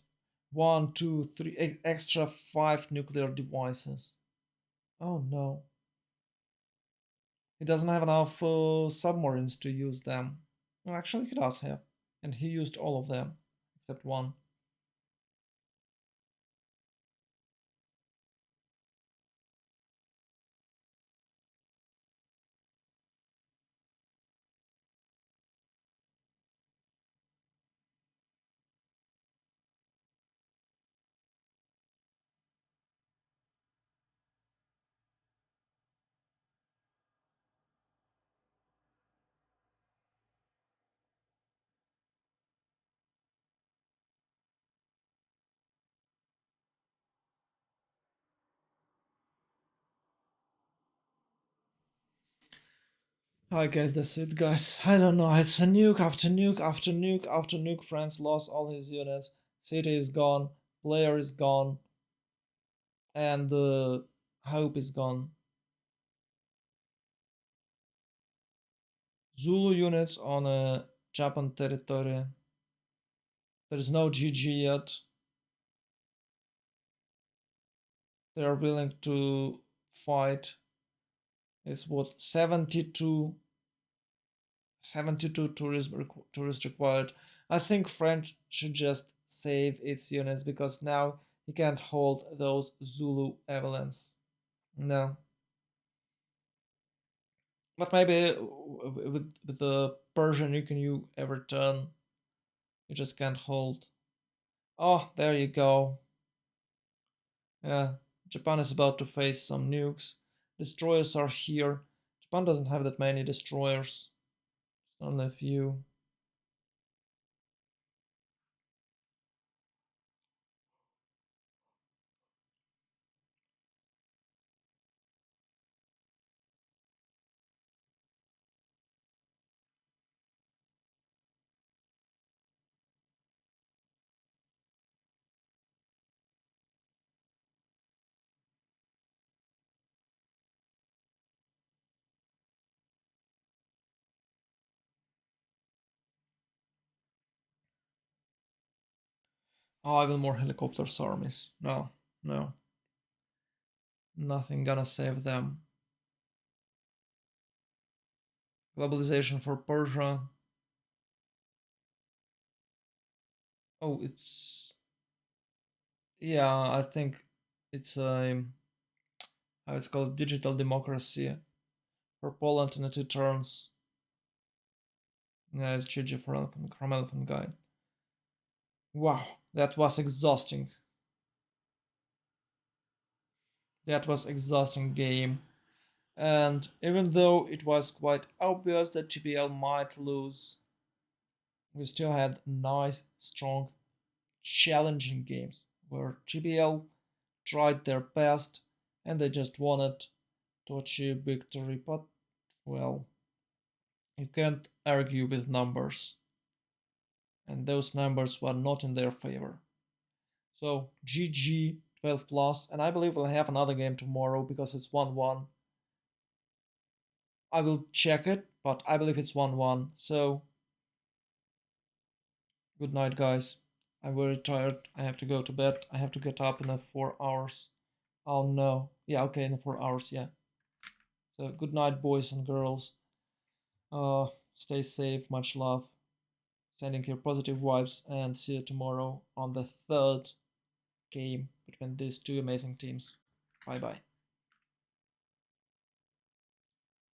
One, two, three, extra 5 nuclear devices. Oh no. He doesn't have enough submarines to use them. Well, actually, he does have. And he used all of them, except one. I guess that's it, guys. I don't know. It's a nuke after nuke after nuke after nuke. France lost all his units. City is gone. Player is gone. And the hope is gone. Zulu units on a Japan territory. There is no GG yet. They are willing to fight. It's what 72 tourists required. I think French should just save its units because now he can't hold those Zulu avalanches. No. But maybe with the Persian you ever turn. You just can't hold. Oh, there you go. Yeah, Japan is about to face some nukes. Destroyers are here. Japan doesn't have that many destroyers. It's only a few. Oh, even more helicopters armies. No, no. Nothing gonna save them. Globalization for Persia. Oh, it's Yeah, I think it's a how it's called digital democracy for Poland in the two turns. Yeah, it's GG for Elephant, from Elephant Guide. Wow, that was exhausting. That was exhausting game. And even though it was quite obvious that GPL might lose, we still had nice, strong, challenging games where GPL tried their best and they just wanted to achieve victory. But, well, you can't argue with numbers, and those numbers were not in their favor. So, GG 12 plus, and I believe we'll have another game tomorrow because it's 1-1. I will check it, but I believe it's 1-1. So, good night, guys. I'm very tired. I have to go to bed. I have to get up in 4 hours. Oh no. Yeah, okay, in 4 hours, yeah. So good night, boys and girls. Stay safe, much love. Sending you positive vibes, and see you tomorrow on the third game between these two amazing teams. Bye bye.